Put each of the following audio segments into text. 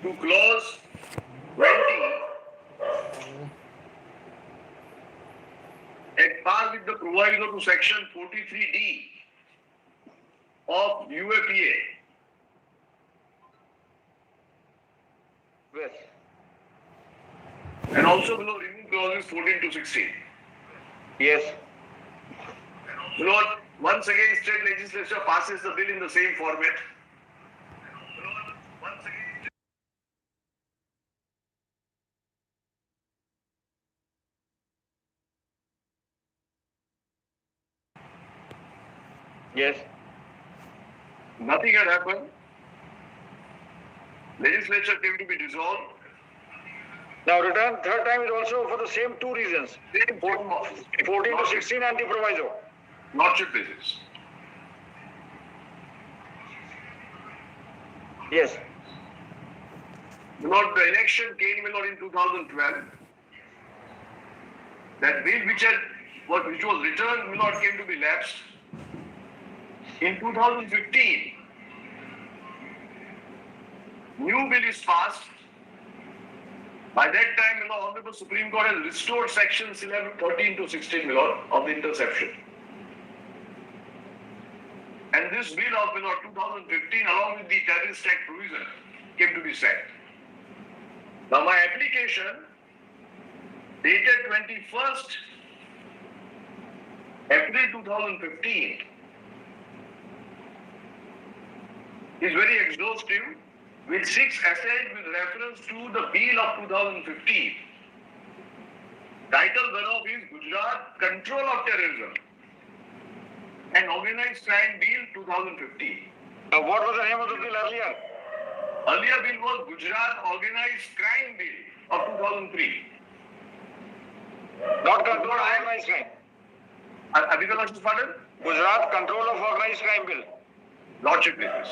to clause 20 at par with the proviso to section 43D of UAPA. Yes. And also below remove clauses 14 to 16. Yes. Lord, once again, state legislature passes the bill in the same format. Yes. Nothing had happened. Legislature came to be dissolved. Now return third time is also for the same two reasons. 14 to 16 and the proviso. Lordship basis. Yes. Lord, the election came, Lord, in 2012. That bill which was returned, Lord, came to be lapsed. In 2015, new bill is passed. By that time, Honorable Supreme Court has restored sections 11, 13 to 16, of the interception. And this bill of 2015, along with the Terrorist Act provision, came to be set. Now, my application, dated 21st April 2015, is very exhaustive, with 6 essays with reference to the bill of 2015. Title thereof is Gujarat Control of Terrorism and Organized Crime Bill 2015. What was the name of the bill earlier? Earlier bill was Gujarat Organized Crime Bill of 2003. Not Control of Organized Crime. I beg your lordship's pardon? Gujarat Control of Organized Crime Bill. Lordship basis.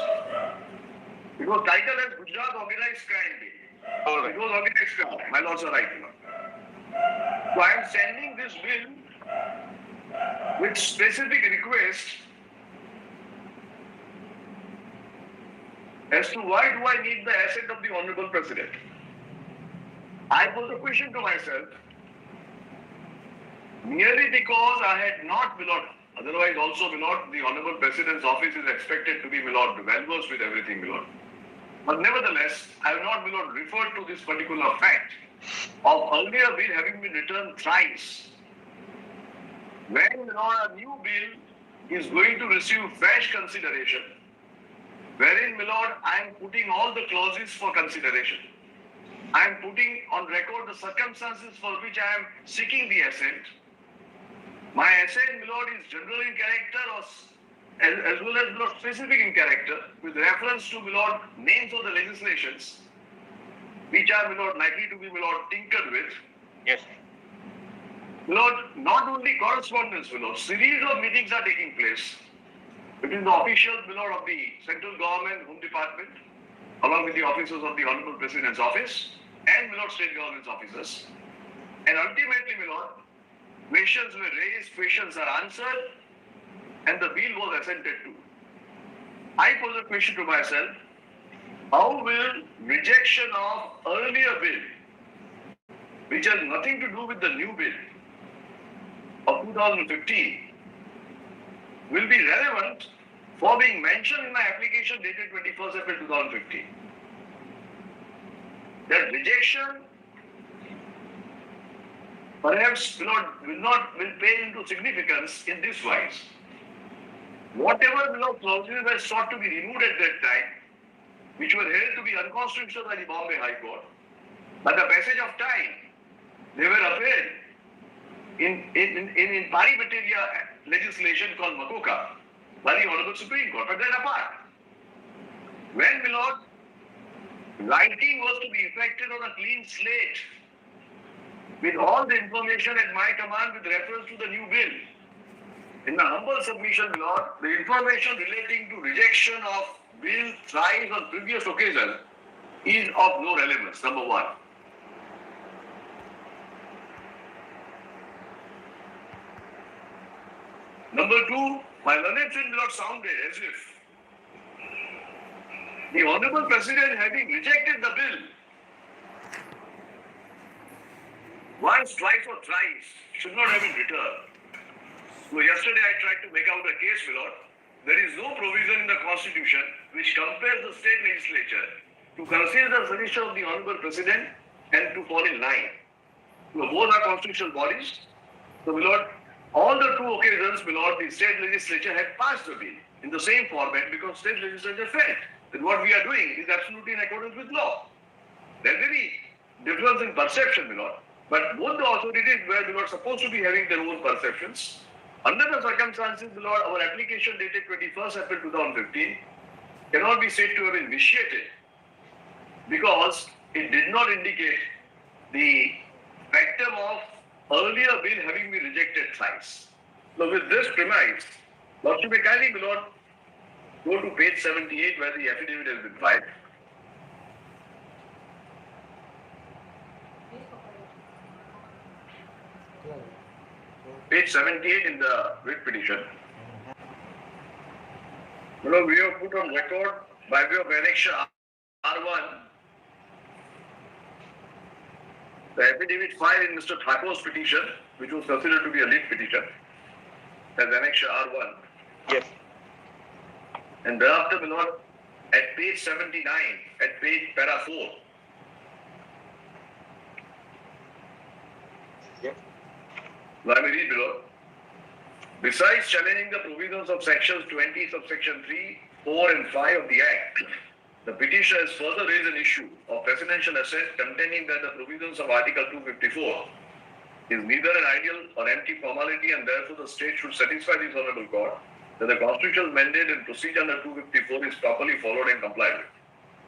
It was titled as Gujarat Organized Crime Bill. All right. It was organized crime. My lords are right. So I am sending this bill with specific request as to why do I need the assent of the Honorable President. I pose a question to myself, merely because I had not, my lord, otherwise also, my lord, the Honorable President's office is expected to be, my lord, well versed with everything, my lord. But nevertheless, I have not, my lord, referred to this particular fact of earlier bill having been returned thrice. When, my lord, a new bill is going to receive fresh consideration, wherein, my lord, I am putting all the clauses for consideration. I am putting on record the circumstances for which I am seeking the assent. My assent, my lord, is general in character or as well as, my lord, specific in character with reference to, my lord, names of the legislations which are, my lord, likely to be, my lord, tinkered with. Yes. My lord, not only correspondence, my lord, series of meetings are taking place between the officials, my lord, of the central government, Home Department, along with the officers of the Honorable President's office and, my lord, state government's officers. And ultimately, my lord, questions were raised, questions are answered, and the bill was assented to. I pose a question to myself, how will rejection of earlier bill, which has nothing to do with the new bill of 2015, will be relevant for being mentioned in my application dated 21st April 2015? That rejection perhaps will pay into significance in this wise. Whatever clauses were sought to be removed at that time, which were held to be unconstitutional by the Bombay High Court, by the passage of time, they were upheld in pari materia legislation called Makoka by the Honorable Supreme Court. But that apart, when, my lord, writing was to be effected on a clean slate with all the information at my command with reference to the new bill, in my humble submission, my lord, the information relating to rejection of bill thrice on previous occasion is of no relevance, number one. Number two, my learned friend, my lord, sounded as if The Honorable President, having rejected the bill once, twice or thrice, should not have been returned. So yesterday I tried to make out a case, my lord. There is no provision in the Constitution which compels the state legislature to consider the suggestion of the Honorable President and to fall in line. So both are constitutional bodies. So, my lord, all the two occasions, my lord, the state legislature had passed the bill in the same format because state legislature felt that what we are doing is absolutely in accordance with law. There may be difference in perception, my lord, but both the authorities were, my lord, supposed to be having their own perceptions. Under the circumstances, my lord, our application dated 21st April 2015 cannot be said to have been vitiated because it did not indicate the factum of earlier bill having been rejected thrice. So with this premise, Lordship, kindly, my lord, go to page 78 where the affidavit has been filed. Page 78 in the writ petition. My lord, we have put on record by way of annexure R1 the affidavit filed in Mr. Thakur's petition, which was considered to be a lead petition, as annexure R1. Yes. And thereafter, my lord, at page 79, at page para 4. Yes. Let me read, my lord. Besides challenging the provisions of sections 20, subsection 3, 4 and 5 of the Act, the petitioner has further raised an issue of presidential assent containing that the provisions of Article 254 is neither an ideal or empty formality and therefore the state should satisfy this honorable court that the constitutional mandate and procedure under 254 is properly followed and complied with.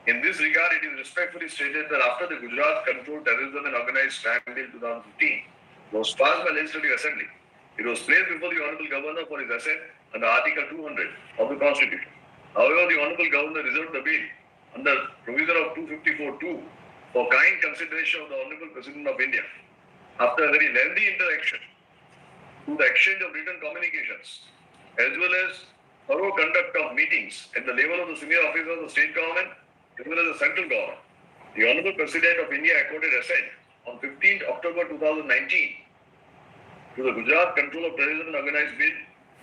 In this regard, it is respectfully stated that after the Gujarat Controlled Terrorism and Organized Crime Bill 2015 was passed by Legislative Assembly, it was placed before the Honorable Governor for his assent under Article 200 of the Constitution. However, the Honorable Governor reserved the bill under provision of 254(2) for kind consideration of the Honorable President of India. After a very lengthy interaction through the exchange of written communications as well as thorough conduct of meetings at the level of the senior officers of the state government as well as the central government, the Honorable President of India accorded assent on 15th October 2019 to the Gujarat Control of Terrorism and Organized Bill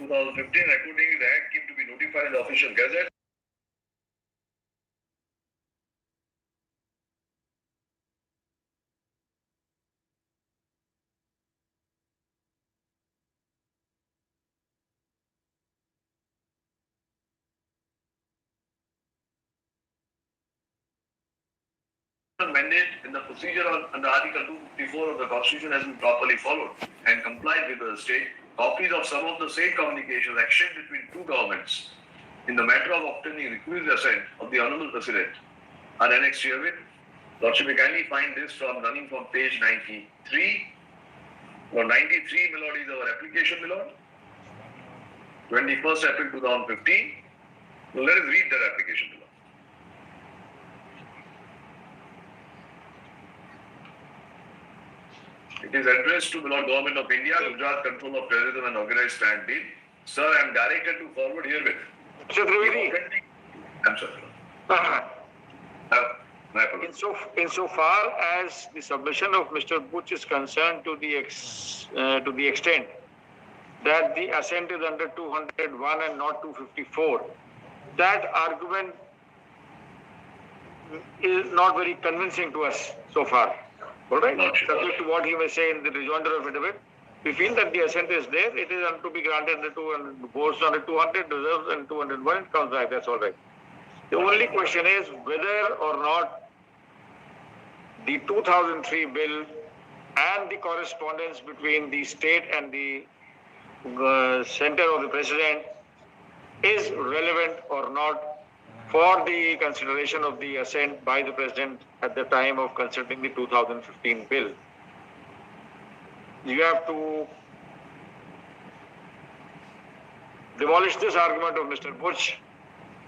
2015. Accordingly, the Act came to be notified in the official gazette. Mandate in the procedure under Article 254 of the Constitution has been properly followed and complied with the state. Copies of some of the same communications exchanged between two governments in the matter of obtaining requisite assent of the Honorable President are annexed herewith. Lordship, may kindly find this from running from page 93. Or 93, my lord, is our application, my lord. 21st April 2015. So let us read that application, my lord. It is addressed to the Lord Government of India, Gujarat Control of Terrorism and Organized Crime Bill. Sir, I am directed to forward herewith. Mr. Trivedi. I'm sorry. My apologies. Insofar as the submission of Mr. Butch is concerned to the extent that the assent is under 201 and not 254, that argument is not very convincing to us so far. All right? Subject to what he may say in the rejoinder of affidavit, we feel that the assent is there. It is to be granted under 200, goes under 200, reserves and 201, it comes back. That's all right. The only question is whether or not the 2003 bill and the correspondence between the state and the center of the president is relevant or not for the consideration of the assent by the president at the time of considering the 2015 bill. You have to demolish this argument of Mr. Butch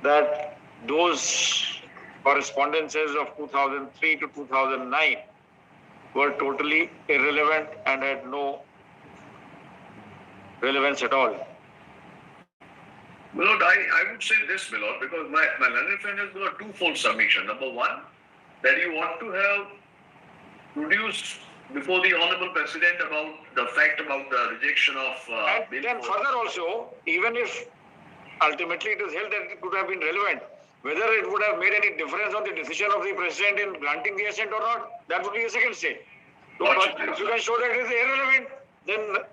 that those correspondences of 2003 to 2009 were totally irrelevant and had no relevance at all. My lord, I would say this, my lord, because my learned friend has got a twofold submission. Number one, that you want to have produced before the Honorable President about the fact about the rejection of And bill then for- further also, even if ultimately it is held that it could have been relevant, whether it would have made any difference on the decision of the president in granting the assent or not, that would be a second stage. Lordship, But if you can show that it is irrelevant, then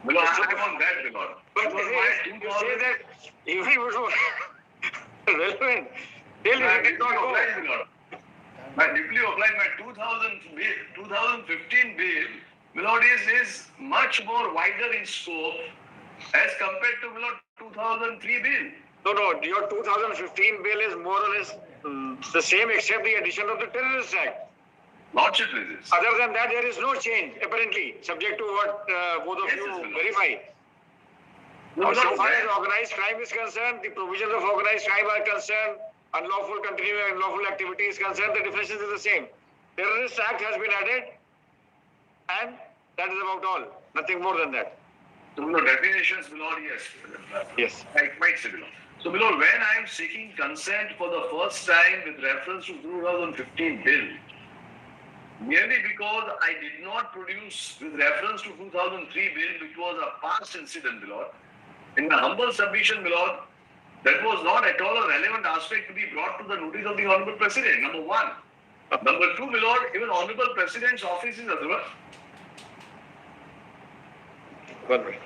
my lord, I want that, my lord. but Because my you say that even if it was relevant, still my it did not go. applied, my lord. My deeply applied my 2015 bill, my lord, is much more wider in scope as compared to my lord 2003 bill. No, your 2015 bill is more or less the same except the addition of the Terrorist Act. Lordship is. Other than that, there is no change, apparently, subject to what both of Yes, you yes, my lord. verify. No, Now, my so lord, far as that- organized crime is concerned, the provisions of organized crime are concerned, unlawful continuing unlawful activity is concerned, the differences is the same. Terrorist Act has been added, and that is about all. Nothing more than that. So, my lord, definitions, my lord, yes. Yes. I might say, my lord. So, my lord, when I am seeking consent for the first time with reference to 2015 bill, merely because I did not produce with reference to 2003 bill, which was a past incident, my lord, in my humble submission, my lord, that was not at all a relevant aspect to be brought to the notice of the Honorable President, number one. Number two, my lord, even Honorable President's office is otherwise. 1 minute.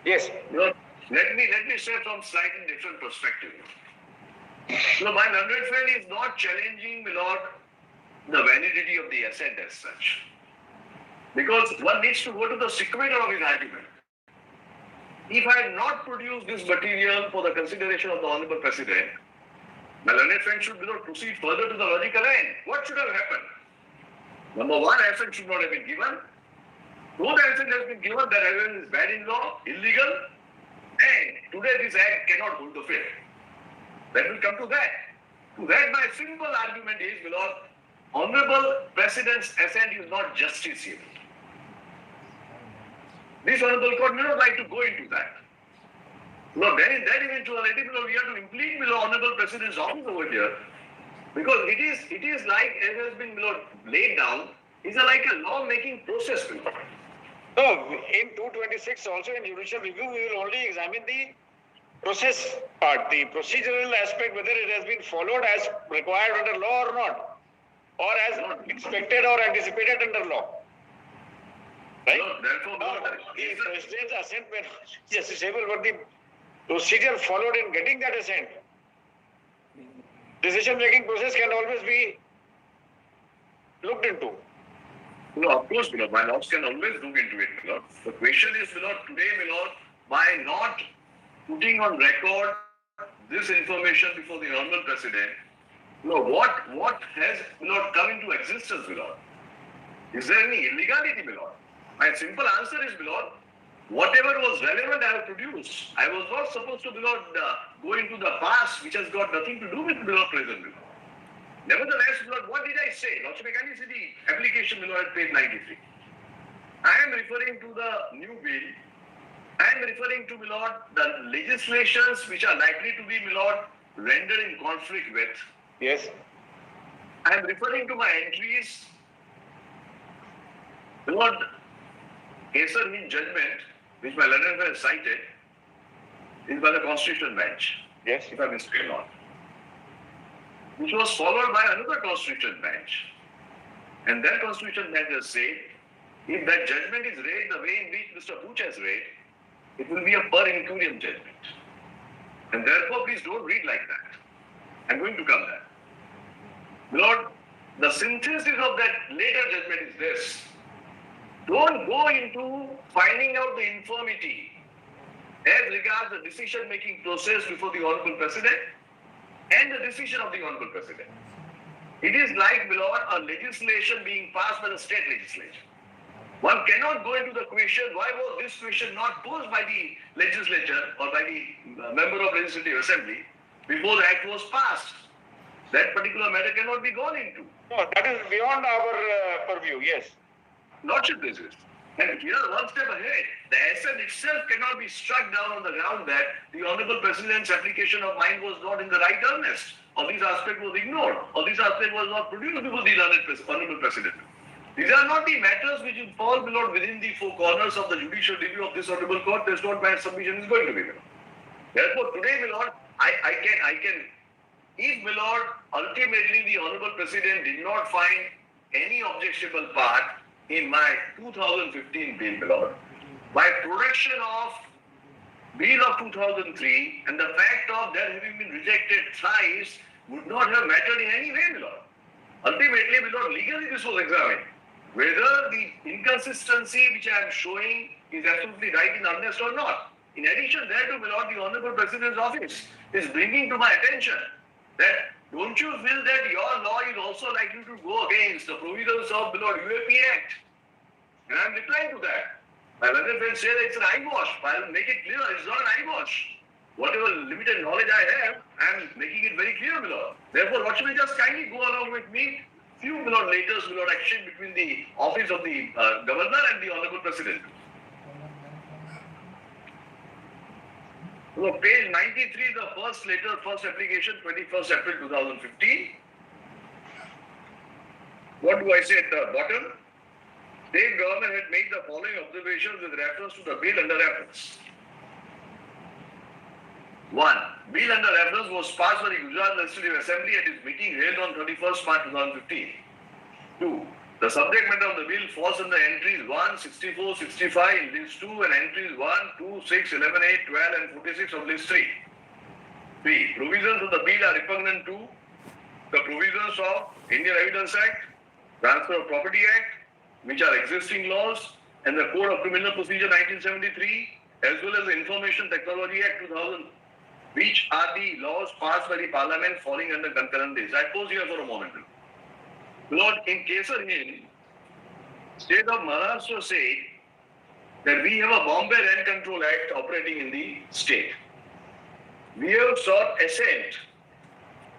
Yes. You know, let me say from slightly different perspective. You know, my learned friend is not challenging, my lord, the validity of the assent as such. Because one needs to go to the sequelator of his argument. If I had not produced this material for the consideration of the Honorable President, my learned friend should not proceed further to the logical end. What should have happened? Number one, assent should not have been given. Though the assent has been given, that evidence is bad in law, illegal, and today this act cannot hold the faith. That will come to that. To that, my simple argument is, my lord, Honorable President's assent is not justiciable. This Honorable Court may not like to go into that. No, then in that eventuality, my lord, we have to implement, my lord, Honorable President's office over here, because it is like, as has been, my lord, laid down, is like a law-making process, my lord. No, in 226 also in judicial review, we will only examine the process part, the procedural aspect, whether it has been followed as required under law or not, or as expected or anticipated under law. Right? No, therefore, No, my lord, the president's assent may not be justiciable, but the procedure followed in getting that assent, decision-making process can always be looked into. no, of course, my lord, my lords can always look into it, my lord. The question is, my lord, today, my lord, by not putting on record this information before the Honorable President, you know, what has, my lord, come into existence, my lord? Is there any illegality, my lord? My simple answer is, my lord, whatever was relevant, I have produced. I was not supposed to, my lord, go into the past, which has got nothing to do with, my lord, present, my lord. Nevertheless, my lord, what did I say? Lordship, can you see the application, my lord, at page 93? I am referring to the new bill. I am referring to, my lord, the legislations which are likely to be, my lord, rendered in conflict with. Yes. I am referring to my entries. My lord, Kesar in judgment, which my learned has cited, is by the Constitutional Bench, Yes. if I mistake not, which was followed by another Constitutional Bench. And that Constitutional Bench has said, if that judgment is read the way in which Mr. Pooch has read, it will be a per incuriam judgment. And therefore, please don't read like that. I'm going to come there. Lord, the synthesis of that later judgment is this. Don't go into finding out the infirmity as regards the decision-making process before the Honorable President and the decision of the Honorable President. It is like, Lord, a legislation being passed by the state legislature. One cannot go into the question, why was this question not posed by the legislature or by the member of Legislative Assembly before the act was passed? That particular matter cannot be gone into. No, that is beyond our purview, yes. Lordship this is. And we are one step ahead. The assent itself cannot be struck down on the ground that the Honorable President's application of mine was not in the right earnest, or this aspect was ignored, or this aspect was not produced before the Honorable President. These are not the matters which will fall, my Lord, within the four corners of the judicial review of this Honorable Court. That's what my submission is going to be, my Lord. Therefore, today, my Lord, I can, if, my Lord, ultimately the Honorable President did not find any objectionable part in my 2015 bill, my Lord, my production of bill of 2003 and the fact of that having been rejected thrice would not have mattered in any way, my Lord. Ultimately, my Lord, legally this was examined. Whether the inconsistency which I am showing is absolutely right in earnest or not. In addition thereto, my Lord, the Honorable President's office is bringing to my attention that don't you feel that your law is also likely to go against the provisions of the Lord UAP Act? And I am replying to that. My learned friends say that it's an eyewash. I'll make it clear, it's not an eyewash. Whatever limited knowledge I have, I am making it very clear, my Lord. Therefore, what should we just kindly go along with me? Few, my Lord, latest, my Lord, action between the office of the Governor and the Honorable President. So, page 93, the first letter, first application, 21st April 2015. What do I say at the bottom? State government had made the following observations with reference to the bill under reference. 1. Bill under reference was passed by the Gujarat Legislative Assembly at its meeting held on 31st March 2015. 2. The subject matter of the bill falls under entries 1, 64, 65 in list 2 and entries 1, 2, 6, 11, 8, 12 and 46 of list 3. 3. Provisions of the bill are repugnant to the provisions of Indian Evidence Act, Transfer of Property Act, which are existing laws, and the Code of Criminal Procedure 1973, as well as the Information Technology Act 2000, which are the laws passed by the Parliament falling under concurrent days. I pause here for a moment. Lord, in Kesar Hill, State of Maharashtra said that we have a Bombay Rent Control Act operating in the state. We have sought assent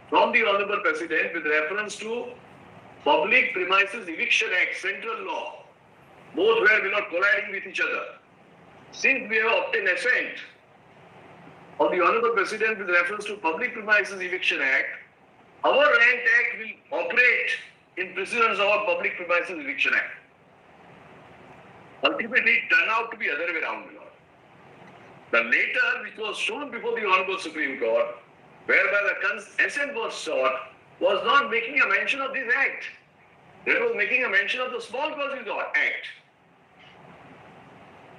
from the Honorable President with reference to Public Premises Eviction Act, central law. Both were not colliding with each other. Since we have obtained assent of the Honorable President with reference to Public Premises Eviction Act, our Rent Act will operate in precedence of our Public Premises Eviction Act. Ultimately, it turned out to be other way around, my Lord. The letter which was shown before the Honorable Supreme Court, whereby the assent was sought, was not making a mention of this act. It was making a mention of the Small Causes Act.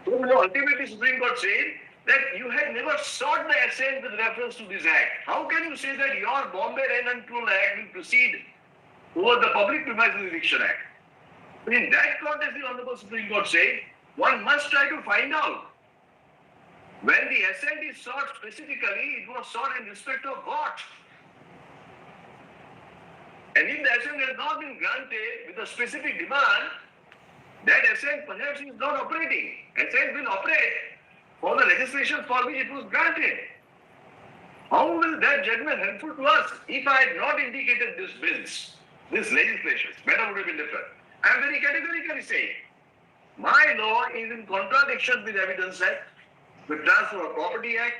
So, ultimately, Supreme Court said that you had never sought the assent with reference to this act. How can you say that your Bombay Rent Control Act will proceed over the Public Premises Eviction Act? In that context, the Honorable Supreme Court said, one must try to find out when the assent is sought specifically, it was sought in respect of what? And if the assent has not been granted with a specific demand, that assent perhaps is not operating. Assent will operate for the legislation for which it was granted. How will that judgment helpful to us if I had not indicated these bills, these legislations? Matter would have been different. I am very categorically saying, my law is in contradiction with Evidence Act, with Transfer of Property Act,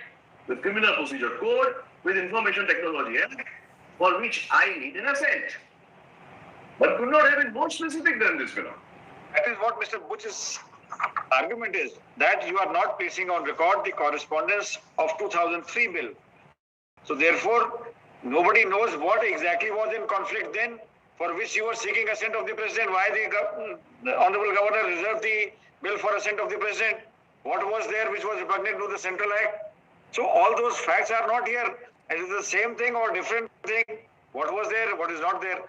with Criminal Procedure Code, with Information Technology Act, for which I need an assent. But could not have been more specific than this, That is what Mr. Buch's argument is, that you are not placing on record the correspondence of 2003 bill. So therefore, nobody knows what exactly was in conflict then, for which you were seeking assent of the President, why the Honorable Governor reserved the bill for assent of the President, what was there which was repugnant to the Central Act. So all those facts are not here. and it's the same thing or different thing. What was there, what is not there.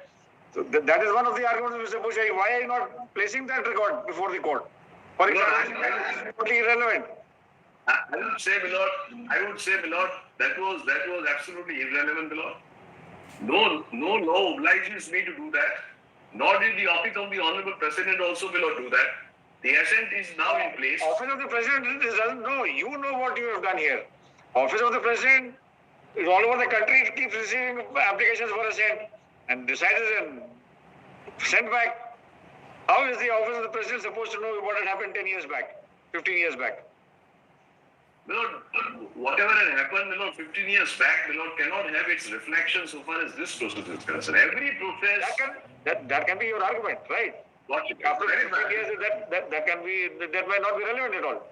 So that is one of the arguments, Mr. Bushai. Why are you not placing that record before the court? For example, that is totally irrelevant. I would say, Milord, that was absolutely irrelevant, Milord. No law obliges me to do that. Nor did the office of the Honorable President also, Milord, do that. The assent is now in place. Office of the President doesn't know. You know what you have done here. Office of the President is all over the country. It keeps receiving applications for assent and decided and sent back. How is the Office of the President supposed to know what had happened 10 years back, 15 years back? Milord, whatever had happened, Milord, 15 years back, Milord, cannot have its reflection so far as this process is concerned. Every process... That can be your argument, right? After 15 years, that might not be relevant at all.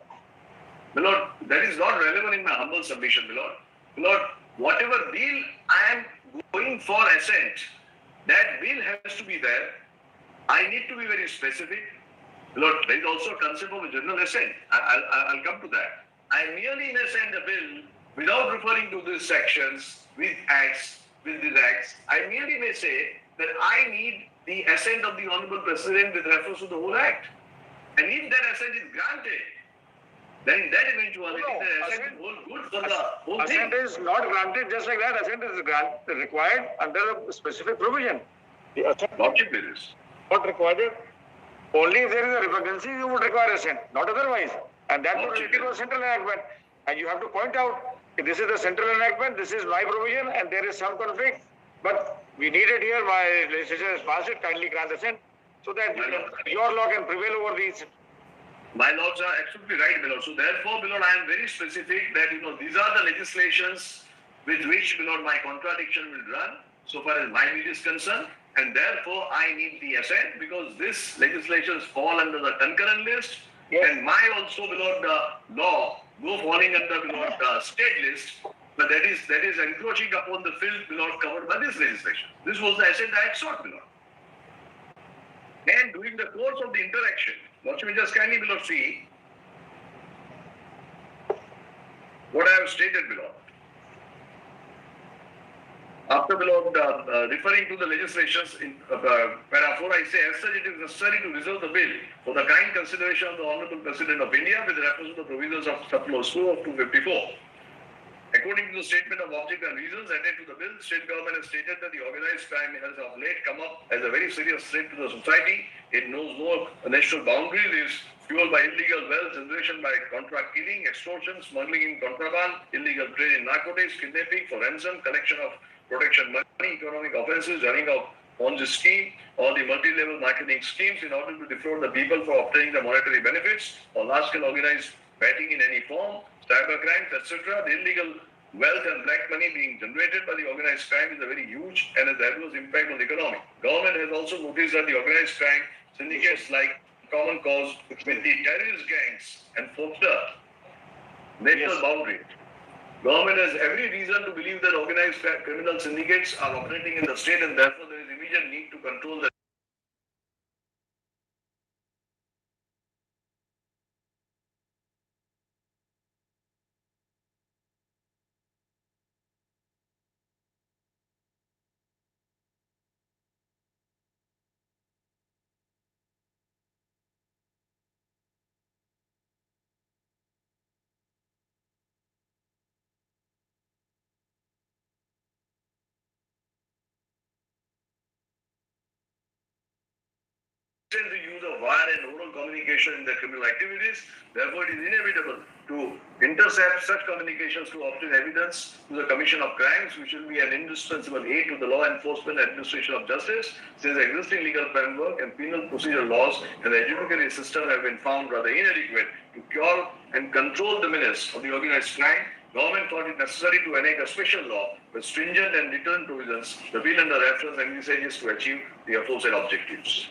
Milord, that is not relevant in my humble submission, Milord. Milord, whatever bill I am going for assent, that bill has to be there. I need to be very specific. Milord, there is also a concept of a general assent. I'll come to that. I merely assent a bill without referring to these sections, with these acts. I merely may say that I need the assent of the Honorable President with reference to the whole act. And if that assent is granted, then in that eventuality, the assent will hold good for the whole thing. Assent is not granted just like that. Assent is required under a specific provision. The assent Lordship is not required. Only if there is a repugnancy, you would require assent, not otherwise. And that would be a central enactment. And you have to point out, if this is the central enactment, this is my provision, and there is some conflict. But we need it here, my legislature has passed it, kindly grant assent, so that your law can prevail over these. My lords are absolutely right, Milord. So therefore, Milord, I am very specific that, these are the legislations with which, Milord, my contradiction will run, so far as my bill is concerned. And therefore, I need the assent because these legislations fall under the concurrent list. Yes. And my also, Milord, law go falling under, Milord, state list. But that is encroaching upon the field, Milord, covered by this legislation. This was the assent I had sought, Milord. And during the course of the interaction, Lord, you may just kindly, Milord, see what I have stated, Milord. After, Milord, referring to the legislations in paragraph 4, I say, as such, it is necessary to reserve the bill for the kind consideration of the Honorable President of India with reference to the provisions of Subclause 2 of 254. According to the statement of object and reasons attached to the bill, state government has stated that the organized crime has of late come up as a very serious threat to the society. It knows no national boundaries, is fueled by illegal wealth generation by contract killing, extortion, smuggling in contraband, illegal trade in narcotics, kidnapping for ransom, collection of protection money, economic offences, running of Ponzi scheme, or the multi-level marketing schemes in order to defraud the people for obtaining the monetary benefits, or large-scale organized betting in any form, cyber crimes, etc. The illegal wealth and black money being generated by the organized crime is a very huge and has adverse impact on the economy. Government has also noticed that the organized crime syndicates like Common Cause with the terrorist gangs and foster national boundaries. Government has every reason to believe that organized criminal syndicates are operating in the state and therefore there is immediate need to control the the use of wire and oral communication in their criminal activities. Therefore, it is inevitable to intercept such communications to obtain evidence to the commission of crimes, which will be an indispensable aid to the law enforcement and administration of justice, since the existing legal framework and penal procedural laws and the judiciary system have been found rather inadequate to cure and control the menace of the organized crime. Government thought it necessary to enact a special law with stringent and deterrent provisions. The bill under reference envisages to achieve the aforesaid objectives.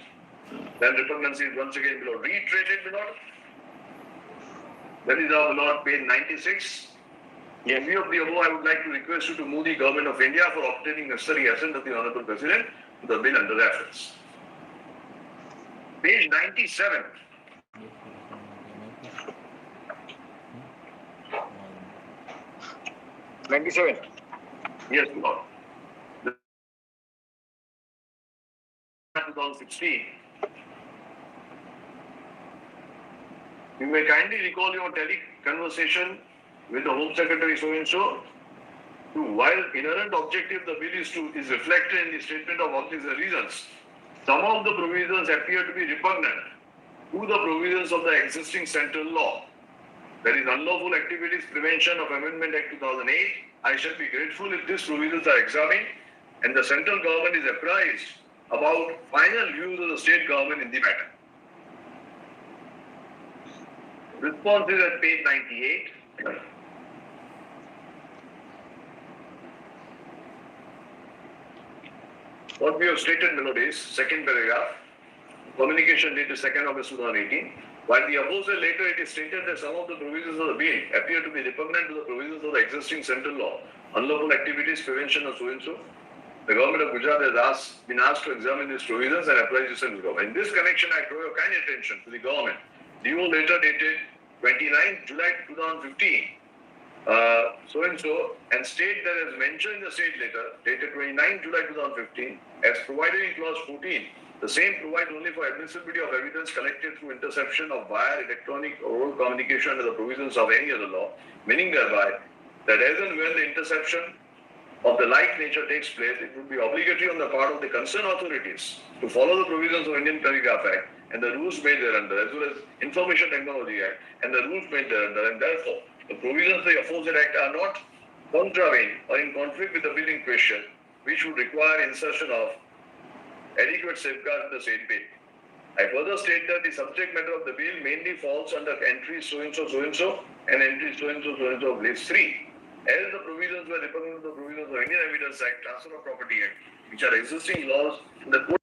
Then repugnancy is once again below reiterated, Milord. That is our Milord, page 96. In view of the above, I would like to request you to move the Government of India for obtaining necessary assent of the Honorable President to the bill under reference. Page 97. Yes, Lord. 2016. You may kindly recall your conversation with the Home Secretary so and so. While inherent objective the bill is reflected in the statement of objects and reasons, some of the provisions appear to be repugnant to the provisions of the existing central law. That is Unlawful Activities Prevention of Amendment Act 2008. I shall be grateful if these provisions are examined and the central government is apprised about final views of the state government in the matter. Response is at page 98. What we have stated below is, second paragraph, communication dated 2nd August 2018. While the opposite later it is stated that some of the provisions of the bill appear to be repugnant to the provisions of the existing central law, unlawful activities, prevention of so and so, the government of Gujarat has been asked to examine these provisions and apply this to the government. In this connection, I draw your kind attention to the government. DO letter dated 29 July 2015. So and so, and state that as mentioned in the state letter dated 29 July 2015, as provided in clause 14, the same provides only for admissibility of evidence collected through interception of wire, electronic, or oral communication under the provisions of any other law, meaning thereby that as and when the interception of the like nature takes place, it would be obligatory on the part of the concerned authorities to follow the provisions of Indian Telegraph Act and the rules made thereunder, as well as Information Technology Act and the rules made thereunder, and therefore the provisions of the aforesaid act are not contravened or in conflict with the bill in question, which would require insertion of adequate safeguards in the same bill. I further state that the subject matter of the bill mainly falls under entries so and so, and entries so and so of list 3. As the provisions were repugnant to the provisions of Indian Evidence Act, Transfer of Property Act, which are existing laws in the court.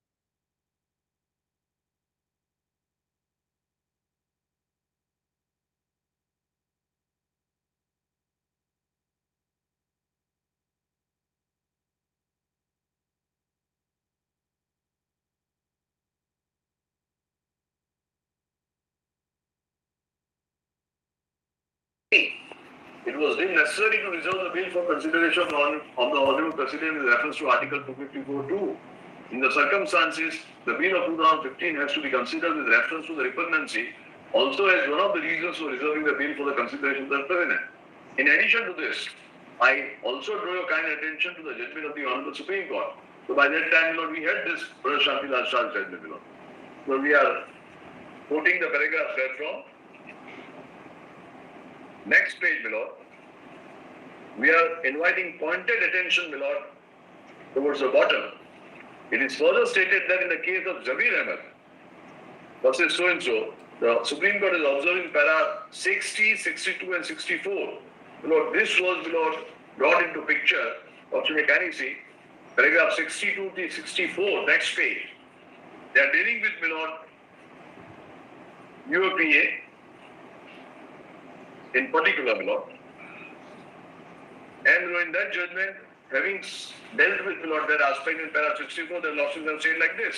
It was deemed necessary to reserve the bill for consideration of the Honorable President with reference to Article 254(2). In the circumstances, the bill of 2015 has to be considered with reference to the repugnancy, also as one of the reasons for reserving the bill for the consideration of the President. In addition to this, I also draw your kind attention to the judgment of the Honorable Supreme Court. So by that time, we had this Shanti Lal Shah judgment. So we are quoting the paragraph therefrom. Next page, my lord. We are inviting pointed attention, my lord, towards the bottom. It is further stated that in the case of Zabir Ahmed versus so and so, the Supreme Court is observing para 60, 62, and 64. My lord, this was, my lord, brought into picture. What you may see, paragraph 62 to 64, next page. They are dealing with, my lord, UAPA in particular, my lord. And in that judgment, having dealt with, my lord, that aspect in para 64, the lawsuits have said like this.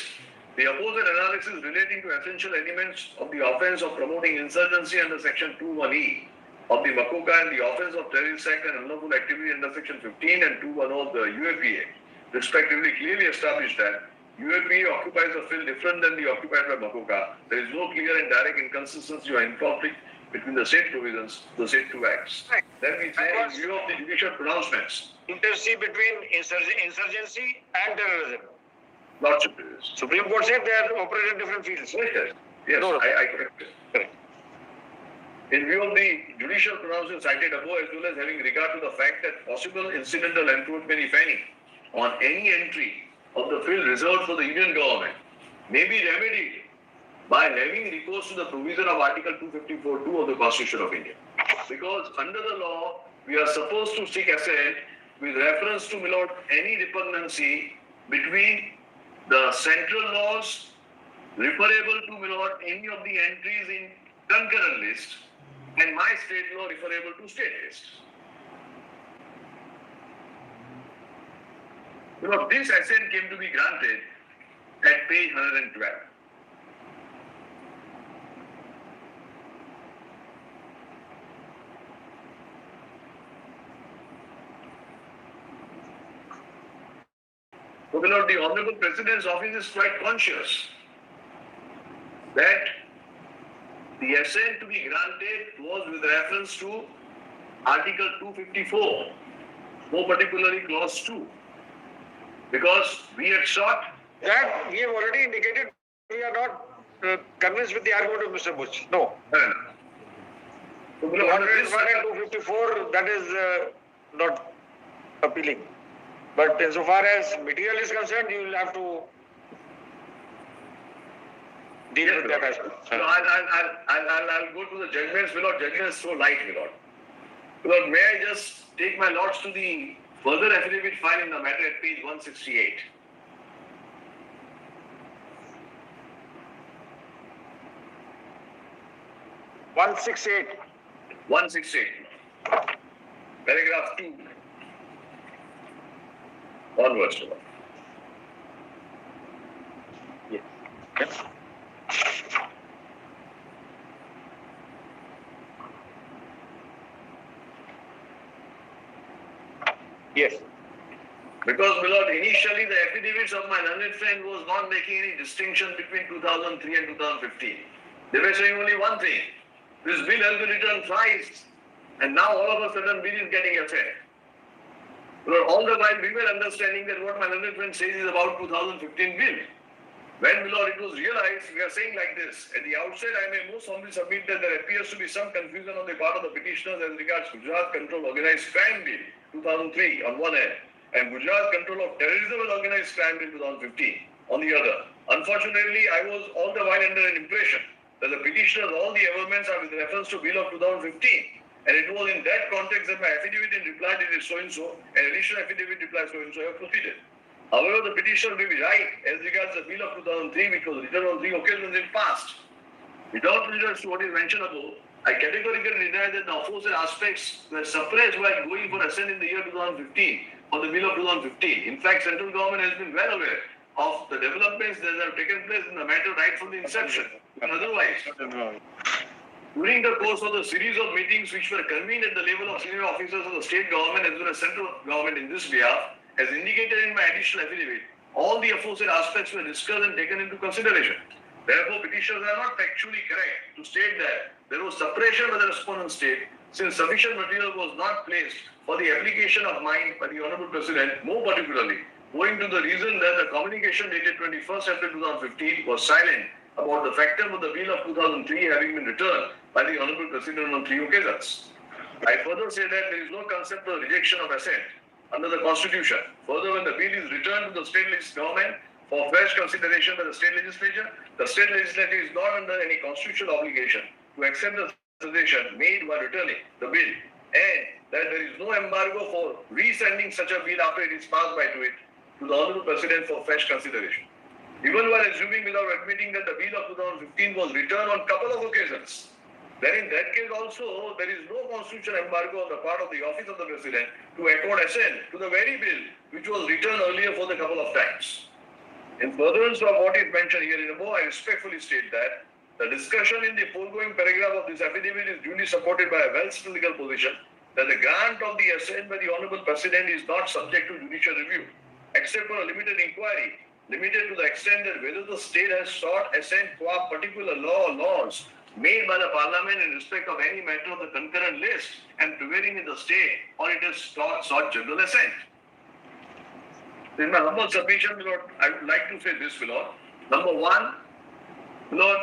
The opposite analysis relating to essential elements of the offence of promoting insurgency under section 21E of the Makoka and the offence of terrorist act and unlawful activity under section 15 and 210 of the UAPA, respectively, clearly established that UAPA occupies a field different than the occupied by Makoka. There is no clear and direct inconsistency or in conflict between the state provisions, the state two acts. Then we say, in view of the judicial pronouncements, intercede between insurgency and terrorism. Lordship. Supreme Court said they are operating different fields. Yes, No. I correct it. Correct. In view of the judicial pronouncements cited above, as well as having regard to the fact that possible incidental encroachment, if any, on any entry of the field reserved for the Union government may be remedied by having recourse to the provision of Article 254(2) of the Constitution of India. Because under the law, we are supposed to seek assent with reference to, my lord, any repugnancy between the central laws referable to, my lord, any of the entries in concurrent list and my state law referable to state list. You know, this assent came to be granted at page 112. So, my lord, the Honorable President's office is quite conscious that the assent to be granted was with reference to Article 254, more particularly Clause 2, because we had sought That we have already indicated we are not convinced with the argument of Mr. Bush. No. So, my lord, under this 201 and 254, that is not appealing. But insofar as material is concerned, you will have to deal with that aspect. So I'll go to the judgments. My lord, judgment is so light, my lord. My lord, may I just take my lords to the further affidavit file in the matter at page 168. One 168. 168. Paragraph 2. Onwards, my lord. Yes. Yes. Because, my lord, initially the affidavits of my learned friend was not making any distinction between 2003 and 2015. They were saying only one thing. This bill has been returned twice, and now all of a sudden bill is getting affected. Lord, all the while we were understanding that what my learned friend says is about 2015 bill. When, my lord, it was realized, we are saying like this. At the outset, I may most humbly submit that there appears to be some confusion on the part of the petitioners as regards Gujarat Control Organized Crime Bill 2003 on one hand, and Gujarat Control of Terrorism and Organized Crime Bill 2015 on the other. Unfortunately, I was all the while under an impression that the petitioners, all the averments are with reference to Bill of 2015. And it was in that context that my affidavit in reply did so-and-so, and additional affidavit reply so-and-so have proceeded. However, the petitioner may be right as regards the Bill of 2003, which was written on 3 occasions in past. Without regards to what is mentioned above, I categorically deny that the aforesaid aspects were suppressed while going for assent in the year 2015 on the Bill of 2015. In fact, central government has been well aware of the developments that have taken place in the matter right from the inception. And otherwise, during the course of the series of meetings which were convened at the level of senior officers of the state government as well as central government in this behalf, as indicated in my additional affidavit, all the aforesaid aspects were discussed and taken into consideration. Therefore, petitioners are not factually correct to state that there was suppression by the respondent state since sufficient material was not placed for the application of mine by the Honorable President, more particularly owing to the reason that the communication dated 21st April 2015 was silent about the factum of the Bill of 2003 having been returned by the Honorable President on 3 occasions. I further say that there is no concept of rejection of assent under the Constitution. Further, when the bill is returned to the state government for fresh consideration by the state legislature is not under any constitutional obligation to accept the suggestion made while returning the bill, and that there is no embargo for resending such a bill after it is passed by to the Honorable President for fresh consideration. Even while assuming without admitting that the Bill of 2015 was returned on a couple of occasions, then in that case also there is no constitutional embargo on the part of the office of the President to accord assent to the very bill which was returned earlier for the couple of times. In furtherance of what is mentioned here in above, I respectfully state that the discussion in the foregoing paragraph of this affidavit is duly supported by a well-settled legal position that the grant of the assent by the Honorable President is not subject to judicial review, except for a limited inquiry, limited to the extent that whether the state has sought assent qua particular law or laws made by the Parliament in respect of any matter of the concurrent list and prevailing in the state, or it has sought general assent. In my humble submission, Lord, I would like to say this, Lord. Number one, Lord,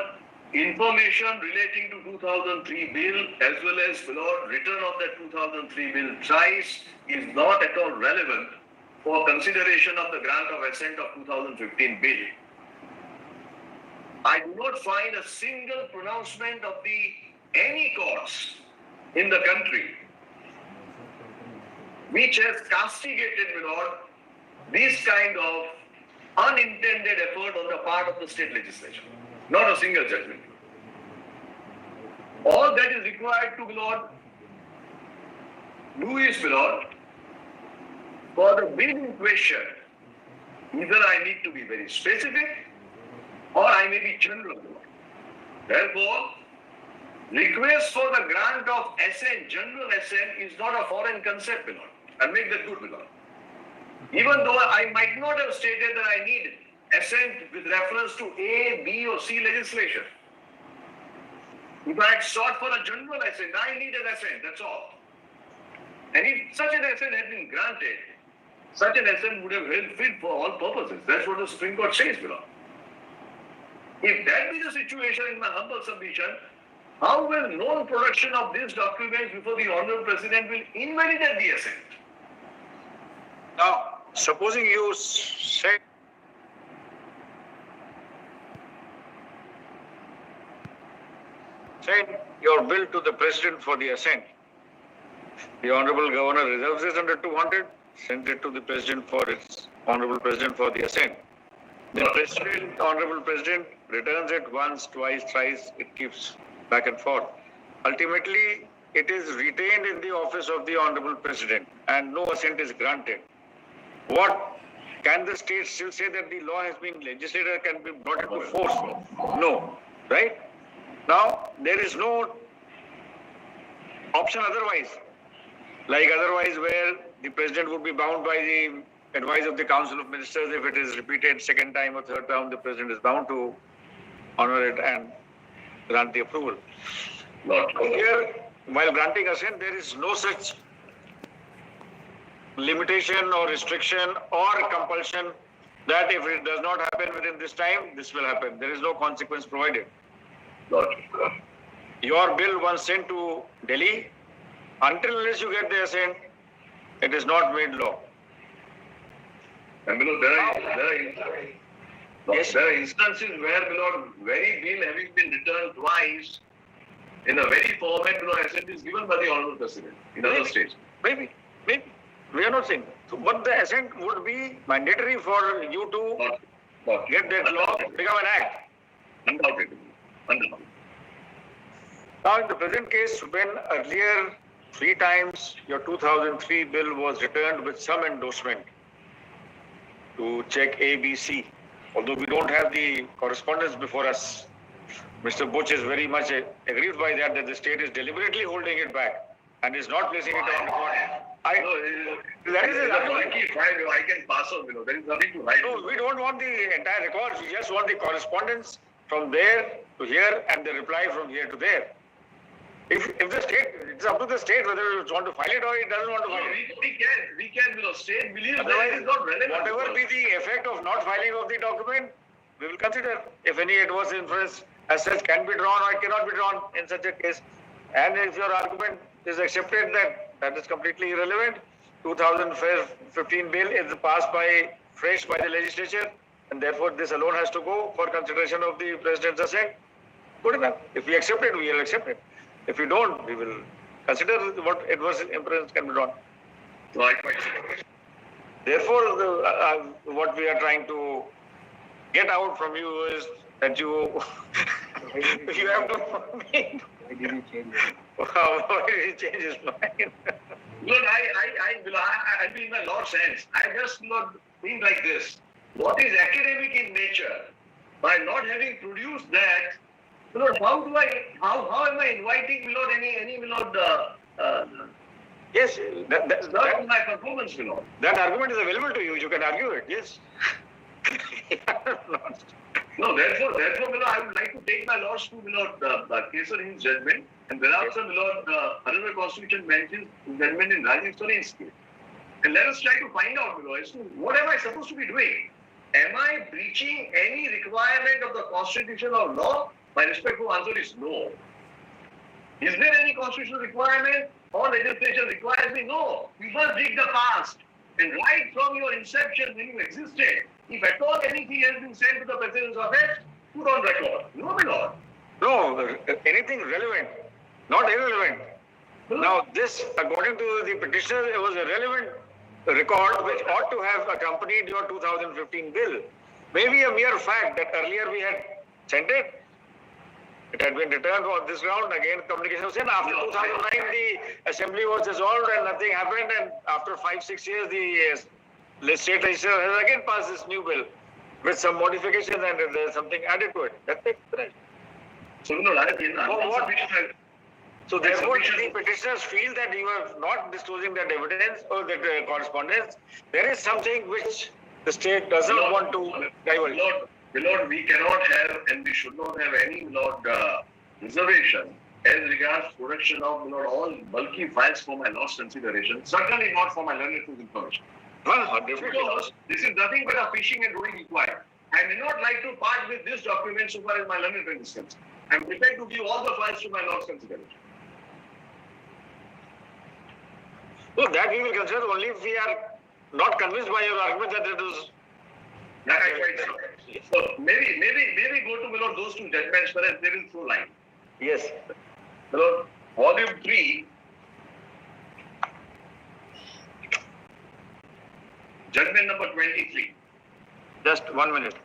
information relating to 2003 bill as well as, Lord, return of that 2003 bill thrice is not at all relevant for consideration of the grant of assent of 2015 bill. I do not find a single pronouncement of any courts in the country which has castigated, my lord, this kind of unintended effort on the part of the state legislature. Not a single judgment. All that is required to, my lord, do is, my lord, for the bill in question, either I need to be very specific or I may be general. Therefore, request for the grant of assent, general assent, is not a foreign concept, my lord. I'll make that good, my lord. Even though I might not have stated that I need assent with reference to A, B or C legislation. If I had sought for a general assent, I need an assent, that's all. And if such an assent had been granted, such an assent would have held fit for all purposes. That's what the Supreme Court says, below. If that be the situation, in my humble submission, how will non-production of these documents before the Honorable President will invalidate the assent? Now, supposing you send your bill to the President for the assent, the Honorable Governor reserves it under 200, sends it to the President for its Honorable President for the assent. The President, Honorable President, returns it once, twice, thrice, it keeps back and forth. Ultimately, it is retained in the office of the Honorable President and no assent is granted. What can the state still say that the law has been legislated, can be brought into force? No, right? Now, there is no option otherwise. Like otherwise where the President would be bound by the advice of the Council of Ministers. If it is repeated second time or third time, the President is bound to honor it and grant the approval. Here, while granting assent, there is no such limitation or restriction or compulsion that if it does not happen within this time, this will happen. There is no consequence provided. Your bill once sent to Delhi, until unless you get the assent, it is not made law. And below, there are instances where below very bill having been returned twice in a very format below assent is given by the Honorable President in other states. Maybe. We are not saying. So, but the assent would be mandatory for you to get that law become an act. Undoubtedly. Now, in the present case, when earlier 3 times your 2003 bill was returned with some endorsement to check A, B, C, although we don't have the correspondence before us, Mr. Buch is very much aggrieved by that the state is deliberately holding it back and is not placing it on record. That is I can pass on, there is nothing to hide. No, we don't want the entire records. We just want the correspondence from there to here and the reply from here to there. If the state, it's up to the state whether it wants to file it or it doesn't want to file it. We can, state believes that it is not relevant. Whatever be the effect of not filing of the document, we will consider if any adverse inference as such can be drawn or it cannot be drawn in such a case. And if your argument is accepted that is completely irrelevant, 2015 bill is passed fresh by the legislature, and therefore this alone has to go for consideration of the President's assent. Good enough. If we accept it, we will accept it. If we don't, we will consider what adverse inference can be drawn. Likewise. Therefore, what we are trying to get out from you is that you have to. Why did he change it? Why did he change his mind? Look, I mean, in my Lord's sense, I just think like this. What is academic in nature, by not having produced that, how am I inviting any yes, that's not my performance, That argument is available to you. You can argue it. Yes. No, therefore, I would like to take my Lord's to Kesar in his judgment, and thereafter, another constitution mentions judgment in Rajiv Soren's case. And let us try to find out, as to what am I supposed to be doing? Am I breaching any requirement of the constitution or law? My respectful answer is no. Is there any constitutional requirement or legislation requires me? No. You must dig the past. And right from your inception, when you existed, if at all anything has been sent to the President's office, put on record. No, my Lord. No, anything relevant, not irrelevant. Now, this, according to the petitioner, it was a relevant record which ought to have accompanied your 2015 bill. Maybe a mere fact that earlier we had sent it. It had been returned on this ground. Again, communication was sent. After 2009, the assembly was dissolved and nothing happened. And after 5-6 years, the state legislature has again passed this new bill with some modifications and there's something added to it. That's it. So, So therefore, the petitioners feel that you are not disclosing that evidence or that correspondence. There is something which the state doesn't want to divulge. Lord, we cannot have and we should not have any reservation as regards production of all bulky files for my lost consideration. Certainly not for my learned truth information. Definitely not. This is nothing but a fishing and rowing required. I may not like to part with this document so far as my learned friend is concerned. I am prepared to give all the files to my lost consideration. So that we will consider only if we are not convinced by your argument that it is. So maybe go to those two judgments whereas there is no line. Yes. Volume 3, judgment number 23. Just 1 minute.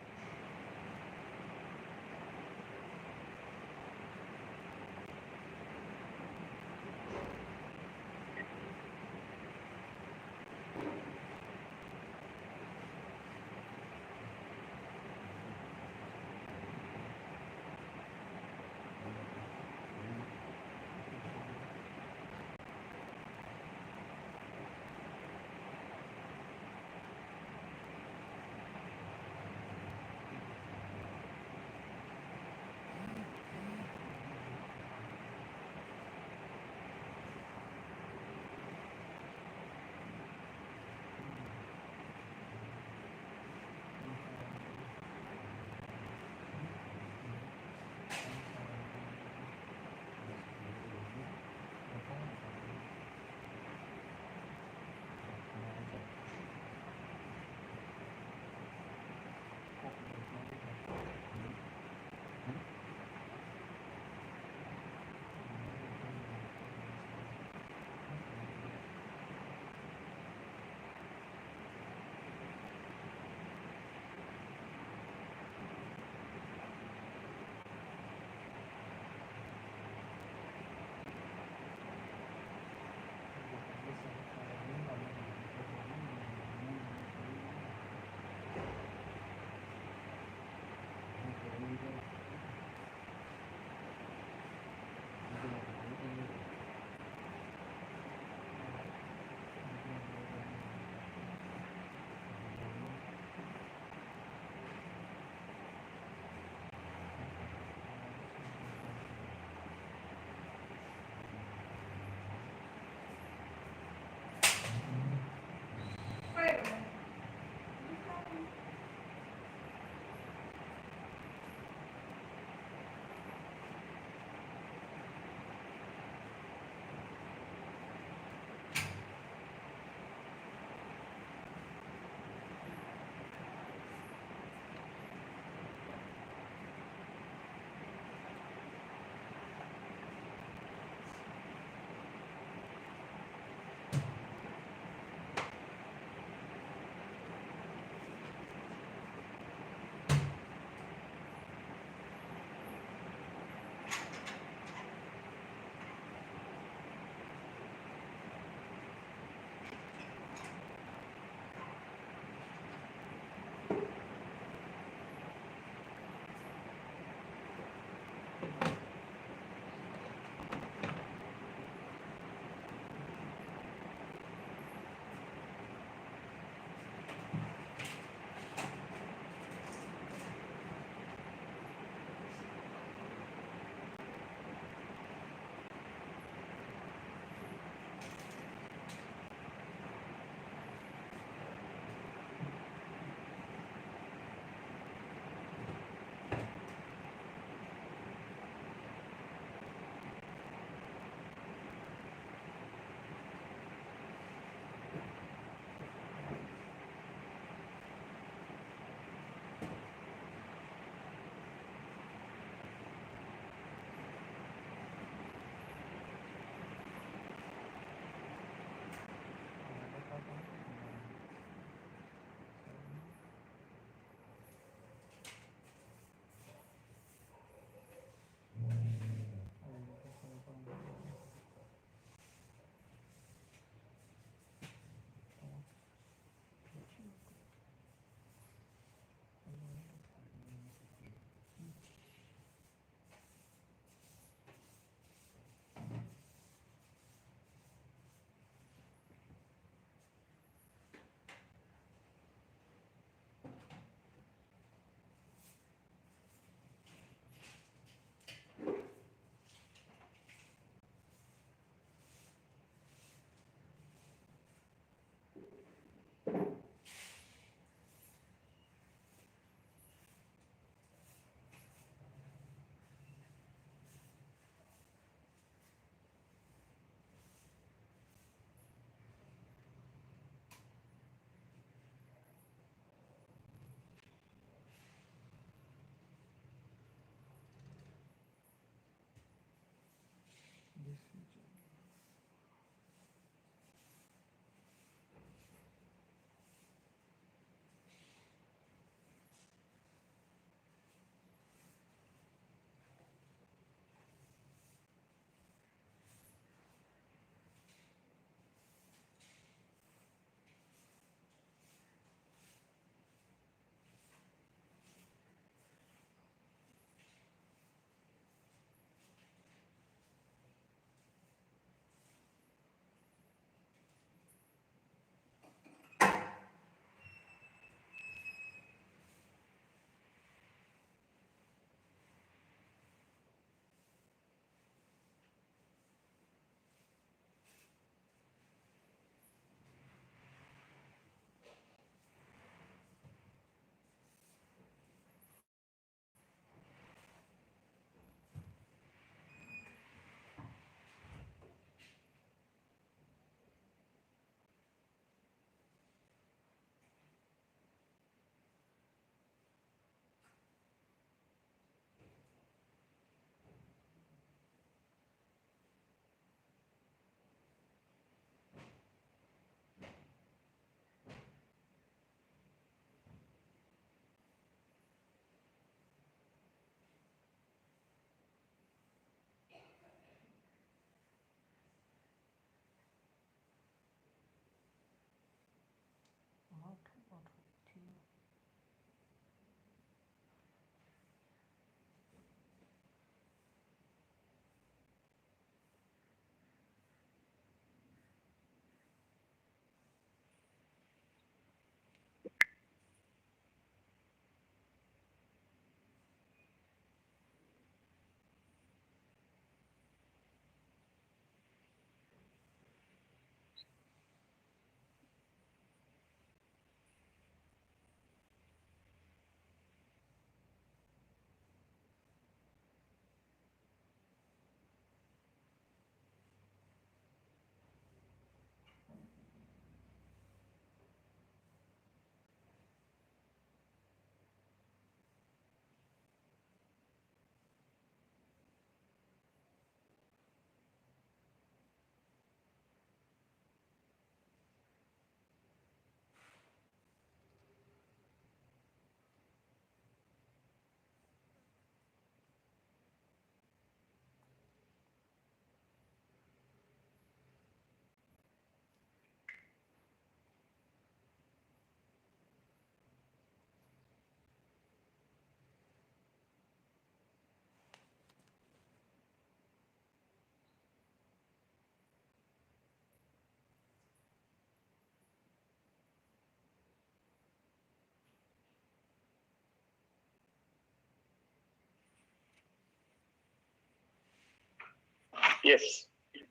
Yes.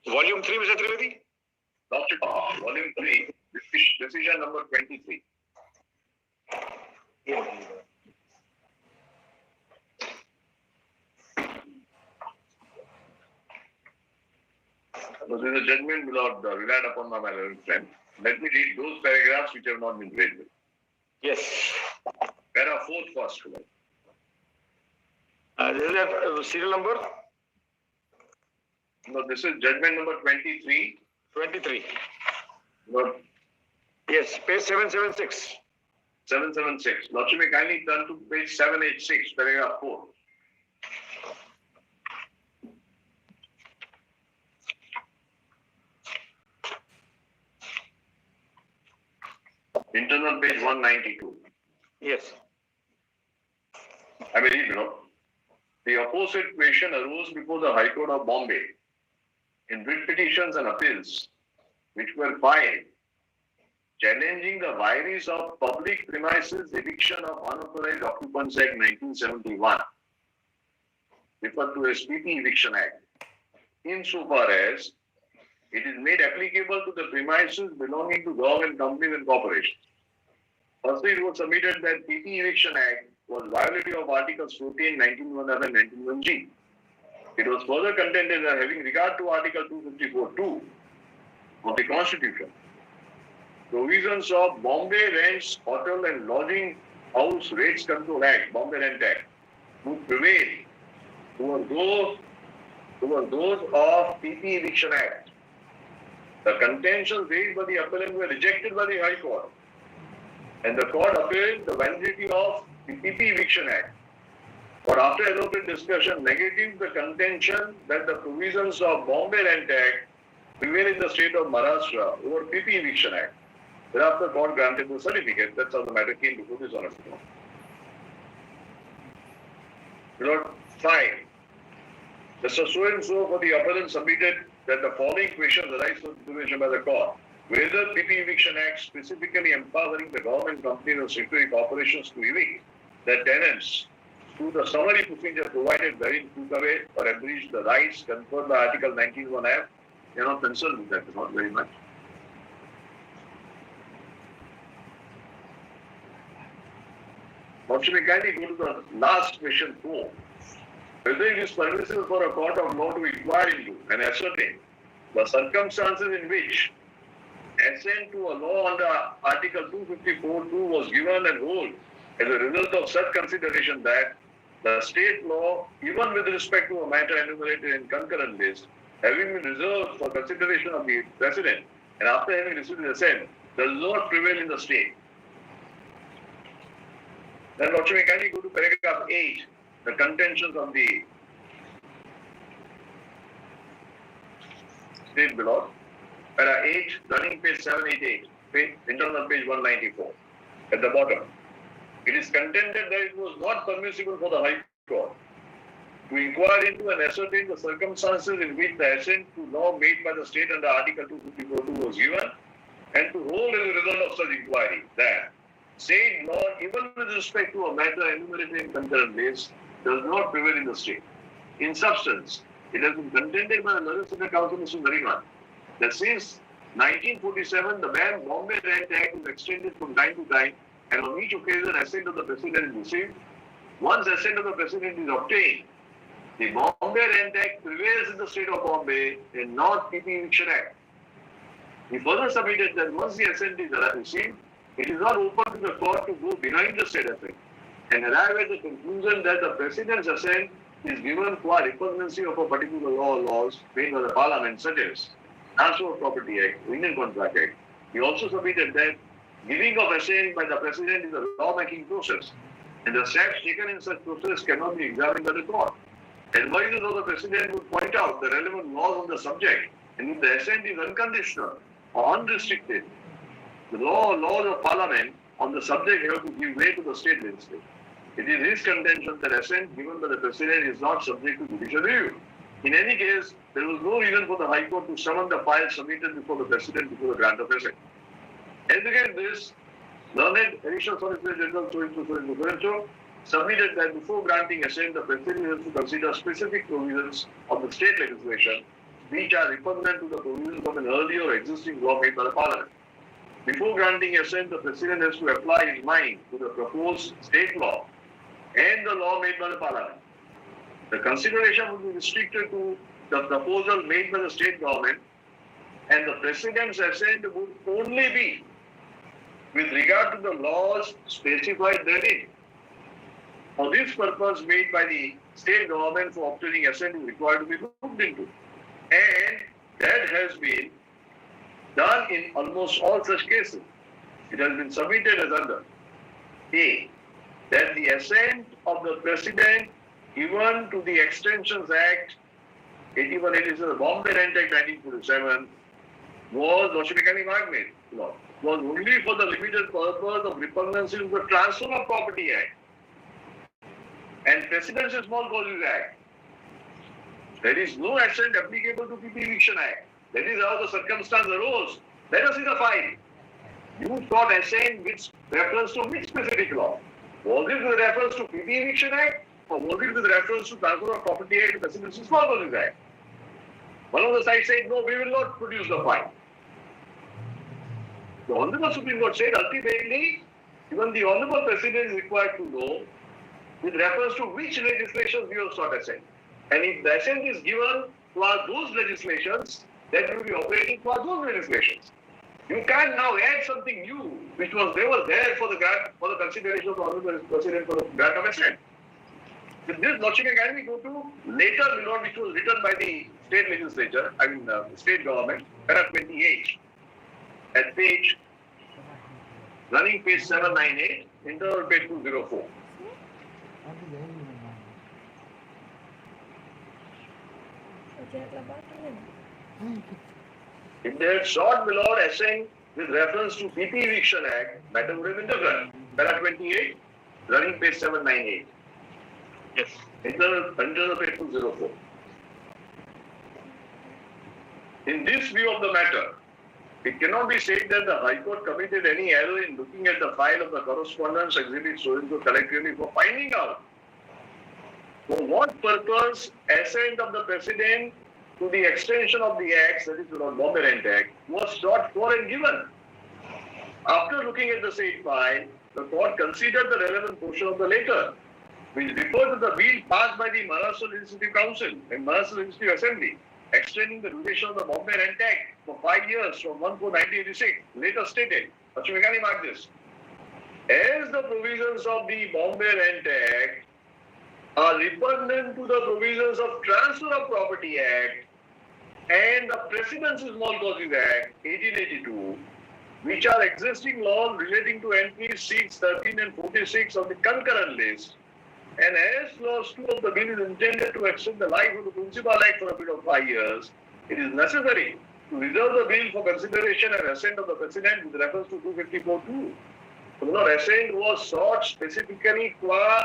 Volume 3, Mr. Trivedi? Dr. Volume 3, decision number 23. This is a judgment without relied upon by my learned friend. Let me read those paragraphs which have not been read with. Yes. Para 4th first. This is a serial number? No, this is judgment number 23. 23. No, Yes, page 776. 776. Lakshmi, kindly turn to page 786, paragraph 4. Internal page 192. Yes. I will read, The opposite question arose before the High Court of Bombay in writ petitions and appeals which were filed challenging the vagaries of public premises eviction of unauthorized occupants Act 1971, referred to as PP Eviction Act, insofar as it is made applicable to the premises belonging to government companies and corporations. Firstly, it was submitted that PP Eviction Act was violative of Articles 14, 1911 and 1911G. It was further contended that having regard to Article 254(2) of the Constitution, provisions of Bombay Rents, Hotel and Lodging House Rates Control Act, Bombay Rent Act, would prevail over those over those of PP Eviction Act. The contentions raised by the appellant were rejected by the High Court, and the court upheld the validity of the PP Eviction Act. But after elaborate discussion, negated the contention that the provisions of Bombay Rent Act prevail in the state of Maharashtra over PP Eviction Act. Thereafter, court granted the certificate. That's how the matter came before this honorable court. Note 5. Mr. So-and-so for the appellant submitted that the following questions arise for consideration by the court. Whether PP Eviction Act specifically empowering the government companies or security corporations to evict their tenants through the summary procedure provided wherein took away or abridged the rights conferred by Article 19(1)(f). They are not concerned with that, not very much. Now, should we kindly go to the last question 4. Whether it is permissible for a court of law to inquire into and ascertain the circumstances in which assent to a law under Article 254(2) was given and hold as a result of such consideration that the state law, even with respect to a matter enumerated in concurrent list, having been reserved for consideration of the President and after having received the assent, does not prevail in the state. Then, Lord, should we kindly go to paragraph 8, the contentions of the state below. Para 8, running page 788, internal page 194, at the bottom. It is contended that it was not permissible for the High Court to inquire into and ascertain the circumstances in which the assent to law made by the state under Article 254(2) was given, and to hold as a result of such inquiry that state law, even with respect to a matter enumerated in concurrent list, does not prevail in the state. In substance, it has been contended by the Legislative Council, Mr. Nariman, that since 1947, the Bombay Rent Act is extended from time to time, and on each occasion, assent of the President is received. Once assent of the President is obtained, the Bombay Rent Act prevails in the state of Bombay and not PP Eviction Act. He further submitted that once the assent is received, it is not open to the court to go behind the state assent and arrive at the conclusion that the President's assent is given for repugnancy of a particular law or laws made by the Parliament, such as Transfer of Property Act, Indian Contract Act. He also submitted that giving of assent by the President is a law-making process, and the steps taken in such process cannot be examined by the court. Advisors of the President would point out the relevant laws on the subject, and if the assent is unconditional or unrestricted, the law or laws of Parliament on the subject have to give way to the state legislature. It is his contention that assent given by the President is not subject to judicial review. In any case, there was no reason for the High Court to summon the file submitted before the President before the grant of assent. As against this, learned Additional Solicitor General so submitted that before granting assent, the President has to consider specific provisions of the state legislation which are repugnant to the provisions of an earlier or existing law made by the Parliament. Before granting assent, the President has to apply his mind to the proposed state law and the law made by the Parliament. The consideration would be restricted to the proposal made by the state government, and the President's assent would only be with regard to the laws specified therein. For this purpose made by the state government for obtaining assent is required to be looked into. And that has been done in almost all such cases. It has been submitted as under A, that the assent of the President given to the Extensions Act 8187, Bombay Rent Act 1947, was only for the limited purpose of repugnancy to the Transfer of Property Act and Presidential Small Causes Act. There is no assent applicable to PP Eviction Act. That is how the circumstance arose. Let us see the file. You sought assent with reference to which specific law? Was it with reference to PP Eviction Act, or was it with reference to Transfer of Property Act and Presidential Small Causes Act? One of the sides said, no, we will not produce the file. The Honorable Supreme Court said, ultimately, even the Honorable President is required to know with reference to which legislations you have sought assent. And if the assent is given for those legislations, then you will be operating for those legislations. You can't now add something new, which was never there for the grant, for the consideration of the Honorable President for the grant of assent. With this, Lordship, can we go to later Milord, which was written by the state legislature, state government, para 28, at page, running page 798, internal page 204. If they had sought Milord assent with reference to PP Eviction Act, matter would have been different. Para 28, running page 798. Yes. Internal page 204. In this view of the matter, it cannot be said that the High Court committed any error in looking at the file of the correspondence exhibit so and so collectively for finding out for what purpose assent of the President to the extension of the acts, that is the Bombay Rent Act, was sought for and given. After looking at the said file, the court considered the relevant portion of the letter, which referred to the bill passed by the Maharashtra Legislative Council and Maharashtra Legislative Assembly, extending the duration of the Bombay Rent Act for 5 years from 1/4/1986, later stated. Achumekani, mark this. As the provisions of the Bombay Rent Act are repugnant to the provisions of Transfer of Property Act and the Precedence in Small Causes Act 1882, which are existing laws relating to entries 6, 13 and 46 of the concurrent list, and as clause 2 of the bill is intended to extend the life of the Principal Act for a period of 5 years, it is necessary to reserve the bill for consideration and assent of the President with reference to 254(2). So, assent was sought specifically for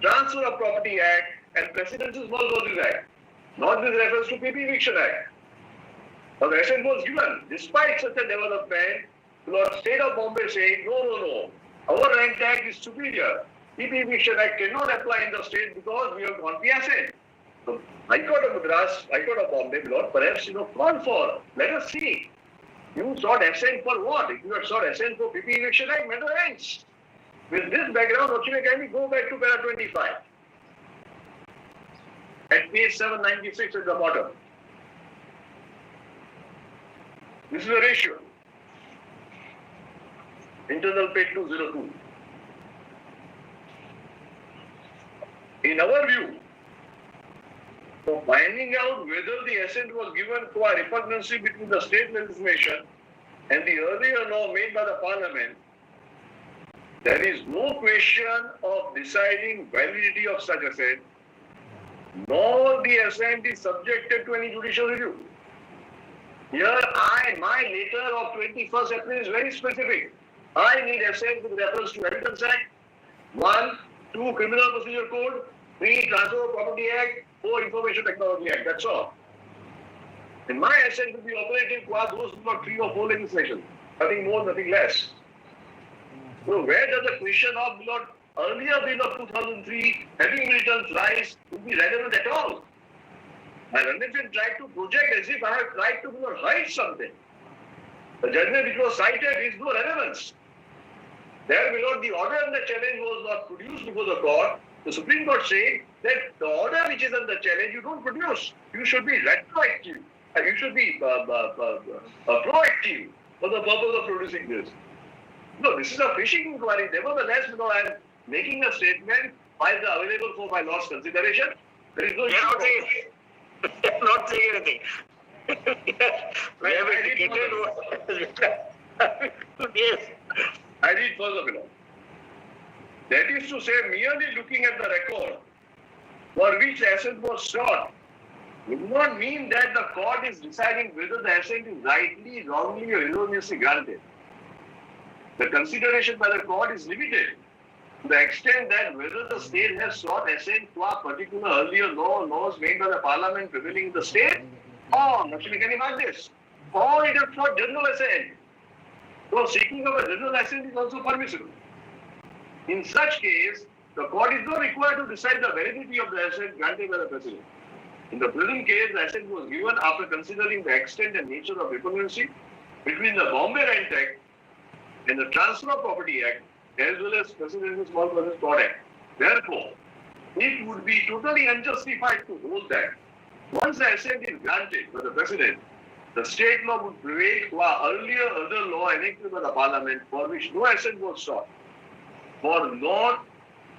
Transfer of Property Act and Precedence in Small Causes Act, not with reference to PP Eviction Act. Now, the assent was given. Despite such a development, the State of Bombay saying, no, our Rent Act is superior. PP Eviction Act cannot apply in the state because we have gone the assent. So, High Court of Madras, High Court of Bombay, Lord, perhaps, call for. Let us see. You sought assent for what? If you had sought assent for PP Eviction Act, matter ends. With this background, actually, can we go back to para 25? At page 796 at the bottom. This is the ratio. Internal page 202. In our view, for finding out whether the assent was given to a repugnancy between the state legislation and the earlier law made by the Parliament, there is no question of deciding validity of such assent, nor the assent is subjected to any judicial review. Here, my letter of 21st April is very specific. I need assent with reference to Evidence Act, 1, 2, Criminal Procedure Code, 3, Transfer of Property Act, 4, Information Technology Act. That's all. And my assent will be operative for those who are 3 or 4 legislation. Nothing more, nothing less. So where does the question of the earlier bill of 2003 having returns rise would be relevant at all? My Ramesh tried to project as if I have tried to hide something. The judgment which was cited is no relevance. There, the order and the challenge was not produced before the court. The Supreme Court said that the order which is under challenge you don't produce. You should be retroactive. And you should be proactive for the purpose of producing this. No, this is a fishing inquiry. Nevertheless, I am making a statement. Files are available for my loss consideration. There is no issue. Not saying anything. We have indicated yes. I read further below. That is to say, merely looking at the record for which the assent was sought would not mean that the court is deciding whether the assent is rightly, wrongly, or erroneously granted. The consideration by the court is limited to the extent that whether the state has sought assent to a particular earlier law or laws made by the Parliament prevailing in the state, or, actually, can you mark this? Or it has sought general assent. So, seeking of a general assent is also permissible. In such case, the court is not required to decide the validity of the assent granted by the President. In the present case, the assent was given after considering the extent and nature of repugnancy between the Bombay Rent Act and the Transfer of Property Act, as well as Presidential Small Causes Court Act. Therefore, it would be totally unjustified to hold that once the assent is granted by the President, the state law would prevail to our earlier other law enacted by the Parliament for which no assent was sought. For not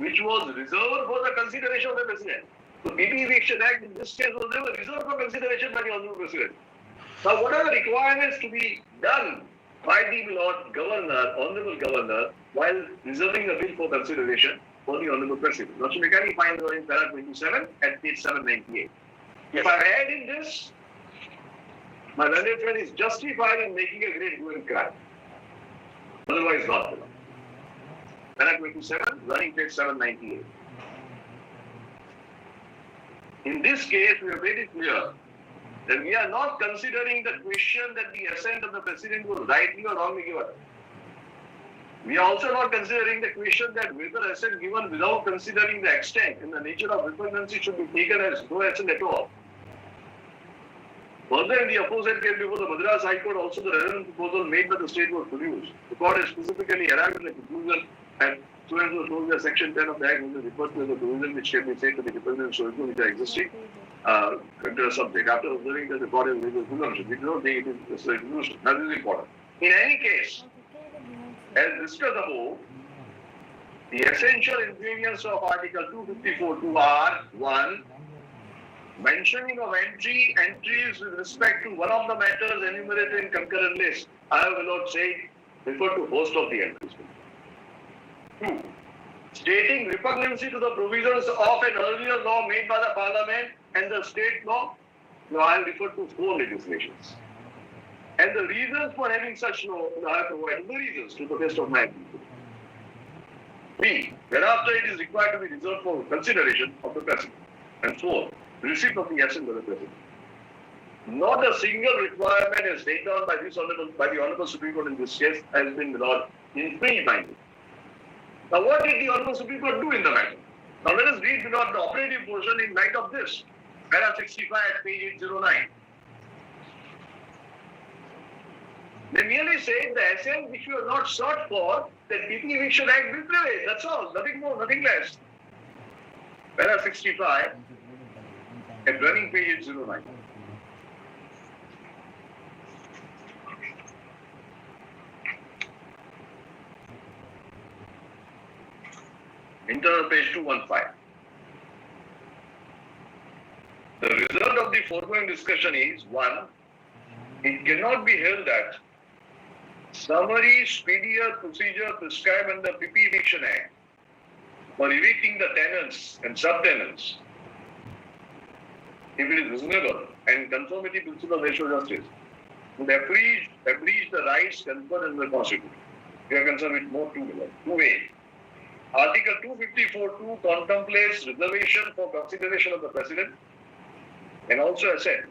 which was reserved for the consideration of the President. The PP Eviction Act in this case was never reserved for consideration by the Honorable President. Now, what are the requirements to be done by the Lord Governor, Honorable Governor, while reserving the bill for consideration for the Honorable President? Now, so we can find in para 27 at page 798. If I add in this, my learned friend is justified in making a great hue and cry. Otherwise, not. Para 27, running page 798. In this case, we are very clear that we are not considering the question that the assent of the President was rightly or wrongly given. We are also not considering the question that whether assent given without considering the extent and the nature of repugnancy should be taken as no assent at all. Further, in the opposite case before the Madras High Court, also the relevant proposal made by the state was produced. The court has specifically arrived at the conclusion and students were told that Section 10 of the Act was referred to as a provision which can be said to be dependent on which are existing under a subject. After observing that the court has made a presumption, we do not think it is a conclusion. That is important. In any case, as discussed above, the essential ingredients of Article 254(2) are 1. Mentioning of entries with respect to one of the matters enumerated in concurrent list. I will not say refer to host of the entries. 2. Stating repugnancy to the provisions of an earlier law made by the Parliament and the state law. Now I will refer to 4 legislations. And the reasons for having such law, I have provided the reasons to the best of my ability. 3. Thereafter it is required to be reserved for consideration of the President. And 4. Receipt of the assent of the President. Not a single requirement as laid down by the Honorable Supreme Court in this case has been infringed by it. Now, what did the Honorable Supreme Court do in the matter? Now, let us read the operative portion in light of this. Para 65 at page 809. They merely say the assent which you have not sought for, that PP Eviction Act will prevail. That's all. Nothing more, nothing less. Para 65 at running page 809. Internal page 215. The result of the foregoing discussion is 1. It cannot be held that summary, speedier procedure prescribed under PP Eviction Act for evicting the tenants and subtenants, if it is reasonable and conformity principle of racial justice, would abridge the rights conferred under the Constitution. We are concerned with more two ways. Article 254(2) contemplates reservation for consideration of the President and also assent.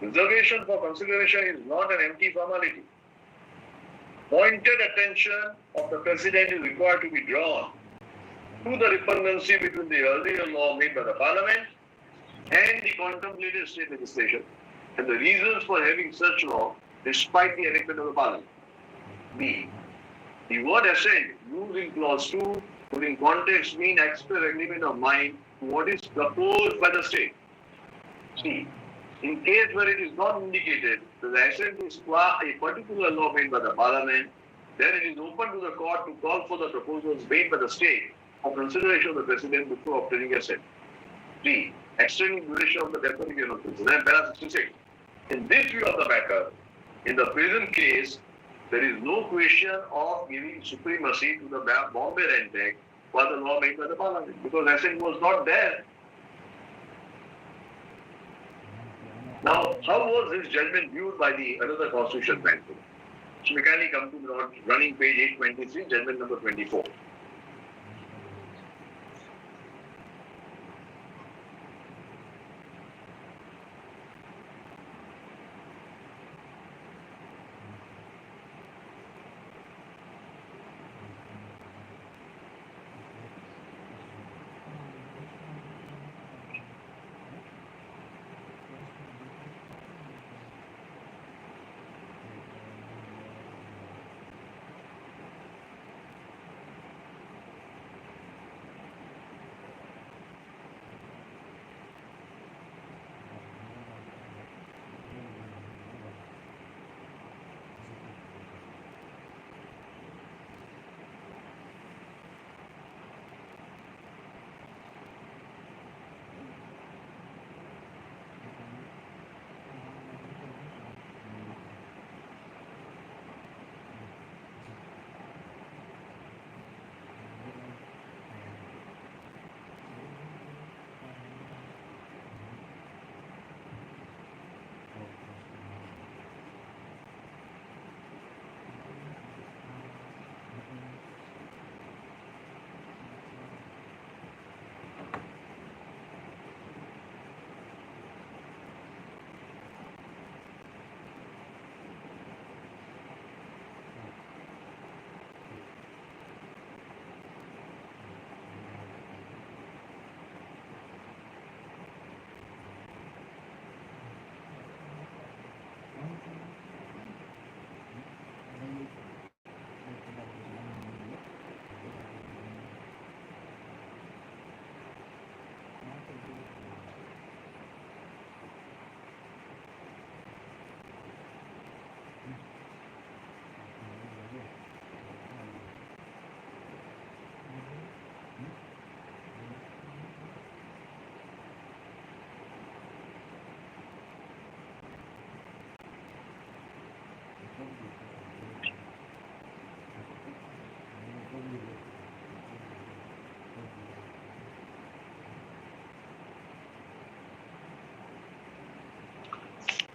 Reservation for consideration is not an empty formality. Pointed attention of the President is required to be drawn to the repugnancy between the earlier law made by the Parliament and the contemplated state legislation and the reasons for having such law despite the enactment of the Parliament. B. The word assent used in clause 2 would in context mean express agreement of mind to what is proposed by the state. C. In case where it is not indicated that the assent is qua a particular law made by the Parliament, then it is open to the court to call for the proposals made by the state for consideration of the President before obtaining assent. 3. Extending duration of the temporary notice. Then para 66. In this view of the matter, in the present case, there is no question of giving supremacy to the Bombay Rent Act for the law made by the Parliament because assent was not there. Now, how was this judgment viewed by the another constitutional bench? So we can come to running page 823, judgment number 24.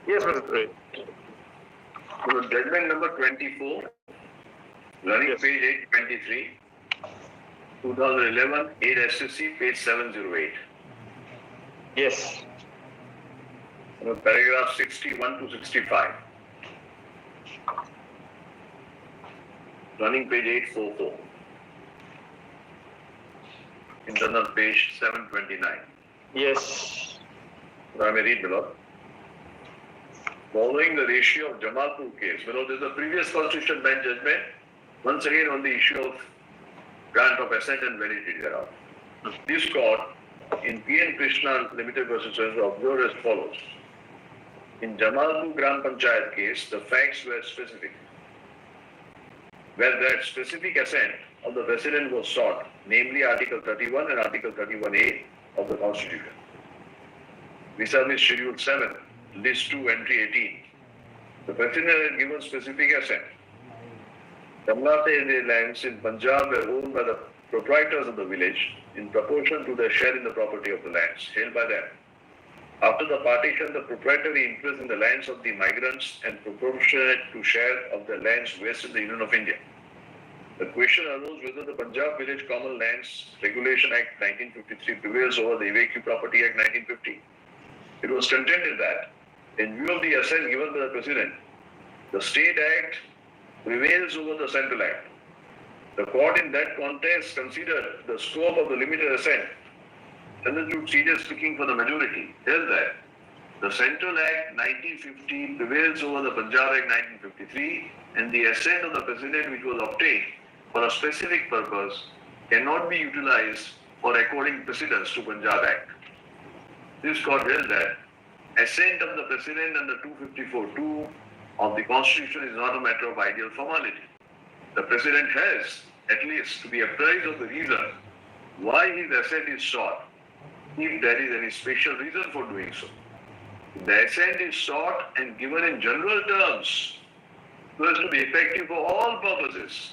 Yes, Mr. Ray. So judgment number 24, running Yes. page 823, 2011, 8 SSC, page 708. Yes. Paragraph 61 to 65. Running page 844. Internal page 729. Yes. I may read below. Following the ratio of Jamalpur case, below there is a previous Constitution Bench judgment, once again on the issue of grant of assent and validity thereof. This court in P.N. Krishna Limited versus observed as follows. In Jamalpur Gram Panchayat case, the facts were specific. Where that specific assent of the President was sought, namely Article 31 and Article 31A of the Constitution. Vis-a-vis Schedule 7, List 2, Entry 18. The President had given specific assent. Tamlate lands in Punjab were owned by the proprietors of the village in proportion to their share in the property of the lands held by them. After the partition, the proprietary interest in the lands of the migrants and proportionate to share of the lands west in the Union of India. The question arose whether the Punjab Village Common Lands Regulation Act 1953 prevails over the Evacue Property Act 1950. It was contended that, in view of the assent given by the President, the State Act prevails over the Central Act. The court in that context considered the scope of the limited assent. Substitute serious speaking for the majority held that the Central Act 1950 prevails over the Punjab Act 1953 and the assent of the President which was obtained for a specific purpose cannot be utilized for according precedence to Punjab Act. This court held that assent of the President under 254(2) of the Constitution is not a matter of ideal formality. The President has at least to be apprised of the reason why his assent is sought, if there is any special reason for doing so. If the assent is sought and given in general terms so as to be effective for all purposes,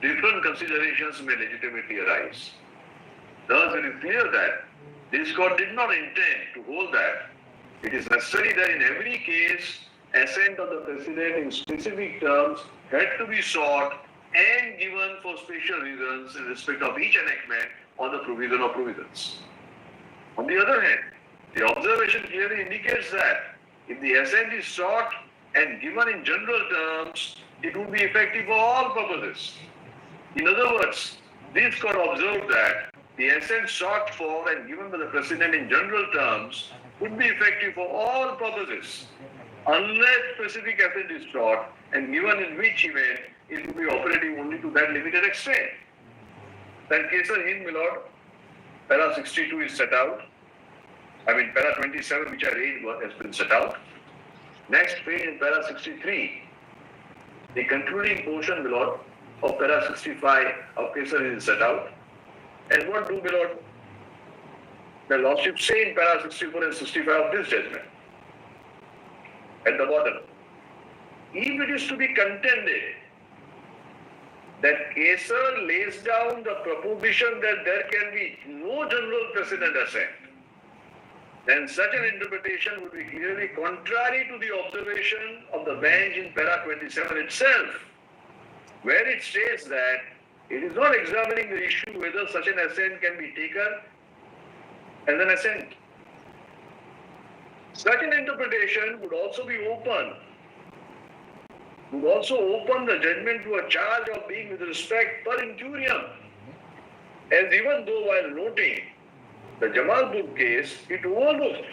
different considerations may legitimately arise. Thus, it is clear that this court did not intend to hold that it is necessary that in every case, assent of the President in specific terms had to be sought and given for special reasons in respect of each enactment or the provision of provisions. On the other hand, the observation clearly indicates that if the assent is sought and given in general terms, it would be effective for all purposes. In other words, this court observed that the assent sought for and given by the President in general terms would be effective for all purposes, unless specific assent is sought and given in which event it would be operating only to that limited extent. Then case in Milord, para 62 is set out. Para 27 which I read has been set out. Next page in para 63, the concluding portion, Milord, of para 65 of Kesar is set out. And what do, Milord, the Lordship say in para 64 and 65 of this judgment? At the bottom, if it is to be contended that Kesar lays down the proposition that there can be no general precedent assent, then such an interpretation would be clearly contrary to the observation of the bench in para 27 itself, where it states that it is not examining the issue whether such an assent can be taken as an assent. Such an interpretation would also be open, would also open the judgment to a charge of being with respect per incurium, as even though while noting the Jamalpur case, it overlooks.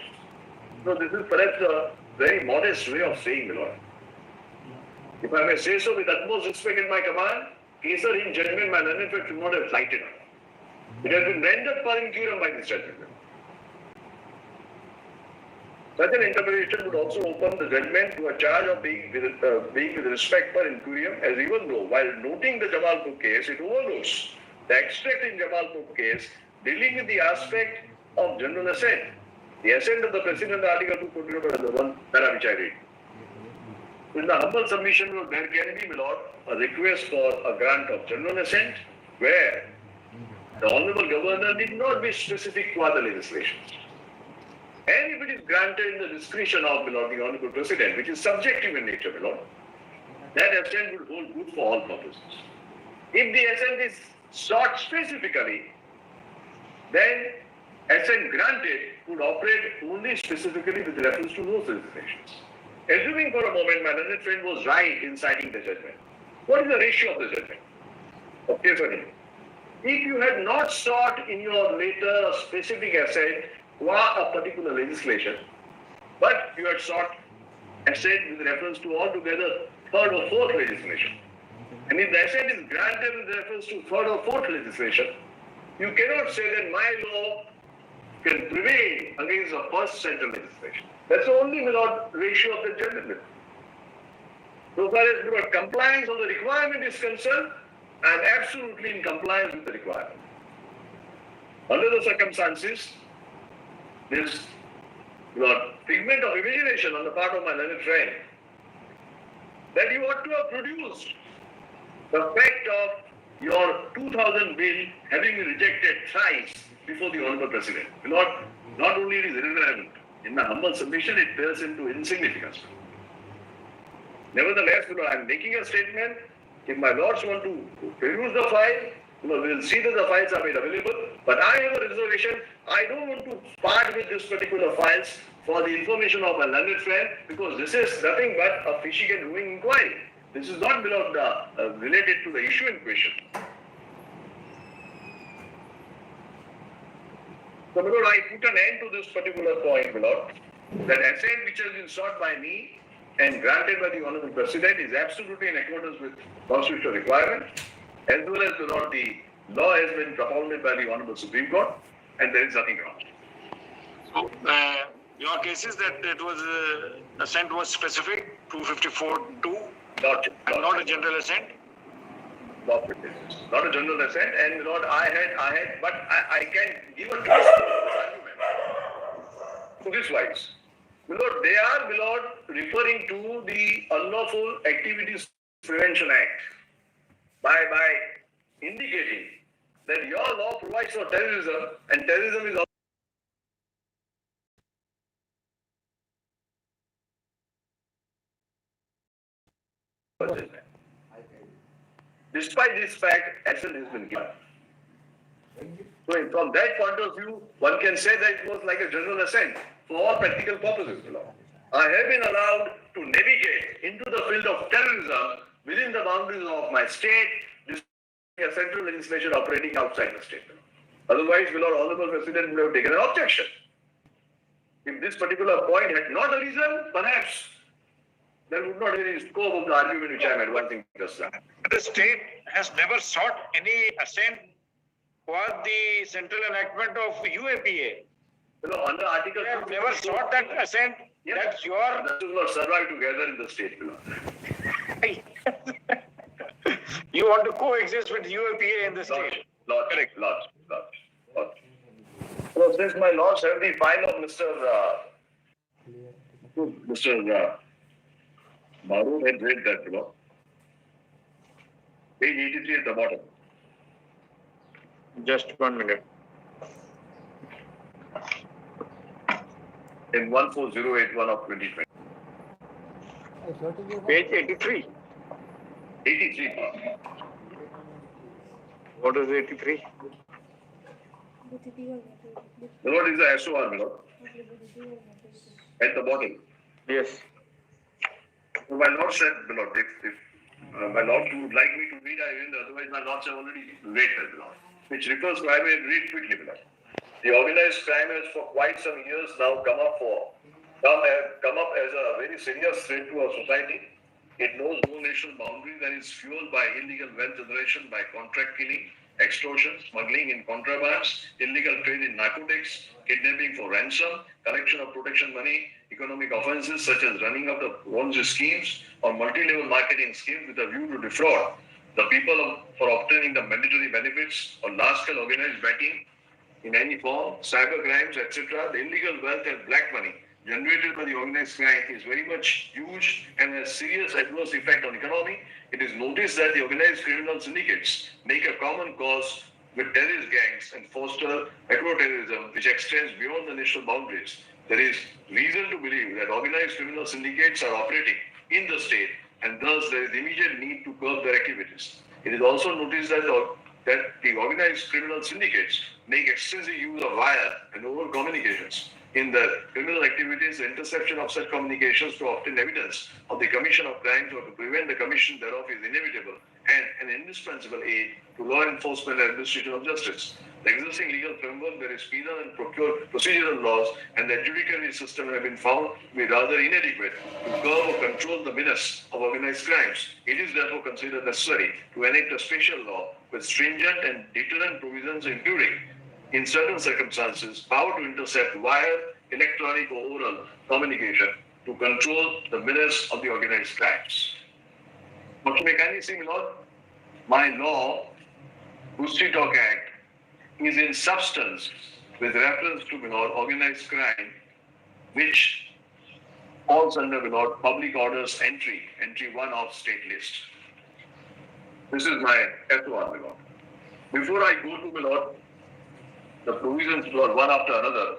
No, this is perhaps a very modest way of saying, my Lord. If I may say so with utmost respect in my command, Kesar in judgment, my learned friend should not have cited. It has been rendered per incurium by this judgment. Such an interpretation would also open the judgment to a charge of being with respect per incurium, as even though while noting the Jamalpur case, it overlooks the extract in Jamalpur case dealing with the aspect of general assent. The assent of the President, Article 241, the one para which I read. In the humble submission, there can be, my Lord, a request for a grant of general assent, where the Honorable Governor did not be specific to other legislation. And if it is granted in the discretion of the Honorable President, which is subjective in nature, that assent would hold good for all purposes. If the assent is sought specifically, then assent granted would operate only specifically with reference to those legislations. Assuming for a moment my learned friend was right in citing the judgment, what is the ratio of the judgment? Okay, sorry. If you had not sought in your later a specific assent qua a particular legislation, but you had sought assent with reference to altogether third or fourth legislation, and if the assent is granted with reference to third or fourth legislation, you cannot say that my law can prevail against the first central legislation. That's the only ratio of the judgment. So far as compliance of the requirement is concerned, I am absolutely in compliance with the requirement. Under the circumstances, this figment of imagination on the part of my learned friend that you ought to have produced the fact of your 2000 bill having been rejected thrice before the Honorable President. Not only it is irrelevant, in my humble submission, it pales into insignificance. Nevertheless, I am making a statement. If my lords want to peruse the file, we will see that the files are made available. But I have a reservation. I don't want to part with this particular files for the information of my learned friend, because this is nothing but a fishing and doing inquiry. This is not related to the issue in question. So, I put an end to this particular point, that assent which has been sought by me and granted by the Honorable President is absolutely in accordance with constitutional requirement, as well as the law has been propounded by the Honorable Supreme Court, and there is nothing wrong. So, your case is that it was assent was specific, 254(2), and not a general assent? Not a general assent, and I had, but I can give a twist to this argument. To this wise, they are, referring to the Unlawful Activities Prevention Act by indicating that your law provides for terrorism, and terrorism is despite this fact, assent has been given. So from that point of view, one can say that it was like a general assent for all practical purposes. I have been allowed to navigate into the field of terrorism within the boundaries of my state, despite a central legislation operating outside the state. Otherwise, Honorable President would have taken an objection. If this particular point had not arisen, perhaps there would not be any scope of the argument which I am advancing just now. The state has never sought any assent for the central enactment of UAPA. Under Article They have never sought that assent. Yes. That's your... That will not survive together in the state. You want to coexist with UAPA in the state. Correct. So since my lords have the file of Mr. Maroon had read that, page 83 at the bottom. Just 1 minute. In 14081 of 2020. Page 83. 83. What is 83? What is the SOR, at the bottom? Yes. So my lord said, if my lord would like me to read, I will. Otherwise, my lords have already read that, which refers to, I may read quickly, The organized crime has for quite some years now come up as a very serious threat to our society. It knows no national boundaries and is fueled by illegal wealth generation, by contract killing, extortion, smuggling in contrabands, illegal trade in narcotics, kidnapping for ransom, collection of protection money, economic offences such as running of the Ponzi schemes or multi-level marketing schemes with a view to defraud the people for obtaining the mandatory benefits, or large-scale organized betting in any form, cyber crimes, etc. The illegal wealth and black money generated by the organized crime is very much huge and has serious adverse effect on economy. It is noticed that the organized criminal syndicates make a common cause with terrorist gangs and foster agro-terrorism, which extends beyond the national boundaries. there is reason to believe that organized criminal syndicates are operating in the state and thus there is immediate need to curb their activities. It is also noticed that the organized criminal syndicates make extensive use of wire and oral communications in the criminal activities. The interception of such communications to obtain evidence of the commission of crimes or to prevent the commission thereof is inevitable and an indispensable aid to law enforcement and administration of justice. The existing legal framework, there is penal and procedural laws, and the judiciary system have been found to be rather inadequate to curb or control the menace of organized crimes. It is therefore considered necessary to enact a special law with stringent and deterrent provisions, including, in certain circumstances, power to intercept wire, electronic or oral communication to control the menace of the organized crimes. But to make anything, my lord, my law, History Talk Act, is in substance with reference to, my lord, organized crime, which falls under, my lord, public orders entry 1 of state list. This is my F1, my lord. Before I go to, my lord, the provisions, my lord, one after another,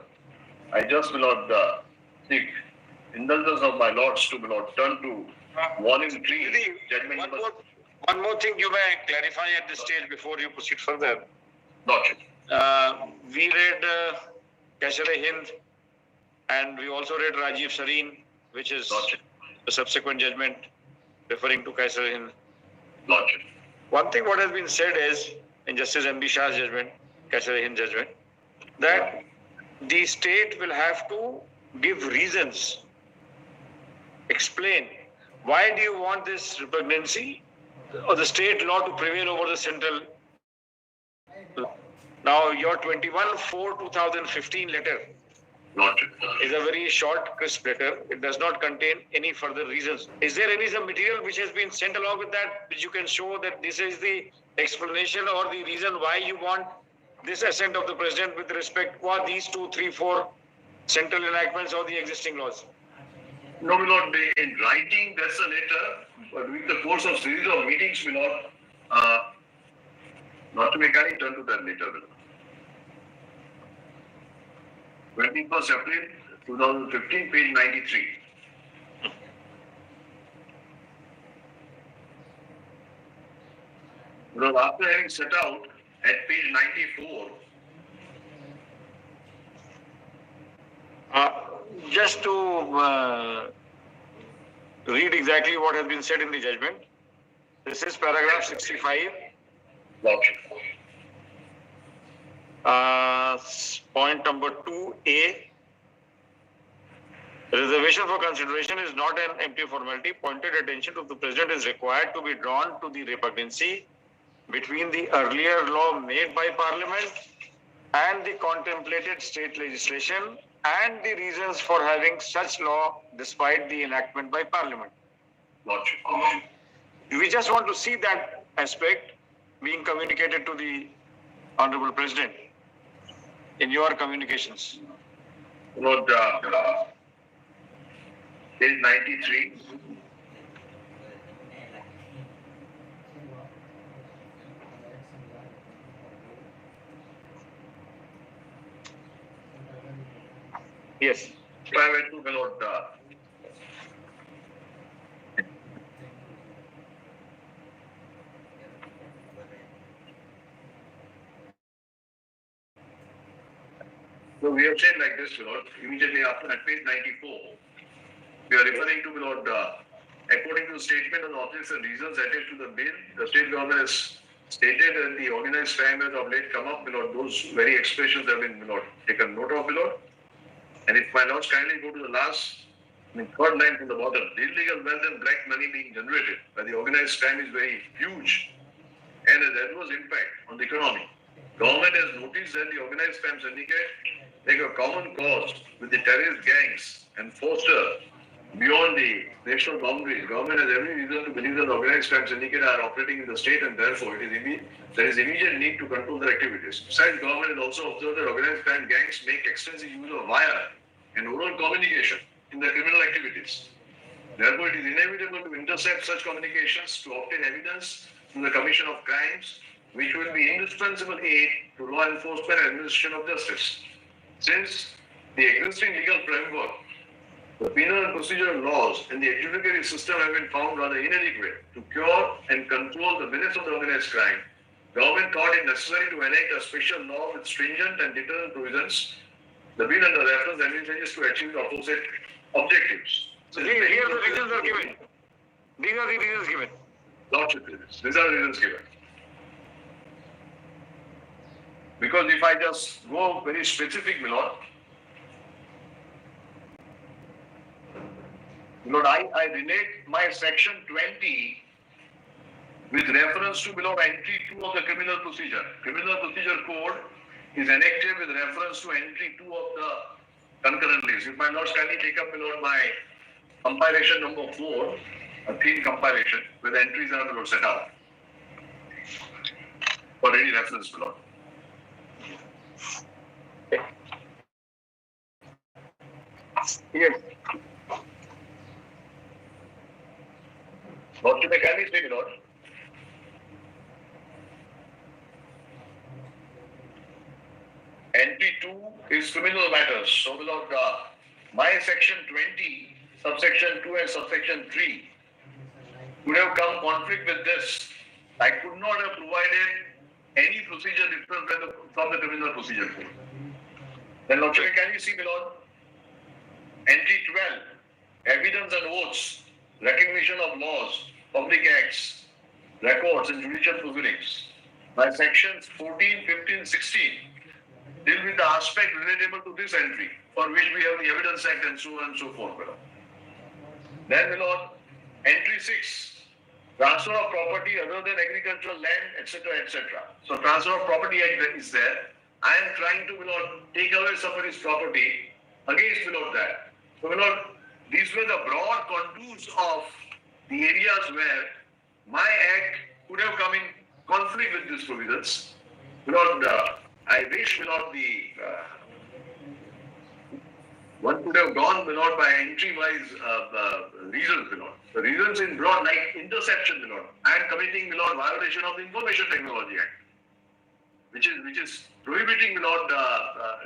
I just, my lord, seek indulgence of my lords to, my lord, turn to volume 3, judgment number. One more thing you may clarify at this stage before you proceed further. Gotcha. We read Kaisar-e-Hind and we also read Rajiv Sareen, which is the subsequent judgment referring to Kaisar-e-Hind. Gotcha. One thing what has been said is, in Justice M.B. Shah's judgment, Kaisar-e-Hind judgment, that the state will have to give reasons, explain why do you want this repugnancy or the state law to prevail over the central law. Now, your 21/4/2015 letter is a very short, crisp letter. It does not contain any further reasons. Is there any some material which has been sent along with that, which you can show that this is the explanation or the reason why you want this assent of the president with respect to these 2, 3, 4 central enactments or the existing laws? No, my lord, in writing, that's a letter, but during the course of series of meetings, my lord, not to make any turn to that later, my lord. 21st April 2015, page 93. Because after having set out at page 94, just to read exactly what has been said in the judgment. This is paragraph 65. Point number 2A. Reservation for consideration is not an empty formality. Pointed attention of the president is required to be drawn to the repugnancy between the earlier law made by parliament and the contemplated state legislation and the reasons for having such law despite the enactment by parliament. We just want to see that aspect being communicated to the Honorable President in your communications. Lord, page 93. Yes. If I were to, my lord, so we have said like this, my lord, immediately after at page 94, we are referring to, my lord, according to the statement of the objects and reasons attached to the bill, the state government has stated that the organized crime has of late come up, my lord, those very expressions have been, my lord, taken note of, my lord. And if my lords kindly go to the last, third line from the bottom, the illegal wealth and black money being generated by the organized crime is very huge and has adverse impact on the economy. Government has noticed that the organized crime syndicate make a common cause with the terrorist gangs and foster beyond the national boundaries. Government has every reason to believe that the organized crime syndicate are operating in the state and therefore there is immediate need to control their activities. Besides, government has also observed that organized crime gangs make extensive use of wire and oral communication in their criminal activities. Therefore, it is inevitable to intercept such communications to obtain evidence to the commission of crimes, which will be indispensable aid to law enforcement and administration of justice. Since the existing legal framework, the penal and procedural laws, and the adjudicatory system have been found rather inadequate to cure and control the menace of the organized crime. Government thought it necessary to enact a special law with stringent and deterrent provisions. The bill under reference envisages to achieve the opposite objectives. So here the reasons are given. These are the reasons given. Lordship reasons. These are the reasons given. Because if I just go very specific, my Lord, I relate my section 20 with reference to entry 2 of the criminal procedure. Criminal procedure code is enacted with reference to entry 2 of the concurrent list. If my Lord kindly take up my compilation number 4, a thin compilation with entries are set out for any reference, my Lord. Yes. What should I kindly say, my Lord? Entry 2 is criminal matters. So, my Lord, my section 20, subsection 2 and subsection 3 would have come conflict with this. I could not have provided any procedure different from the criminal procedure code. Then, Lord, can you see, my Lord? Entry 12, evidence and oaths, recognition of laws, public acts, records and judicial proceedings. My sections 14, 15, 16 deal with the aspect relatable to this entry, for which we have the Evidence Act and so on and so forth. Then, my Lord, entry 6, transfer of property other than agricultural land, etc., etc. So, transfer of property act is there. I am trying to, my Lord, take away somebody's property against, my Lord, that. So, my Lord, these were the broad contours of the areas where my act could have come in conflict with these provisions. My Lord, I wish, my Lord, one could have gone, my Lord, by entry-wise reasons, my Lord. The reasons in broad, like interception, my Lord. I am committing, my Lord, violation of the Information Technology Act, which is prohibiting, my Lord,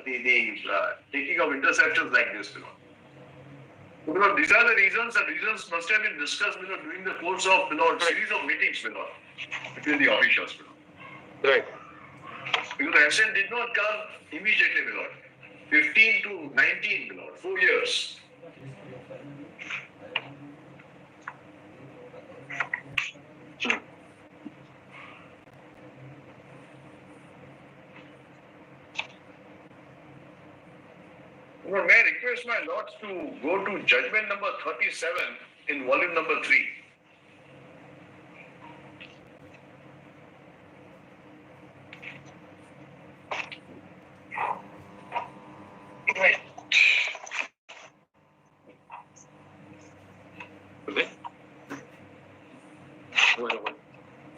the taking of interceptions like this, my Lord. Because these are the reasons, and reasons must have been discussed, my Lord, during the course of, my Lord, series of meetings, my Lord, between the officials, my Lord. Right. Because the assent did not come immediately, my Lord. 15 to 19, my Lord, 4 years. May I request my lords to go to judgment number 37 in volume number 3. Right. Okay.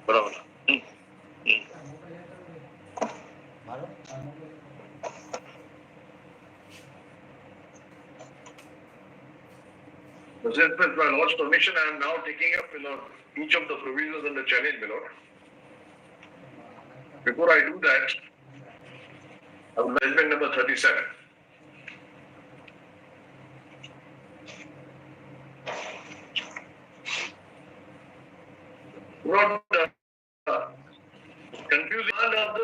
Barabar. With my lord's permission, I am now taking up, my Lord, each of the provisions and the challenge, my Lord. Before I do that, I will judgment number 37. Not confusing of the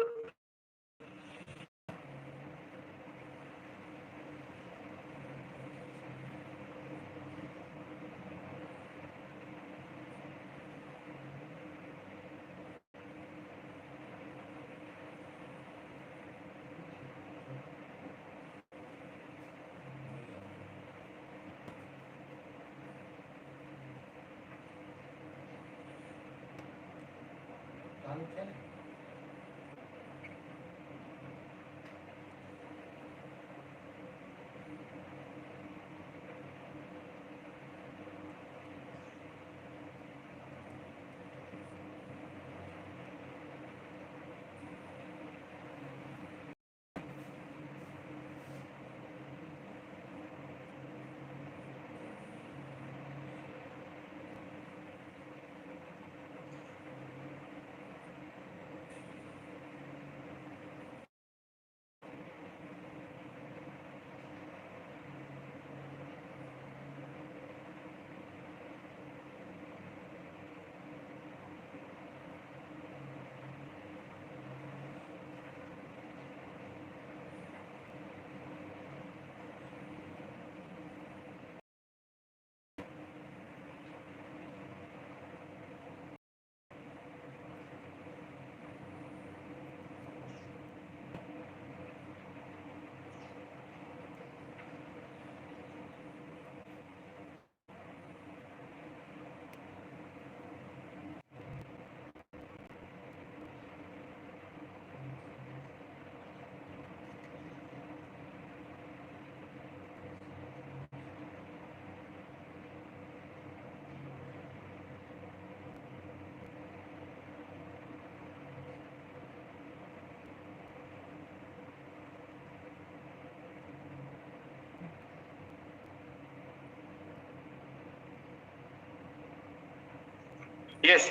Yes.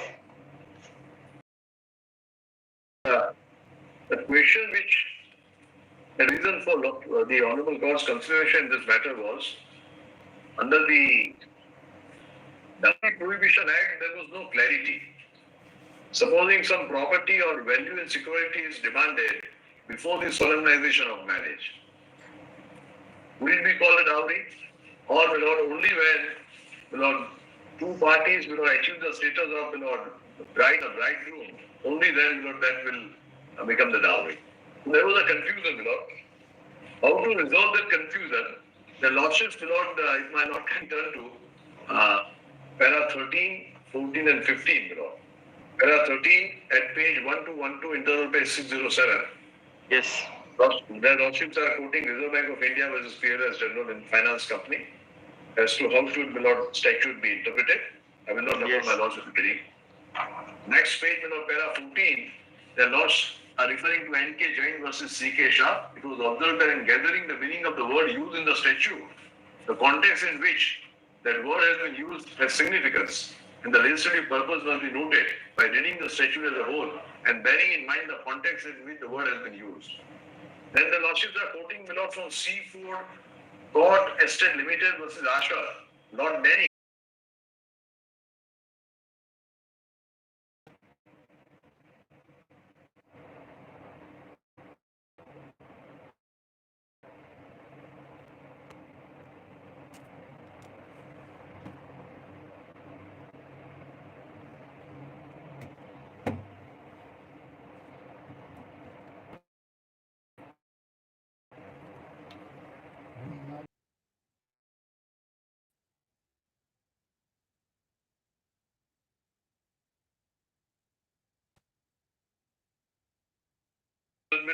The question which the reason for the Honorable Court's consideration in this matter was under the Gandhi Prohibition Act, there was no clarity. Supposing some property or value in security is demanded before the solemnization of marriage, would it be called a dowry? Or only when two parties achieve the status of bride or bridegroom, only then that will become the dowry. So there was a confusion, How to resolve that confusion? The Lordships, if my Lord can turn to para 13, 14 and 15, Para 13 at page 1212, internal page 607. Yes. The Lordships are quoting Reserve Bank of India versus PLS General in Finance Company as to how should statute be interpreted. I will not number my Lord's reading. Next page, para 14, the Lords are referring to N.K. Jain versus C.K. Shah. It was observed that in gathering the meaning of the word used in the statute, the context in which that word has been used has significance, and the legislative purpose must be noted by reading the statute as a whole and bearing in mind the context in which the word has been used. Then the Lordships are quoting from Seafood Court Estate Limited versus ashram, Lord Denny.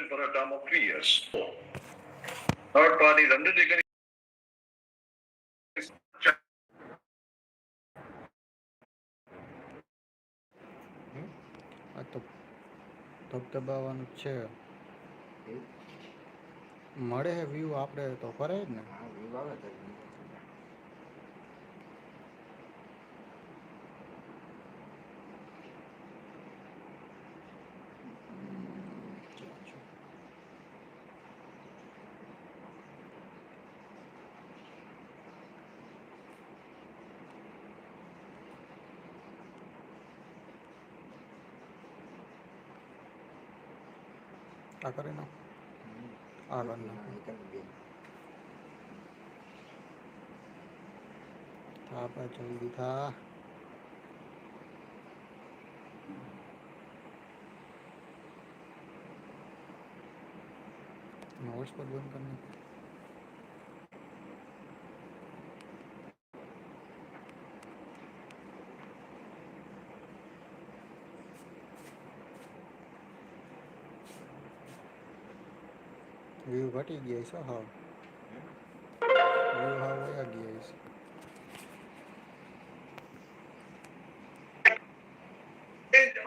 For a term of 3 years. Third party is undertaken. આ તો ધબધબાવાનું જ છે મળે છે view આપણે તો કરે જ ને આ કરી નાખ આ કરી નાખ થા પા જલ્દી થા हॉटस्पॉट बंद करना व्यू घटी गया है हाँ व्यू हाँ वया गया है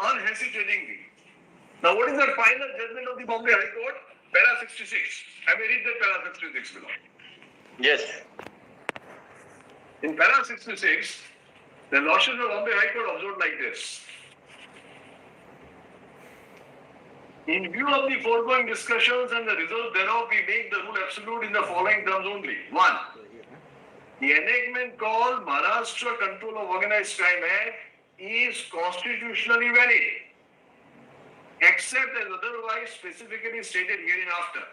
Unhesitatingly. Now, what is the final judgment of the Bombay High Court? Para 66. I may read that para 66 below. Yes. In para 66, the Lordships of Bombay High Court observed like this. In view of the foregoing discussions and the result thereof, we make the rule absolute in the following terms only. 1. The enactment called Maharashtra Control of Organized Crime Act is constitutionally valid, except as otherwise specifically stated hereinafter.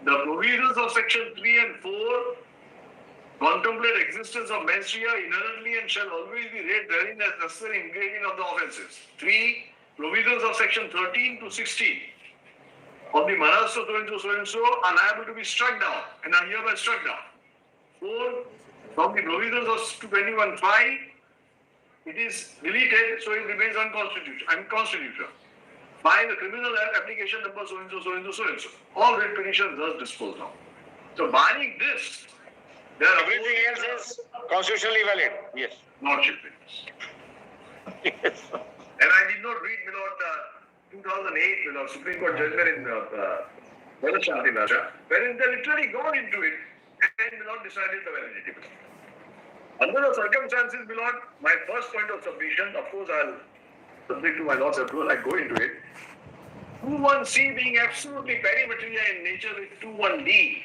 The provisions of section 3 and 4 contemplate existence of mens rea inherently and shall always be read therein as necessary ingredient of the offences. 3. Provisions of section 13 to 16 of the Maharashtra so and so are liable to be struck down and are hereby struck down. 4. From the provisions of 21(5), it is deleted, so it remains unconstitutional. 5. The criminal application number so and so. All writ petitions thus disposed of. So, barring this, there are everything else is constitutionally valid. Yes. Lordship papers. Yes. And I did not read 2008 Supreme Court judgment in wherein they literally gone into it and decided the validity. Under the circumstances, my lord, my first point of submission, of course, I'll subject to my lord's approval, I go into it. 21C being absolutely perimetric in nature with 21D.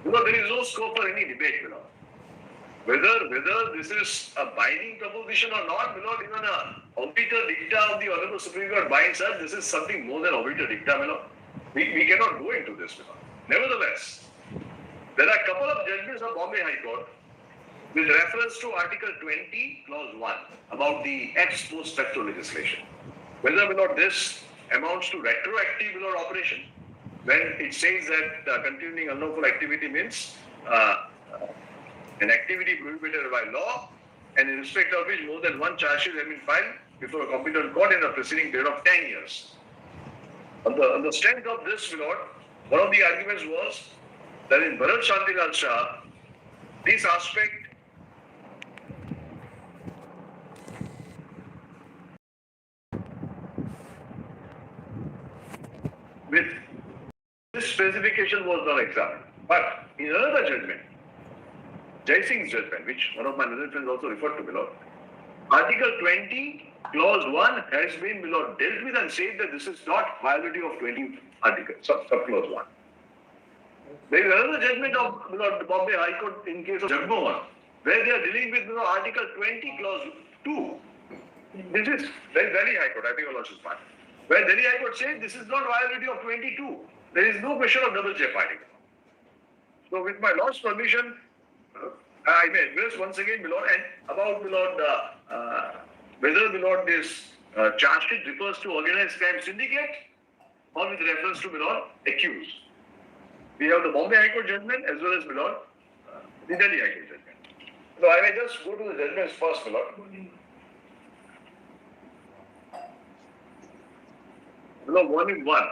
There is no scope for any debate, my lord. Whether this is a binding proposition or not, my lord, even a obiter dicta of the Honorable Supreme Court binds us, this is something more than obiter dicta, my lord. We cannot go into this, my lord. Nevertheless, there are a couple of judgments of Bombay High Court with reference to Article 20, Clause 1 about the ex post facto legislation. Whether or not this amounts to retroactive law operation, when it says that continuing unlawful activity means an activity prohibited by law, and in respect of which more than one charge sheet has been filed before a competent court in a preceding period of 10 years. On the strength of this, my lord, one of the arguments was that in Bharat Shantilal Shah, this aspect with this specification was not examined. But in another judgment, Jai Singh's judgment, which one of my other friends also referred to below, Article 20, Clause 1 has been below dealt with and said that this is not violative of 20 Article, sub-clause 1. There is another judgment of the Bombay High Court in case of Jagmohan, where they are dealing with Article 20, Clause 2. This is Delhi High Court, I think Allah is fine. Where Delhi High Court says this is not violative of 22. There is no question of double jeopardy. So with my lord's permission, I may address once again, my lord, and about, my lord, whether, my lord, this charge sheet refers to organized crime syndicate or with reference to, my lord, accused. We have the Bombay High Court judgment as well as, my lord, the Delhi High Court judgment. So I may just go to the judgments first, my lord. Volume 1.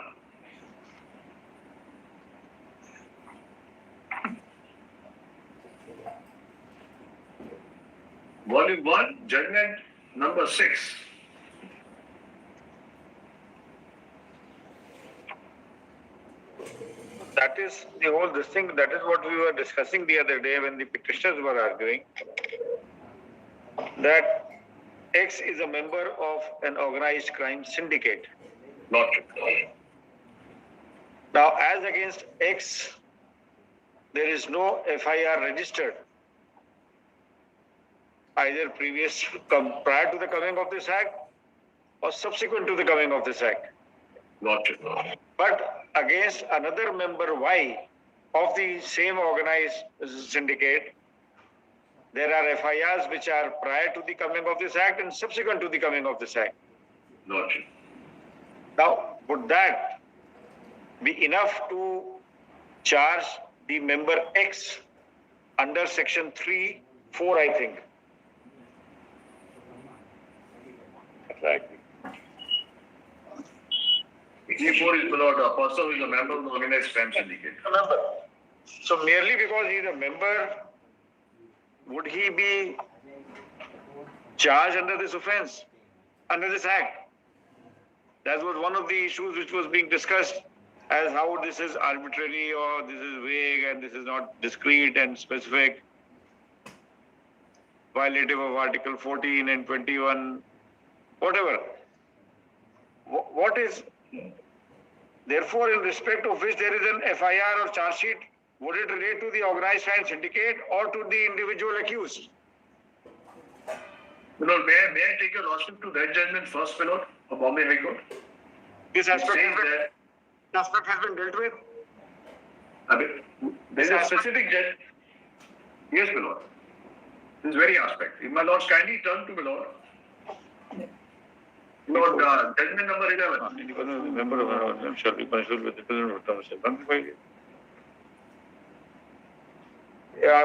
Volume 1, judgment number 6. That is the whole this thing, that is what we were discussing the other day when the petitioners were arguing, that X is a member of an organized crime syndicate. Not true. Now, as against X, there is no FIR registered, either prior to the coming of this act or subsequent to the coming of this act. Not true. But against another member Y of the same organized syndicate, there are FIRs which are prior to the coming of this act and subsequent to the coming of this act. Not true. Now, would that be enough to charge the member X under section 3(4), I think? Right. 3(4) is, my lord, a person who is a member of the organized crime syndicate. A member. So merely because he is a member, would he be charged under this offense, under this act? That was one of the issues which was being discussed, as how this is arbitrary or this is vague and this is not discrete and specific, violative of Article 14 and 21, whatever. What is, therefore, in respect of which there is an FIR or charge sheet, would it relate to the organized crime syndicate or to the individual accused? My lord, may I take your lordship to that judgment first, my lord, of Bombay High Court? This aspect It says has been dealt with? There is a specific judge. Yes, my lord. This very aspect. If my lords kindly turn to my lord. Lord, judgment number 11. Member of shall be punished with the prison of term.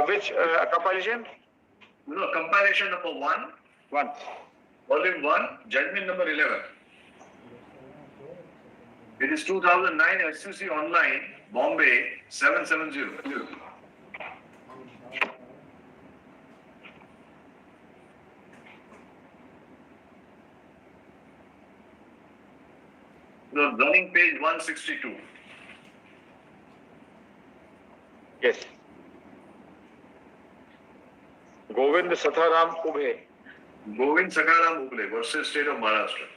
Which compilation? No, compilation number 1. 1. Volume 1, judgment number 11. It is 2009 SUC Online, Bombay 770. The running page 162. Yes. Govind Satharam Ubhe. Govind Sakaram Uble versus State of Maharashtra.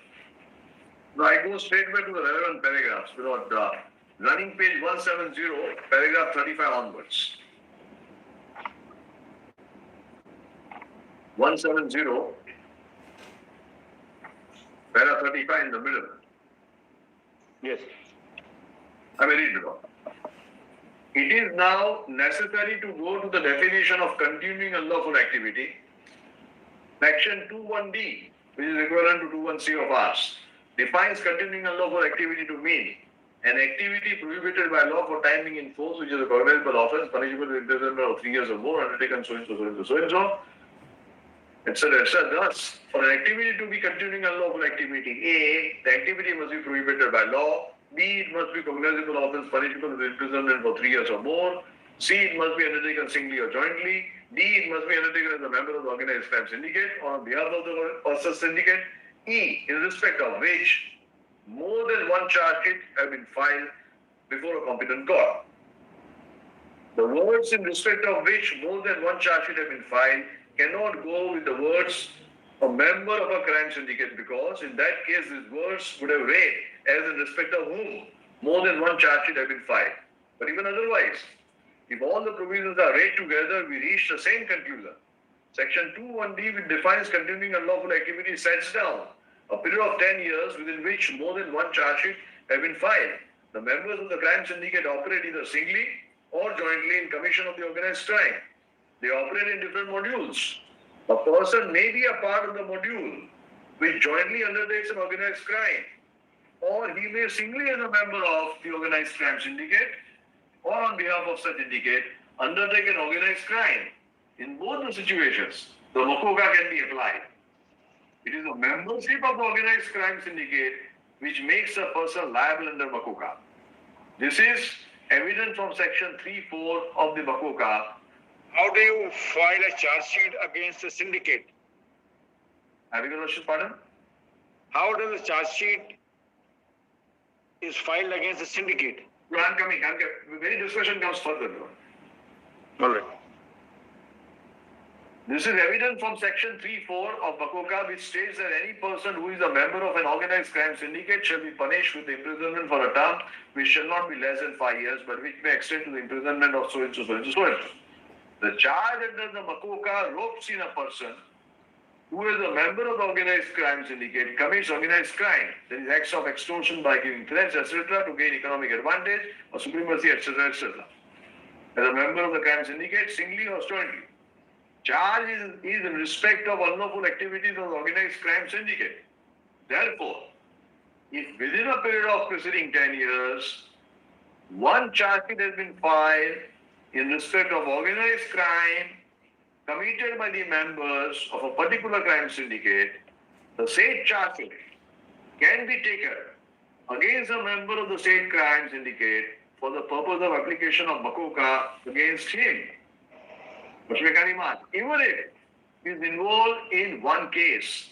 Now I go straight back to the relevant paragraphs without running page 170, paragraph 35 onwards. 170, paragraph 35 in the middle. Yes. I will read it all. It is now necessary to go to the definition of continuing unlawful activity. Section 21D, which is equivalent to 21C of ours, defines continuing unlawful activity to mean an activity prohibited by law for time being in force, which is a cognizable offence, punishable with imprisonment of 3 years or more, undertaken so and so, so and so, so and so, etc., etc. Thus, for an activity to be continuing unlawful activity, A, the activity must be prohibited by law. B, it must be cognizable offence, punishable with imprisonment for 3 years or more. C, it must be undertaken singly or jointly. D, it must be undertaken as a member of the organized crime syndicate or on behalf of the syndicate. E, in respect of which more than one charge sheet have been filed before a competent court. The words in respect of which more than one charge sheet have been filed cannot go with the words a member of a crime syndicate, because in that case these words would have read as in respect of whom more than one charge sheet have been filed. But even otherwise, if all the provisions are read together, we reach the same conclusion. Section 21D, which defines continuing unlawful activity, sets down a period of 10 years within which more than one charge sheet have been filed. The members of the crime syndicate operate either singly or jointly in commission of the organized crime. They operate in different modules. A person may be a part of the module which jointly undertakes an organized crime, or he may singly as a member of the organized crime syndicate or on behalf of such syndicate undertake an organized crime. In both the situations, the Makoka can be applied. It is the membership of the organized crime syndicate which makes a person liable under Makoka. This is evident from section 3(4) of the Makoka. How do you file a charge sheet against a syndicate? Have you got a question, pardon? How does a charge sheet is filed against a syndicate? No, I'm coming. The very discussion comes further. All right. This is evident from section 3(4) of Makoka, which states that any person who is a member of an organized crime syndicate shall be punished with imprisonment for a term which shall not be less than 5 years, but which may extend to the imprisonment of so and so, so and so, so and so. The charge under the Makoka ropes in a person who is a member of the organized crime syndicate, commits organized crime, that is acts of extortion by giving threats, etc., to gain economic advantage or supremacy, etc., etc. As a member of the crime syndicate, singly or jointly. Charge is in respect of unlawful activities of the organized crime syndicate. Therefore, if within a period of preceding 10 years, one charge sheet has been filed in respect of organized crime committed by the members of a particular crime syndicate, the said charge sheet can be taken against a member of the said crime syndicate for the purpose of application of Makoka against him. Even if he is involved in one case,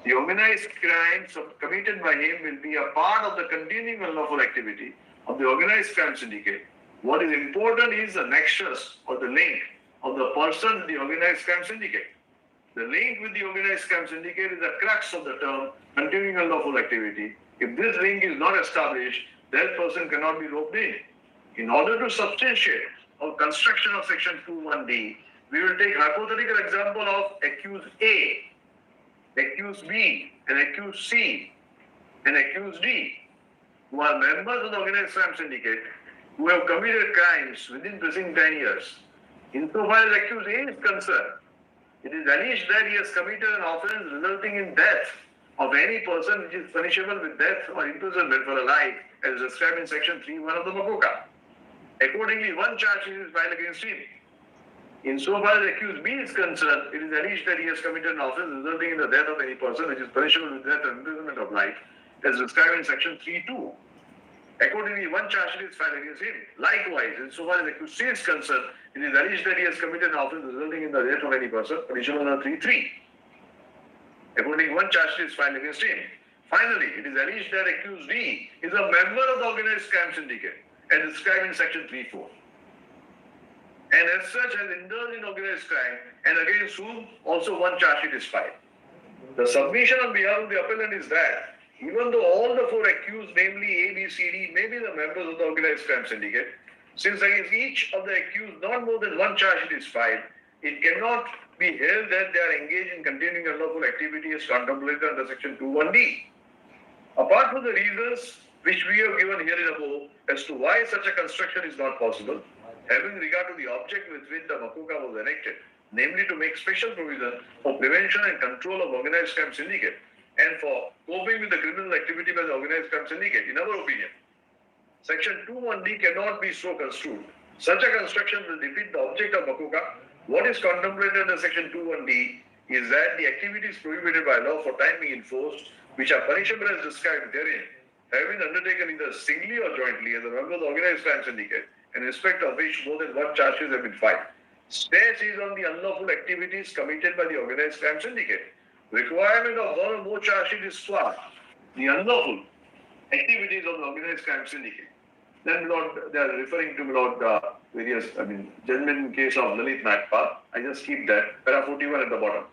the organized crime committed by him will be a part of the continuing unlawful activity of the organized crime syndicate. What is important is the nexus or the link of the person with the organized crime syndicate. The link with the organized crime syndicate is the crux of the term continuing unlawful activity. If this link is not established, that person cannot be roped in. In order to substantiate our construction of section 21D, we will take hypothetical example of accused A, accused B, and accused C, and accused D, who are members of the organized crime syndicate, who have committed crimes within preceding 10 years. Insofar as accused A is concerned, it is alleged that he has committed an offence resulting in death of any person which is punishable with death or imprisonment for a life, as described in section 3(1) of the Makoka. Accordingly, one charge sheet is filed against him. Insofar as accused B is concerned, it is alleged that he has committed an offence resulting in the death of any person which is punishable with death or imprisonment of life, as described in section 3(2). Accordingly, one charge sheet is filed against him. Likewise, insofar as accused C is concerned, it is alleged that he has committed an offence resulting in the death of any person punishable under 3(3). Accordingly, one charge sheet is filed against him. Finally, it is alleged that accused D is a member of the organized crime syndicate, as described in section 3(4). and as such has indulged in organized crime, and against whom also one charge sheet is filed. The submission on behalf of the appellant is that even though all the four accused, namely A, B, C, D, may be the members of the organized crime syndicate, since against each of the accused not more than one charge sheet is filed, it cannot be held that they are engaged in continuing unlawful activity as contemplated under section 21D. Apart from the reasons which we have given here in above as to why such a construction is not possible, having regard to the object with which the Makuka was enacted, namely to make special provision for prevention and control of organized crime syndicate and for coping with the criminal activity by the organized crime syndicate, in our opinion, section 21D cannot be so construed. Such a construction will defeat the object of Makuka. What is contemplated under section 21D is that the activities prohibited by law for time being enforced, which are punishable as described therein, have been undertaken either singly or jointly as a member of the organized crime syndicate, in respect of which more than one charges have been filed. Stress is on the unlawful activities committed by the organized crime syndicate. Requirement of one or more charge sheet is swa, the unlawful activities of the organized crime syndicate. Then, Lord, they are referring to various, judgment in case of Lalit Nagpal. I just keep that, para 41 at the bottom.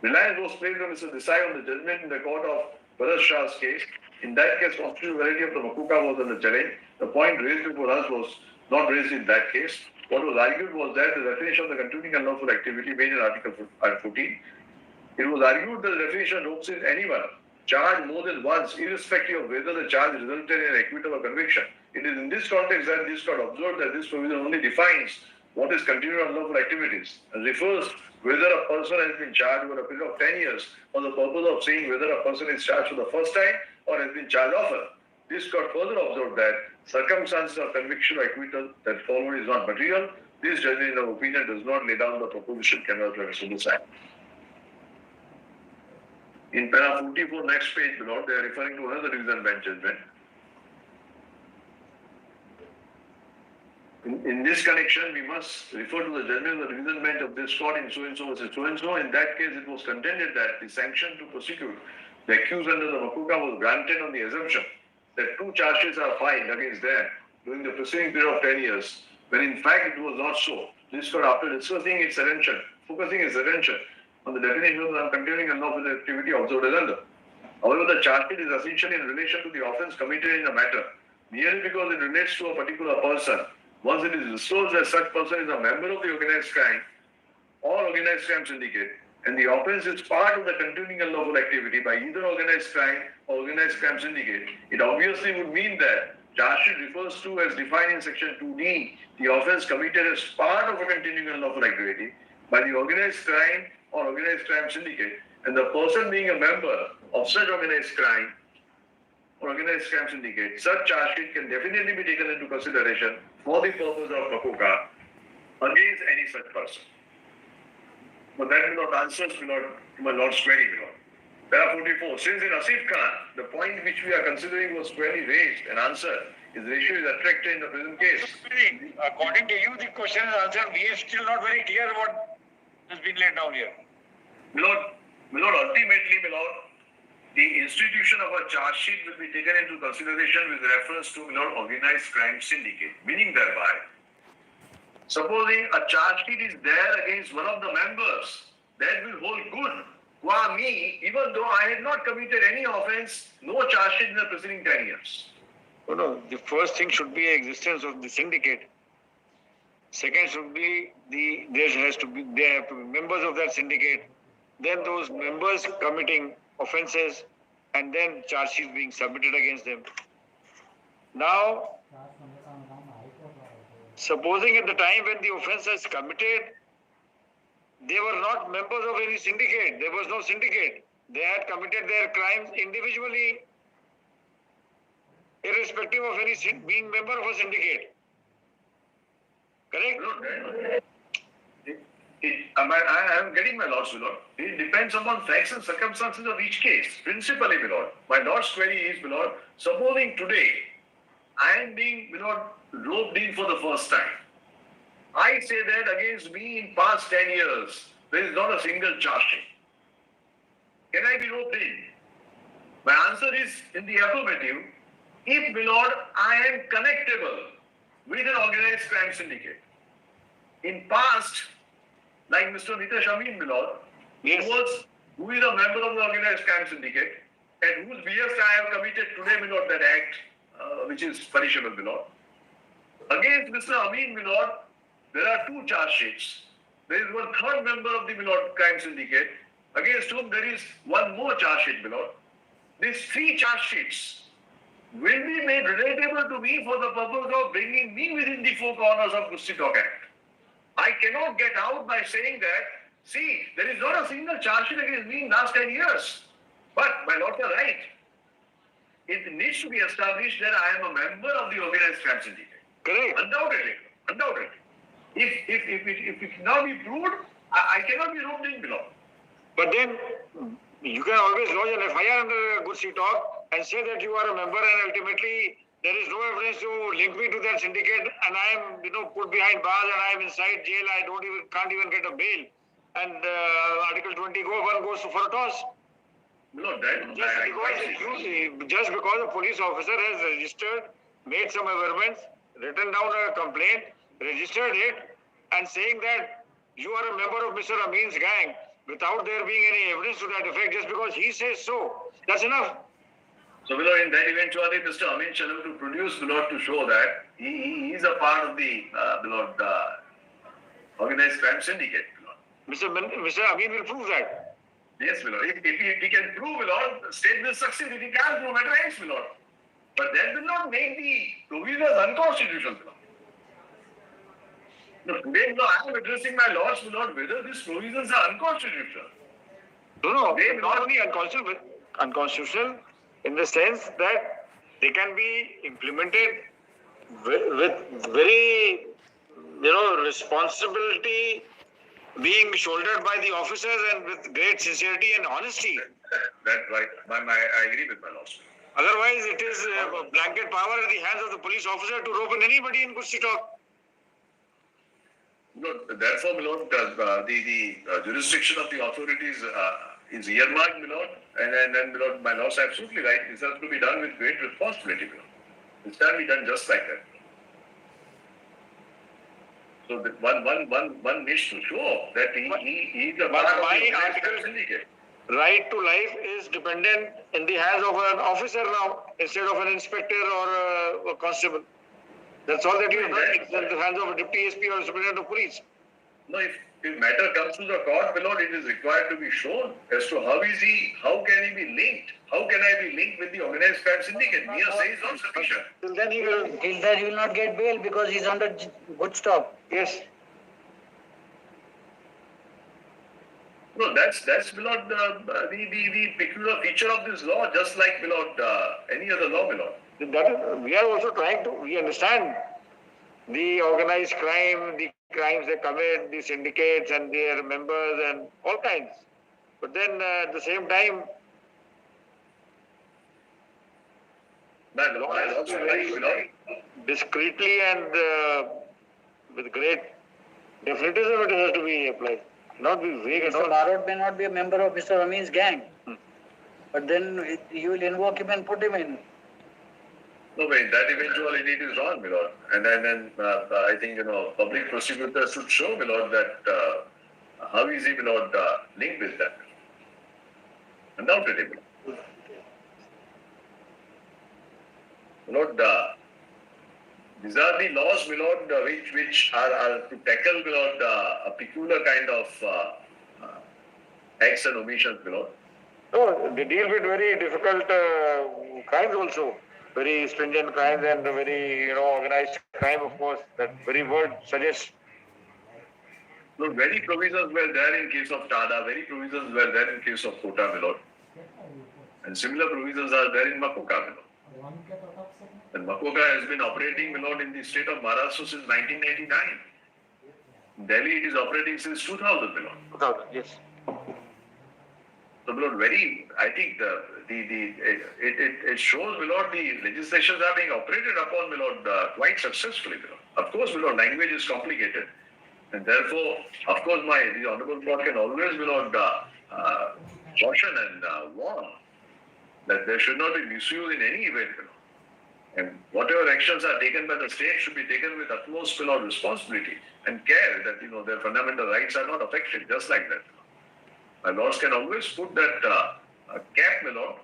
Reliance was placed on Mr. Desai on the judgment in the court of Bharat Shah's case. In that case, constitutional validity of the Makuka was under challenge. The point raised before us was not raised in that case. What was argued was that the definition of the continuing unlawful activity made in Article 14. It was argued that the definition ropes in anyone charged more than once, irrespective of whether the charge resulted in an acquittal or conviction. It is in this context that this court observed that this provision only defines what is continuing unlawful activities and refers whether a person has been charged over a period of 10 years for the purpose of saying whether a person is charged for the first time or has been charged often. This court further observed that circumstances of conviction or acquittal that follow is not material. This judgment, in our opinion, does not lay down the proposition cannot be suicide. In para 44, next page, Lord, they are referring to another division bench judgment. In this connection, we must refer to the judgment of the division bench of this court in so-and-so versus so-and-so. In that case, it was contended that the sanction to prosecute the accused under the Makuka was granted on the assumption that two charges are filed against them during the preceding period of 10 years, when in fact it was not so. This court, after discussing its attention, focusing its attention on the definition of continuing unlawful activity observed as under. However, the charge sheet is essentially in relation to the offence committed in a matter, merely because it relates to a particular person. Once it is disclosed that such person is a member of the organized crime or organized crime syndicate, and the offence is part of the continuing unlawful activity by either organized crime or organized crime syndicate, it obviously would mean that charge sheet refers to as defined in section 2D, the offence committed as part of a continuing unlawful activity by the organized crime or organized crime syndicate, and the person being a member of such organized crime or organized crime syndicate, such charge sheet can definitely be taken into consideration for the purpose of Makuka against any such person. But that will not answer to my Lord's query. Para 44. Since in Asif Khan, the point which we are considering was squarely raised and answered, his ratio is attracted in the present case. According to you, the question is answered. We are still not very clear what has been laid down here. Ultimately, the institution of a charge sheet will be taken into consideration with reference to organized crime syndicate, meaning thereby, supposing a charge sheet is there against one of the members, that will hold good. Qua me, even though I had not committed any offence, no charge sheet in the preceding 10 years. No. The first thing should be existence of the syndicate. Second should be they have to be members of that syndicate. Then those members committing offences, and then charge sheets being submitted against them. Now, supposing at the time when the offence is committed, they were not members of any syndicate. There was no syndicate. They had committed their crimes individually, irrespective of any being member of a syndicate. Correct? I am getting my Lord's, Lord. It depends upon facts and circumstances of each case. Principally, Lord. My Lord's query is, Lord, supposing today I am being, roped in for the first time. I say that against me in past 10 years, there is not a single charge sheet. Can I be roped in? My answer is in the affirmative. If, Lord, I am connectable with an organized crime syndicate, in past, like Mr. Nitesh Amin, my lord, Yes. who is a member of the organized crime syndicate, and whose BS I have committed today, my lord, that act, which is punishable, my lord. Against Mr. Amin, my lord, there are 2 charge sheets. There is one third member of the, my lord, crime syndicate, against whom there is one more charge sheet, my lord. These 3 charge sheets will be made relatable to me for the purpose of bringing me within the 4 corners of Kusti Talk Act. I cannot get out by saying that, see, there is not a single charge sheet against me in last 10 years. But, my lord, you're right. It needs to be established that I am a member of the organized crime syndicate. Correct. Undoubtedly. If it cannot be proved, I cannot be roped in, my lord. But then you can always lodge an FIR under Good Street Talk and say that you are a member, and ultimately there is no evidence to link me to that syndicate, and I am, put behind bars, and I am inside jail. I can't even get a bail, and Article 21 goes for a toss. No, that Just because a police officer has registered, made some averments, written down a complaint, registered it, and saying that you are a member of Mr. Amin's gang, without there being any evidence to that effect, just because he says so, that's enough. So, in that eventuality, Mr. Amin shall have to produce, to show that he is a part of the, organized crime syndicate, Mr. Amin will prove that. Yes, if he can prove, state will succeed. If he can't prove, matter ends, But that will not make the provisions unconstitutional, No, today, I am addressing my lords, whether these provisions are unconstitutional. No, they not only unconstitutional in the sense that they can be implemented with very, responsibility being shouldered by the officers and with great sincerity and honesty. That's right. I agree with my lords. Otherwise, it is a blanket power in the hands of the police officer to rope in anybody in Kusti Talk. No, therefore, the jurisdiction of the authorities is earmarked, and my lords are absolutely right. This has to be done with great responsibility, It can be done just like that. So one needs to show that he is a part of the article syndicate. Right to life is dependent in the hands of an officer now, instead of an inspector or a constable. That's all that you have done. It's in the hands of a deputy SP or a superintendent of police. No, if matter comes to the court, it is required to be shown as to how can he be linked? How can I be linked with the organized crime syndicate? Mere say is not sufficient. Till then he will not get bail because he's under good stop. Yes. No, that's the peculiar feature of this law, just like any other law, We are also we understand the organized crime, the crimes they commit, the syndicates and their members and all kinds. But then at the same time, the law is also very, discreetly and with great definitism it has to be applied. Not be vague at all. Mr. Marot may not be a member of Mr. Amin's gang, but then you will invoke him and put him in. No, wait, that eventuality it is wrong, And then I think, public prosecutor should show, that how is he, linked with that? Undoubtedly, these are the laws, which are to tackle, a peculiar kind of acts and omissions, No, they deal with very difficult crimes also. Very stringent crimes and very, organized crime, of course. That very word suggests. No, very provisions were there in case of Tada, very provisions were there in case of Kota, And similar provisions are there in Makoka, And Makoka has been operating, in the state of Maharashtra since 1989. Delhi, it is operating since 2000, 2000, yes. So, I think it shows, the legislations are being operated upon, quite successfully, Of course, language is complicated. And therefore, of course, the Honorable Court can always, caution and warn that there should not be misuse in any event, And whatever actions are taken by the state should be taken with utmost responsibility and care that their fundamental rights are not affected, just like that. My lords can always put that cap, my lord,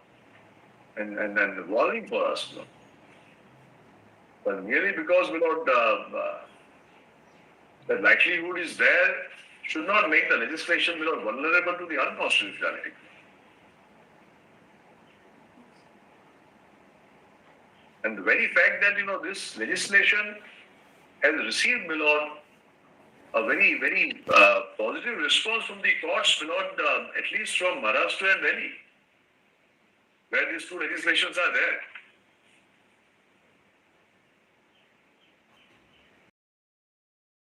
and warning for us, my lord. But merely because, my lord, the likelihood is there, should not make the legislation, my lord, vulnerable to the unconstitutionality. And the very fact that, this legislation has received, my lord, a very, very positive response from the courts, my lord, at least from Maharashtra and Delhi, where these two legislations are there.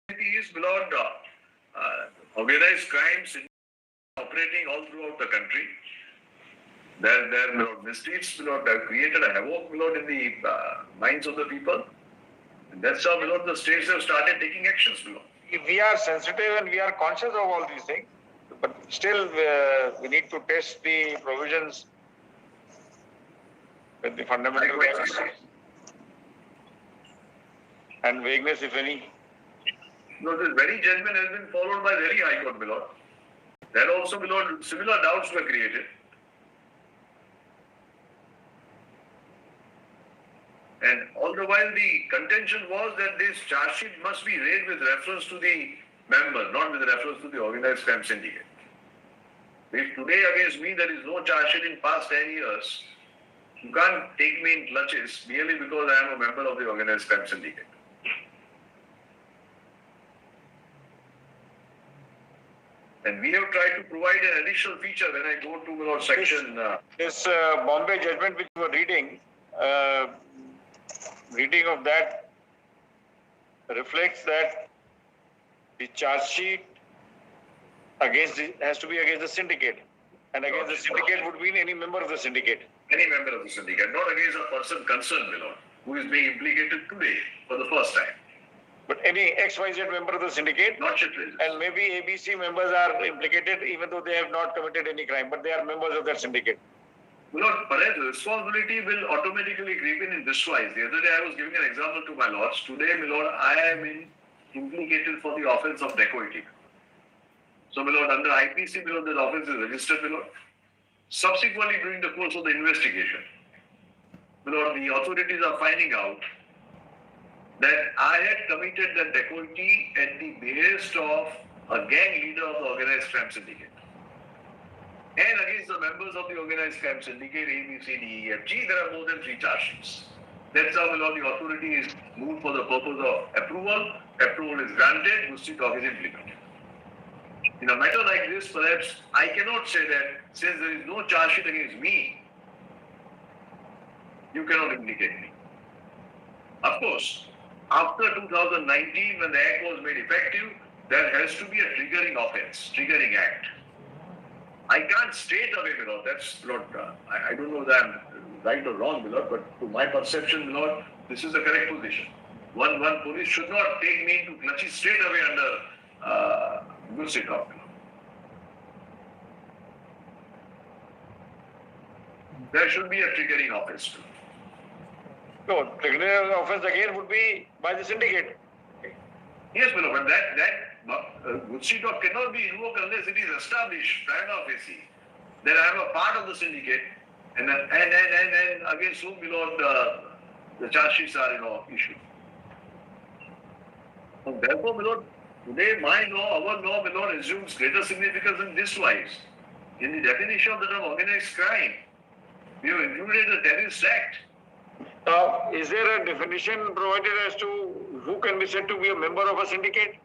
It is, my lord, organized crimes operating all throughout the country. Their misdeeds, my lord, have created a havoc, my lord, in the minds of the people. And that's how, my lord, the states have started taking actions, my lord. We are sensitive and we are conscious of all these things, but still we need to test the provisions with the fundamental rights and vagueness, if any. No, this very judgment has been followed by Delhi High Court, my lord. There also, my lord, similar doubts were created. And all the while the contention was that this charge sheet must be read with reference to the member, not with reference to the organized crime syndicate. If today against me there is no charge sheet in past 10 years, you can't take me in clutches merely because I am a member of the organized crime syndicate. And we have tried to provide an additional feature when I go to our section. This Bombay judgment which you were reading of that reflects that the charge sheet has to be against the syndicate, and against the syndicate would mean any member of the syndicate. Any member of the syndicate, not against a person concerned, my lord, who is being implicated today for the first time. But any XYZ member of the syndicate, not children. And maybe ABC members are implicated even though they have not committed any crime, but they are members of that syndicate. Lord, perhaps responsibility will automatically creep in this wise. The other day I was giving an example to my lords. Today, my lord, I am implicated for the offence of dacoity. So, my lord, under IPC, my lord, this offence is registered, my lord. Subsequently, during the course of the investigation, my lord, the authorities are finding out that I had committed the dacoity at the behest of a gang leader of the organized crime syndicate. And against the members of the organized crime syndicate, A, B, C, D, E, F, G, there are more than 3 charge sheets. That's how, my lord, the authority is moved for the purpose of approval. Approval is granted, Gusti talk is implemented. In a matter like this, perhaps I cannot say that since there is no charge sheet against me, you cannot implicate me. Of course, after 2019, when the act was made effective, there has to be a triggering offense, triggering act. I can't straight away, my lord, that's not, I don't know whether I'm right or wrong, my lord, but to my perception, my lord, this is the correct position. One police should not take me into clutches straight away under good sit out. There should be a triggering offense. No, triggering offense again would be by the syndicate. Yes, my lord, but that good sit out cannot be invoked unless it is established, prima facie, that I am a part of the syndicate, and against whom, my lord, the charge sheets are, issued. So therefore, my lord, today my law, our law, my lord, assumes greater significance in this wise. In the definition of the term organized crime, we have included the terrorist act. Is there a definition provided as to who can be said to be a member of a syndicate?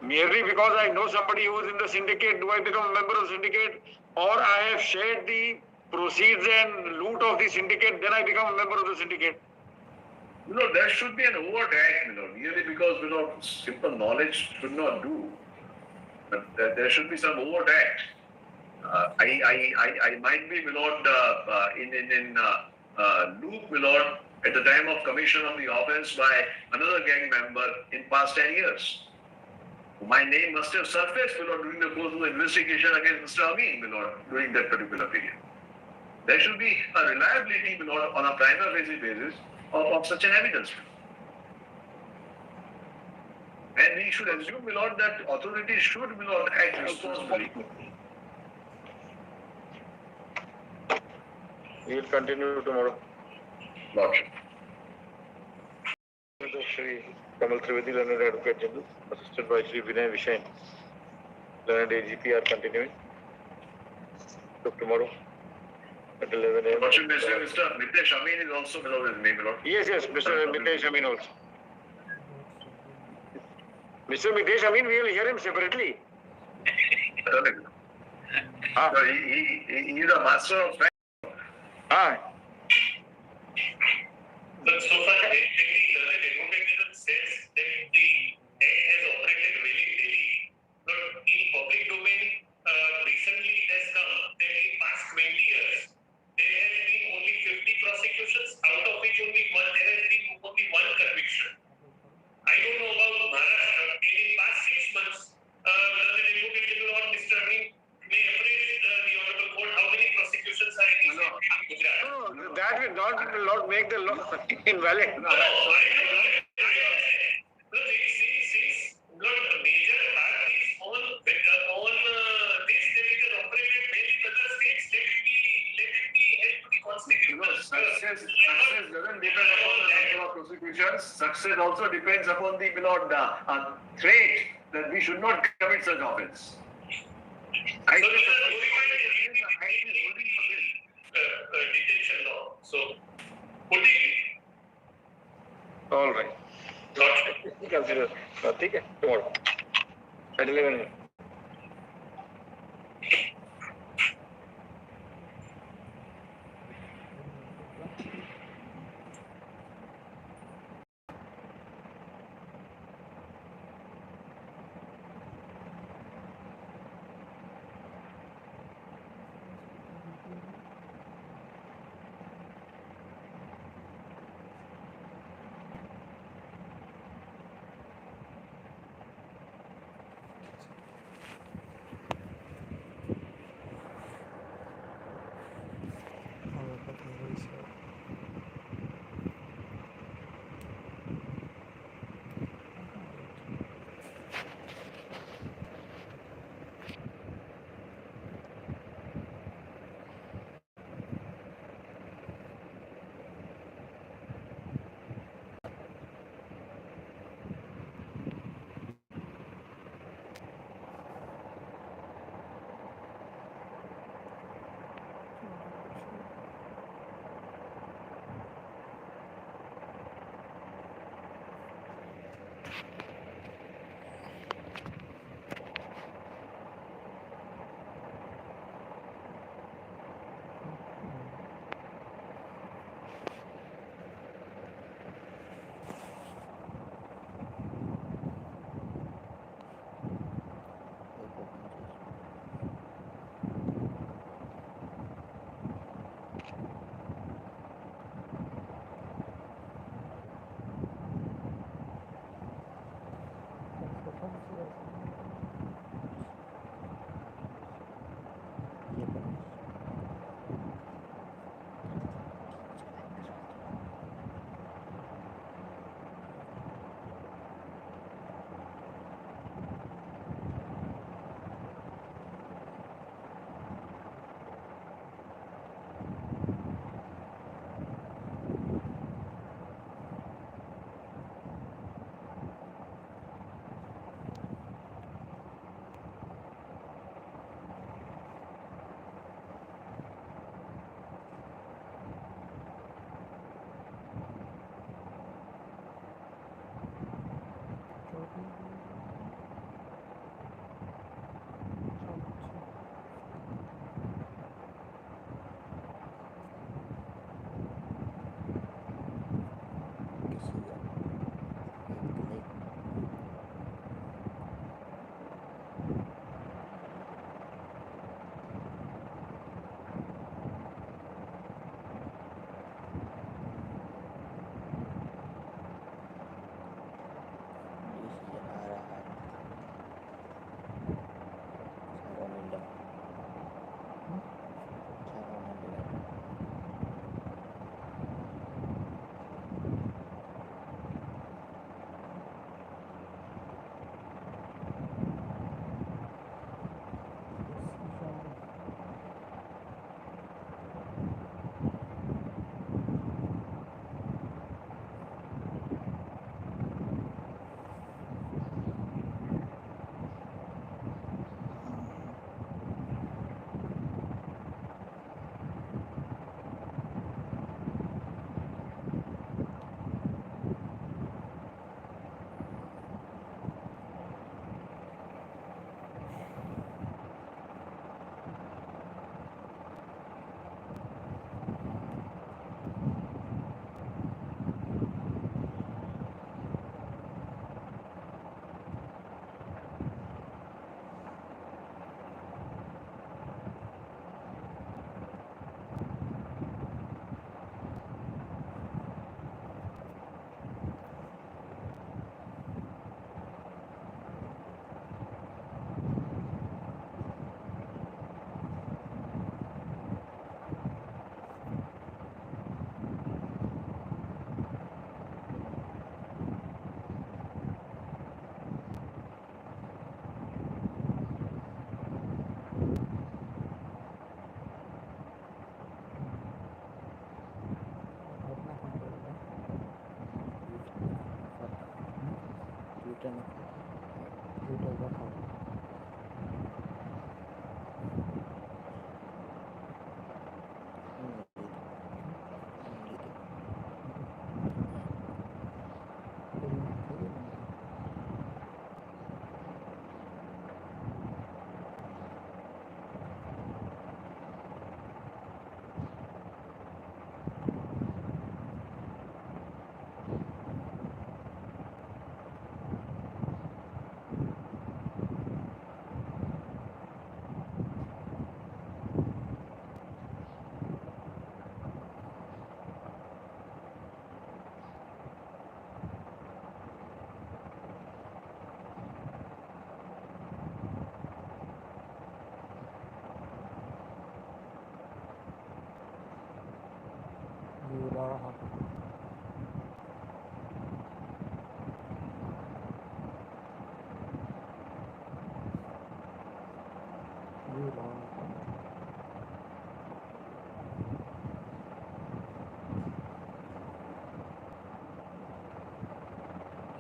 Merely because I know somebody who is in the syndicate, do I become a member of the syndicate? Or I have shared the proceeds and loot of the syndicate, then I become a member of the syndicate? There should be an overt act, merely because, simple knowledge should not do. But there should be some overt act. I might be, my lord, in loop, my lord, at the time of commission of the offence by another gang member in past 10 years. My name must have surfaced, my lord, during the course of the investigation against Mr. Amin, my lord, during that particular period. There should be a reliability, my lord, on a prima facie basis of such an evidence. And we should assume, my lord, that authorities should, my lord, act responsibly. We will continue tomorrow. Lordship. Shri Kamal Trivedi, Learned Advocate General, assisted by Shri Vinay Vishain, Learned AGP, are continuing. So tomorrow at 11 a.m. Lordship, Mr. Mitesh Amin is also, my lord, his name, my lord. Yes, Mr. Mitesh Amin also. Mr. Mitesh Amin, we will hear him separately. So he is a master of fact. But so far, the learned advocate general says that the act has operated well in Delhi. But in public domain, recently it has come that in past 20 years, there has been only 50 prosecutions, out of which there has been only one conviction. I don't know about Maharashtra. In past 6 months, learned advocate general or Mr. Amin may appraise the honorable court how many prosecutions are in Gujarat. No, that will not make the law invalid. No, I know. No, since the major part is on this, that it has operated well in other states, let it be held to the constitution. Success doesn't depend upon the number of prosecutions. Success also depends upon the, my lord, trait that we should not commit such offense. I So think these are the notified detention law. So, put it All right. not Consider. Okay, tomorrow at 11 a.m.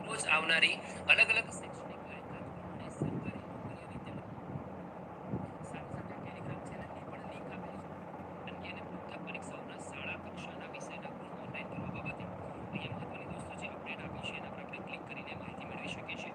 રોજ આવનારી અલગ અલગ શૈક્ષણિક કાર્યક્રમો અને સરકારી નોકરીઓ વિદ્યાર્થીઓ સાથે સાથે ટેલિગ્રામ ચેનલની પણ લિંક આપેલી છે. અન્ય અને પૃથક પરીક્ષાઓના શાળા કક્ષાના વિષયના ગુણ ઓનલાઈન કરવા બાબતે અહીંયા મહત્વની દોસ્તો જે અપડેટ આપી છે એના પર આપણે ક્લિક કરીને માહિતી મેળવી શકીએ છીએ.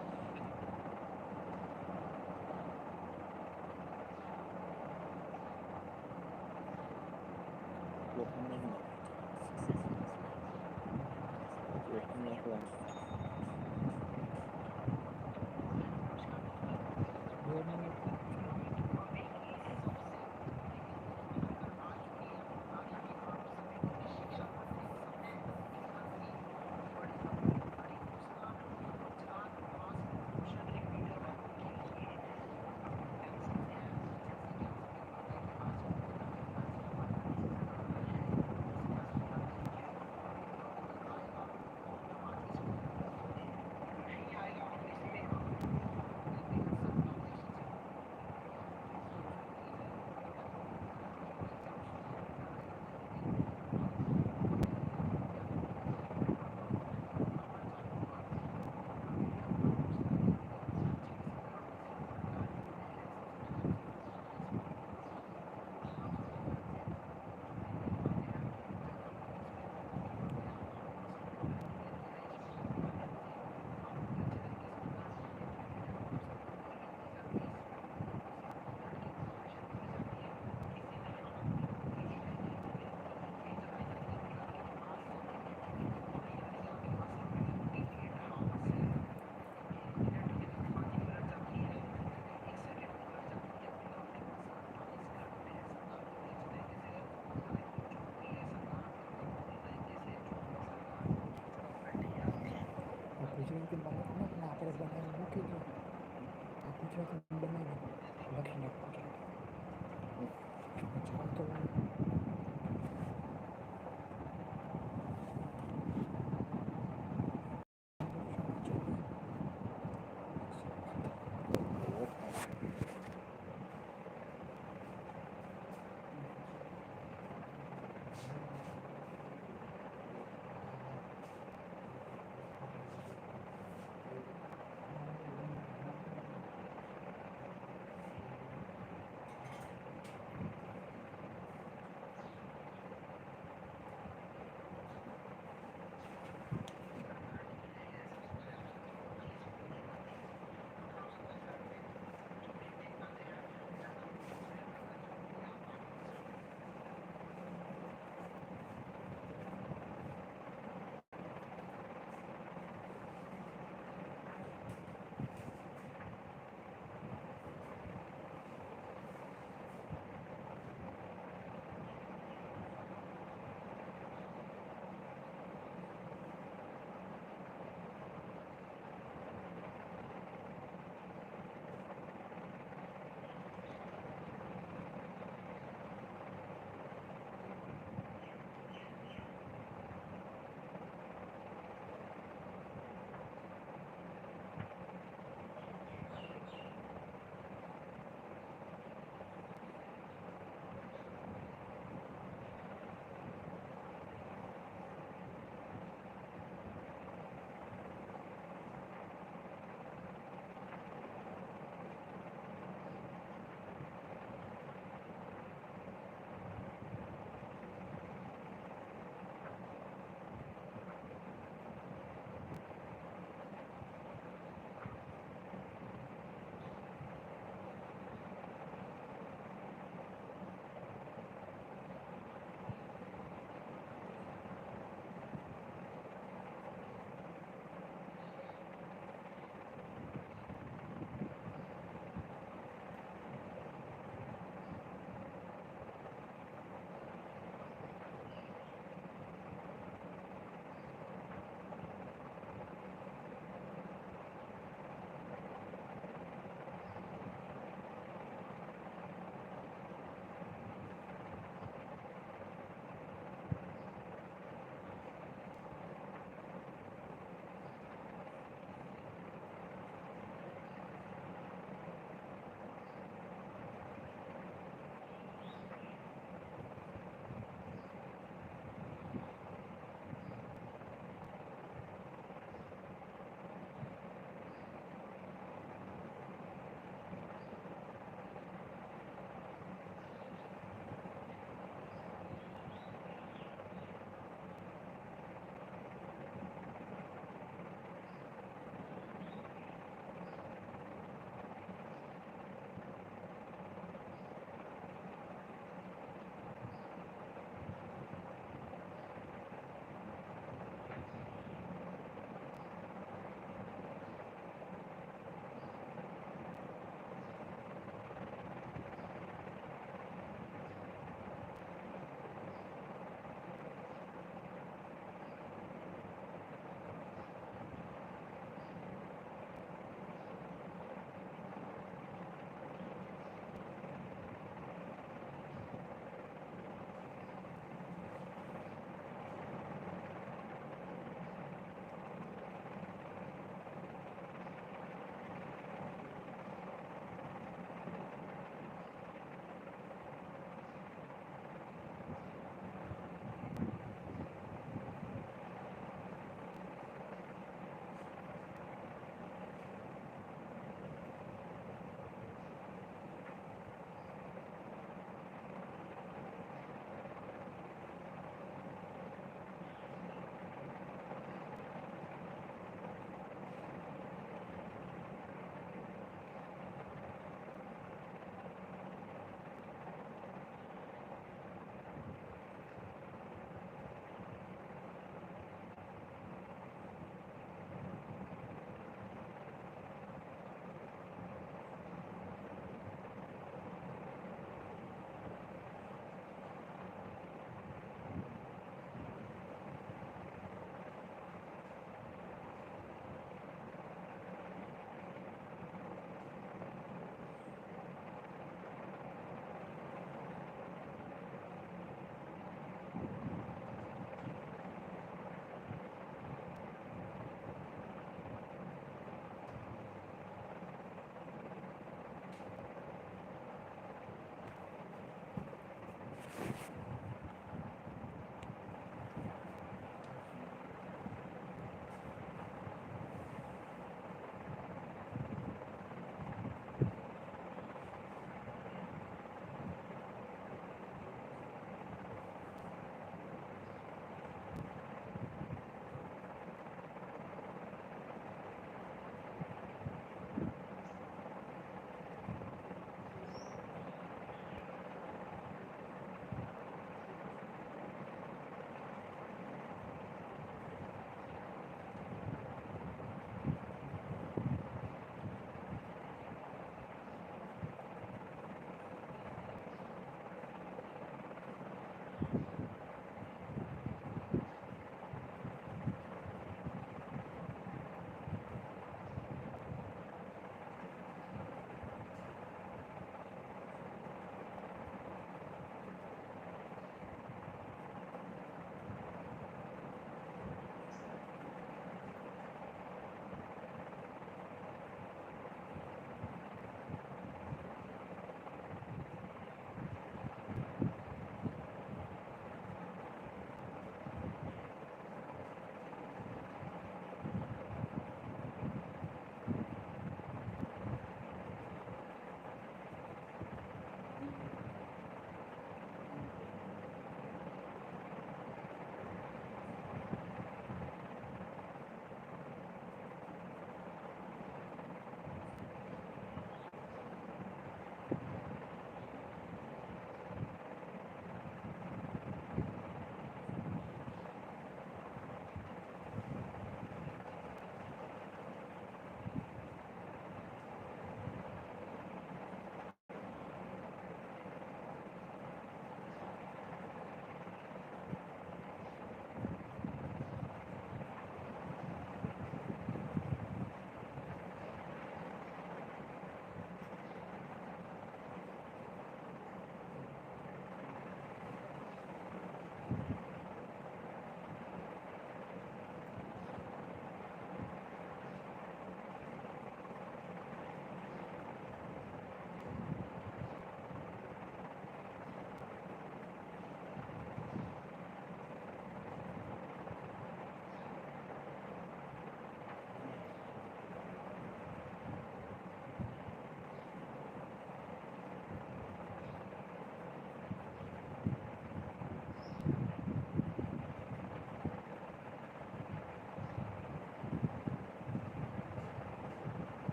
ગુજરાતી બાળકને પણ આપણે બનાવી મૂકી દો. આ ગુજરાતી બનાવી લખી નાખવું ચાલતો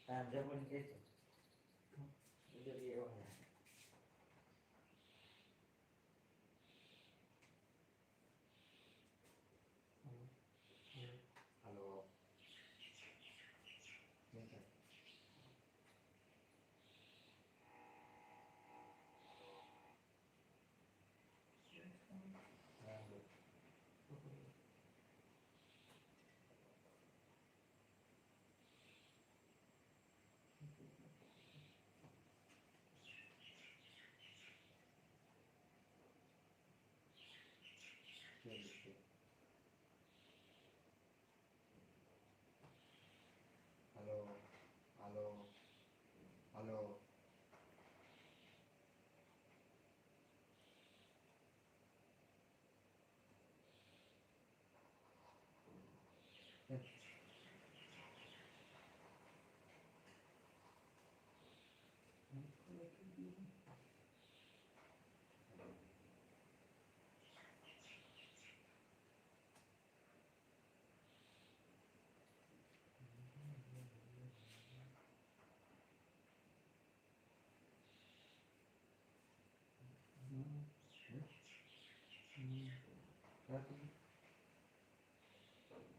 જમણ કે છે ઉધરી એવા હાલો હાલો હાલો હાલો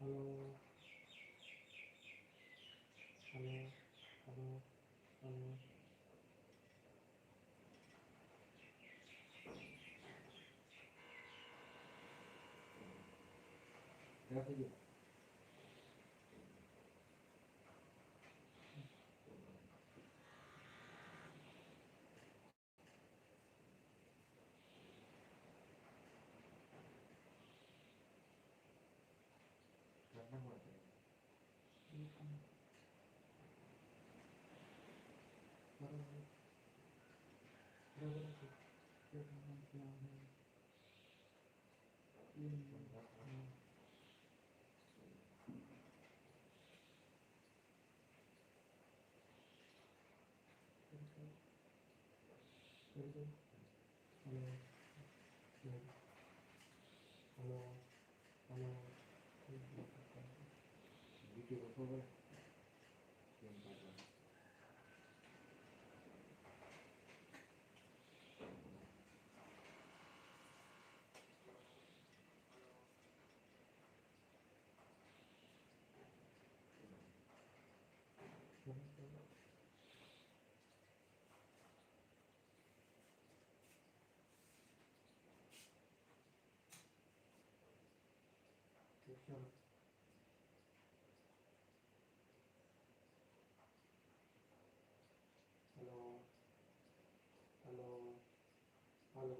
Hello. Hello. Hello. Hello. Berapa dia? Berapa buat dia? Hello. Hello. Video apa boleh? Hello. Hello. Hello.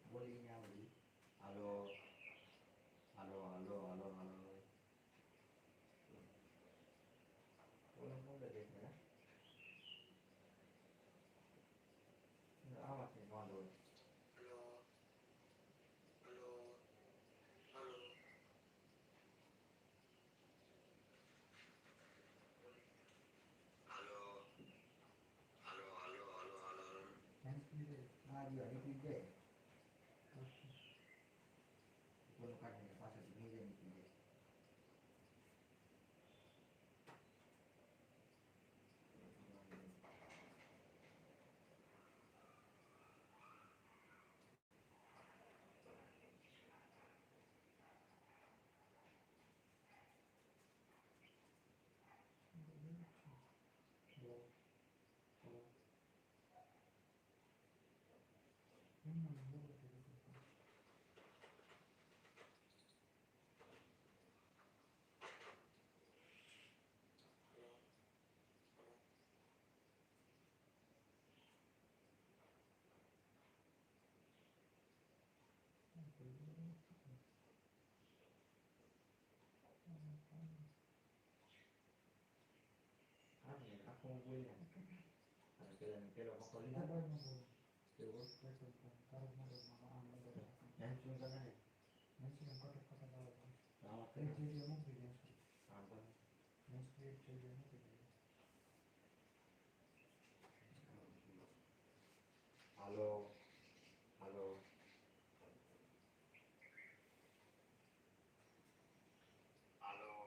Boleh nyari. Halo. Halo, halo, halo, halo. Ulang udah deh ya. Nggak awas nih, halo. Halo. Halo. Halo. Halo. Halo, halo, halo, halo. Ah, dia ini pindah. Bukan ini pasal ini dia ini pindah. Halo. Halo. Aku mau gue ya. Ada jalan pokoknya. Terus yang cuma kan ya. Nanti yang kota-kota dalam. Sama kan jadi mau beli. Apa? Nanti jadi mau beli. Halo. Halo. Halo.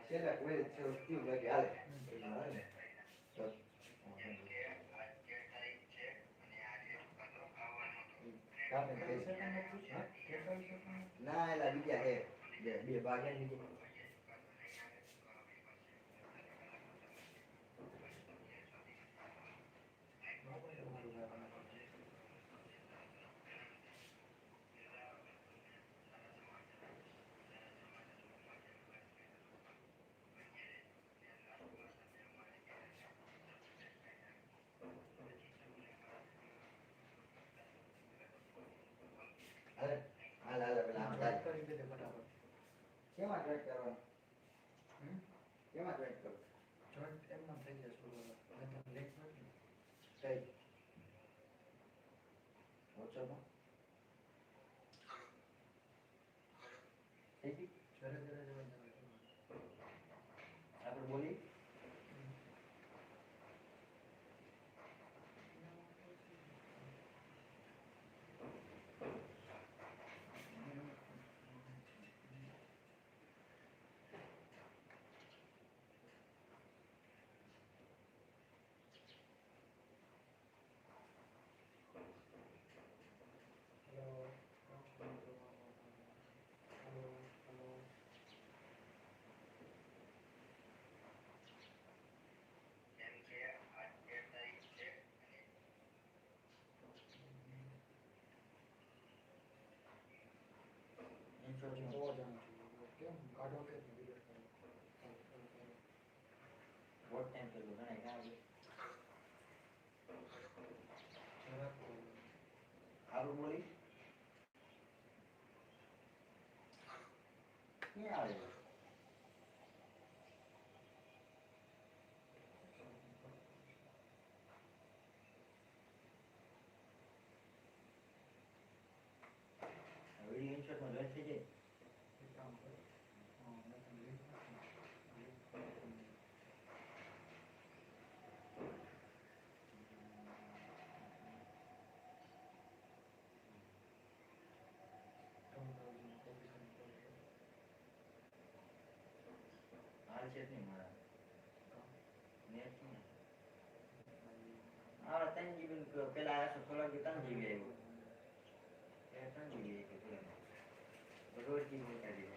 છેલ્લા કોઈ થયું બાકી હાલે એટલું હાલે ને તો કાપે ના એલા બીજા હે બે ભાગ હે બીજા હાલે હાલ હાલ પેલા આમ થાય કરી દે ફટાફટ કેમાં ટ્રેક કરવાનું કેમાં ટ્રેક કરો જોઈન્ટ એમમાં થઈ જશે બરોબર અને લેગ નથી કઈ વોટ્સઅપમાં થઈ ગઈ જરા આપણે બોલી કેમ કાઢો કે વોટ ટાઈમ કર્યો ઘણા ગાડી હારું બોલી ક્યાં આવે વિડીયો ઇન્સર્ટમાં જોઈન થઈ જાય એક કામ કરો મેં તમને લિંક હાલ છે જ નહીં મારા નેટ નહીં હા 3 GB પેલા થોડા 3 GB આવ્યું 3 GB આવ્યું રોજ GB કાઢી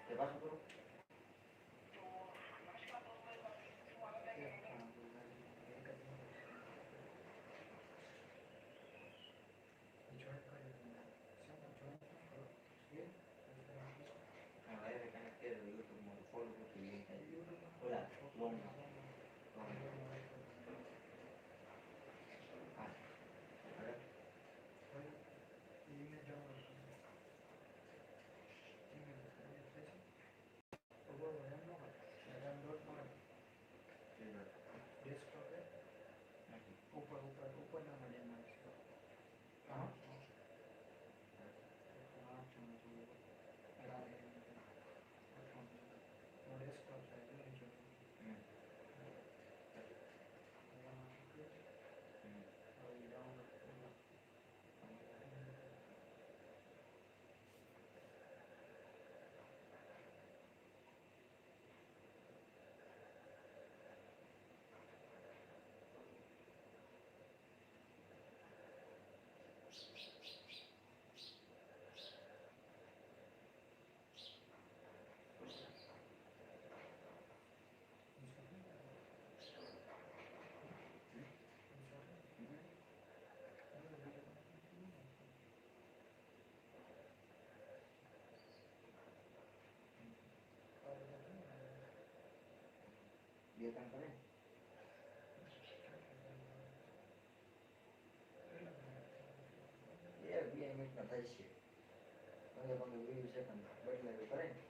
¿Qué pasa, bro? બે ત્રણ કરે ને એ 2 મિનિટમાં થાય છે 15-20 સેકન્ડ બદલાવી કરે ને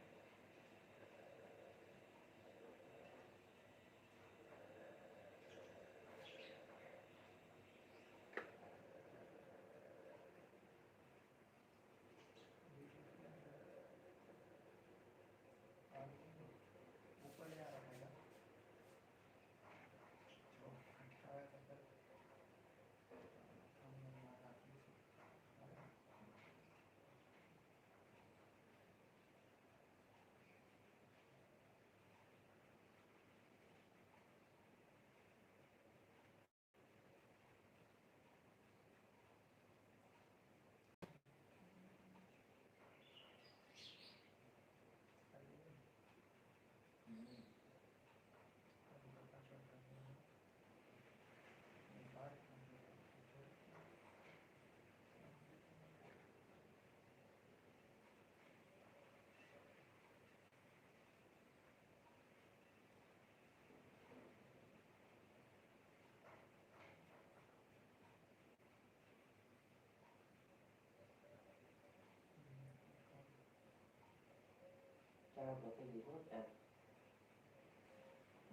ચાલો તો થઈ ગયું ચાલ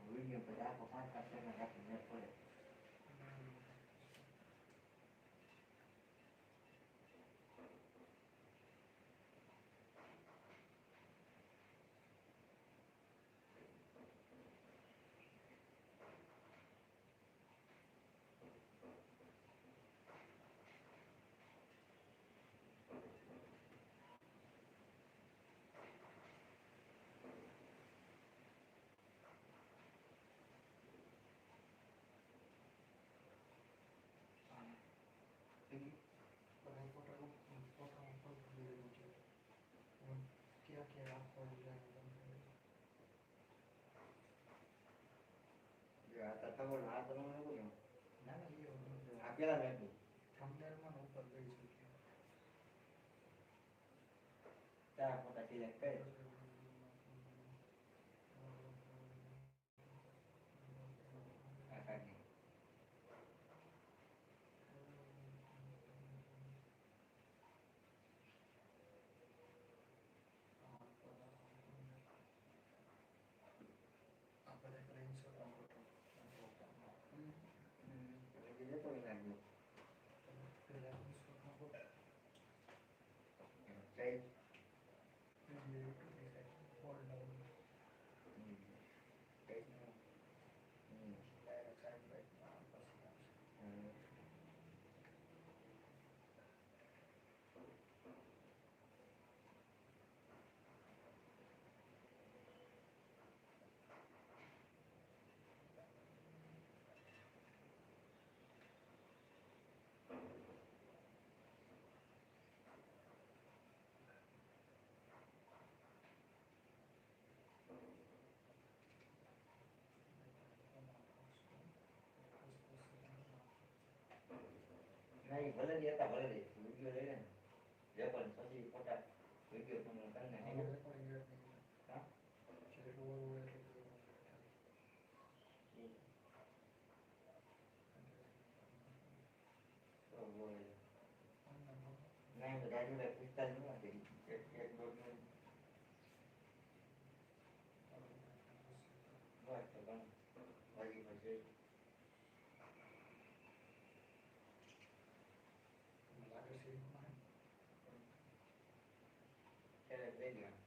વિડીયો પછી આખો 5-7 સેકન્ડ રાખી નેટ પડે આ ખબર આ તમને બોલો ના ના એ આ પેલા મેં થંબનેલમાં ઉપર લઈ શકીએ ચાર ફોટા સિલેક્ટ કરી આ કાઢી નહીં ભલે જ હતા ભલે વિડીયો લઈ લે ને જે પણ પછી ફોટા વિડીયો તમને કરીને હા નહીં તો ગાડી 45 માં થઈ એક દોઢ મિનિટ બસ તો પણ ભાગી પછી ક્યારે લઈ ગયા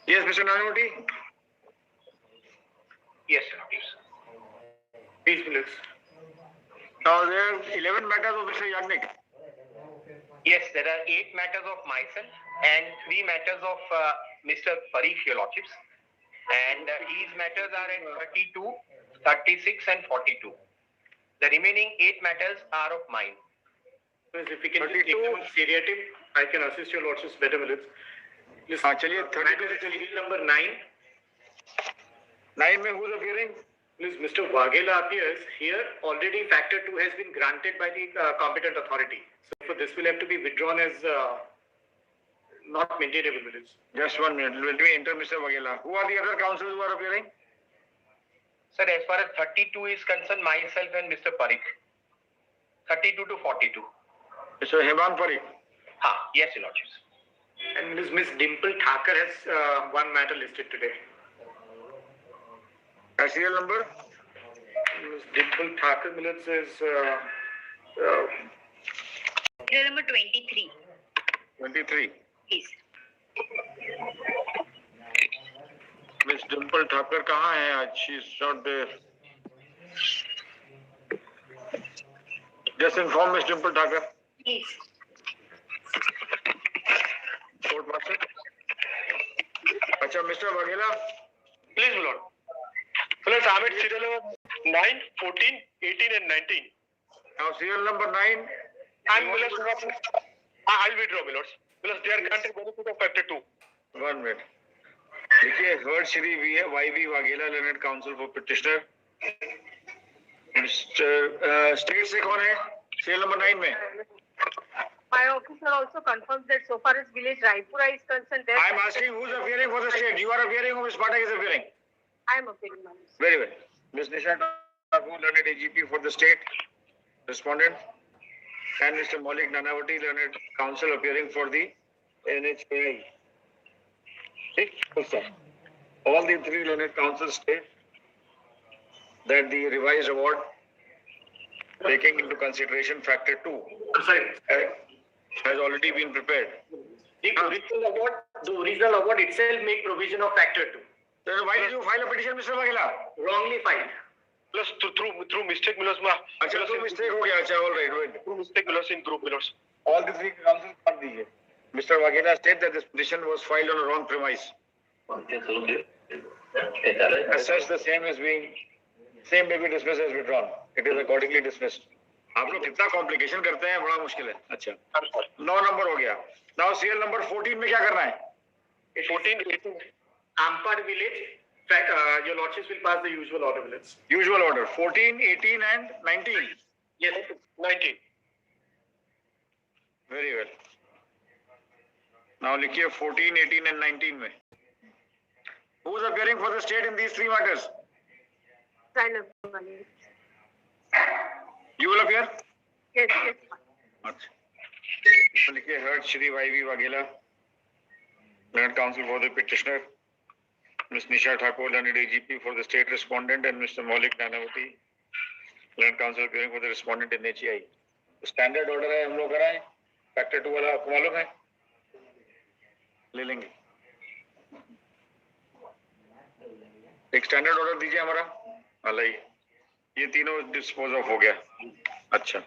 Yes, Mr. Nanavati. Yes, sir. Please, please. Now there are 11 matters of Mr. Yagnik. Yes, there are 8 matters of myself and 3 matters of Mr. Parikh, your lordships. And these matters are at 32, 36 and 42. The remaining 8 matters are of mine. If we can just take them on seriatim, I can assist your lordships better minutes. हाँ चलिए 32 Serial number 9. 9 में who is appearing? Please, Mr. Vaghela appears here. Already factor 2 has been granted by the competent authority. So this will have to be withdrawn as not maintainable minutes. Just 1 minute. Let me enter Mr. Vaghela. Who are the other councillors who are appearing? Sir, as far as 32 is concerned, myself and Mr. Parikh. 32 to 42. Mr. Heman Parikh. Yes, your lordships. And Ms. Dimple Thakur has one matter listed today. Serial number? Ms. Dimple Thakur minutes is Serial number 23. 23. Please. Miss Dimple Thakur कहाँ है आज? She's not there. Just inform Miss Dimple Thakur. Please. Court martial. अच्छा, Mr. Vaghela. Please, my lord. Let's have it serial number 9, 14, 18 and 19. Now serial number 9. And I'll withdraw, my lords. Because they are granted benefit of factor 2. 1 minute. देखिए, heard Shri Y.V. Vaghela, Learned Counsel for Petitioner. Mr. State से कौन है? Serial number 9 में. My officer also confirms that so far as village Raipura is concerned, there I am asking who is appearing for the state. You are appearing or Ms. Pathak is appearing? I am appearing. Very well. Ms. Nisha Thakur, Learned AGP for the state, respondent, and Mr. Maulik Nanavati, Learned Counsel, appearing for the NHAI. All the 3 learned counsels state that the revised award, taking into consideration factor 2, has already been prepared. The original award itself make provision of factor 2. Then why did you file a petition, Mr. Vaghela? Wrongly filed. Plus through mistake Milos में अच्छा तो mistake हो गया अच्छा all right wait. through mistake Milos in group Milos. All the 3 counsels got दीजिए. Mr. Vaghela stated that this petition was filed on a wrong premise. As such, the same may be dismissed as withdrawn. It is accordingly dismissed. आप लोग कितना complication करते हैं बड़ा मुश्किल है. अच्छा. 9 number हो गया. Now serial number 14 में क्या करना है? 14, 18. Ampar village. Your lordships will pass the usual order minutes. Usual order. 14, 18 and 19. Yes, 19. Very well. Now लिखिए 14, 18 and 19 में. Who is appearing for the state in these 3 matters? You will appear? Yes. अच्छा. तो लिखिए heard Shri Y.V. Vaghela, Learned Counsel for the petitioner, Ms. Nisha Thakur, Learned AGP for the state respondent, and Mr. Maulik Nanavati, Learned Counsel appearing for the respondent in HEI. Standard order है हम लोग कराएं. Factor 2 वाला आपको मालूम है? ले लेंगे. एक स्टैंडर्ड ऑर्डर दीजिए हमारा. लाइए. ये तीनों डिस्पोज ऑफ हो गया. अच्छा.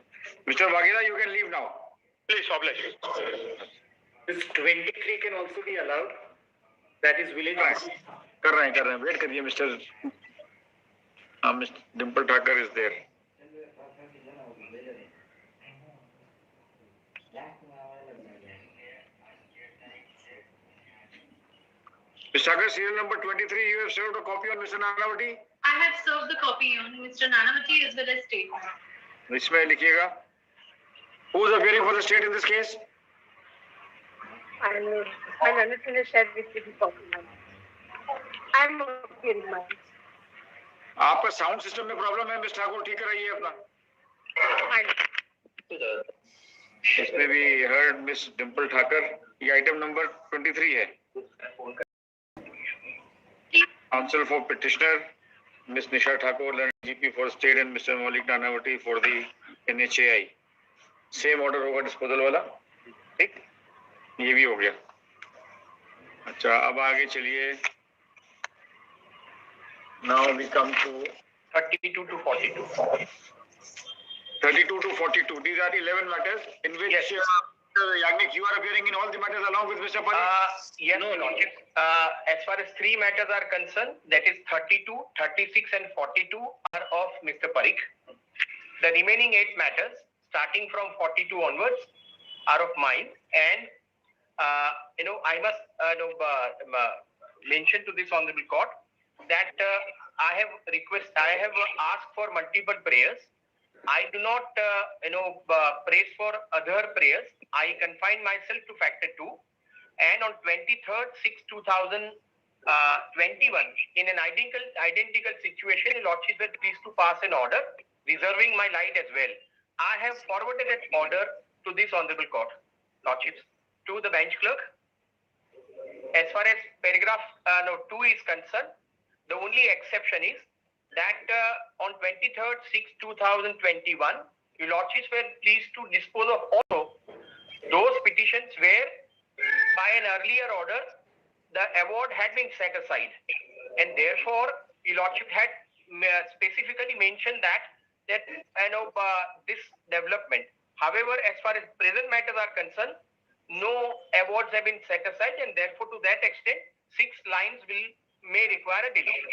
Mr. Vaghela, you can leave now. Please, oblige. This 23 can also be allowed. That is village. कर रहे हैं. वेट करिए mister. Mister Dimple Thakar is there. Mr. Thakur, serial number 23, you have served a copy on Mr. Nanavati? I have served the copy on Mr. Nanavati as well as state. इसमें लिखिएगा. Who is appearing for the state in this case? I understand shared with the copy. I am appearing. आपका sound system में problem है mister Thakur, ठीक कराइए अपना. इसमें भी heard Miss Dimple Thakur. ये आइटम नंबर 23 है. Counsel for petitioner, Ms. Nisha Thakur, Learned GP for state, and Mr. Maulik Nanavati for the NHAI. Same order होगा disposal वाला. ठीक? ये भी हो गया. अच्छा. अच्छा, अब आगे चलिए. Now we come to 32 to 42. 32 to 42. These are 11 matters in which Yes. Yagnik, you are appearing in all the matters along with Mr. Parikh? Yes, no, Lordship. As far as three matters are concerned, that is 32, 36 and 42 are of Mr. Parikh. The remaining 8 matters, starting from 42 onwards, are of mine. And, I must mention to this Honorable Court that I have asked for multiple prayers. I do not, praise for other prayers. I confine myself to factor 2. And on 23rd, 6/2021, in an identical situation, the Lordship were pleased to pass an order reserving my right as well. I have forwarded that order to this Honorable Court, Lordships, to the bench clerk. As far as paragraph 2 is concerned, the only exception is that on 23rd, 6/2021, your Lordships were pleased to dispose of also those petitions where by an earlier order the award had been set aside, and therefore your Lordship had specifically mentioned that this development. However, as far as present matters are concerned, no awards have been set aside, and therefore to that extent 6 lines may require a deletion.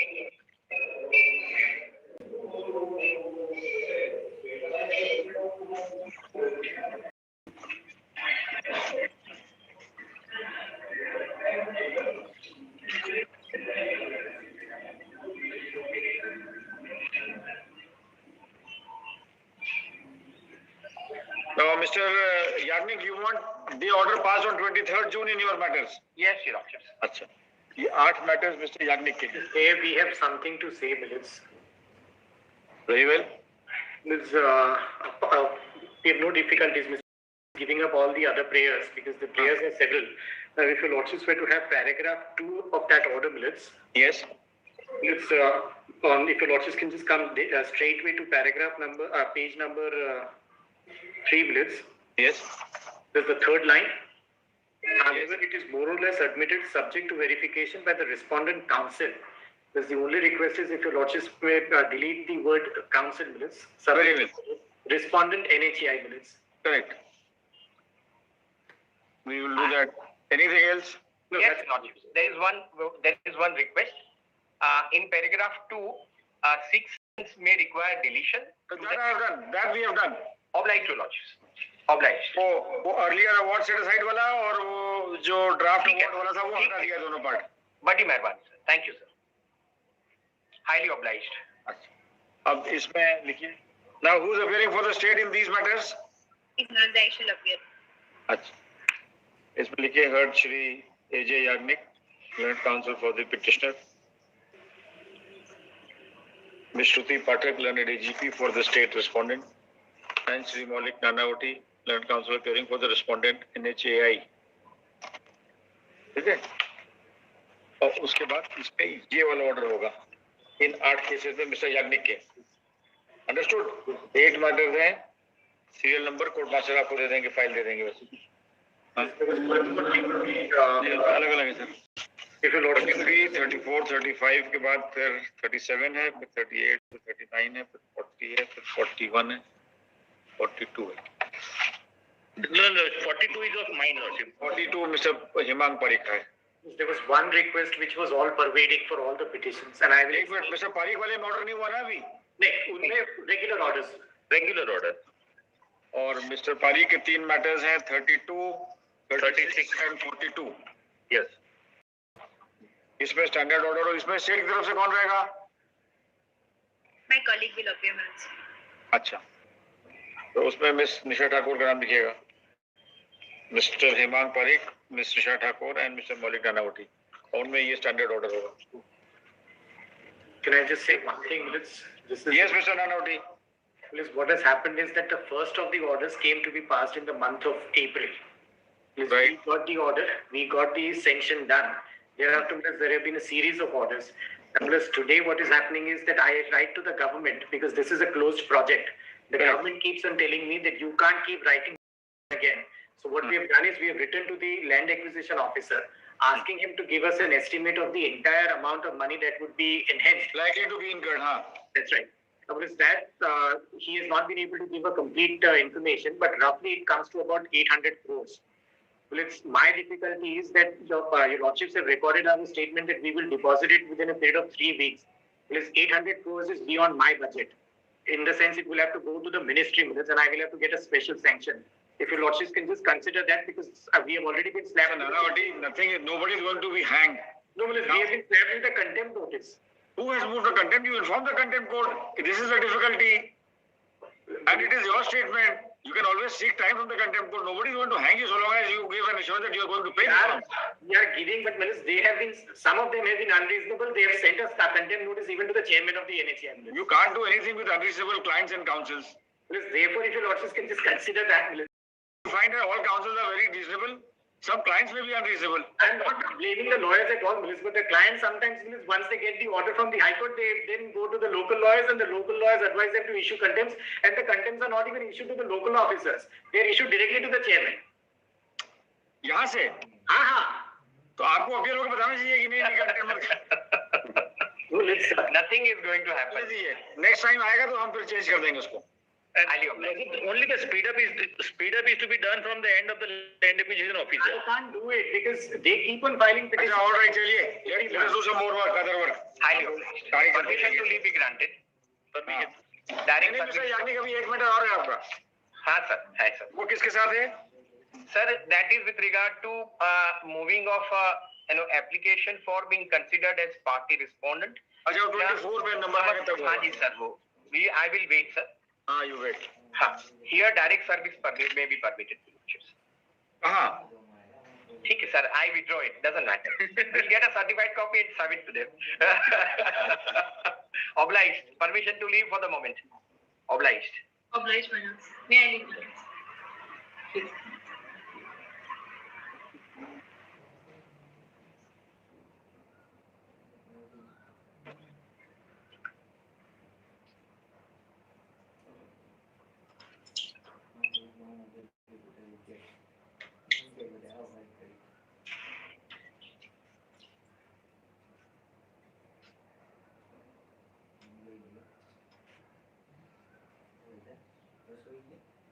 Now, Mr. Yagnik, you want the order passed on 23rd June in your matters? Yes, Your Lordship. अच्छा. ये 8 matters Mr. Yagnik के. Here we have something to say, Mills. Very well. Mills, we have no difficulties, Mr. Giving up all the other prayers because the prayers are several. Now, if your Lordships were to have paragraph 2 of that order, Mills. Yes. It's if your Lordships can just come straightway to paragraph number, page number 3, Blitz. Yes. There's the third line. However, it is more or less admitted subject to verification by the respondent counsel. Because the only request is if your Lordships may delete the word counsel, Blitz. Very well. Respondent NHI, Blitz. Correct. We will do that. Anything else? No, yes, Lordships. There is one request. In paragraph 2, 6 may require deletion. That I have done. That we have done. Obliged to Lordships. Obliged. वो earlier award set aside वाला और वो जो draft award वाला था वो हटा दिया दोनों part. बड़ी मेहरबानी sir. Thank you sir. Highly obliged. अच्छा. अब इसमें लिखिए. Now who is appearing for the state in these matters? If not, I shall appear. अच्छा. इसमें लिखिए heard Shri Ajay Yagnik, learned counsel for the petitioner. Ms. Shruti Pathak, learned AGP for the state respondent. And Shri Maulik Nanavati, learned counsel appearing for the respondent NHAI. ठीक है? और उसके बाद इसमें ये वाला ऑर्डर होगा इन 8 केसेस में मिस्टर याग्निक के. अंडरस्टूड? 8 मैटर्स हैं. सीरियल नंबर कोर्ट मास्टर आपको दे देंगे, फाइल दे देंगे वैसे. अलग अलग है सर. If you load 33, 34, 35 के बाद फिर 37 है, फिर 38, फिर 39 है, फिर 40 है, फिर 41 है, 42 है. No, 42 is of mine, Lordship. 42 Mr. Hemang Parikh है. There was one request which was all pervading for all the petitions, and I will. एक मिनट, Mr. Parikh वाले में ऑर्डर नहीं हुआ ना अभी? नहीं, उनमें regular orders. Regular order. और मिस्टर पारिक के 3 मैटर्स हैं 32, 36 एंड 42. Yes. इसमें स्टैंडर्ड ऑर्डर और इसमें स्टेट की तरफ से कौन रहेगा? My colleague will appear, ma'am. अच्छा, तो उसमें मिस निशा ठाकुर का नाम लिखिएगा. Mister Hemang Parikh, miss Nisha Thakur and mister Maulik Nanavati. उनमें ये स्टैंडर्ड ऑर्डर होगा. Can I just say one thing? Yes, Mr. Nanavati. What has happened is that the first of the orders came to be passed in the month of April. Right. We got the order, we got the sanction done. Thereafter, there have been a series of orders. Plus, today what is happening is that I write to the government because this is a closed project. The government keeps on telling me that you can't keep writing again. So what we have done is we have written to the land acquisition officer asking him to give us an estimate of the entire amount of money that would be enhanced. Likely to be incurred, huh? That's right. Because that he has not been able to give a complete information, but roughly it comes to about 800 crores. Well, it's my difficulty is that your lordships have recorded our statement that we will deposit it within a period of 3 weeks. Well, 800 crores is beyond my budget. In the sense, it will have to go to the ministry minutes, and I will have to get a special sanction. If your lordships can just consider that, because we have already been slapped. Nobody is going to be hanged. No, we have been slapped with a contempt notice. Who has moved the contempt? You inform the contempt court. This is the difficulty. And it is your statement. You can always seek time from the contempt court. Nobody is going to hang you so long as you give an assurance that you are going to pay. We are giving, but they have been, some of them have been unreasonable. They have sent us a contempt notice even to the chairman of the NHA. You can't do anything with unreasonable clients and councils. Therefore, if your lordships can just consider that. You find that all councils are very reasonable. Some clients may be unreasonable. I'm not blaming the lawyers at all, but the clients sometimes, once they get the order from the High Court, they then go to the local lawyers, and the local lawyers advise them to issue contempts, and the contempts are not even issued to the local officers. They are issued directly to the chairman. यहाँ से? हाँ हाँ. तो आपको अफियरों को बताना चाहिए कि नहीं contempt. Nothing is going to happen. Next time आएगा तो हम फिर change कर देंगे उसको. Only the speed up is to be done from the end of the land acquisition officer. I can't do it because they keep on filing petitions. All right, चलिए. Let us do some more work, other work. Highly obliged. Permission to leave be granted. Permission. Direct नहीं service. यानी कभी 1 minute और है आपका. हाँ sir, है sir. वो किसके साथ है? Sir, that is with regard to moving of application for being considered as party respondent. अच्छा 24 में नंबर आएगा तब. हाँ जी सर वो. I will wait sir. You wait. Here direct service may be permitted. ठीक है sir, I withdraw it. Doesn't matter. We'll get a certified copy and serve it to them. Obliged. Permission to leave for the moment. Obliged. Obliged, madam. May I leave? Please.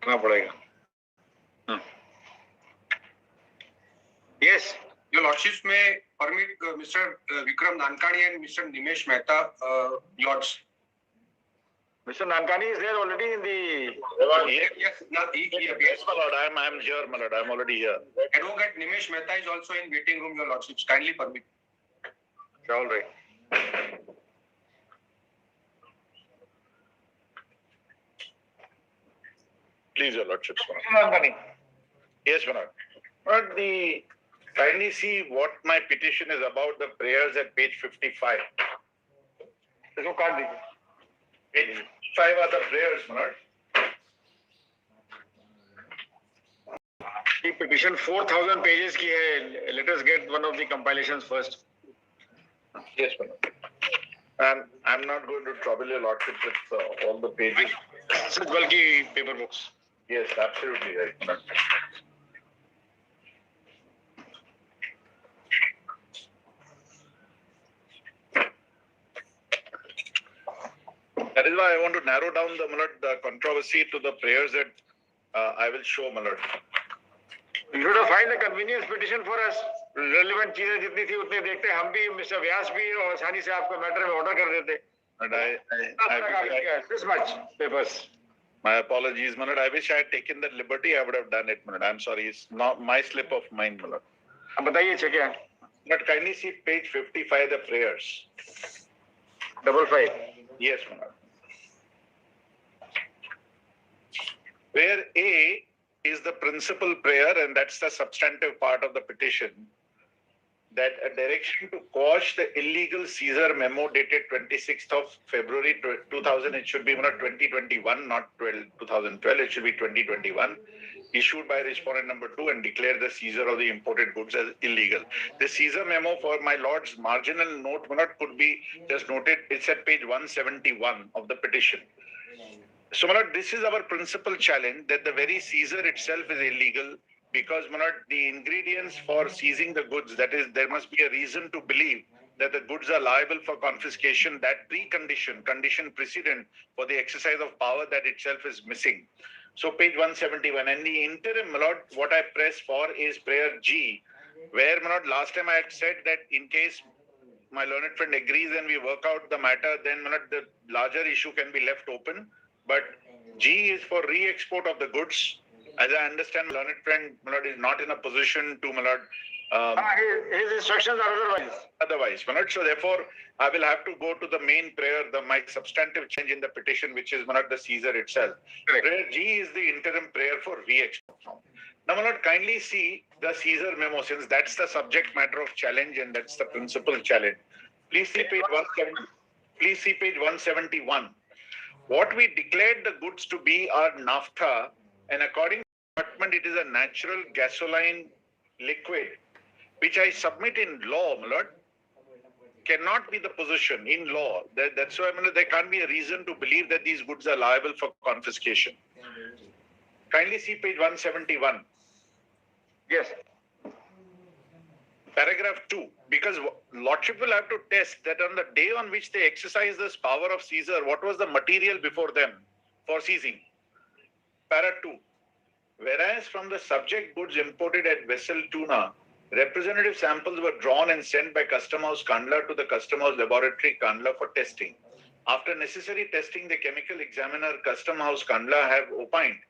करना पड़ेगा. Yes. Your Lordships may permit Mr. Vikram Nankani and Mr. Nimesh Mehta, Lords. Mr. Nankani is there already in the. Yes, he appears. My lord, I am here, my lord. I am already here. Advocate Nimesh Mehta is also in waiting room, Your Lordships. Kindly permit. All right. Please, your lordships. Nankani. Yes, my lord. But kindly see what my petition is about, the prayers at page 55. इसको काट दीजिए. Page 5 are the prayers, my lord. The petition 4,000 pages की है. Let us get one of the compilations first. Yes, my lord. And I'm not going to trouble your lordship with all the pages. Such bulky paper books. Yes, absolutely right, my lord. That is why I want to narrow down the controversy to the prayers that I will show, my lord. You should have filed a convenience petition for us. Relevant चीजें जितनी थी उतनी देखते हम भी mister व्यास भी और आसानी से आपको मैटर में ऑर्डर कर देते. And I this much papers. My apologies, my lord. I wish I had taken that liberty. I would have done it, my lord. I'm sorry. It's not my slip of mind, my lord. अब बताइए क्या है? But kindly see page 55, the prayers. 55. Yes, my lord. Prayer A is the principal prayer, and that's the substantive part of the petition. That a direction to quash the illegal Caesar memo dated 26th of February 2000, it should be 2021, not 2012, it should be 2021, issued by respondent number 2 and declare the seizure of the imported goods as illegal. The Caesar memo, for my lord's marginal note, could be just noted, it's at page 171 of the petition. So, my lord, this is our principal challenge, that the very Caesar itself is illegal because the ingredients for seizing the goods, that is, there must be a reason to believe that the goods are liable for confiscation. That condition precedent for the exercise of power, that itself is missing. So page 171, and the interim, my lord, what I press for is prayer G, where, my lord, last time I had said that in case my learned friend agrees and we work out the matter, then, my lord, the larger issue can be left open. But G is for re-export of the goods. As I understand, my learned friend, my lord, is not in a position to, my lord, his instructions are otherwise, my lord. So therefore, I will have to go to the main prayer, my substantive change in the petition, which is, my lord, the Caesar itself. Correct. Prayer G is the interim prayer for re-export. Now, my lord, kindly see the Caesar memo, since that's the subject matter of challenge and that's the principal challenge. Please see page 170. Please see page 171. What we declared the goods to be are naphtha, and according to the department, it is a natural gasoline liquid, which I submit in law, my lord, cannot be the position in law. That's why, my lord, there can't be a reason to believe that these goods are liable for confiscation. Kindly see page 171. Yes. Paragraph 2, because Lordship will have to test that on the day on which they exercise this power of Caesar, what was the material before them for seizing? Para 2, whereas from the subject goods imported at vessel Tuna, representative samples were drawn and sent by Custom House Kandla to the Custom House Laboratory Kandla for testing. After necessary testing, the chemical examiner Custom House Kandla have opined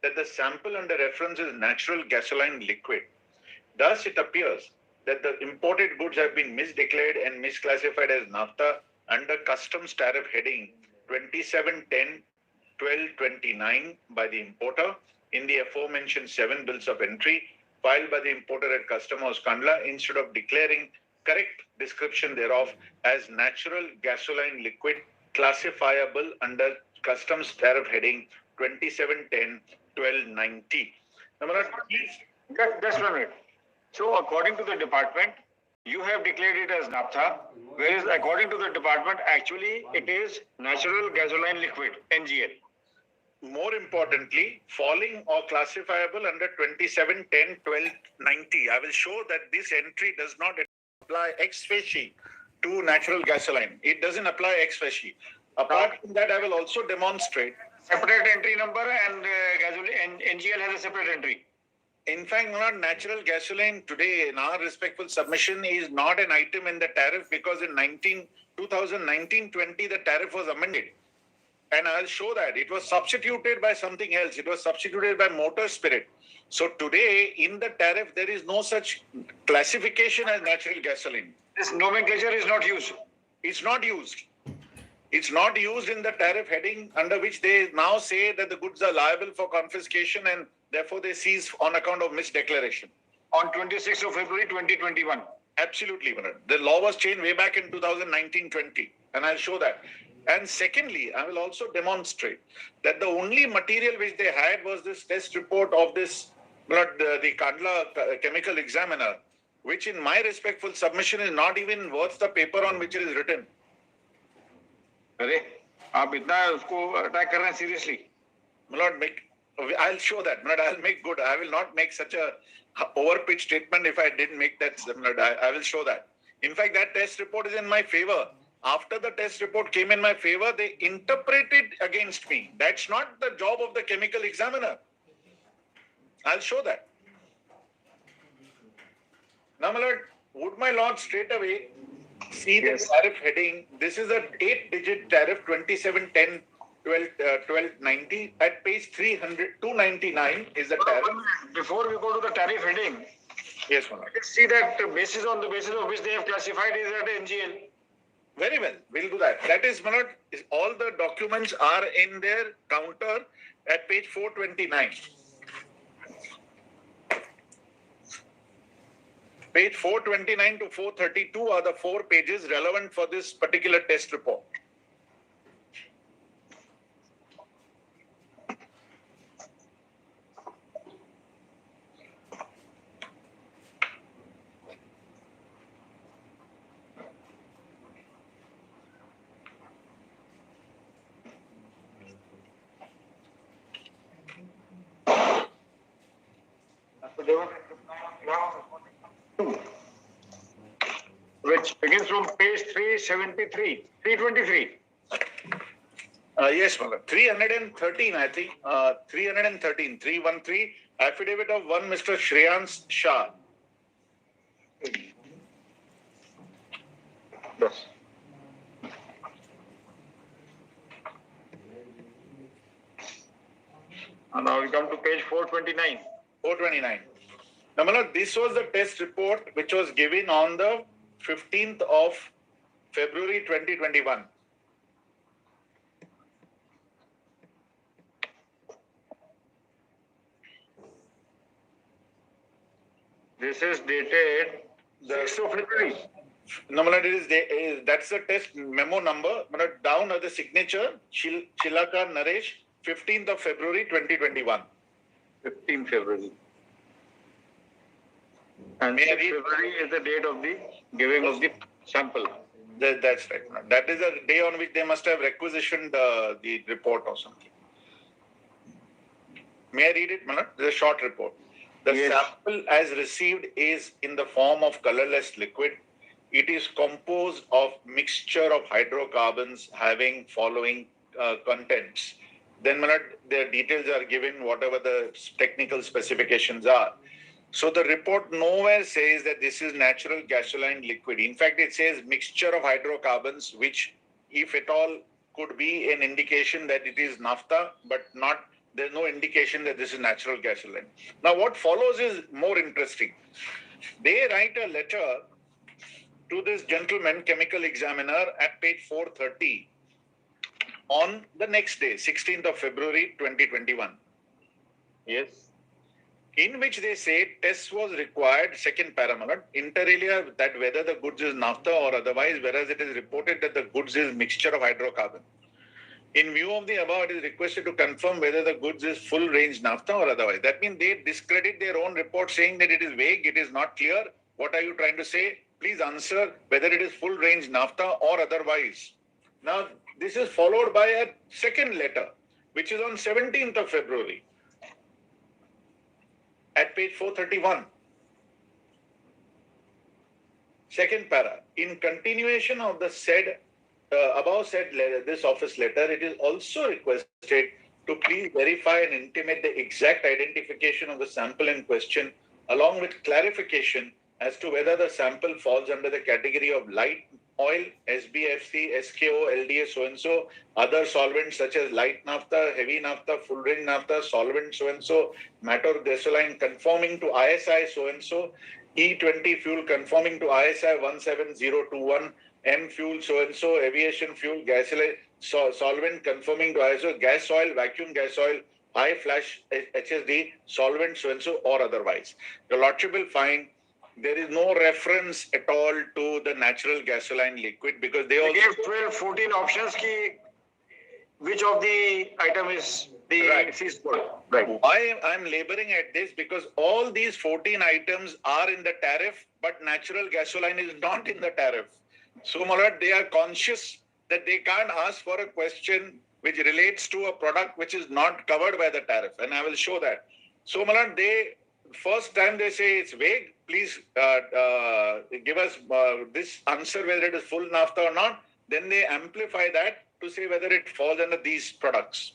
that the sample under reference is natural gasoline liquid. Thus, it appears that the imported goods have been misdeclared and misclassified as naphtha under customs tariff heading 2710-1229 by the importer in the aforementioned 7 bills of entry filed by the importer at Custom House Kandla, instead of declaring correct description thereof as natural gasoline liquid classifiable under customs tariff heading 2710-1290. Just 1 minute. So according to the department, you have declared it as naphtha, whereas according to the department, actually it is natural gasoline liquid, NGL. More importantly, falling or classifiable under 2710-1290. I will show that this entry does not apply ex facie to natural gasoline. It doesn't apply ex facie. Apart from that, I will also demonstrate separate entry number and gasoline, NGL has a separate entry. In fact, natural gasoline today, in our respectful submission, is not an item in the tariff, because in 2019-20, the tariff was amended. And I'll show that. It was substituted by something else. It was substituted by motor spirit. So today, in the tariff, there is no such classification as natural gasoline. This nomenclature is not used. It's not used. It's not used in the tariff heading under which they now say that the goods are liable for confiscation and therefore they seize on account of misdeclaration. On 26th of February 2021. Absolutely, Manoj. The law was changed way back in 2019-20, and I'll show that. And secondly, I will also demonstrate that the only material which they had was this test report of this, the Kandla chemical examiner, which in my respectful submission is not even worth the paper on which it is written. अरे आप इतना उसको attack कर रहे हैं seriously? I'll show that. I'll make good. I will not make such a overpitched statement if I didn't make that. I will show that. In fact, that test report is in my favor. After the test report came in my favor, they interpreted against me. That's not the job of the chemical examiner. I'll show that. Now, my lord, would my lord straight away see the tariff heading? This is an 8-digit tariff, 2710-1290 at page 299 is the tariff. Before we go to the tariff heading, yes, my lord. Let's see that on the basis of which they have classified is at NGL. Very well, we'll do that. That is, my lord, all the documents are in their counter at page 429. Page 429 to 432 are the 4 pages relevant for this particular test report. which begins from page 373, 323. Yes, Malad. 313, I think. 313, 313, affidavit of one Mr. Shreyans Shah. Yes. And now we come to page 429. 429. Now, Malad, this was the test report which was given on the 15th of February 2021. This is dated 6th of February. No, Malad, that's the test memo number. Malad, down at the signature, Chilaka Naresh, 15th of February 2021. 15th February. And 6th February is the date of the giving of the sample. That's right. That is the day on which they must have requisitioned the report or something. May I read it, Manat? This is a short report. The sample as received is in the form of colorless liquid. It is composed of mixture of hydrocarbons having following contents. Then, Manat, the details are given, whatever the technical specifications are. So the report nowhere says that this is natural gasoline liquid. In fact, it says mixture of hydrocarbons, which, if at all, could be an indication that it is naphtha, but not. There's no indication that this is natural gasoline. Now, what follows is more interesting. They write a letter to this gentleman, chemical examiner, at page 430 on the next day, 16th of February, 2021. Yes. In which they say test was required, second parameter, inter alia, that whether the goods is naphtha or otherwise, whereas it is reported that the goods is mixture of hydrocarbon. In view of the above, it is requested to confirm whether the goods is full range naphtha or otherwise. That means they discredit their own report saying that it is vague, it is not clear. What are you trying to say? Please answer whether it is full range naphtha or otherwise. Now, this is followed by a second letter, which is on 17th of February. At page 431. Second para. In continuation of the said, above said letter, this office letter, it is also requested to please verify and intimate the exact identification of the sample in question, along with clarification as to whether the sample falls under the category of light oil, SBFC, SKO, LDA, so-and-so, other solvents such as light naphtha, heavy naphtha, full range naphtha, solvent so-and-so, matter gasoline conforming to ISI so-and-so, E20 fuel conforming to ISI 17021, M fuel so-and-so, aviation fuel, gasoline, solvent conforming to ISO, gas oil, vacuum gas oil, high flash HSD, solvent so-and-so or otherwise. The Lordship will find there is no reference at all to the natural gasoline liquid because they also gave 12, 14 options. Which of the item is the seized code? Right. Why I'm laboring at this because all these 14 items are in the tariff, but natural gasoline is not in the tariff. So, Malad, they are conscious that they can't ask for a question which relates to a product which is not covered by the tariff, and I will show that. So, Malad, they first time they say it's vague. Please give us this answer whether it is full naphtha or not. Then they amplify that to say whether it falls under these products.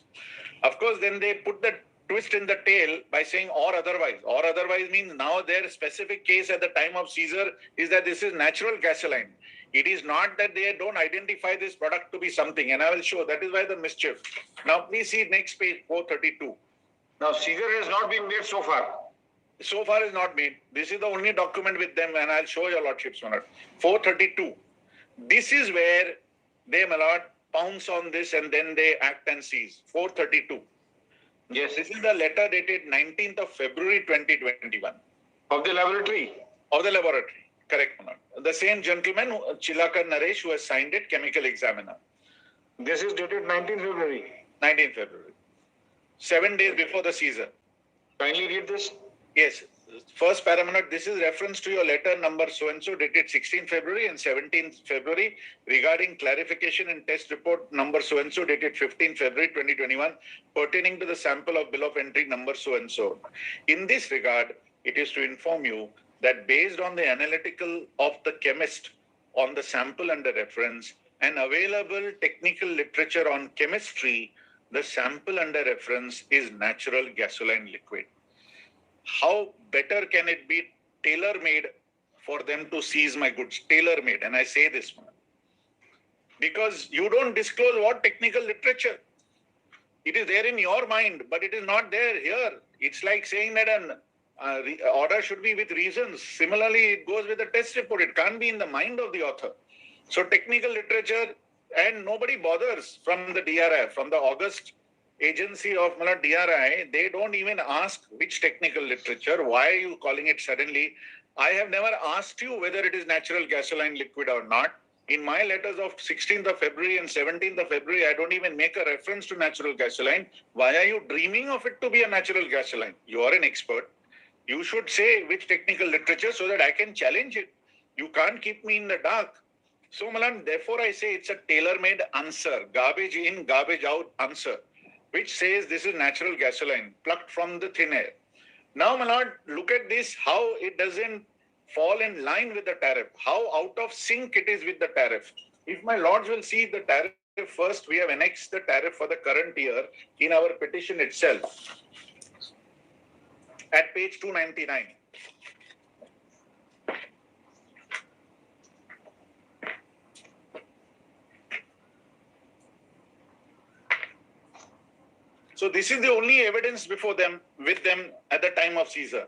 Of course, then they put the twist in the tail by saying or otherwise. Or otherwise means now their specific case at the time of seizure is that this is natural gasoline. It is not that they don't identify this product to be something. And I will show that is why the mischief. Now, please see next page 432. Now, seizure has not been made so far. So far is not made. This is the only document with them and I'll show your Lordships, Manat. 432. This is where they, my Lord, pounce on this and then they act and seize. 432. Yes. This is the letter dated 19th of February 2021. Of the laboratory? Of the laboratory. Correct, Manat. The same gentleman, Chilaka Naresh, who has signed it, chemical examiner. This is dated 19th February. 19th February. 7 days before the seizure. Kindly read this. Yes. First parameter, this is reference to your letter number so-and-so dated 16th February and 17th February regarding clarification and test report number so-and-so dated 15th February 2021 pertaining to the sample of bill of entry number so-and-so. In this regard, it is to inform you that based on the analytical of the chemist on the sample under reference and available technical literature on chemistry, the sample under reference is natural gasoline liquid. How better can it be tailor-made for them to seize my goods? Tailor-made, and I say this one. Because you don't disclose what technical literature. It is there in your mind, but it is not there here. It's like saying that an order should be with reasons. Similarly, it goes with the test report. It can't be in the mind of the author. So technical literature, and nobody bothers from the DRI, from the August agency of DRI, they don't even ask which technical literature, why are you calling it suddenly? I have never asked you whether it is natural gasoline liquid or not. In my letters of 16th of February and 17th of February, I don't even make a reference to natural gasoline. Why are you dreaming of it to be a natural gasoline? You are an expert. You should say which technical literature so that I can challenge it. You can't keep me in the dark. So Malan, therefore I say it's a tailor-made answer, garbage in, garbage out answer, which says this is natural gasoline plucked from the thin air. Now, my lord, look at this, how it doesn't fall in line with the tariff, how out of sync it is with the tariff. If my lords will see the tariff first, we have annexed the tariff for the current year in our petition itself at page 299. So this is the only evidence before them, with them at the time of Caesar.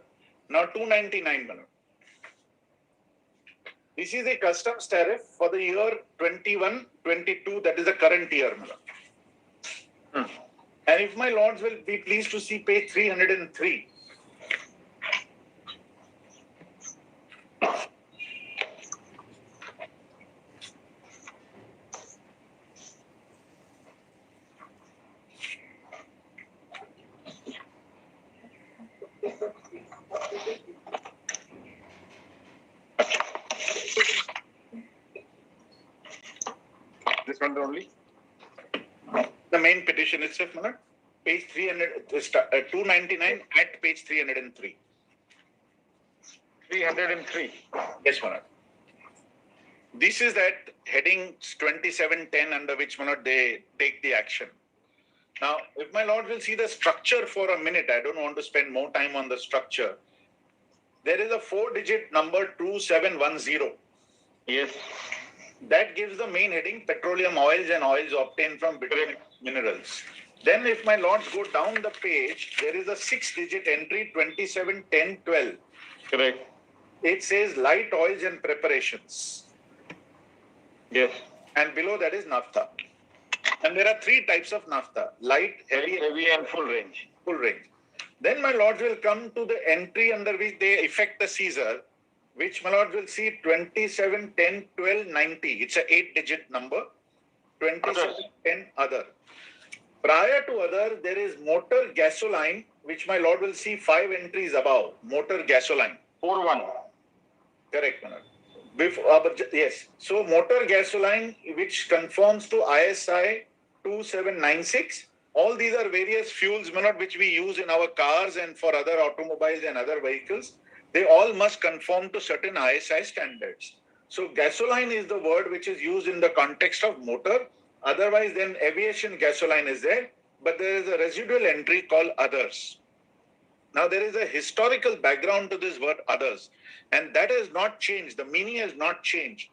Now 299, Manu. This is the customs tariff for the year 21-22, that is the current year, Manu. And if my lords will be pleased to see page 303. This one only? The main petition itself, Manoj. Page 299 at page 303. 303. Yes, Manoj. This is that heading 2710 under which, Manoj, they take the action. Now, if my lord will see the structure for a minute, I don't want to spend more time on the structure. There is a 4-digit number 2710. Yes. That gives the main heading, petroleum oils and oils obtained from bituminous minerals. Then if my lords go down the page, there is a 6-digit entry, 271012. Correct. It says light oils and preparations. Yes. And below that is naphtha. And there are 3 types of naphtha, light, heavy and full range. Full range. Then my lords will come to the entry under which they effect the Caesar, which my lord will see 27, 10, 12, 90. It's a 8-digit number. 27, 10, other. Prior to other, there is motor gasoline, which my lord will see 5 entries above. Motor gasoline. 41. Correct, my lord. Yes. So motor gasoline, which conforms to ISI 2796. All these are various fuels, my lord, which we use in our cars and for other automobiles and other vehicles. They all must conform to certain ISI standards. So gasoline is the word which is used in the context of motor. Otherwise, then aviation gasoline is there, but there is a residual entry called others. Now, there is a historical background to this word others, and that has not changed. The meaning has not changed.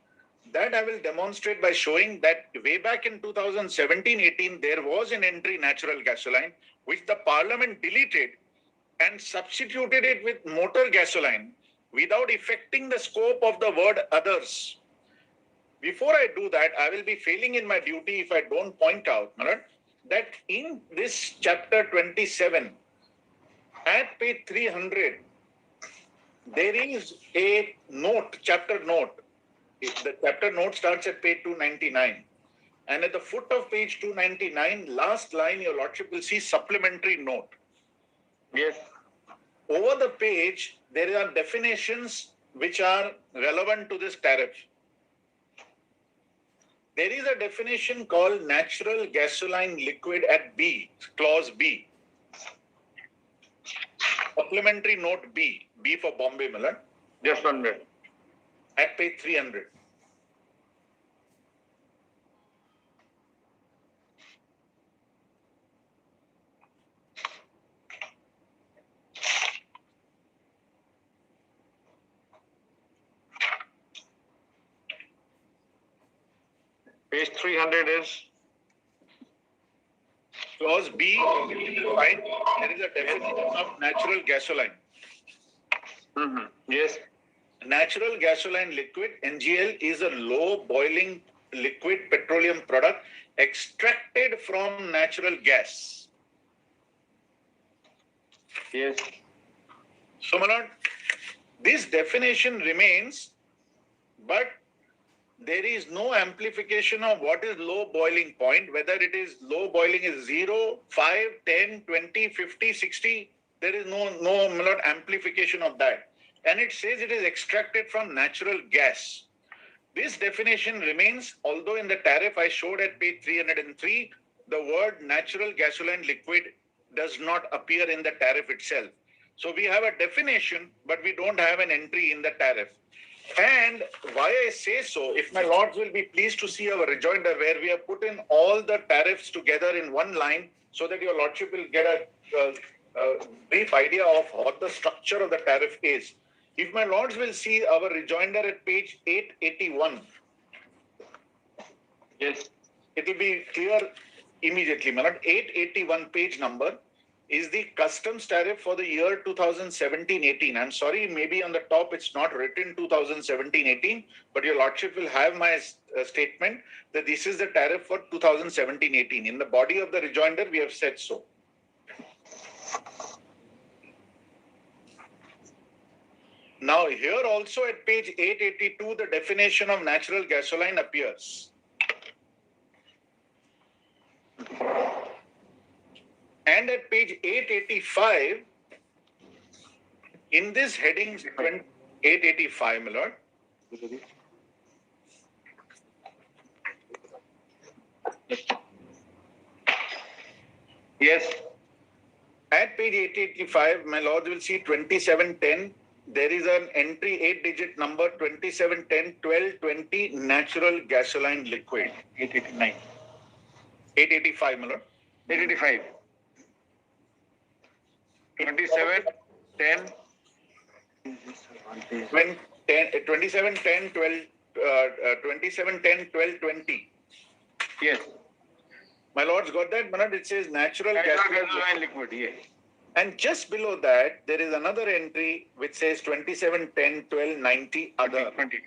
That I will demonstrate by showing that way back in 2017-18, there was an entry natural gasoline, which the parliament deleted and substituted it with motor gasoline without affecting the scope of the word others. Before I do that, I will be failing in my duty if I don't point out, Marat, that in this chapter 27, at page 300, there is a note, chapter note. The chapter note starts at page 299. And at the foot of page 299, last line, your lordship will see supplementary note. Yes. Over the page, there are definitions which are relevant to this tariff. There is a definition called natural gasoline liquid at B, clause B. supplementary note B for Bombay, my lord. Just 1 minute. At page 300. Page 300 is Clause B, right? There is a definition of natural gasoline. Yes. Natural gasoline liquid, NGL, is a low boiling liquid petroleum product extracted from natural gas. Yes. So, my lord, this definition remains, but there is no amplification of what is low boiling point, whether it is low boiling is 0, 5, 10, 20, 50, 60. There is no my lord, amplification of that. And it says it is extracted from natural gas. This definition remains, although in the tariff I showed at page 303, the word natural gasoline liquid does not appear in the tariff itself. So we have a definition, but we don't have an entry in the tariff. And why I say so, if my lords will be pleased to see our rejoinder where we have put in all the tariffs together in one line so that your lordship will get a brief idea of what the structure of the tariff is. If my lords will see our rejoinder at page 881. Yes. It will be clear immediately, my lord. 881 page number is the customs tariff for the year 2017-18. I'm sorry, maybe on the top it's not written 2017-18, but your lordship will have my statement that this is the tariff for 2017-18. In the body of the rejoinder, we have said so. Now here also at page 882, the definition of natural gasoline appears. And at page 885, in this heading, 885, my lord. Yes. At page 885, my lord will see 2710. There is an entry 8-digit number 2710-1220 natural gasoline liquid. 889. 885, my lord. 885. 27, 10. 2710, 12, 20. Yes. My lords got that? Manad, it says natural gasoline liquid. Yes. And just below that, there is another entry which says 2710, 12, 90 other. 20.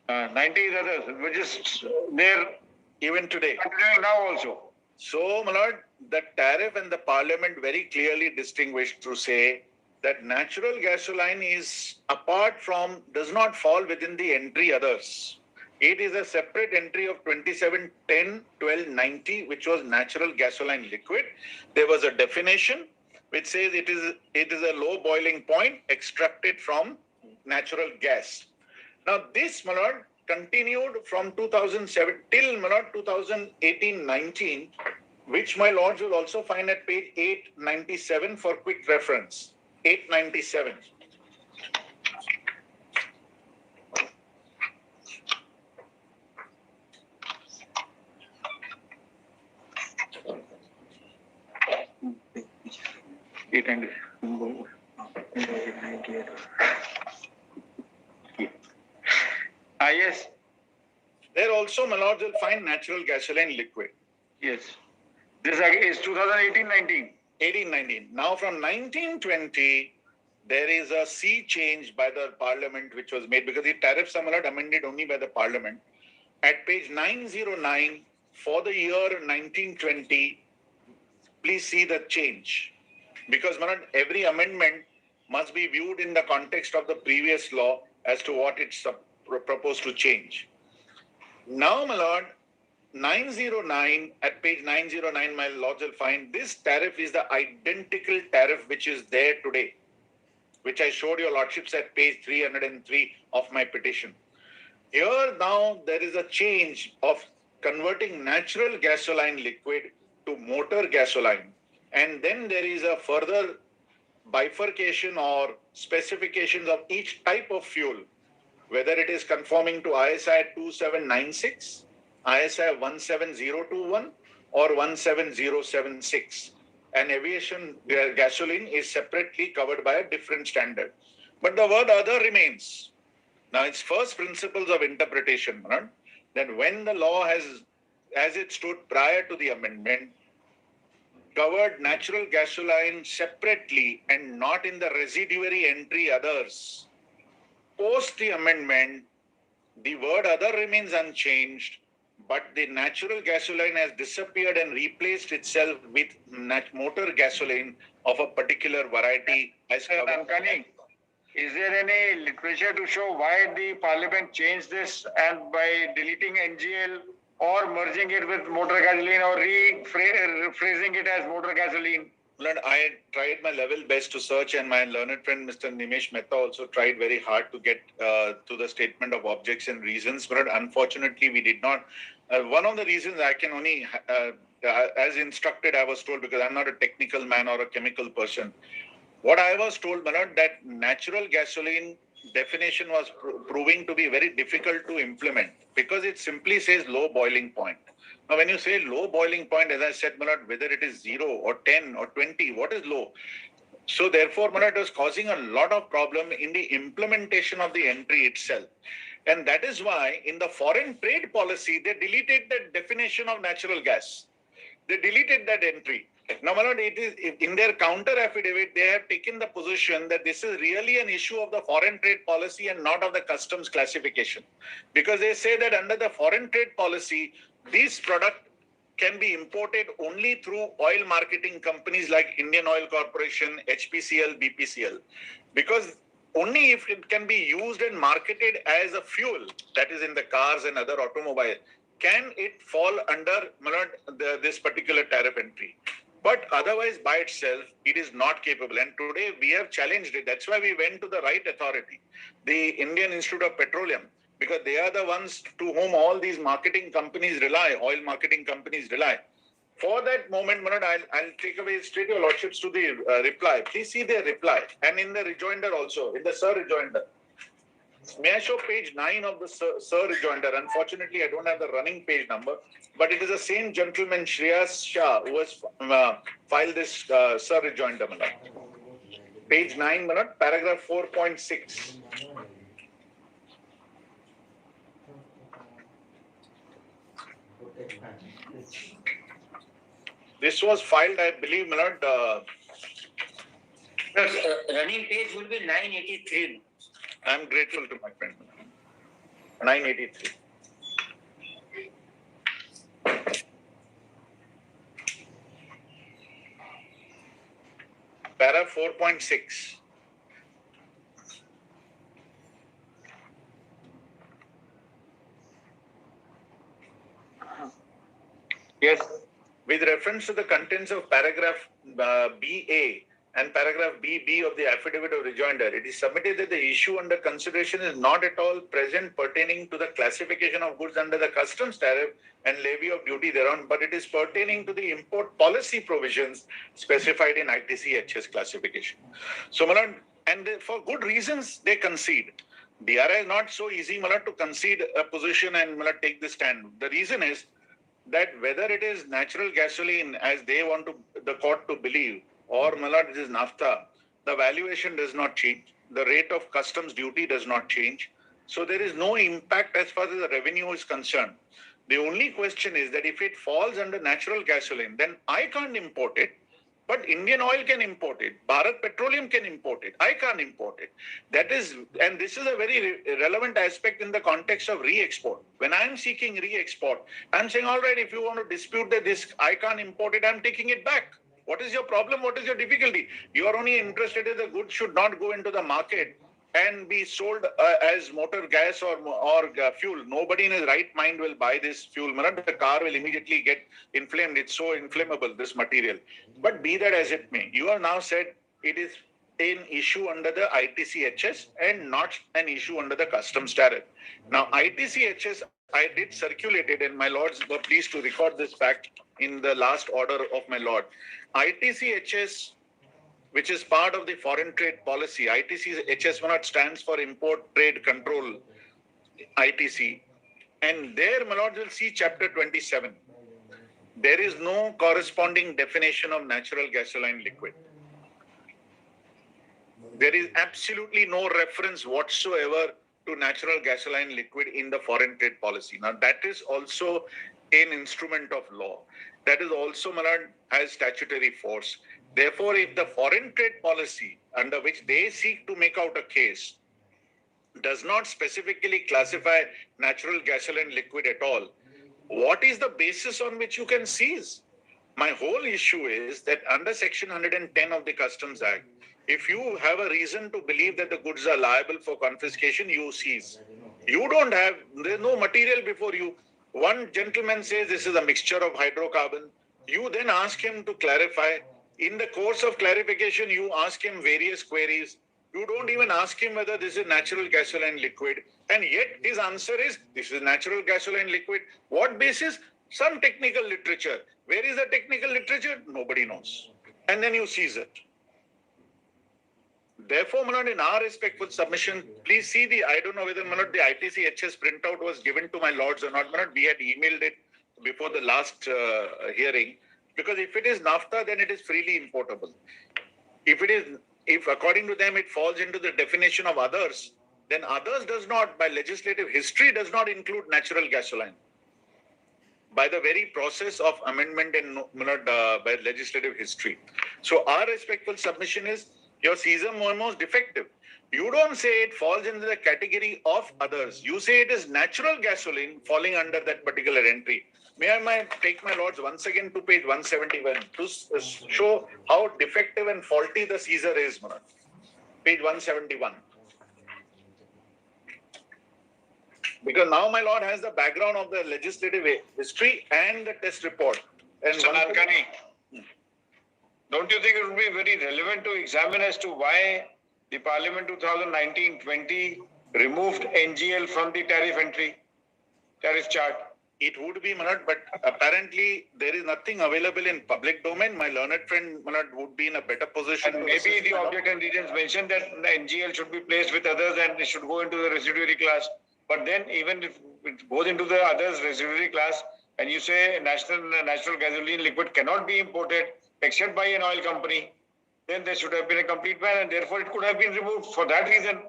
90 is others, which is there even today. Now also. So, my lord, the tariff and the parliament very clearly distinguished to say that natural gasoline is apart from, does not fall within the entry others. It is a separate entry of 2710, 12, 90, which was natural gasoline liquid. There was a definition which says it is a low boiling point extracted from natural gas. Now, this, my lord, continued from 2007 till, my lord, 2018-19, which my lords will also find at page 897 for quick reference. 897. Yes. There also, my lords will find natural gasoline liquid. Yes. This is 2018-19. 18-19. Now from 1920, there is a sea change by the parliament which was made because the tariffs are amended only by the parliament. At page 909 for the year 1920, please see the change. Because every amendment must be viewed in the context of the previous law as to what it's proposed to change. Now, my lord, 909, at page 909, my lords will find this tariff is the identical tariff which is there today, which I showed your lordships at page 303 of my petition. Here now there is a change of converting natural gasoline liquid to motor gasoline. And then there is a further bifurcation or specifications of each type of fuel, whether it is conforming to ISI 2796, ISI 17021 or 17076. And aviation gasoline is separately covered by a different standard. But the word other remains. Now, it's first principles of interpretation, right? That when the law has, as it stood prior to the amendment, covered natural gasoline separately and not in the residuary entry others, post the amendment, the word other remains unchanged, but the natural gasoline has disappeared and replaced itself with motor gasoline of a particular variety as covered. Is there any literature to show why the parliament changed this and by deleting NGL or merging it with motor gasoline or rephrasing it as motor gasoline? I tried my level best to search, and my learned friend Mr. Nimesh Mehta also tried very hard to get to the statement of objects and reasons, but unfortunately we did not. One of the reasons I can only, as instructed, I was told, because I'm not a technical man or a chemical person. What I was told, Manoj, that natural gasoline definition was proving to be very difficult to implement because it simply says low boiling point. Now, when you say low boiling point, as I said, Manoj, whether it is 0 or 10 or 20, what is low? So therefore, Manoj, it was causing a lot of problem in the implementation of the entry itself. And that is why in the foreign trade policy, they deleted the definition of natural gas. They deleted that entry. Now, Manoj, it is in their counter affidavit, they have taken the position that this is really an issue of the foreign trade policy and not of the customs classification. Because they say that under the foreign trade policy, these products can be imported only through oil marketing companies like Indian Oil Corporation, HPCL, BPCL. Because only if it can be used and marketed as a fuel, that is in the cars and other automobile, can it fall under this particular tariff entry. But otherwise, by itself, it is not capable. And today we have challenged it. That's why we went to the right authority, the Indian Institute of Petroleum, because they are the ones to whom all these marketing companies rely, oil marketing companies rely. For that moment, Manoj, I'll take away straight your lordships to the reply. Please see their reply. And in the rejoinder also, in the Sir rejoinder. May I show page 9 of the Sir rejoinder? Unfortunately, I don't have the running page number, but it is the same gentleman, Shreyas Shah, who has filed this Sir rejoinder, Manoj. Page 9, Manoj, paragraph 4.6. This was filed, I believe, Manoj. Running page will be 983. I'm grateful to my friend. 983. Para 4.6. Yes. With reference to the contents of paragraph BA and paragraph BB of the affidavit of rejoinder, it is submitted that the issue under consideration is not at all present pertaining to the classification of goods under the customs tariff and levy of duty thereon, but it is pertaining to the import policy provisions specified in ITC-HS classification. So, Malad, and for good reasons, they concede. DRI is not so easy, Malad, to concede a position and Malad take the stand. The reason is that whether it is natural gasoline, as they want to the court to believe, or Malad, it is naphtha, the valuation does not change. The rate of customs duty does not change. So there is no impact as far as the revenue is concerned. The only question is that if it falls under natural gasoline, then I can't import it, but Indian Oil can import it. Bharat Petroleum can import it. I can't import it. That is, and this is a very relevant aspect in the context of re-export. When I'm seeking re-export, I'm saying, all right, if you want to dispute that this, I can't import it, I'm taking it back. What is your problem? What is your difficulty? You are only interested in the goods should not go into the market and be sold as motor gas or fuel. Nobody in his right mind will buy this fuel. The car will immediately get inflamed. It's so inflammable, this material. But be that as it may, you have now said it is an issue under the ITC-HS and not an issue under the customs tariff. Now, ITC-HS, I did circulate it, and my lords were pleased to record this fact in the last order of my lord. ITC-HS which is part of the foreign trade policy. ITC HS1 stands for Import Trade Control, ITC. And there, my lord, will see chapter 27. There is no corresponding definition of natural gasoline liquid. There is absolutely no reference whatsoever to natural gasoline liquid in the foreign trade policy. Now, that is also an instrument of law. That is also, my lord, has statutory force. Therefore, if the foreign trade policy under which they seek to make out a case does not specifically classify natural gasoline liquid at all, what is the basis on which you can seize? My whole issue is that under Section 110 of the Customs Act, if you have a reason to believe that the goods are liable for confiscation, you seize. You don't have, there's no material before you. One gentleman says this is a mixture of hydrocarbon. You then ask him to clarify. In the course of clarification, you ask him various queries. You don't even ask him whether this is natural gasoline liquid. And yet his answer is, this is natural gasoline liquid. What basis? Some technical literature. Where is the technical literature? Nobody knows. And then you seize it. Therefore, Manoj, in our respectful submission, please see the, I don't know whether Manoj, the ITC HS printout was given to my lords or not. Manoj, we had emailed it before the last hearing. Because if it is NAFTA, then it is freely importable. If according to them it falls into the definition of others, then others does not, by legislative history, does not include natural gasoline. By the very process of amendment and by legislative history. So our respectful submission is, your seizure memo is defective. You don't say it falls into the category of others. You say it is natural gasoline falling under that particular entry. May I take my lords once again to page 171 to show how defective and faulty the seizure is, Manoj. Page 171. Because now my lord has the background of the legislative history and the test report. And Mr. Nankani, don't you think it would be very relevant to examine as to why the Parliament 2019-20 removed NGL from the tariff chart? It would be, Manoj, but apparently there is nothing available in public domain. My learned friend, Manoj, would be in a better position. And maybe the object and regions mentioned that the NGL should be placed with others and it should go into the residuary class. But then even if it goes into the others residuary class and you say natural gasoline liquid cannot be imported except by an oil company, then there should have been a complete ban and therefore it could have been removed for that reason.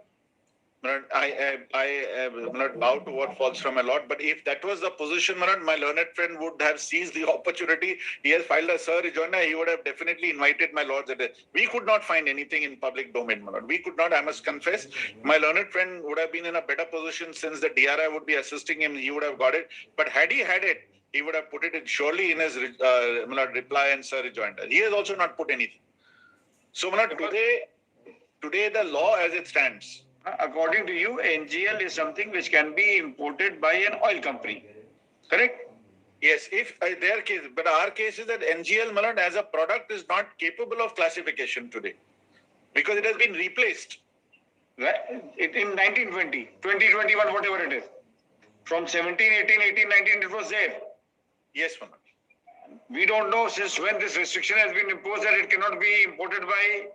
I will not bow to what falls from my lord, but if that was the position, Manoj, my learned friend would have seized the opportunity. He has filed a sir rejoinder. He would have definitely invited my lords. We could not find anything in public domain, Manoj. We could not, I must confess. My learned friend would have been in a better position since the DRI would be assisting him. He would have got it. But had he had it, he would have put it surely in his reply and sir rejoinder. He has also not put anything. So, Manoj, today the law as it stands, according to you, NGL is something which can be imported by an oil company, correct? Yes, if their case, but our case is that NGL, Malad, as a product is not capable of classification today because it has been replaced. Right? In 1920, 2021, whatever it is. From 17, 18, 18, 19, it was there. Yes, Manoj. We don't know since when this restriction has been imposed that it cannot be imported by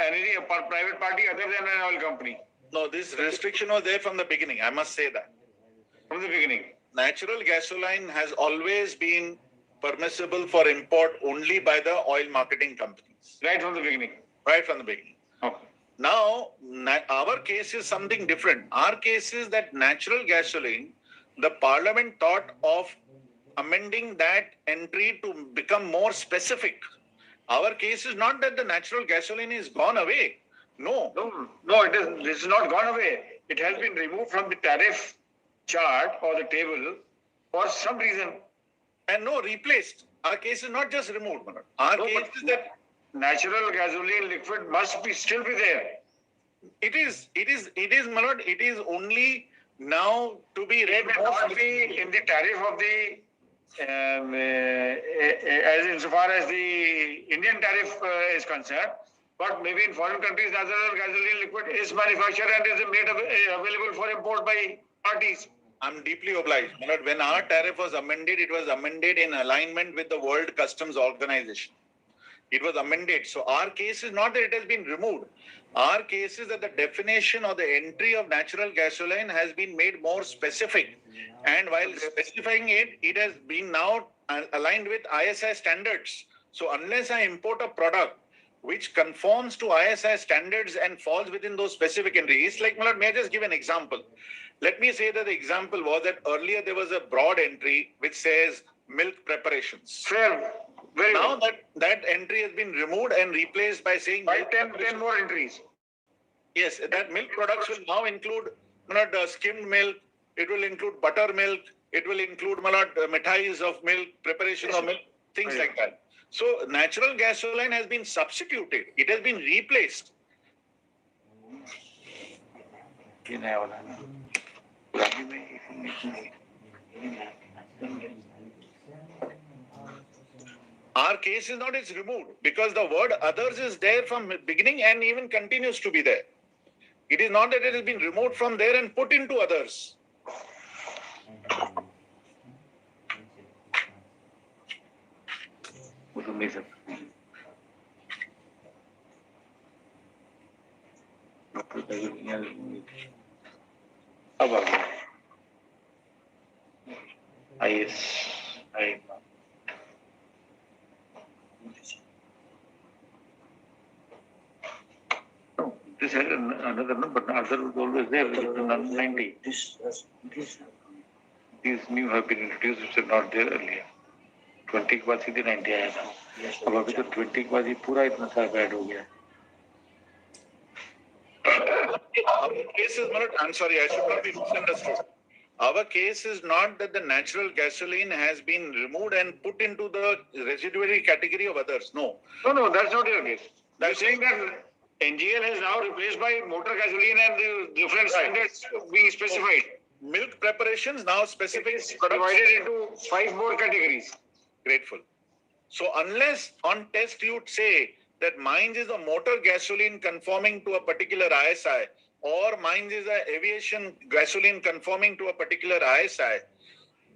any private party other than an oil company. No, this restriction was there from the beginning. I must say that. From the beginning. Natural gasoline has always been permissible for import only by the oil marketing companies. Right from the beginning. Right from the beginning. Okay. Now, our case is something different. Our case is that natural gasoline, the parliament thought of amending that entry to become more specific. Our case is not that the natural gasoline is gone away. No, it is not gone away. It has been removed from the tariff chart or the table for some reason. And no, replaced. Our case is not just removed, Manoj. Our case is that natural gasoline liquid must still be there. It is, Manoj. It is only now to be read. It may not be in the tariff of the as insofar as the Indian tariff is concerned, but maybe in foreign countries, natural gasoline liquid is manufactured and is made available for import by parties. I'm deeply obliged. Manoj, when our tariff was amended, it was amended in alignment with the World Customs Organization. It was amended. So our case is not that it has been removed. Our case is that the definition or the entry of natural gasoline has been made more specific. And while specifying it, it has been now aligned with ISI standards. So unless I import a product which conforms to ISI standards and falls within those specific entries, like, may I just give an example? Let me say that the example was that earlier there was a broad entry which says milk preparations. Fair. Very now well. that entry has been removed and replaced by saying by 10 more entries. Yes, that milk products will now include skimmed milk, it will include buttermilk, it will include mithais of milk, preparation of milk, things like that. So natural gasoline has been substituted, it has been replaced. Our case is not, it's removed because the word others is there from beginning and even continues to be there. It is not that it has been removed from there and put into others. This had another number, but other was always there, 90. These new have been introduced, which are not there earlier. 20 के बाद सीधे 90 आया था. अब अभी तो 20 के बाद ये पूरा इतना सारा ऐड हो गया. Our case is not, I'm sorry, I should not be misunderstood. Our case is not that the natural gasoline has been removed and put into the residuary category of others. No. No, that's not your case. That's saying that NGL has now replaced by motor gasoline and the different standards being specified. Milk preparations now specific divided into 5 more categories. Grateful. So unless on test you say that mine is a motor gasoline conforming to a particular ISI or mine is a aviation gasoline conforming to a particular ISI,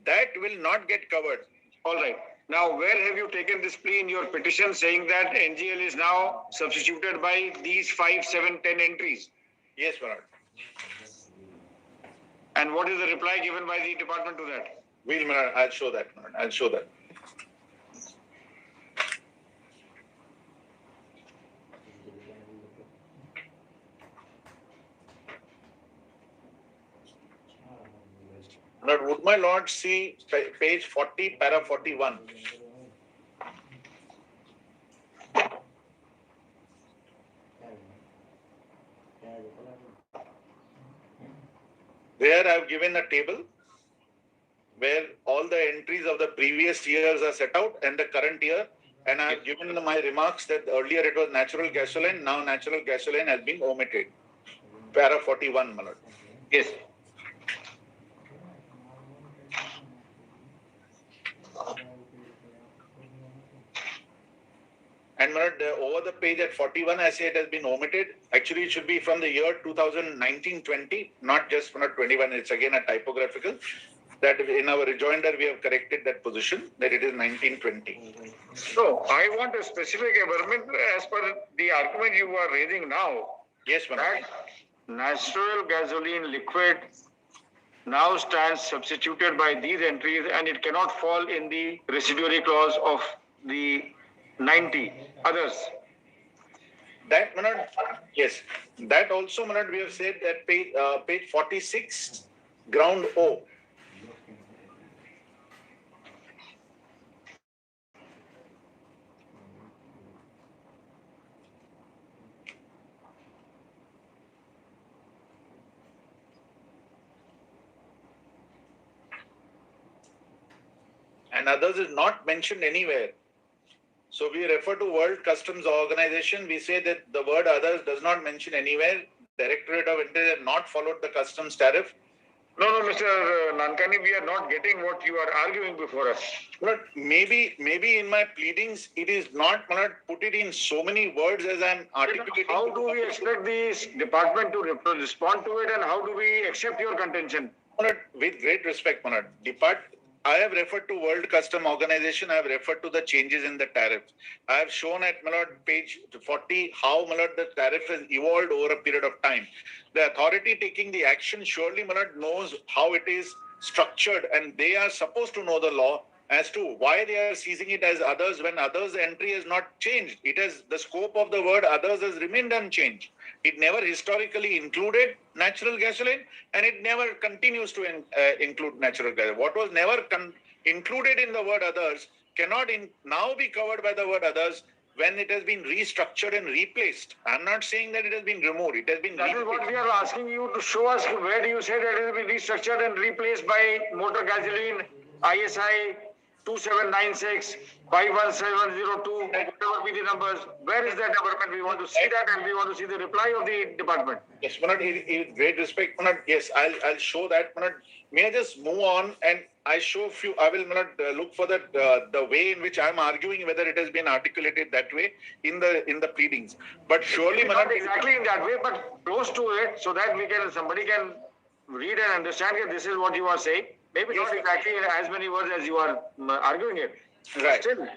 that will not get covered. All right. Now, where have you taken this plea in your petition saying that NGL is now substituted by these 5, 7, 10 entries? Yes, Manoj. And what is the reply given by the department to that? I'll show that. I'll show that. Now, would my lord see page 40, para 41? There I have given a table where all the entries of the previous years are set out and the current year, and I have given my remarks that earlier it was natural gasoline, now natural gasoline has been omitted. Para 41, my lord. Yes. And over the page at 41, I say it has been omitted. Actually, it should be from the year 2019-20, not just from 21. It's again a typographical. That in our rejoinder, we have corrected that position, that it is 19-20. So, I want a specific amendment as per the argument you are raising now. Yes, Manoj. Natural gasoline liquid now stands substituted by these entries and it cannot fall in the residuary clause of the 90 others. That, Manoj, yes. That also, Manoj, we have said that page 46, ground O. And others is not mentioned anywhere. So we refer to World Customs Organization. We say that the word others does not mention anywhere. Directorate of Interior have not followed the customs tariff. No, Mr. Nankani, we are not getting what you are arguing before us. But maybe in my pleadings, it is not put it in so many words as I'm articulating. How do we expect this department to respond to it and how do we accept your contention? With great respect, Manoj. I have referred to World Custom Organization. I have referred to the changes in the tariff. I have shown at page 40 how the tariff has evolved over a period of time. The authority taking the action surely knows how it is structured, and they are supposed to know the law as to why they are seizing it as others when others' entry has not changed. It has the scope of the word others has remained unchanged. It never historically included natural gasoline, and it never continues to include natural gasoline. What was never included in the word others cannot now be covered by the word others when it has been restructured and replaced. I'm not saying that it has been removed. It has been That is what we are asking you to show us. Where do you say that it has been restructured and replaced by motor gasoline, ISI 2796, 51702, whatever be the numbers? Where is that development? We want to see that, and we want to see the reply of the department. Yes, in great respect, yes, I'll show that. May I just move on and I show few. I will look for the way in which I'm arguing whether it has been articulated that way in the pleadings. But surely, not exactly in that way, but close to it, so that somebody can read and understand that this is what you are saying. Maybe not exactly as many words as you are arguing it. Right. Still,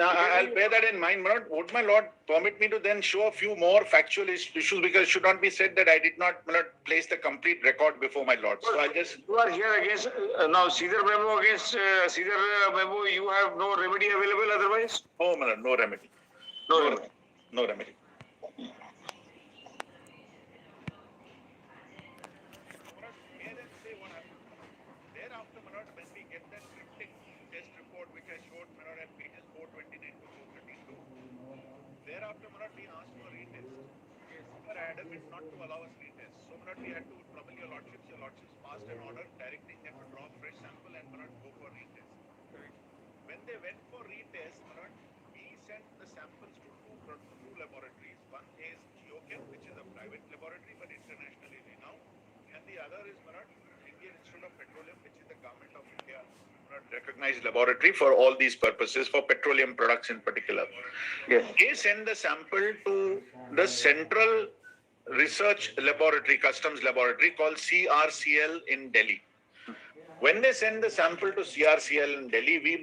I'll bear that in mind. Would my lord permit me to then show a few more factual issues, because it should not be said that I did not place the complete record before my lord. So I just... You are here against, now Caesar memo against Caesar memo, you have no remedy available otherwise? Oh, my lord, no remedy. No remedy. No remedy. Thereafter, when we get that cryptic test report which I showed at pages 429 to 432, thereafter we asked for retest. We were adamant not to allow us retest. So we had to trouble your lordships. Your lordships passed an order directing them to draw fresh sample and go for retest. When they went for retest, we sent the samples to two laboratories. One is Geochem, which is a private laboratory but internationally renowned, and the other is Indian Institute of Petroleum, which is the government of India recognized laboratory for all these purposes, for petroleum products in particular. Yes. They send the sample to the Central Research Laboratory, Customs Laboratory called CRCL in Delhi. When they send the sample to CRCL in Delhi, we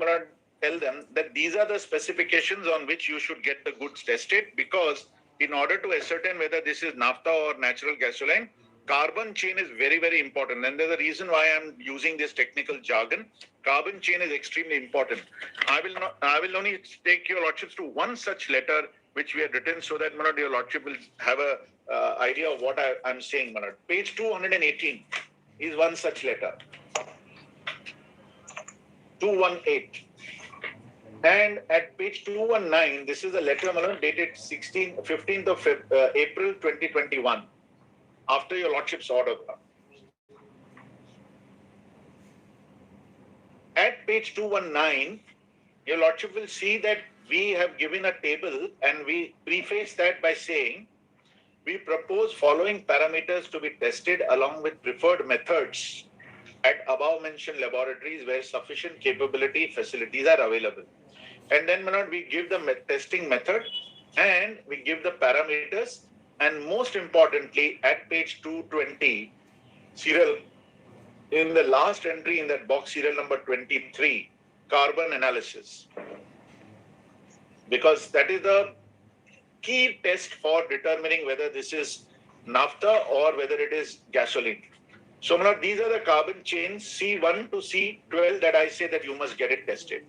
tell them that these are the specifications on which you should get the goods tested, because in order to ascertain whether this is naphtha or natural gasoline, carbon chain is very, very important. And there's a reason why I'm using this technical jargon. Carbon chain is extremely important. I will only take your lordships to one such letter which we had written, so that your lordship will have a idea of what I'm saying. Page 218 is one such letter. 218. And at page 219, this is a letter dated 15th of April 2021, after your lordship's order. At page 219, your lordship will see that we have given a table, and we preface that by saying, we propose following parameters to be tested along with preferred methods at above mentioned laboratories where sufficient capability facilities are available. And then we give the testing method, and we give the parameters, and most importantly at page 220, serial, in the last entry in that box, serial number 23, carbon analysis. Because that is the key test for determining whether this is naphtha or whether it is gasoline. So these are the carbon chains C1 to C12 that I say that you must get it tested.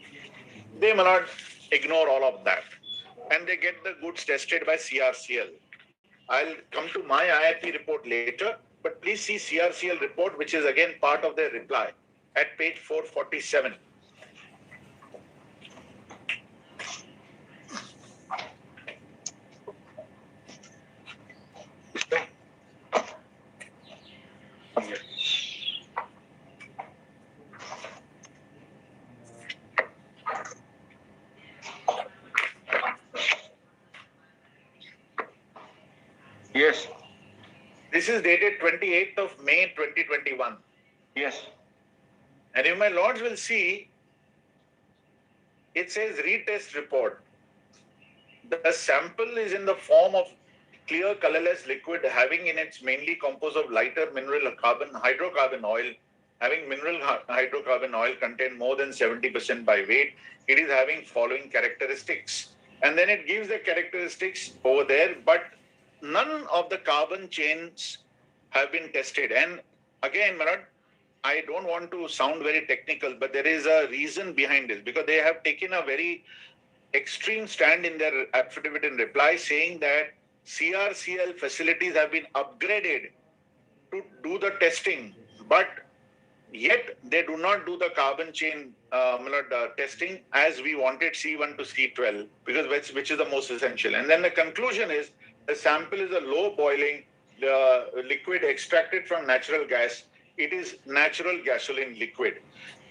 They may not ignore all of that, and they get the goods tested by CRCL. I'll come to my IIP report later, but please see CRCL report, which is again part of their reply at page 447. Yes. This is dated 28th of May 2021. Yes. And if my lords will see, it says retest report. The sample is in the form of clear colorless liquid having in its mainly composed of lighter mineral carbon, hydrocarbon oil, having mineral hydrocarbon oil content more than 70% by weight. It is having following characteristics. And then it gives the characteristics over there, but none of the carbon chains have been tested. And again, Manoj, I don't want to sound very technical, but there is a reason behind this, because they have taken a very extreme stand in their affidavit in reply, saying that CRCL facilities have been upgraded to do the testing, but yet they do not do the carbon chain testing as we wanted C1 to C12, because which is the most essential. And then the conclusion is the sample is a low boiling liquid extracted from natural gas. It is natural gasoline liquid.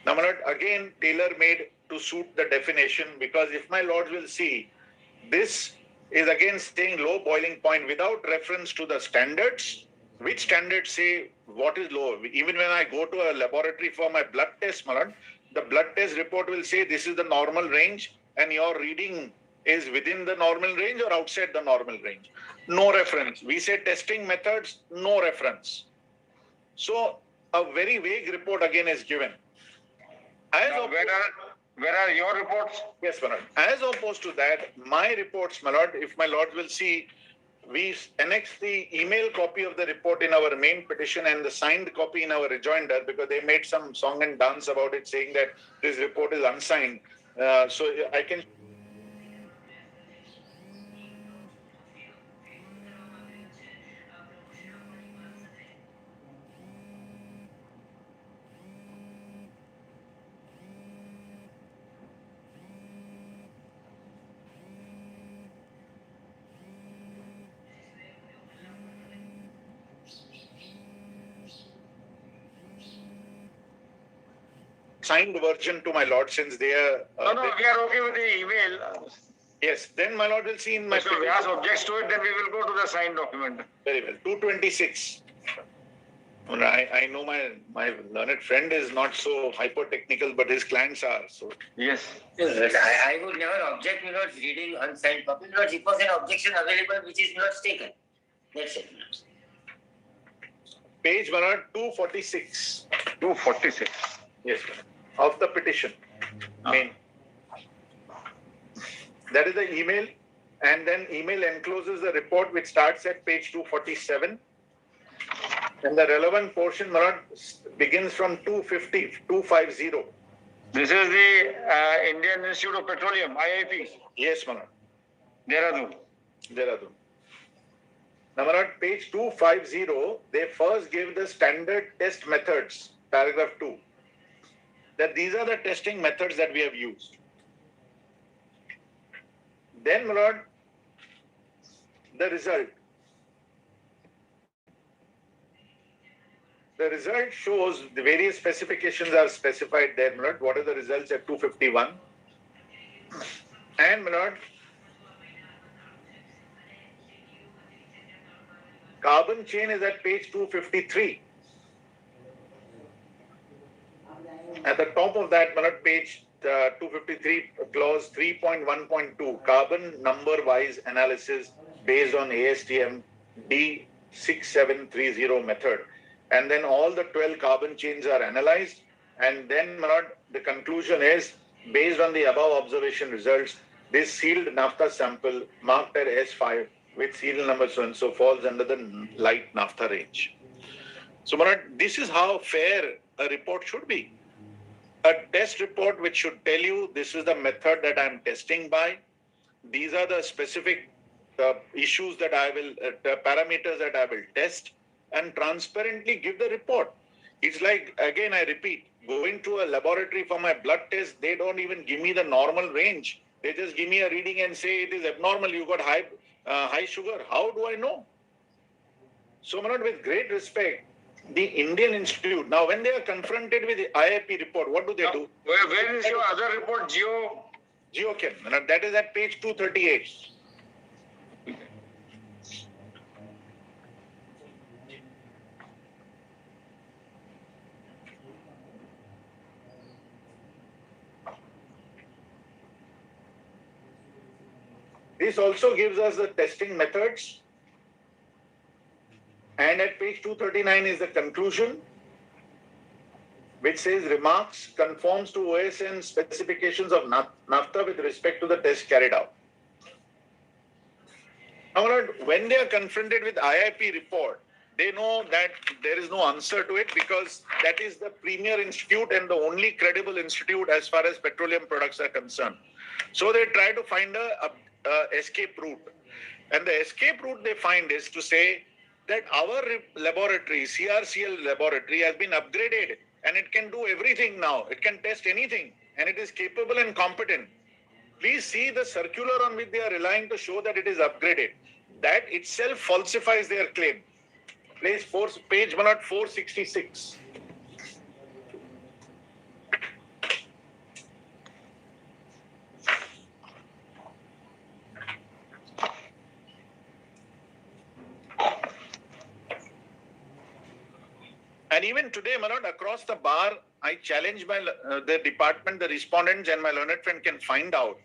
Now, again, tailor-made to suit the definition, because if my lords will see, this is again saying low boiling point without reference to the standards. Which standards say what is low? Even when I go to a laboratory for my blood test, Malan, the blood test report will say this is the normal range and your reading is within the normal range or outside the normal range. No reference. We say testing methods, no reference. So a very vague report again is given. Where are your reports? Yes, my lord. As opposed to that, my reports, my lord, if my lord will see, we annex the email copy of the report in our main petition and the signed copy in our rejoinder, because they made some song and dance about it, saying that this report is unsigned. So I can... signed version to my lord, since they are... we are okay with the email. Yes, then my lord will see in my... So if Vyas objects to it, then we will go to the signed document. Very well. 226. I know my learned friend is not so hyper-technical, but his clients are. So yes. I would never object, my lords, reading unsigned copy. My lords, it was an objection available which is not taken. That's it. Page 246. 246. Yes, of the petition. Main. That is the email, and then email encloses the report which starts at page 247. And the relevant portion, Manoj, begins from 250. This is the Indian Institute of Petroleum, IIP. Yes, Manoj. Dehradun. Now, Manoj, page 250, they first give the standard test methods, paragraph 2. That these are the testing methods that we have used. Then, Manoj, the result. The result shows the various specifications are specified there, Manoj. What are the results at 251? And, Manoj, carbon chain is at page 253. At the top of that, Manoj, page 253, clause 3.1.2, carbon number-wise analysis based on ASTM D6730 method. And then all the 12 carbon chains are analyzed. And then, Manoj, the conclusion is, based on the above observation results, this sealed naphtha sample marked at S5 with serial number so and so falls under the light naphtha range. So, Manoj, this is how fair a report should be. A test report which should tell you this is the method that I'm testing by. These are the specific issues that I will, parameters that I will test, and transparently give the report. It's like, again, I repeat, going to a laboratory for my blood test, they don't even give me the normal range. They just give me a reading and say it is abnormal, you got high sugar. How do I know? So, Manoj, with great respect, the Indian Institute, now when they are confronted with the IIP report, what do they do? Where is your other report, Geochem? That is at page 238. This also gives us the testing methods. And at page 239 is the conclusion. which says remarks conforms to OSN specifications of NAFTA with respect to the test carried out. Now, when they are confronted with IIP report, they know that there is no answer to it because that is the premier institute and the only credible institute as far as petroleum products are concerned. So they try to find a escape route. And the escape route they find is to say that our laboratory, CRCL laboratory, has been upgraded and it can do everything now. It can test anything and it is capable and competent. Please see the circular on which they are relying to show that it is upgraded. That itself falsifies their claim. Page 466. And even today, Manoj, across the bar, I challenge the department, the respondents and my learned friend can find out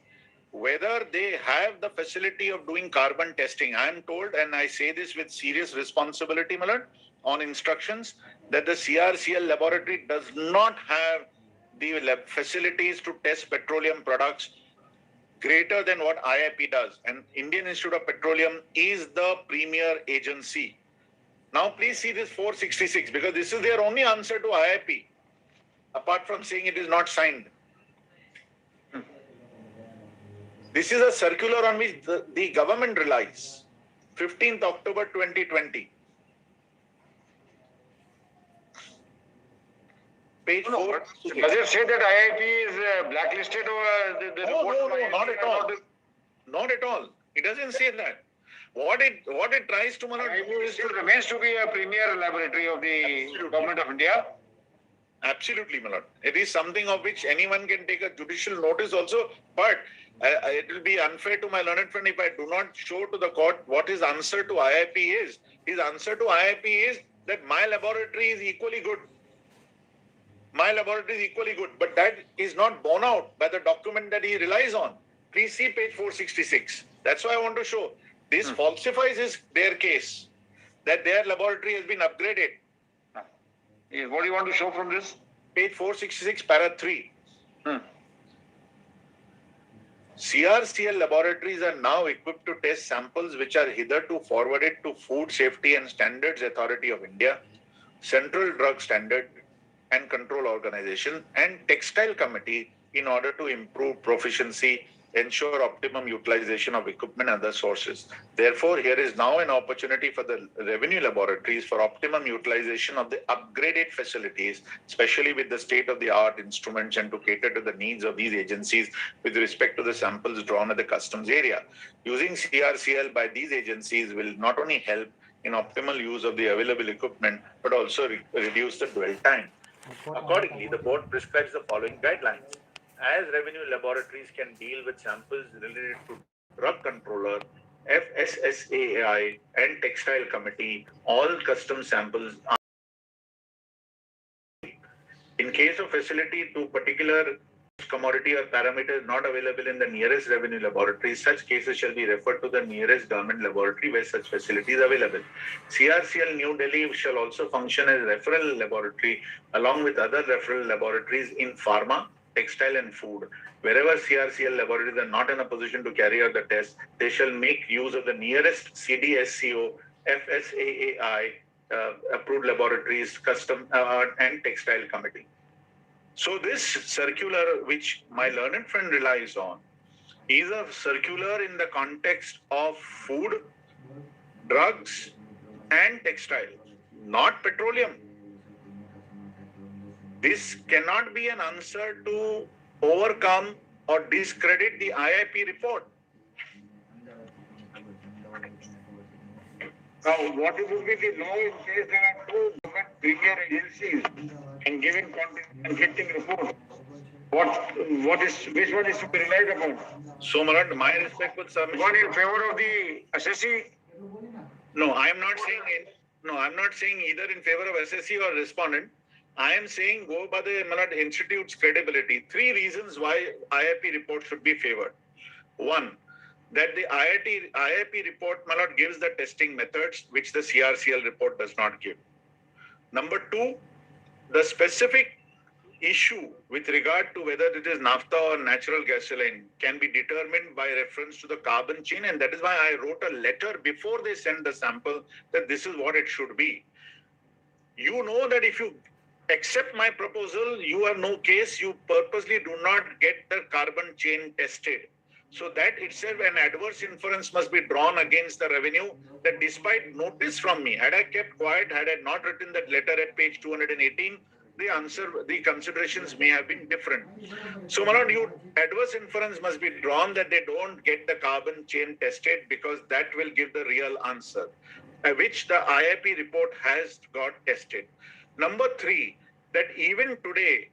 whether they have the facility of doing carbon testing. I am told, and I say this with serious responsibility, Manoj, on instructions, that the CRCL laboratory does not have the facilities to test petroleum products greater than what IIP does. And Indian Institute of Petroleum is the premier agency. Now, please see this 466 because this is their only answer to IIP, apart from saying it is not signed. This is a circular on which the government relies. 15th October 2020. Page 4. Does it say that IIP is blacklisted or the report? No, not at all. Not at all. It doesn't say that. What it tries to IIP still remains to be a premier laboratory of the government of India. Absolutely, my lord. It is something of which anyone can take a judicial notice also, but it will be unfair to my learned friend if I do not show to the court what his answer to IIP is. His answer to IIP is that my laboratory is equally good. My laboratory is equally good, but that is not borne out by the document that he relies on. Please see page 466. That's why I want to show. This falsifies their case, that their laboratory has been upgraded. What do you want to show from this? Page 466, para 3. CRCL laboratories are now equipped to test samples which are hitherto forwarded to Food Safety and Standards Authority of India, Central Drug Standard and Control Organization, and Textile Committee in order to improve proficiency, ensure optimum utilization of equipment and other sources. Therefore, here is now an opportunity for the revenue laboratories for optimum utilization of the upgraded facilities, especially with the state-of-the-art instruments, and to cater to the needs of these agencies with respect to the samples drawn at the customs area. Using CRCL by these agencies will not only help in optimal use of the available equipment, but also reduce the dwell time. Accordingly, the board prescribes the following guidelines. As revenue laboratories can deal with samples related to drug controller, FSSAI and textile committee, all custom samples are in case of facility to particular commodity or parameter not available in the nearest revenue laboratory, such cases shall be referred to the nearest government laboratory where such facility is available. CRCL New Delhi shall also function as referral laboratory along with other referral laboratories in pharma, textile and food. Wherever CRCL laboratories are not in a position to carry out the test, they shall make use of the nearest CDSCO, FSAAI approved laboratories, custom and textile committee. So this circular, which my learned friend relies on, is a circular in the context of food, drugs and textile, not petroleum. This cannot be an answer to overcome or discredit the IIP report. Now, what would be the law in case there are two government premier agencies and given conflicting reports? Which one is to be relied upon? So, Marat, my respect with submission. One in favor of the assessee? No, I am not saying. No, I am not saying either in favor of assessee or respondent. I am saying go by the Marat Institute's credibility. 3 reasons why IIP report should be favored. 1, that the IIP report Marat gives the testing methods which the CRCL report does not give. Number 2, the specific issue with regard to whether it is naphtha or natural gasoline can be determined by reference to the carbon chain, and that is why I wrote a letter before they send the sample that this is what it should be. You know that if you accept my proposal, you have no case, you purposely do not get the carbon chain tested. So that itself an adverse inference must be drawn against the revenue, that despite notice from me, had I kept quiet, had I not written that letter at page 218, the considerations may have been different. So, my lord, adverse inference must be drawn that they don't get the carbon chain tested, because that will give the real answer, which the IIP report has got tested. Number 3, that even today,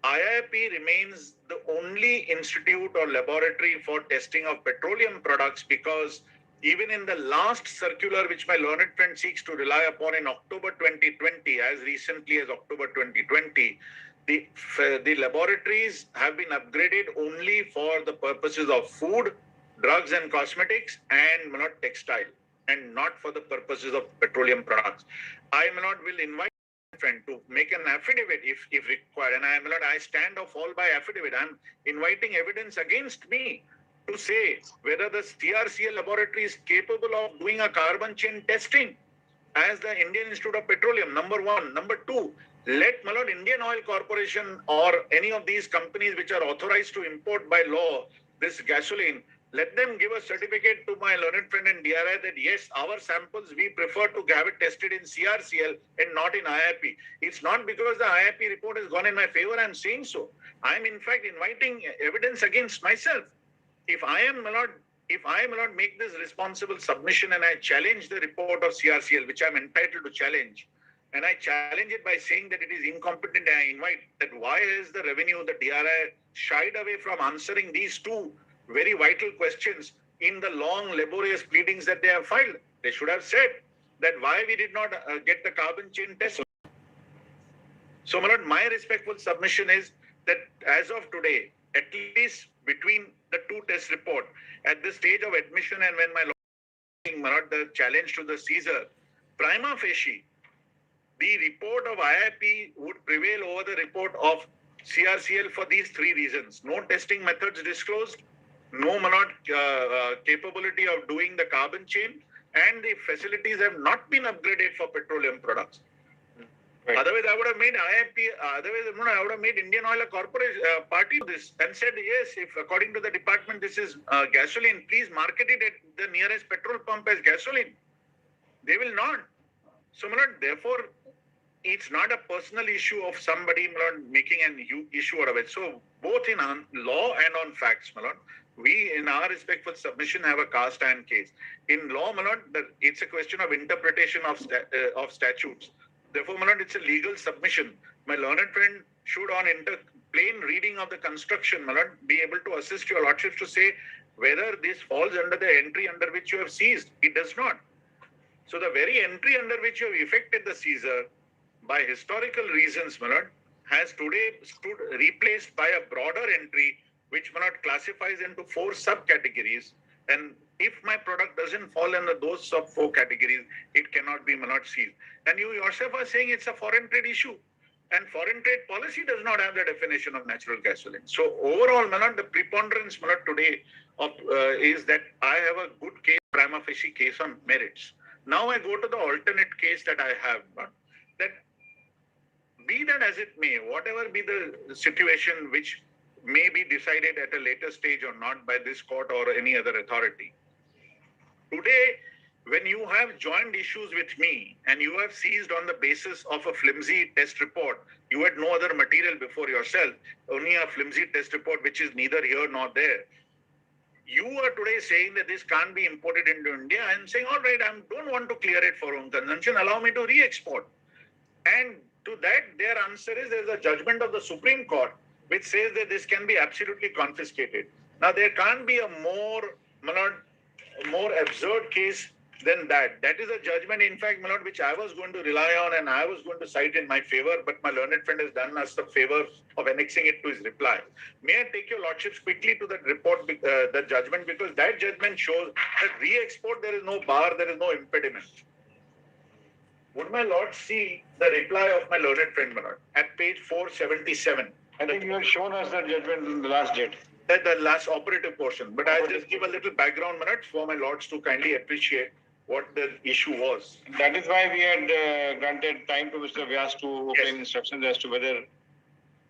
IIP remains the only institute or laboratory for testing of petroleum products, because even in the last circular, which my learned friend seeks to rely upon in October 2020, as recently as October 2020, the laboratories have been upgraded only for the purposes of food, drugs and cosmetics, and not textile, and not for the purposes of petroleum products. I will invite friend to make an affidavit if required, and I stand or fall by affidavit. I'm inviting evidence against me to say whether the CRCL laboratory is capable of doing a carbon chain testing as the Indian Institute of Petroleum, number 1. Number 2, let Indian Oil Corporation or any of these companies which are authorized to import by law this gasoline, let them give a certificate to my learned friend in DRI that yes, our samples, we prefer to have it tested in CRCL and not in IIP. It's not because the IIP report has gone in my favor I'm saying so. I'm in fact inviting evidence against myself. If I am not make this responsible submission and I challenge the report of CRCL, which I'm entitled to challenge, and I challenge it by saying that it is incompetent, and I invite that why is the revenue, the DRI shied away from answering these two very vital questions in the long laborious pleadings that they have filed. They should have said that why we did not get the carbon chain test. So, my lord, my respectful submission is that as of today, at least between the two test report, at the stage of admission and when my lord, the challenge to the Caesar, prima facie, the report of IIP would prevail over the report of CRCL for these 3 reasons. No testing methods disclosed, no capability of doing the carbon chain, and the facilities have not been upgraded for petroleum products. Right. Otherwise, I would have made IIP, I would have made Indian Oil Corporation party to this and said, yes, if according to the department this is gasoline, please market it at the nearest petrol pump as gasoline. They will not. So, therefore, it's not a personal issue of somebody making an issue out of it. So, both in law and on facts, we, in our respectful submission, have a cast iron case. In law, it's a question of interpretation of statutes. Therefore, it's a legal submission. My learned friend should, on plain reading of the construction, be able to assist your lordships to say whether this falls under the entry under which you have seized. It does not. So, the very entry under which you have effected the seizure, by historical reasons, has today stood replaced by a broader entry which classifies into 4 subcategories. And if my product doesn't fall under those sub-4 categories, it cannot be seized. And you yourself are saying it's a foreign trade issue. And foreign trade policy does not have the definition of natural gasoline. So overall, the preponderance today is that I have a good case, prima facie case on merits. Now I go to the alternate case that I have. That be that as it may, whatever be the situation which may be decided at a later stage or not by this court or any other authority. Today, when you have joined issues with me and you have seized on the basis of a flimsy test report, you had no other material before yourself, only a flimsy test report which is neither here nor there. You are today saying that this can't be imported into India. I'm saying, all right, I don't want to clear it for own consumption, allow me to re-export. And to that, their answer is there's a judgment of the Supreme Court which says that this can be absolutely confiscated. Now, there can't be a more absurd case than that. That is a judgment, in fact, which I was going to rely on and I was going to cite in my favor, but my learned friend has done us the favor of annexing it to his reply. May I take your lordships quickly to that report, the judgment, because that judgment shows that re-export, there is no bar, there is no impediment. Would my lord see the reply of my learned friend, my lord, at page 477? I think you have shown us the judgment in the last date. That the last operative portion. But I'll just give a little background, my lord, for my lords to kindly appreciate what the issue was. That is why we had granted time to Mr. Vyas to obtain instructions as to whether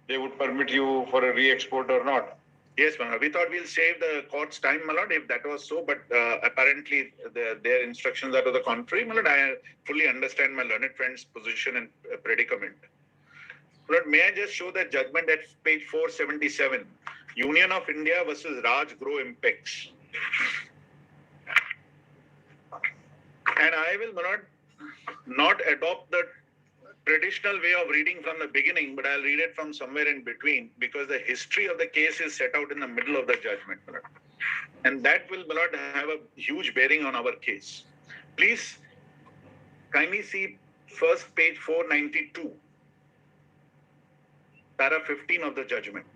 they would permit you for a re-export or not. Yes, my lord. We thought we'll save the court's time, my lord, if that was so, but apparently their instructions are to the contrary. My lord, I fully understand my learned friend's position and predicament. My lord, may I just show that judgment at page 477, Union of India versus Raj Grow Impex. And I will, my lord, not adopt the traditional way of reading from the beginning, but I'll read it from somewhere in between because the history of the case is set out in the middle of the judgment, my lord. And that will, my lord, have a huge bearing on our case. Please kindly see first page 492, para 15 of the judgment.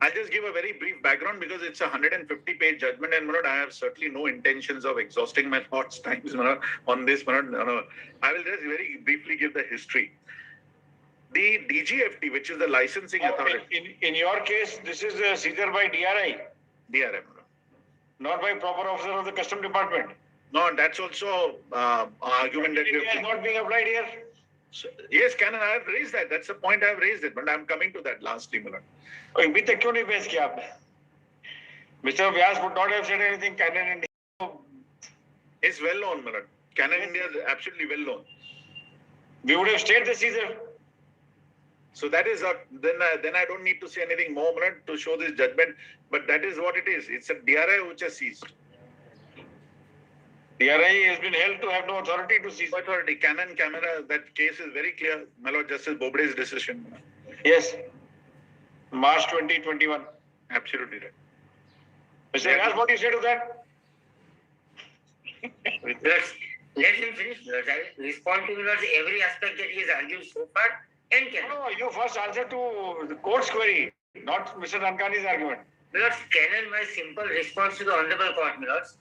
I'll just give a very brief background because it's a 150-page judgment, and my lord, I have certainly no intentions of exhausting my lord's times, my lord, on this, my lord. No. I will just very briefly give the history. The DGFT, which is the licensing authority. In your case, this is a seizure by DRI. DRI, my lord. Not by proper officer of the Custom Department. No, that's also argument that we have. Is not being applied here. So, yes, Canon, I have raised that. That's the point I have raised it, but I'm coming to that lastly, my lord. अभी तक क्यों नहीं पेश किया आपने? Mr. Vyas would not have said anything. Canon India is well known, my lord. Canon India is absolutely well known. We would have stayed the seizure. So that is then I don't need to say anything more, my lord, to show this judgment. But that is what it is. It's a DRI which has seized. DRI has been held to have no authority to seize. Authority, Canon camera. That case is very clear, my lord. Justice Bobde's decision. Yes. March 2021. Absolutely right. Mr. Vyas, what do you say to that? Let him finish. I will respond to every aspect that he has argued so far. And no, you first answer to the court's query, not Mr. Nankani's argument. Lords, Canon, my simple response to the Honorable Court, Lords.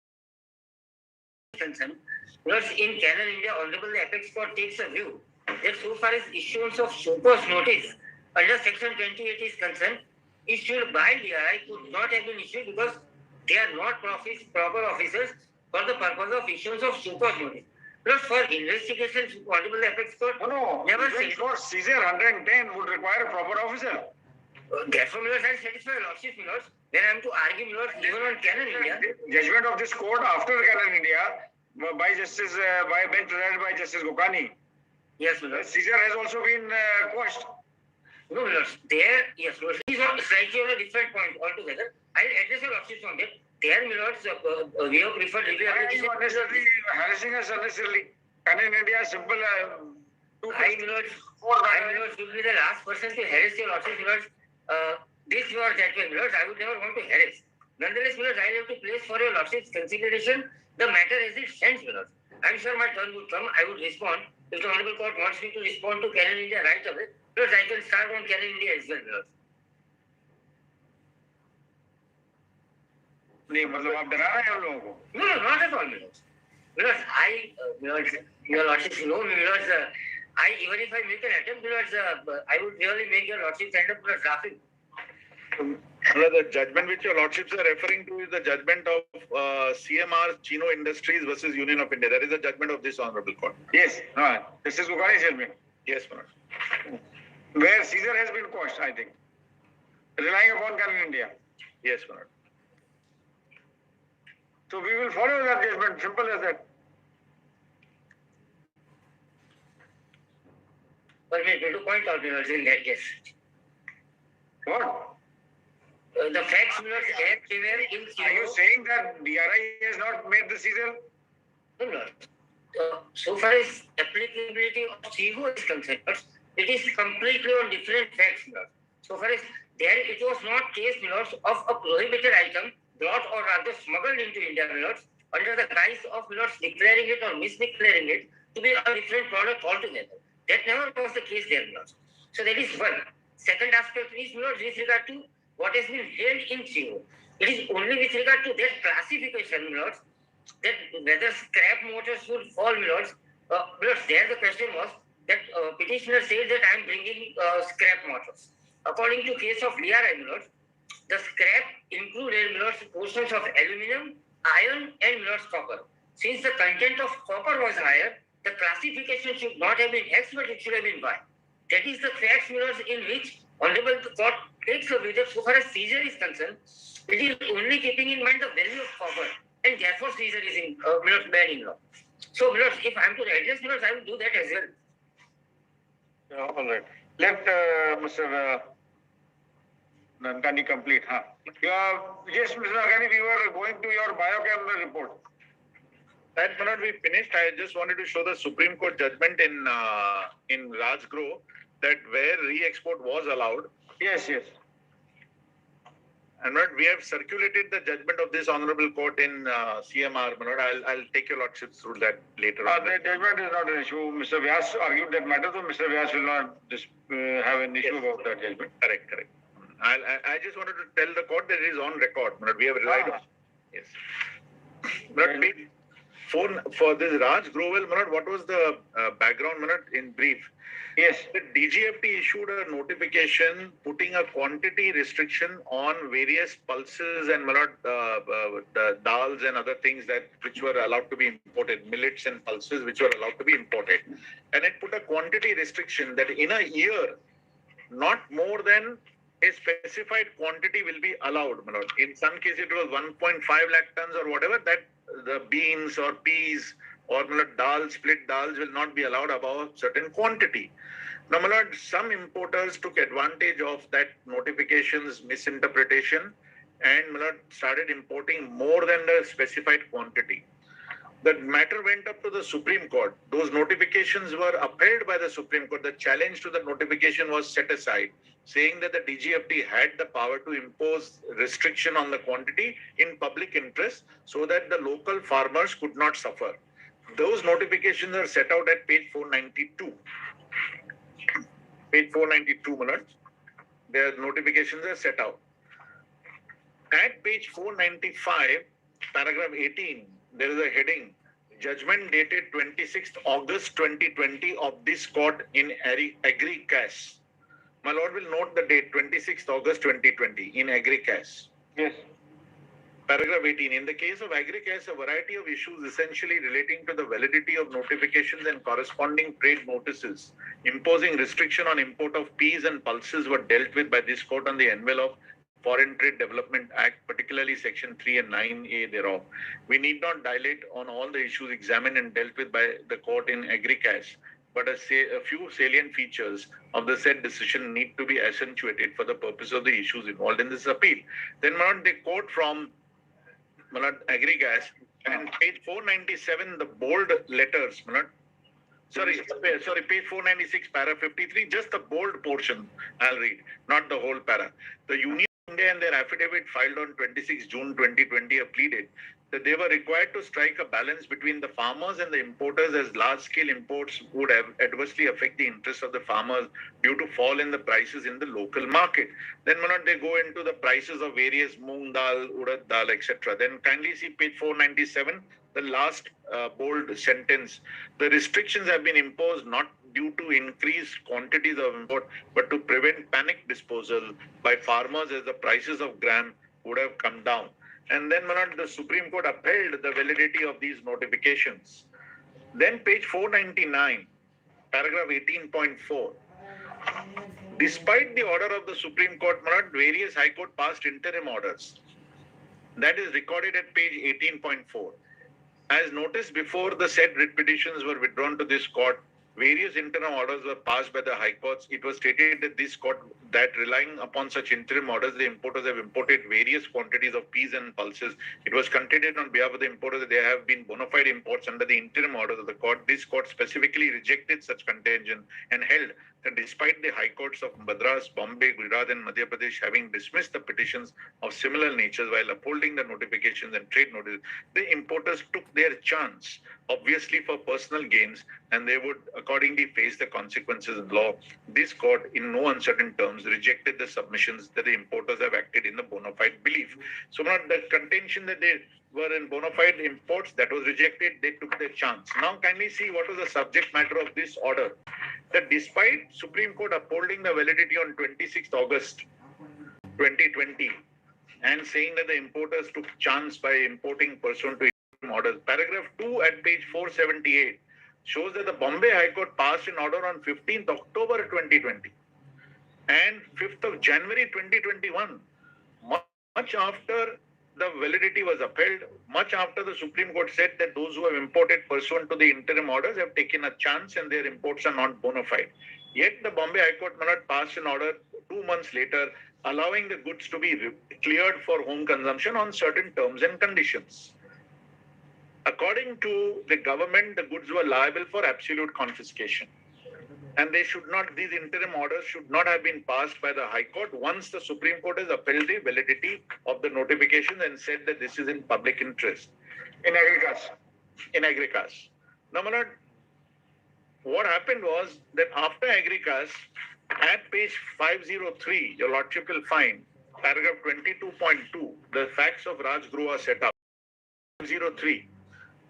Lords, in Canon India, Honorable Apex Court takes a view that so far as issuance of Super's notice under Section 28 is concerned, issued by DRI could not have been issued because they are not proper officers for the purpose of issuance of Super's notice. Plus, for investigations, Honorable Apex Court never said. For seizure 110 would require a proper officer. Therefore, Lords, I satisfy Lordship, Lords. Then I am to argue, Lords, even on Canon India. Judgment of this court after Canon India by Justice, by bench presided by Justice Gokani. Yes, Lords. Seizure has also been quashed. No, Lords. There, yes, Lords. These are slightly on a different point altogether. I will address your Lordships on that. There, Lords, we have preferred review application. Why are you unnecessarily harassing us unnecessarily? Canon India is simple. I, Lords, should be the last person to harass your Lordships, Lords. This or that way, Lords. I would never want to harass. Nonetheless, Lords, I have to place for your Lordships consideration the matter as it stands, Lords. I am sure my turn would come. I would respond. If the Honorable Court wants me to respond to Canon India right away, Lords, I can start on Canon India as well, Lords. नहीं मतलब आप डरा रहे हैं हम लोगों को? No, not at all, Lords. Lords, your Lordships know me, Lords. Even if I make an attempt, Lords, I would really make your Lordships end up laughing. The judgment which your Lordships are referring to is the judgment of CMR Chino Industries versus Union of India. That is the judgment of this Honorable Court. Yes, this is Gokani's judgment. Yes, my lord. Where seizure has been quashed, I think. Relying upon Canon India. Yes, my lord. So we will follow that judgment, simple as that. But we need to point out, Lords, in that case. What? The facts, Lords, as they were in Chino. Are you saying that DRI has not made the seizure? No, Lord. So far as applicability of CIGO is concerned, it is completely on different facts, Lord. So far as there, it was not case, Lords, of a prohibited item brought or rather smuggled into India, Lords, under the guise of, Lords, declaring it or misdeclaring it to be a different product altogether. That never was the case there, Lords. So that is one. Second aspect is, Lords, with regard to what has been held in CIGO. It is only with regard to that classification, Lords, that whether scrap motors would fall, Lords, There the question was that petitioner said that I am bringing scrap motors. According to case of DRI, the scrap included portions of aluminum, iron, and copper. Since the content of copper was higher, the classification should not have been X, but it should have been Y. That is the facts, in which Honorable Court takes a view that so far as seizure is concerned, it is only keeping in mind the value of copper, and therefore seizure is in bad in law. So, if I am to address, I will do that as well. All right. Let Mr. Nankani complete. Yes, Mr. Nankani, we were going to your biochem report. That may not be finished. I just wanted to show the Supreme Court judgment in Rajgro that where re-export was allowed. Yes. And we have circulated the judgment of this honorable court in CMR. I'll take your lordship through that later on. The judgment is not an issue. Mr. Vyas argued that matter, so Mr. Vyas will not have an issue about that judgment. Correct. I just wanted to tell the court that it is on record. We have relied on. Yes. For this Raj Grovel, what was the background in brief? Yes. The DGFT issued a notification putting a quantity restriction on various pulses and the dals and other things which were allowed to be imported, millets and pulses which were allowed to be imported. And it put a quantity restriction that in a year, not more than a specified quantity will be allowed. In some cases, it was 1.5 lakh tons or whatever, that the beans or peas or split dals will not be allowed above a certain quantity. Now, some importers took advantage of that notification's misinterpretation and started importing more than the specified quantity. The matter went up to the Supreme Court. Those notifications were upheld by the Supreme Court. The challenge to the notification was set aside, saying that the DGFT had the power to impose restriction on the quantity in public interest so that the local farmers could not suffer. Those notifications are set out at page 492. Page 492, their notifications are set out. At page 495, paragraph 18, there is a heading, judgment dated 26th August 2020 of this court in Agri-Cas. My lord will note the date, 26th August 2020 in Agri-Cas. Yes. Paragraph 18. In the case of Agri-Cas, a variety of issues essentially relating to the validity of notifications and corresponding trade notices imposing restriction on import of peas and pulses were dealt with by this court on the envelope of Foreign Trade Development Act, particularly Section 3 and 9A thereof. We need not dilate on all the issues examined and dealt with by the court in Agri-Cas, but a few salient features of the said decision need to be accentuated for the purpose of the issues involved in this appeal. Then they quote from Agri-Gas, and page 497, the bold letters, page 496, para 53, just the bold portion I'll read, not the whole para. The Union of India and their affidavit filed on 26 June 2020 have pleaded that they were required to strike a balance between the farmers and the importers, as large-scale imports would have adversely affect the interests of the farmers due to fall in the prices in the local market. Then they go into the prices of various moong dal, urad dal, etc. Then kindly see page 497, the last bold sentence. The restrictions have been imposed not due to increased quantities of import, but to prevent panic disposal by farmers as the prices of gram would have come down. And then the Supreme Court upheld the validity of these notifications. Then page 499, paragraph 18.4. Despite the order of the Supreme Court, various High Court passed interim orders. That is recorded at page 18.4. As noticed before, the said writ petitions were withdrawn to this court. Various interim orders were passed by the High Courts. It was stated that this court, that relying upon such interim orders, the importers have imported various quantities of peas and pulses. It was contended on behalf of the importers that there have been bona fide imports under the interim orders of the court. This court specifically rejected such contention and held that despite the High Courts of Madras, Bombay, Gujarat and Madhya Pradesh having dismissed the petitions of similar natures while upholding the notifications and trade notices, the importers took their chance, obviously for personal gains, and they would accordingly face the consequences of law. This court, in no uncertain terms, rejected the submissions that the importers have acted in the bona fide belief. So not the contention that they were in bona fide imports, that was rejected, they took their chance. Now kindly see what was the subject matter of this order. That despite Supreme Court upholding the validity on 26th August 2020 and saying that the importers took chance by importing pursuant to orders, paragraph 2 at page 478 shows that the Bombay High Court passed an order on 15th October 2020 and 5th of January 2021, much after the validity was upheld, much after the Supreme Court said that those who have imported pursuant to the interim orders have taken a chance and their imports are not bona fide. Yet the Bombay High Court passed an order 2 months later allowing the goods to be cleared for home consumption on certain terms and conditions. According to the government, the goods were liable for absolute confiscation. And they should not, these interim orders should not have been passed by the High Court once the Supreme Court has upheld the validity of the notification and said that this is in public interest. In Agricas. Now, my lord, what happened was that after Agricas, at page 503, your lordship will find paragraph 22.2, the facts of Rajgruha are set up. 503,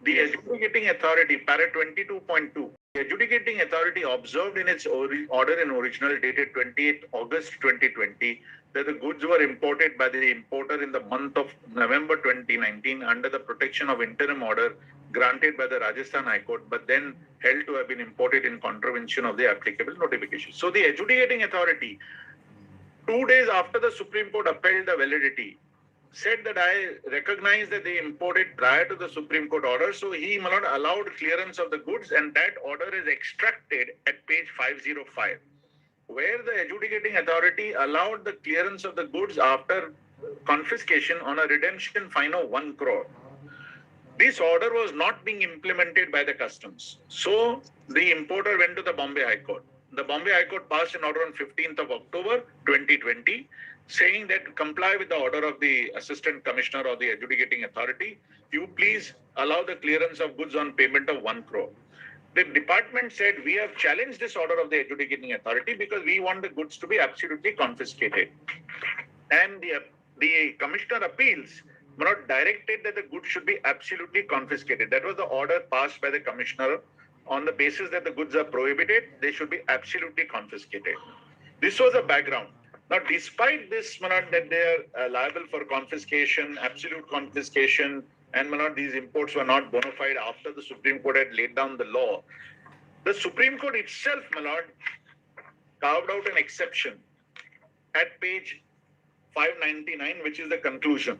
the adjudicating authority, para 22.2, the adjudicating authority observed in its order in original dated 28th August 2020 that the goods were imported by the importer in the month of November 2019 under the protection of interim order granted by the Rajasthan High Court, but then held to have been imported in contravention of the applicable notification. So the adjudicating authority, 2 days after the Supreme Court upheld the validity, said that I recognize that they imported prior to the Supreme Court order, so he allowed clearance of the goods, and that order is extracted at page 505, where the adjudicating authority allowed the clearance of the goods after confiscation on a redemption fine of 1 crore. This order was not being implemented by the customs. So the importer went to the Bombay High Court. The Bombay High Court passed an order on 15th of October 2020 saying that comply with the order of the Assistant Commissioner or the adjudicating authority. You please allow the clearance of goods on payment of 1 crore. The department said we have challenged this order of the adjudicating authority because we want the goods to be absolutely confiscated. And the Commissioner appeals directed that the goods should be absolutely confiscated. That was the order passed by the Commissioner on the basis that the goods are prohibited, they should be absolutely confiscated. This was a background. Now, despite this, that they are liable for confiscation, absolute confiscation, and these imports were not bona fide after the Supreme Court had laid down the law, the Supreme Court itself, carved out an exception at page 599, which is the conclusion.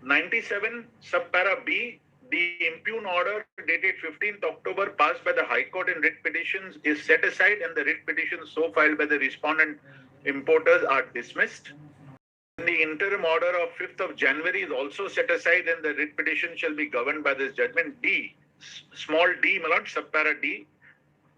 (97) subpara B, the impugn order dated 15th October passed by the High Court in writ petitions is set aside and the writ petitions so filed by the respondent importers are dismissed. And the interim order of 5th of January is also set aside and the writ petition shall be governed by this judgment. D, small d, subpara D,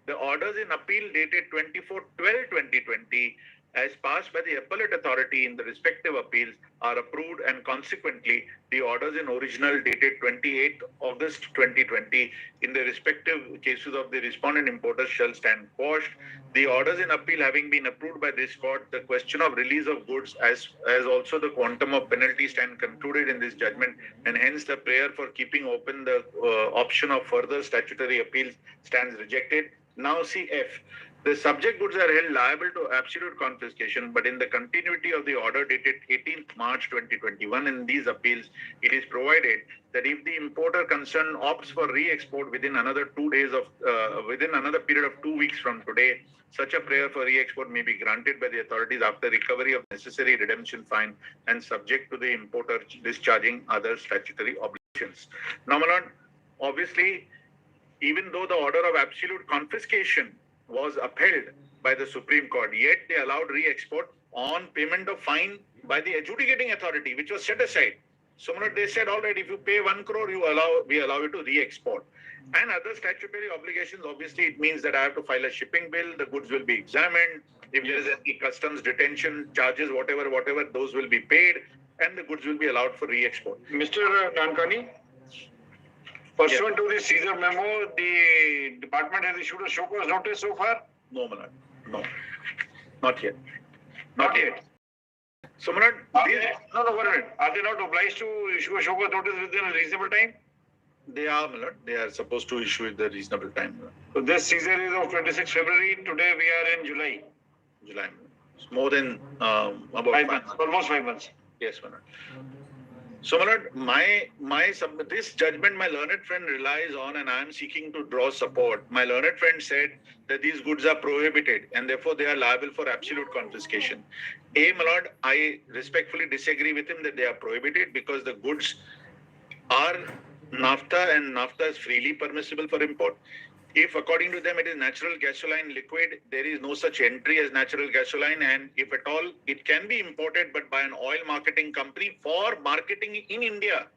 the orders in appeal dated 24/12/2020 as passed by the appellate authority in the respective appeals are approved, and consequently the orders in original dated 28th August 2020 in the respective cases of the respondent importers shall stand quashed. The orders in appeal having been approved by this court, the question of release of goods as also the quantum of penalty stand concluded in this judgment, and hence the prayer for keeping open the option of further statutory appeals stands rejected. Now see F. The subject goods are held liable to absolute confiscation, but in the continuity of the order dated 18th March 2021 in these appeals, it is provided that if the importer concerned opts for re-export within another 2 days of, within another period of 2 weeks from today, such a prayer for re-export may be granted by the authorities after recovery of necessary redemption fine and subject to the importer discharging other statutory obligations. Now, my lord, obviously, even though the order of absolute confiscation was upheld by the Supreme Court, yet they allowed re-export on payment of fine by the adjudicating authority, which was set aside. So they said, all right, if you pay 1 crore, we allow you to re-export. And other statutory obligations, obviously, it means that I have to file a shipping bill, the goods will be examined. If there is any customs detention charges, whatever, those will be paid, and the goods will be allowed for re-export. Mr. Nankani, pursuant to the Caesar memo, the department has issued a show cause notice so far? No, Manoj. No. Not yet. Not yet. So, Manoj, wait a minute. Are they not obliged to issue a show cause notice within a reasonable time? They are, Manoj. They are supposed to issue it the reasonable time. So this Caesar is of 26 February. Today we are in July. July. It's more than about 5 months. Almost 5 months. Yes, Manoj. So, Manoj, this judgment my learned friend relies on, and I am seeking to draw support. My learned friend said that these goods are prohibited and therefore they are liable for absolute confiscation. Manoj, I respectfully disagree with him that they are prohibited because the goods are naphtha, and naphtha is freely permissible for import. If according to them it is natural gasoline liquid, there is no such entry as natural gasoline, and if at all, it can be imported but by an oil marketing company for marketing in India.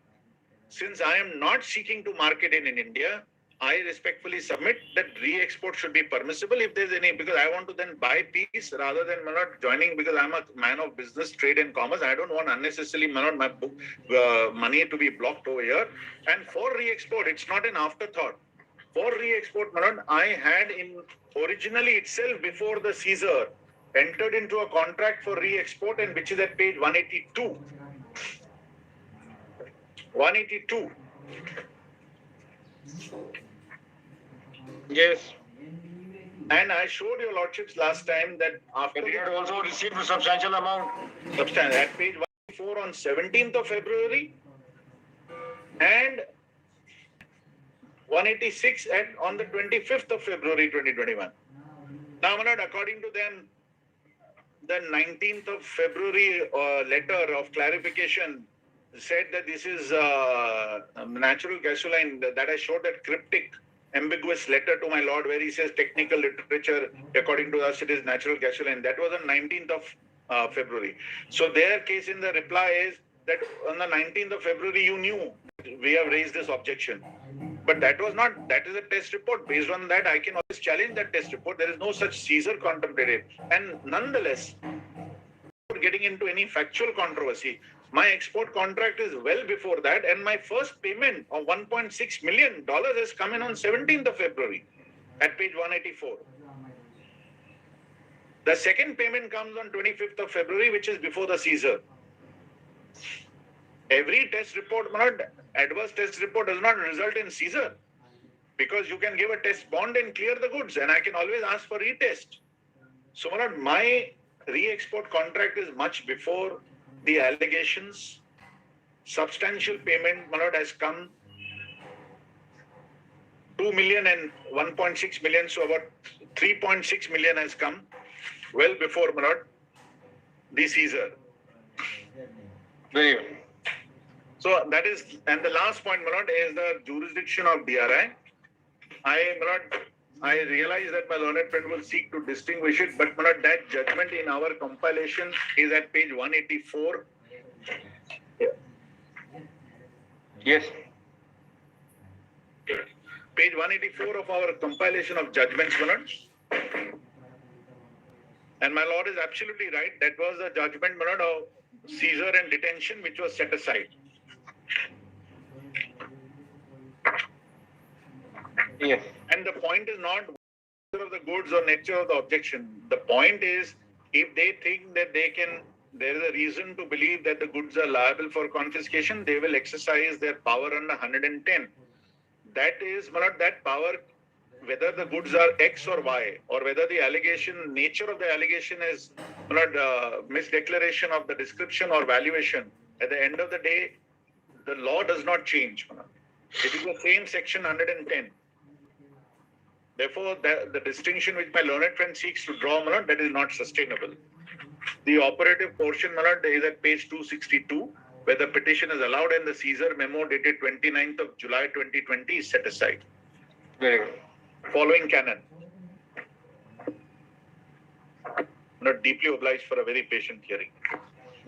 Since I am not seeking to market in India, I respectfully submit that re-export should be permissible if there's any, because I want to then buy peace rather than not joining, because I'm a man of business, trade and commerce. I don't want unnecessarily my money to be blocked over here. And for re-export, it's not an afterthought. For re-export, Manoj, I had originally itself before the Caesar entered into a contract for re-export, and which is at page 182. 182. Yes. And I showed your lordships last time that after they had also received a substantial amount. At page 184 on 17th of February and 186 on the 25th of February 2021. Now, Manoj, according to them, the 19th of February letter of clarification said that this is natural gasoline. That I showed that cryptic, ambiguous letter to my lord where he says technical literature, according to us, it is natural gasoline. That was on 19th of February. So their case in the reply is that on the 19th of February, you knew we have raised this objection. But that was not, that is a test report. Based on that, I can always challenge that test report. There is no such Caesar contemplated. And nonetheless, getting into any factual controversy, my export contract is well before that, and my first payment of $1.6 million has come in on 17th of February at page 184. The second payment comes on 25th of February, which is before the Caesar. Every test report, adverse test report does not result in Caesar, because you can give a test bond and clear the goods, and I can always ask for retest. So, my re-export contract is much before the allegations. Substantial payment, has come 2 million and 1.6 million, so about 3.6 million has come well before the Caesar. Very well. So that is, and the last point, is the jurisdiction of DRI. I realize that my learned friend will seek to distinguish it, but that judgment in our compilation is at page 184. Yeah. Yes. Page 184 of our compilation of judgments, and my lord is absolutely right. That was the judgment, of Caesar and detention, which was set aside. Yes. And the point is not nature of the goods or nature of the objection. The point is, if they think that there is a reason to believe that the goods are liable for confiscation, they will exercise their power under 110. That is, that power, whether the goods are X or Y, or whether the nature of the allegation is misdeclaration of the description or valuation, at the end of the day, the law does not change. It is the same section 110. Therefore, the distinction which my learned friend seeks to draw, that is not sustainable. The operative portion, is at page 262, where the petition is allowed and the Caesar memo dated 29th of July 2020 is set aside. Very good. Following canon. Not deeply obliged for a very patient hearing.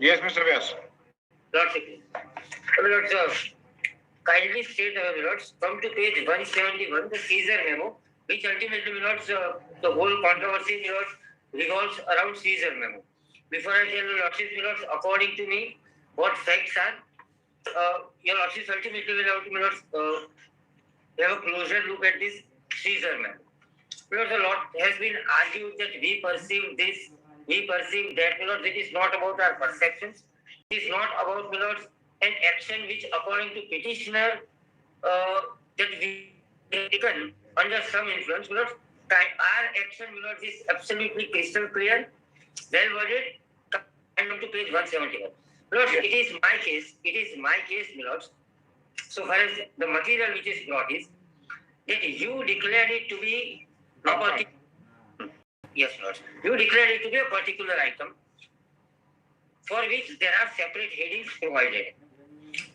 Yes, Mr. Vyas. Lordship. kindly state, my lords, come to page 171, the Caesar memo, which ultimately, my lords, the whole controversy, my lords, revolves around Caesar memo. Before I tell your lordships, my lords, according to me, what facts are, your lordships ultimately will have to, my lords, have a closer look at this Caesar memo. Because a lot has been argued that we perceive this, we perceive that, my lords, it is not about our perceptions. It is not about, my lords, an action which, according to petitioner, that we have taken under some influence, my lords. Our action, my lords, is absolutely crystal clear, well worded. Come to page 171. My lords, it is my case, my lords. So far as the material which is brought is that you declared it to be a particular. Yes, lords. You declared it to be a particular item for which there are separate headings provided.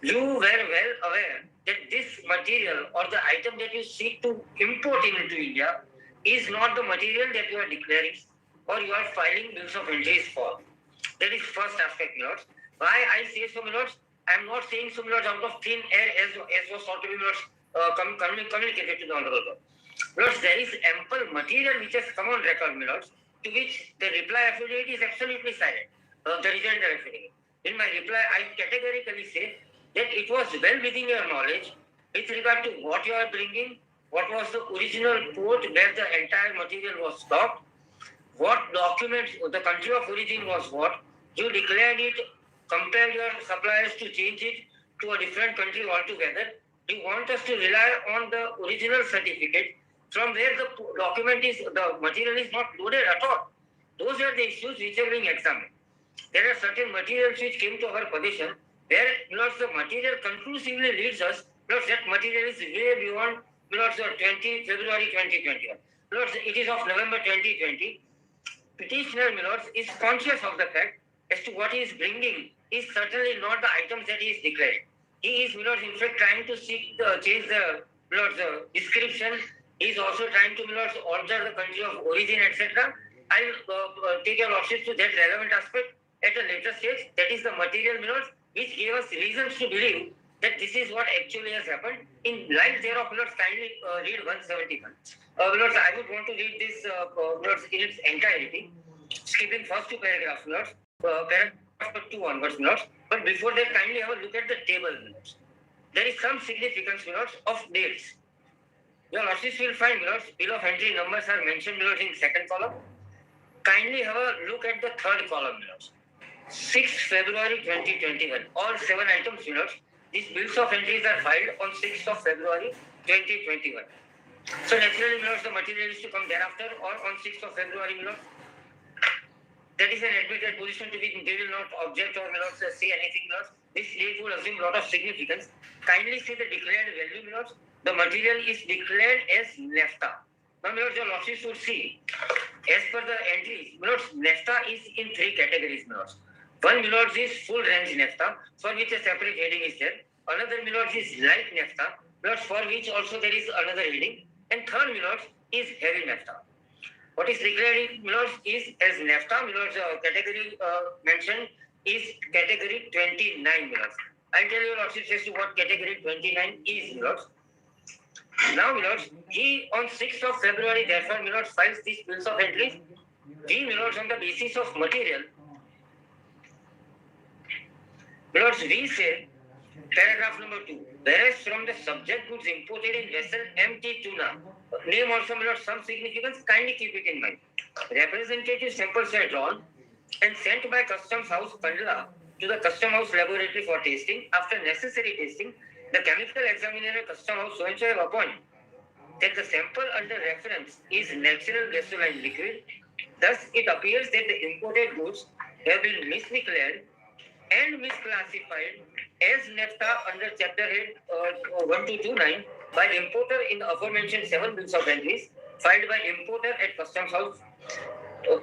You were well aware that this material or the item that you seek to import into India is not the material that you are declaring or you are filing bills of entries for. That is first aspect, my lords. Why I say so, my lords? I am not saying so, my lords, out of thin air as was sought to be, my lords, communicated to the honorable court. Lords, there is ample material which has come on record, my lords, to which the reply affidavit is absolutely silent. The rejoinder affidavit. In my reply, I categorically say that it was well within your knowledge with regard to what you are bringing, what was the original port where the entire material was stocked, what documents, the country of origin was what, you declared it, compelled your suppliers to change it to a different country altogether. You want us to rely on the original certificate from where the document is, the material is not loaded at all. Those are the issues which are being examined. There are certain materials which came to our possession where, lords, the material conclusively leads us, lords, that material is way beyond, lords, 20 February 2021. Lords, it is of November 2020. Petitioner, my lords, is conscious of the fact as to what he is bringing is certainly not the items that he is declaring. He is, my lords, in fact, trying to change the, lords, description. He is also trying to, my lords, alter the country of origin, etc. I will take your lordships to that relevant aspect at a later stage. That is the material, my lords, which gave us reasons to believe that this is what actually has happened. In light thereof, my lords, kindly read 171. Lords, I would want to read this, lords, in its entirety, skipping first two paragraphs, lords, paragraph 2 onwards, lords. But before that, kindly have a look at the table, lords. There is some significance, lords, of dates. Your lordships will find, lords, bill of entry numbers are mentioned, lords, in second column. Kindly have a look at the third column, lords. 6th February 2021. All 7 items, lords. These bills of entries are filed on 6th of February 2021. So naturally, lords, the material is to come thereafter or on 6th of February, lords. That is an admitted position to which they will not object or, lords, say anything, lords. This date will assume a lot of significance. Kindly see the declared value, lords. The material is declared as NAFTA. Now, my lords, your lordships should see, as per the entries, my lords, NAFTA is in 3 categories, my lords. One, my lords, is full range NAFTA, for which a separate heading is there. Another, my lords, is light NAFTA, my lords, for which also there is another heading. And third, my lords, is heavy NAFTA. What is declared, my lords, is as NAFTA, my lords, category mentioned is category 29, my lords. I'll tell you, lordships, as to what category 29 is, my lords. Now, my lords, he on 6th of February, therefore, my lords, files these bills of entries. We, my lords, on the basis of material, my lords, we say, paragraph number 2, whereas from the subject goods imported in vessel MT Tuna, name also, my lords, some significance, kindly keep it in mind. Representative samples were drawn and sent by Customs House, Kandla, to the Custom House laboratory for testing. After necessary testing, the chemical examiner at Custom House so-and-so have appointed that the sample under reference is natural gasoline liquid. Thus, it appears that the imported goods have been misdeclared and misclassified as NAFTA under chapter head 1229 by importer in the aforementioned 7 bills of entries filed by importer at Customs House.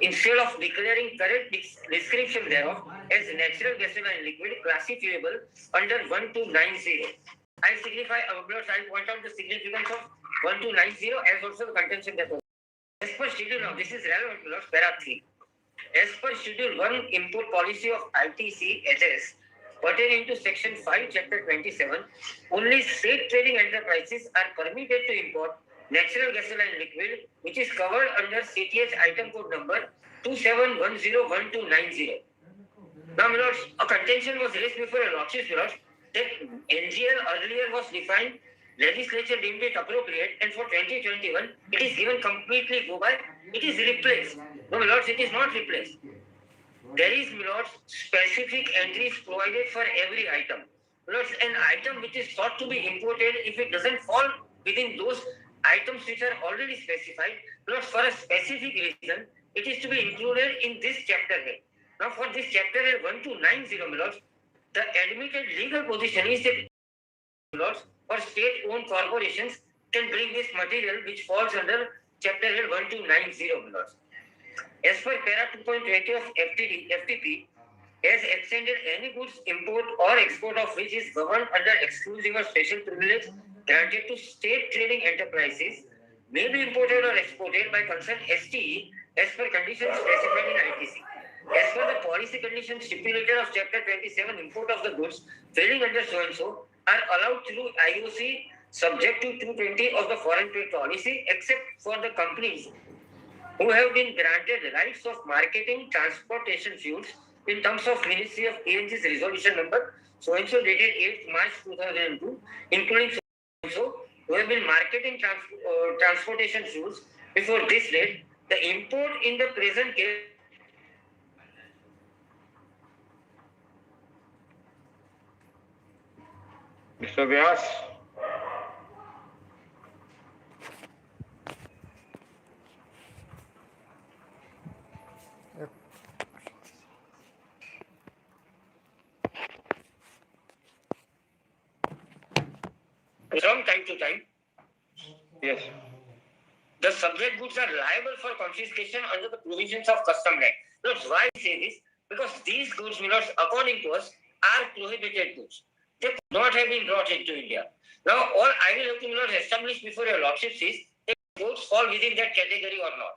Instead of declaring correct description thereof as natural gasoline liquid classifiable under 1290. I signify, I point out the significance of 1290 as also the contention that was. As per schedule, now this is relevant, para 3. As per schedule 1 import policy of ITC HS, pertaining to Section 5, Chapter 27, only state trading enterprises are permitted to import natural gasoline liquid, which is covered under CTH item code number 27101290. Now, my lords, a contention was raised before your lordships, my lords, that NGL earlier was defined, legislature deemed it appropriate, and for 2021, it is given completely go by, it is replaced. No, my lords, it is not replaced. There is, my lords, specific entries provided for every item. My lords, an item which is thought to be imported, if it doesn't fall within those items which are already specified, my lords, for a specific reason, it is to be included in this chapter head. Now, for this chapter 1290, my lords, the admitted legal position is that lords or state-owned corporations can bring this material which falls under chapter 1290, my lords. As per para 2.20 of FTP, has extended any goods import or export of which is governed under exclusive or special privilege granted to state trading enterprises may be imported or exported by concerned STE as per conditions specified in ITC. As per the policy conditions stipulated of Chapter 27, import of the goods falling under so-and-so are allowed through IOC subject to 220 of the Foreign Trade Policy, except for the companies who have been granted rights of marketing transportation fuels in terms of Ministry of ENG's resolution number so-and-so dated 8th March 2002, including so-and-so who have been marketing transportation fuels before this date. The import in the present case Mr. Vyas. from time to time, Yes. the subject goods are liable for confiscation under the provisions of Custom Act. Notice why I say this? Because these goods, according to us, are prohibited goods. They could not have been brought into India. Now, all I will have to establish before your lordships is that goods fall within that category or not.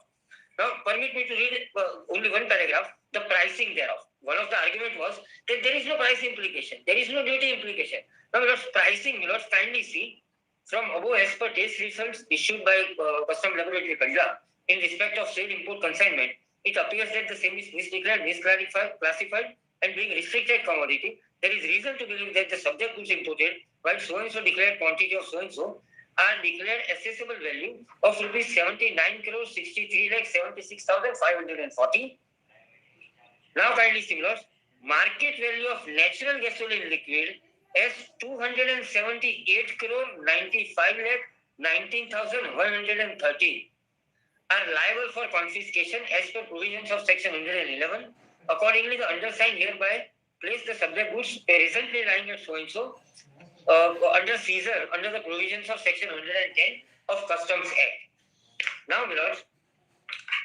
Now, permit me to read only one paragraph, the pricing thereof. One of the argument was that there is no price implication, there is no duty implication. Now, pricing, kindly see from above as per test results issued by Custom Laboratory Punjab in respect of sale import consignment, it appears that the same is misdeclared, misclassified, classified, and being restricted commodity. There is reason to believe that the subject goods imported, while so-and-so declared quantity of so-and-so, are declared accessible value of rupees 79 crore 63 lakh 76,540. Now kindly see, market value of natural gasoline liquid as 278 crore 95 lakh 19,130 are liable for confiscation as per provisions of section 111. Accordingly, the undersigned hereby place the subject goods presently lying at so-and-so under seizure under the provisions of section 110 of Customs Act. Now, my lords,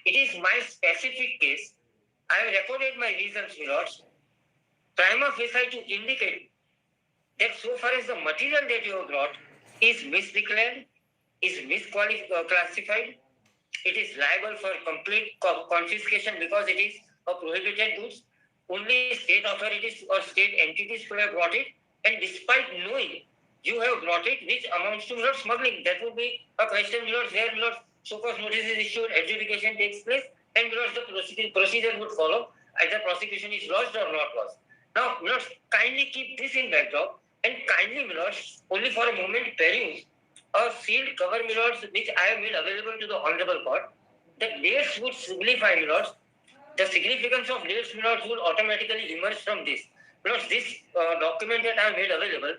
it is my specific case. I have recorded my reasons, my lords, prima facie to indicate that so far as the material that you have brought is misdeclared, is misclassified, it is liable for complete confiscation because it is a prohibited goods. Only state authorities or state entities could have brought it, and despite knowing you have brought it, which amounts to smuggling, that would be a question, where so-called notice is issued, adjudication takes place, and the procedure would follow. Either prosecution is lodged or not lodged. Now, kindly keep this in backdrop, and kindly, only for a moment peruse a sealed cover, which I have made available to the Honorable Court. The dates would signify, the significance of dates, would automatically emerge from this. This document that I have made available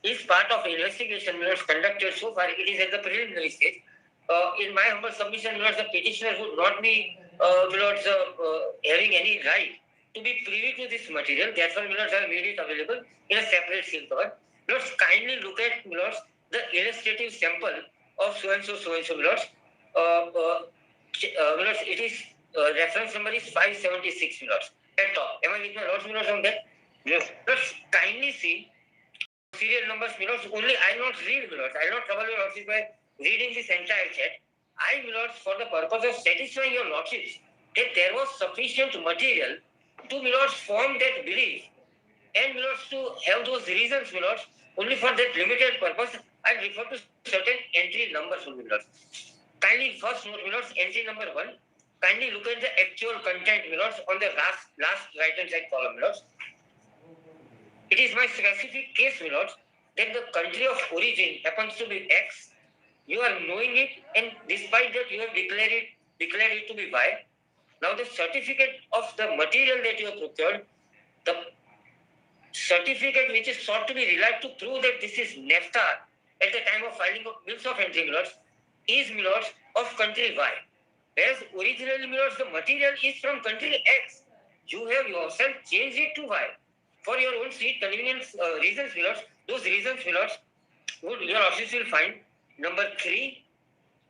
is part of investigation, conducted so far. It is at the preliminary stage. In my humble submission, the petitioner would not be, having any right to be privy to this material. Therefore, I have made it available in a separate seal cover. Kindly look at, the illustrative sample of so-and-so, it is, reference number is 576, at top. Am I with my lords, on that? Yes. Kindly see serial numbers, only I will not read, I will not trouble your lordships by reading this entire chat. I, for the purpose of satisfying your lordships that there was sufficient material to, form that belief And Milords, to have those reasons, Milords, only for that limited purpose, I refer to certain entry numbers, Milords. Kindly first note, Milords, entry number 1. Kindly look at the actual content, Milords, on the last right-hand side column, Milords. It is my specific case, Milords, that the country of origin happens to be X. You are knowing it, and despite that, you have declared it to be Y. Now, the certificate of the material that you have procured, the certificate which is sought to be relied to prove that this is NAFTA at the time of filing of bills of entry, Milords, is, Milords, of country Y. Whereas originally, Milords, the material is from country X. You have yourself changed it to Y. For your own sweet convenience reasons, Milords, those reasons, Milords, your office will find number 3.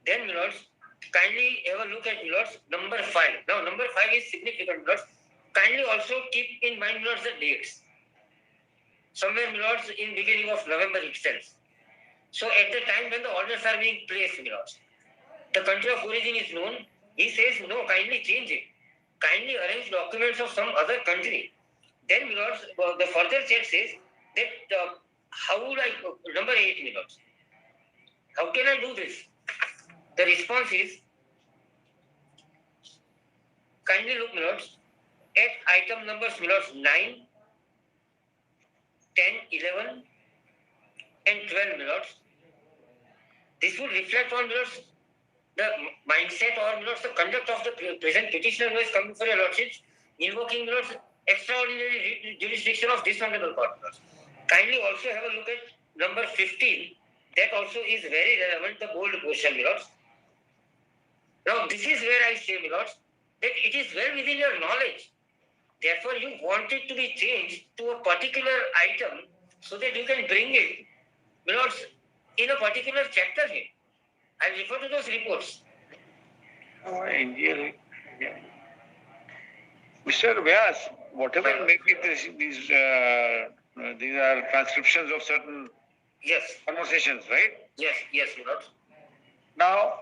Then, Milords, kindly have a look at, Milords, number 5. Now, number 5 is significant, Milords. Kindly also keep in mind, Milords, the dates. Somewhere, Milords, in beginning of November itself. So, at the time when the orders are being placed, Milords, the country of origin is known. He says, no, kindly change it. Kindly arrange documents of some other country. Then, Milords, the further check says that how would I, number 8, Milords, how can I do this? The response is, kindly look, Milords, at item numbers, Milords, 9, 10, 11, and 12, Milords. This would reflect on, Milords, the mindset or, Milords, the conduct of the present petitioner who is coming for your lordships, invoking, Milords, extraordinary jurisdiction of this honorable court. Kindly also have a look at number 15. That also is very relevant, the bold question, Milords. Now, this is where I say, Milords, that it is well within your knowledge. Therefore, you want it to be changed to a particular item so that you can bring it, Milords, in a particular chapter here. I refer to those reports. Oh, India. Yeah. Mr. Vyas, whatever may be these are transcriptions of certain conversations, right? Yes, Milords. Now,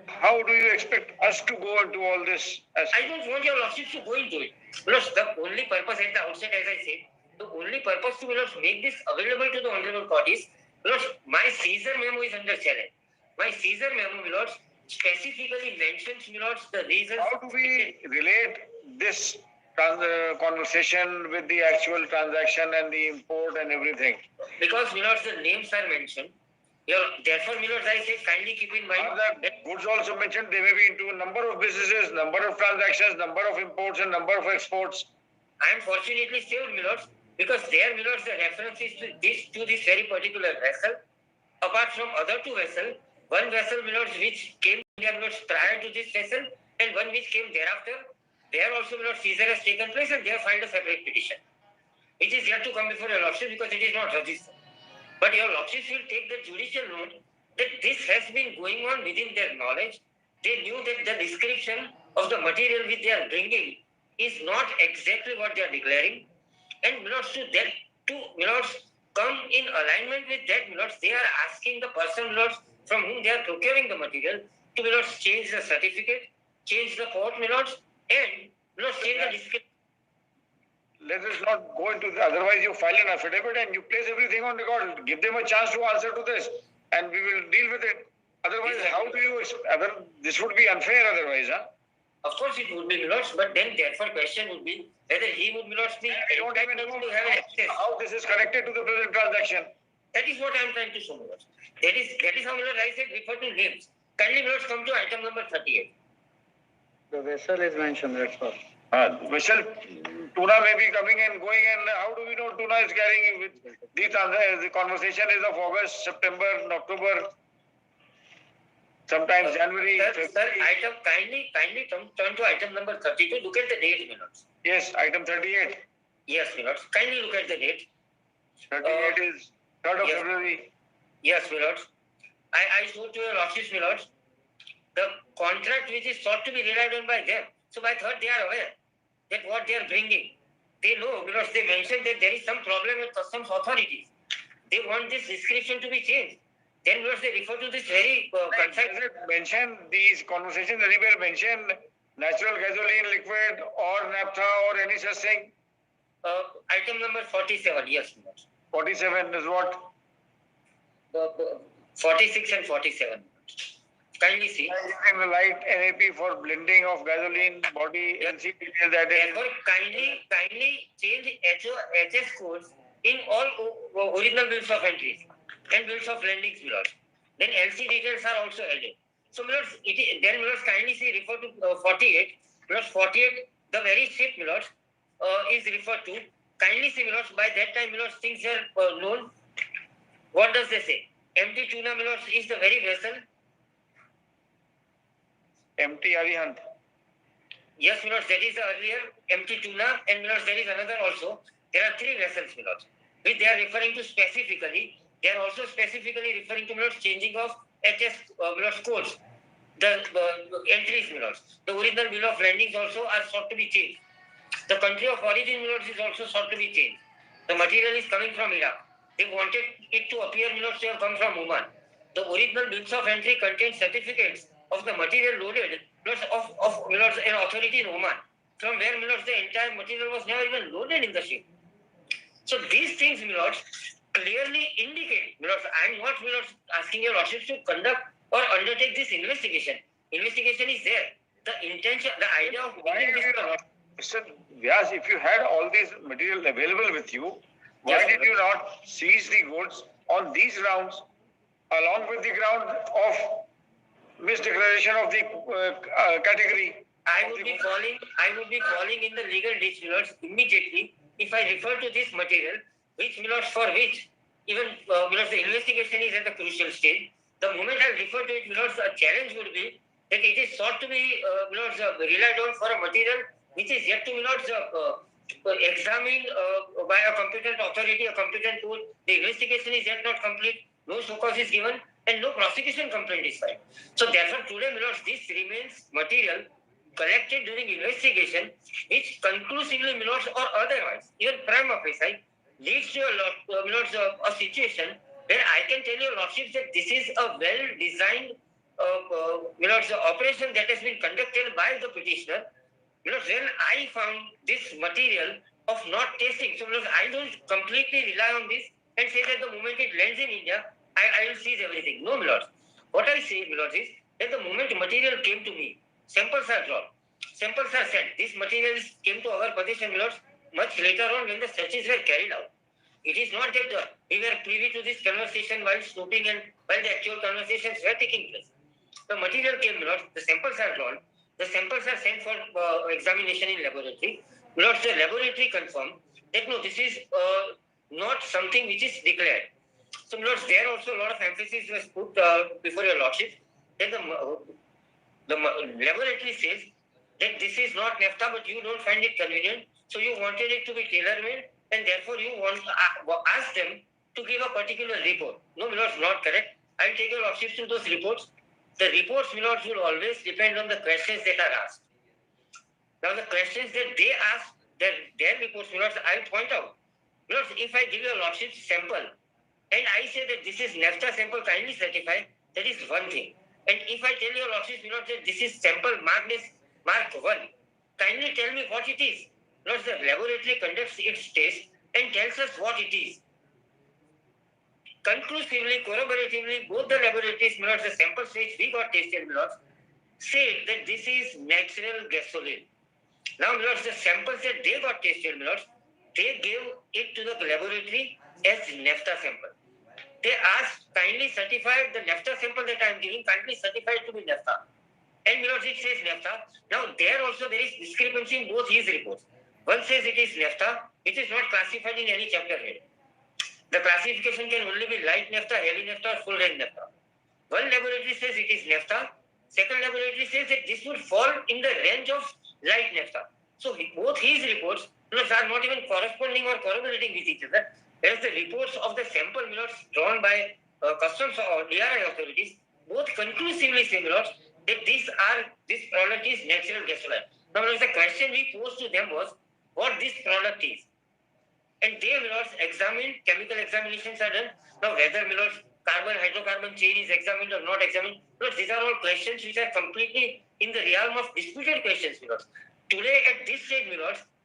how do you expect us to go into all this? I don't want your lordships to go into it. Milords, the only purpose at the outset, as I said, the only purpose to, Milords, make this available to the honorable court is, Milords, my Caesar memo is under challenge. My Caesar memo, Milords, specifically mentions, Milords, the reasons. How do we relate this conversation with the actual transaction and the import and everything? Because, Milords, the names are mentioned. Therefore, Milords, I say kindly keep in mind. Are the goods also mentioned? They may be into a number of businesses, number of transactions, number of imports and number of exports. I am fortunately saved, Milords, because there, Milords, the reference is to this very particular vessel. Apart from other two vessels, one vessel, Milords, which came there, Milords, prior to this vessel, and one which came thereafter. There also, Milords, Caesar has taken place and they have filed a separate petition. It is yet to come before your lordship because it is not registered. But your lordships will take the judicial note that this has been going on within their knowledge. They knew that the description of the material which they are bringing is not exactly what they are declaring. And, Milords, to Milords, come in alignment with that, Milords, they are asking the person, Milords, from whom they are procuring the material to, Milords, change the certificate, change the port, Milords, and, Milords, change the description. Let us not go into this. Otherwise, you file an affidavit and you place everything on record. Give them a chance to answer to this, and we will deal with it. Otherwise, how do you? This would be unfair. Otherwise, huh? Of course, it would be, Milords, but then therefore question would be whether he would, Milords, be entitled to have an access. How this is connected to the present transaction? That is what I am trying to show, Milords. That is how, Milords, I said refer to names. Kindly, Milords, come to item number 38. The vessel is mentioned, that's all. Vessel, tuna may be coming and going, and how do we know tuna is carrying with the conversation is of August, September, October, sometimes January. Sir, item, kindly turn to item number 32. Look at the date, Milords. Yes, item 38. Yes, Milords. Kindly look at the date. 38 is 3rd of February. Yes, Milords. I showed to your lordships, Milords, the contract which is sought to be relied on by them. So by 3rd, they are aware that what they are bringing. They know, because they mentioned that there is some problem with customs authorities. They want this description to be changed. Then, Milords, they refer to this very concise. Does it mention these conversations anywhere mention natural gasoline, liquid, or naphtha, or any such thing? Item number 47, yes, my lords. 47 is what? 46 and 47. Kindly see. Using the light NAP for blending of gasoline, body, NC detail that is. Therefore, kindly change HS codes in all original bills of entries and bills of landings, my lords. Then LC details are also added. So, my lords, then, my lords, kindly see, refer to 48. My lords, 48, the very ship, my lords, is referred to. Kindly see, my lords, by that time, my lords, things are known. What does they say? Empty tuna, my lords, is the very vessel. Empty Arihant. Yes, my lords, that is the earlier empty tuna, and my lords, there is another also. There are three vessels, my lords, which they are referring to specifically. They are also specifically referring to, my lords, changing of HS, my lords, codes. The entries, my lords. The original bill of landings also are sought to be changed. The country of origin, my lords, is also sought to be changed. The material is coming from Iraq. They wanted it to appear, my lords, to have come from Oman. The original bills of entry contain certificates of the material loaded, of my lords, an authority in Oman, from where, my lords, the entire material was never even loaded in the ship. So these things, my lords, clearly indicate, my lords, I am not, my lords, asking your lordships to conduct or undertake this investigation. Investigation is there. The intention, the idea of making this. Mr. Vyas, if you had all these material available with you, why did you not seize the goods on these grounds, along with the ground of misdeclaration of the category? I would be calling in the legal ditch, my lords, immediately if I refer to this material, which, my lords, for which even my lords, the investigation is at the crucial stage. The moment I refer to it, my lords, a challenge would be that it is sought to be my lords, relied on for a material which is yet to, my lords, examined by a competent authority, a competent tool. The investigation is yet not complete. No show cause is given, and no prosecution complaint is filed. So therefore, today, my lords, this remains material collected during investigation, which conclusively, my lords, or otherwise, even prima facie, leads to my lords, a situation where I can tell your lordships that this is a well-designed my lords, operation that has been conducted by the petitioner. My lords, when I found this material of not tasting, so my lords, I don't completely rely on this and say that the moment it lands in India, I will seize everything. No, my lords. What I say, my lords, is that the moment material came to me, samples are drawn, samples are sent. This material came to our possession, my lords, much later on when the searches were carried out. It is not that we were privy to this conversation while snooping and while the actual conversations were taking place. The material came, my lords, the samples are drawn, the samples are sent for examination in laboratory. My lords, the laboratory confirmed that no, this is not something which is declared. So, my lords, there also a lot of emphasis was put before your lordship that the laboratory says that this is not NAFTA, but you don't find it convenient, so you wanted it to be tailor-made, and therefore you want ask them to give a particular report. No, my lords, not correct. I will take your lordships to those reports. The reports, my lords, will always depend on the questions that are asked. Now, the questions that they ask, their reports, my lords, I will point out. My lords, if I give your lordships sample, and I say that this is NAFTA sample, kindly certify, that is one thing. And if I tell your lordships, my lords, that this is sample mark 1, kindly tell me what it is. Lords, the laboratory conducts its test and tells us what it is. Conclusively, corroboratively, both the laboratories, my lords, the samples which we got tested, my lords, say that this is natural gasoline. Now, my lords, the samples that they got tested, my lords, they gave it to the laboratory as NAFTA sample. They asked, kindly certify the NAFTA sample that I am giving, kindly certify it to be NAFTA. And my lords, it says NAFTA. Now, there also there is discrepancy in both his reports. One says it is NAFTA, which is not classified in any chapter head. The classification can only be light NAFTA, heavy NAFTA, or full range NAFTA. One laboratory says it is NAFTA. Second laboratory says that this would fall in the range of light NAFTA. So both his reports are not even corresponding or corroborating with each other. Whereas the reports of the sample drawn by customs or DRI authorities both conclusively say that this product is natural gasoline. Now, the question we posed to them was what this product is. And they, examined, chemical examinations are done. Now, whether, carbon, hydrocarbon chain is examined or not examined, these are all questions which are completely in the realm of disputed questions, Today, at this stage,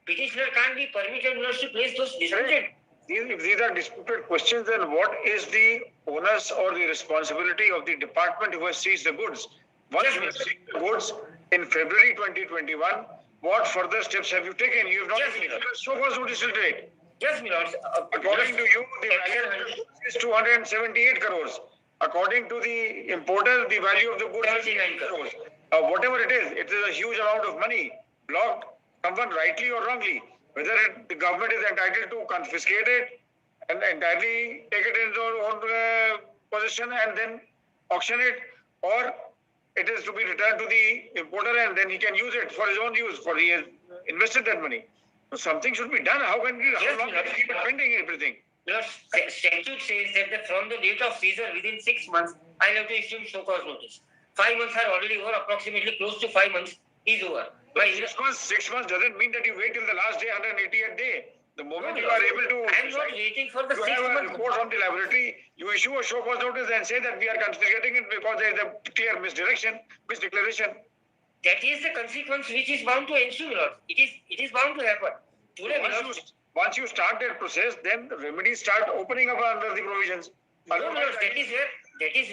petitioner can't be permitted to place those disputed. If these are disputed questions, then what is the onus or the responsibility of the department who has seized the goods? Once you have seized the goods in February 2021, what further steps have you taken? You have not even given a show cause notice till date. Yes, my lord. According to you, the value of the goods is 278 crores. According to the importer, the value of the goods is 79 crores. Whatever it is a huge amount of money. Blocked, someone rightly or wrongly. Whether the government is entitled to confiscate it and entirely take it into their own possession and then auction it, or it is to be returned to the importer and then he can use it for his own use, for he has invested that money. So something should be done. How long can we keep pending everything? Your statute says that from the date of seizure within 6 months, I have to issue show cause notice. 5 months are already over, approximately close to 5 months is over. 6 months doesn't mean that you wait till the last day, 180th day. The moment you are able to, I am not waiting for the 6 have months. a report from the laboratory, you issue a show cause notice and say that we are confiscating it because there is a clear misdeclaration. That is the consequence which is bound to ensue, Lord. It is bound to happen. Today, Once you start that process, then the remedies start opening up under the provisions. No, Lord, that is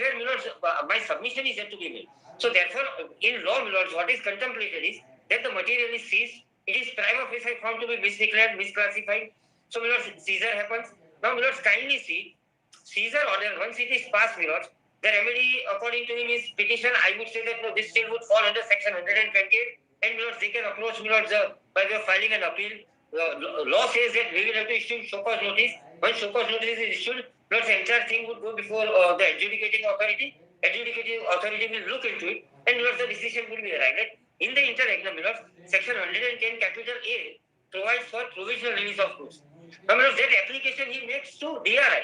where, Lord, my submission is yet to be made. So therefore, in law, Lord, what is contemplated is that the material is seized. It is prima facie found to be misdeclared, misclassified. So, Lord, seizure happens. Now, Lord, kindly see, seizure order, once it is passed, Lord, the remedy according to him is petition. I would say that no, this still would fall under section 128, and Lord, they can approach me, Lord, by way of filing an appeal. Law says that we will have to issue show cause notice. Once show cause notice is issued, Lord, the entire thing would go before the adjudicating authority. Adjudicating authority will look into it, and Lord, the decision will be arrived at. In the interregnum, Lord, section 110 capital A provides for provisional release of goods. Now, Lord, that application he makes to DRI.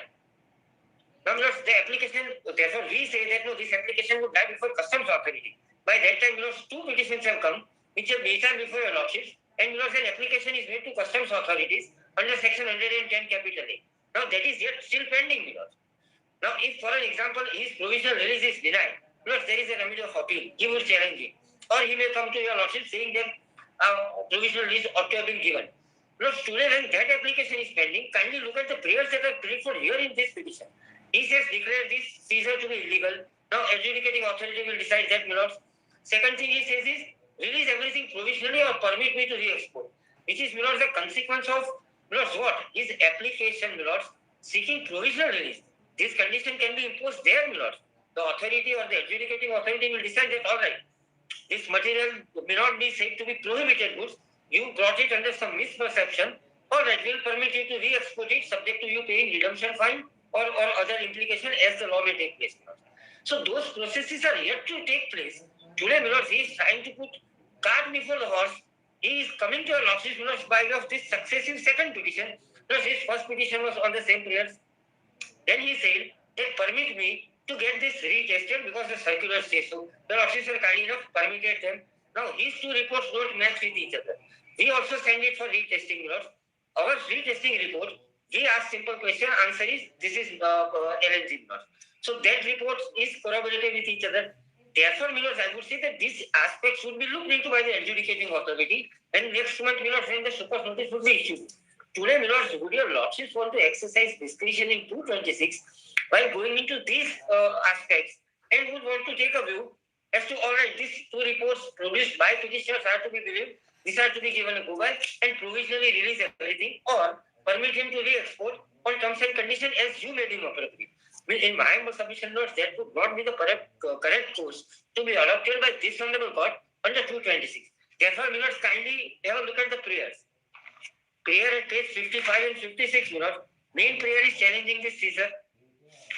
Now, Lord, the application, therefore, we say that no, this application would die before customs authority. By that time, Lord, 2 petitions have come, which have been done before your lordships, and Lord, an application is made to customs authorities under section 110 capital A. Now, that is yet still pending, Lord. Now, if, for an example, his provisional release is denied, Lord, there is a remedy of appeal. He will challenge it. Or he may come to your lordship saying that provisional release ought to have been given. Lord, today when that application is pending, kindly look at the prayers that are prayed for here in this petition. He says declare this seizure to be illegal. Now adjudicating authority will decide that, Lord. Second thing he says is release everything provisionally or permit me to re-export. Which is, Lord, the consequence of, Lord, what? His application, Lord, seeking provisional release. This condition can be imposed there, Lord. The authority or the adjudicating authority will decide that, all right, this material may not be said to be prohibited goods. You brought it under some misperception. All right, we'll permit you to re-export it subject to you paying redemption fine or other implication as the law may take place. So those processes are yet to take place. Today, Lord, he is trying to put cart before the horse. He is coming to your lordship, Lord, by way of this successive second petition. Lord, his first petition was on the same prayers. Then he said that permit me to get this retested because the circular says so. The lordships are kind enough, permitted them. Now, these 2 reports don't match with each other. We also send it for retesting, Lord. Our retesting report, we ask simple question, answer is, this is LNG, Lord. So that report is corroborated with each other. Therefore, Lord, I would say that this aspect should be looked into by the adjudicating authority, and next month, Lord, when the super notice would be issued. Today, Lord, would your lordships want to exercise discretion in 226 by going into these aspects and would want to take a view as to, all right, these 2 reports produced by petitioners are to be believed, these are to be given a go-by and provisionally release everything or permit him to re-export on terms and conditions as you made him appropriate. In my humble submission, Lord, that would not be the correct course to be adopted by this honorable court under 226. Therefore, Lord, kindly have a look at the prayers. Prayer at page 55 and 56, Lord. Main prayer is challenging this seizure.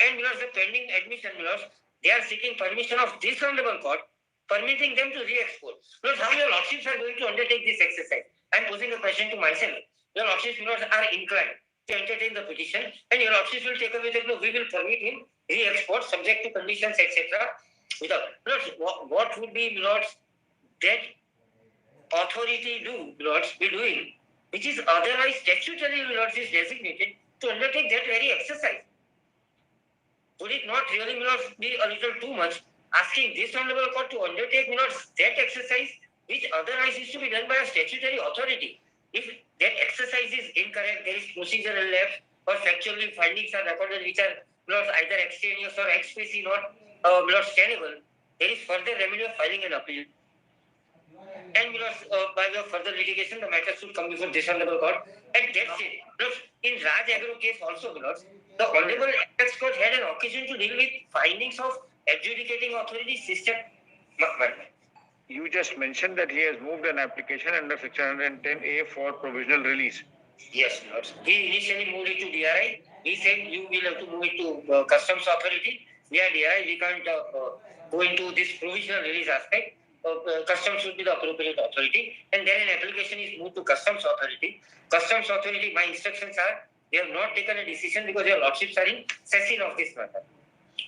And Lord, the pending admission, Lord, they are seeking permission of this honorable court, permitting them to re-export. Lord, how your lordships are going to undertake this exercise? I am posing a question to myself. Your lordships, Lord, are inclined to entertain the petition, and your lordships will take away that, no, we will permit him re-export subject to conditions, etc. Without, Lord, what would be, Lord, that authority be doing, which is otherwise statutorily, Lord, is designated to undertake that very exercise? Would it not really, Lord, be a little too much asking this honorable court to undertake, Lord, that exercise which otherwise is to be done by a statutory authority? If that exercise is incorrect, there is procedural lapse or factually findings are recorded which are not either extraneous or expressly not tenable, there is further remedy of filing an appeal. And by the further litigation, the matter should come before this honorable court. And that's it. In Raj Agro case also, the honorable apex court had an occasion to deal with findings of adjudicating authority system. You just mentioned that he has moved an application under section 110A for provisional release. Yes, Lord. He initially moved it to DRI. He said you will have to move it to customs authority. We are DRI. We can't go into this provisional release aspect. Customs should be the appropriate authority. And then an application is moved to customs authority. Customs authority, my instructions are, they have not taken a decision because your lordships are in session of this matter.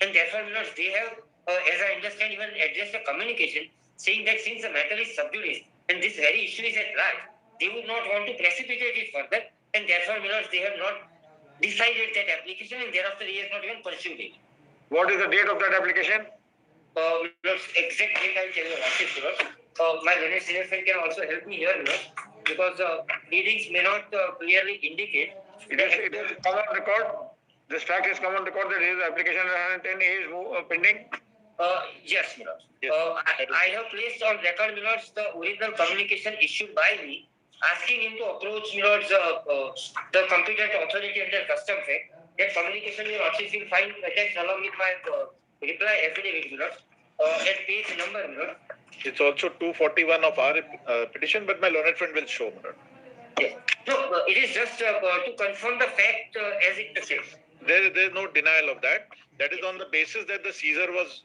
And therefore, they have, as I understand, even addressed a communication saying that since the matter is sub judice and this very issue is at large, they would not want to precipitate it further, and therefore, they have not decided that application, and thereafter he has not even pursued it. What is the date of that application? Exact date I will tell you. My Ramesh senior friend can also help me here, because readings may not clearly indicate. It is come on record. This fact is come on record that his application 110A is pending. Yes, Milord. Yes. I have placed on record, Milord, the original communication issued by me, asking him to approach, Milord, the competent authority under Custom Act. That communication you will find attached along with my reply affidavit, Milord, at page number, Milord. It's also 241 of our petition, but my learned friend will show, Milord. Yes. No, it is just to confirm the fact as it says. There is no denial of that. That is on the basis that the seizure was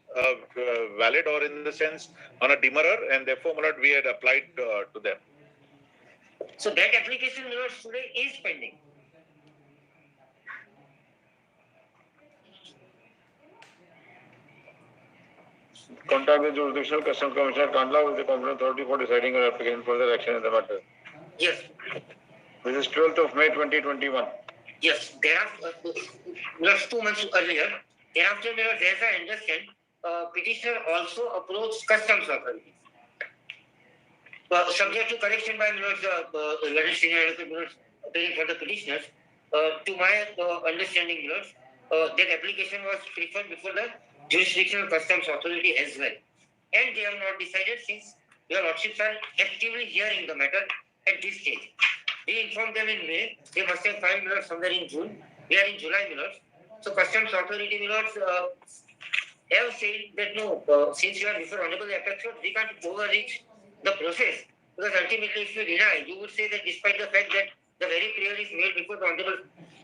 valid, or in the sense on a demurrer, and therefore, Milord, we had applied to them. So that application, Milord, today is pending. Contact the jurisdictional customs commissioner Kandla with the competent authority for deciding on application for further action in the matter. Yes. This is 12th of May 2021. Yes, thereafter, 2 months earlier, thereafter, as I understand, petitioner also approached customs authority. Subject to correction by the learned senior appearing for the petitioners, to my understanding, that application was preferred before the jurisdictional customs authority as well. And they have not decided, since your lordships are actively hearing the matter at this stage. We informed them in May. They must have filed, Milord, somewhere in June. We are in July, Milord. So customs authority, Milord, have said that no, since you are before honorable apex court, we can't overreach the process, because ultimately if you deny, you would say that despite the fact that the very prayer is made before the honorable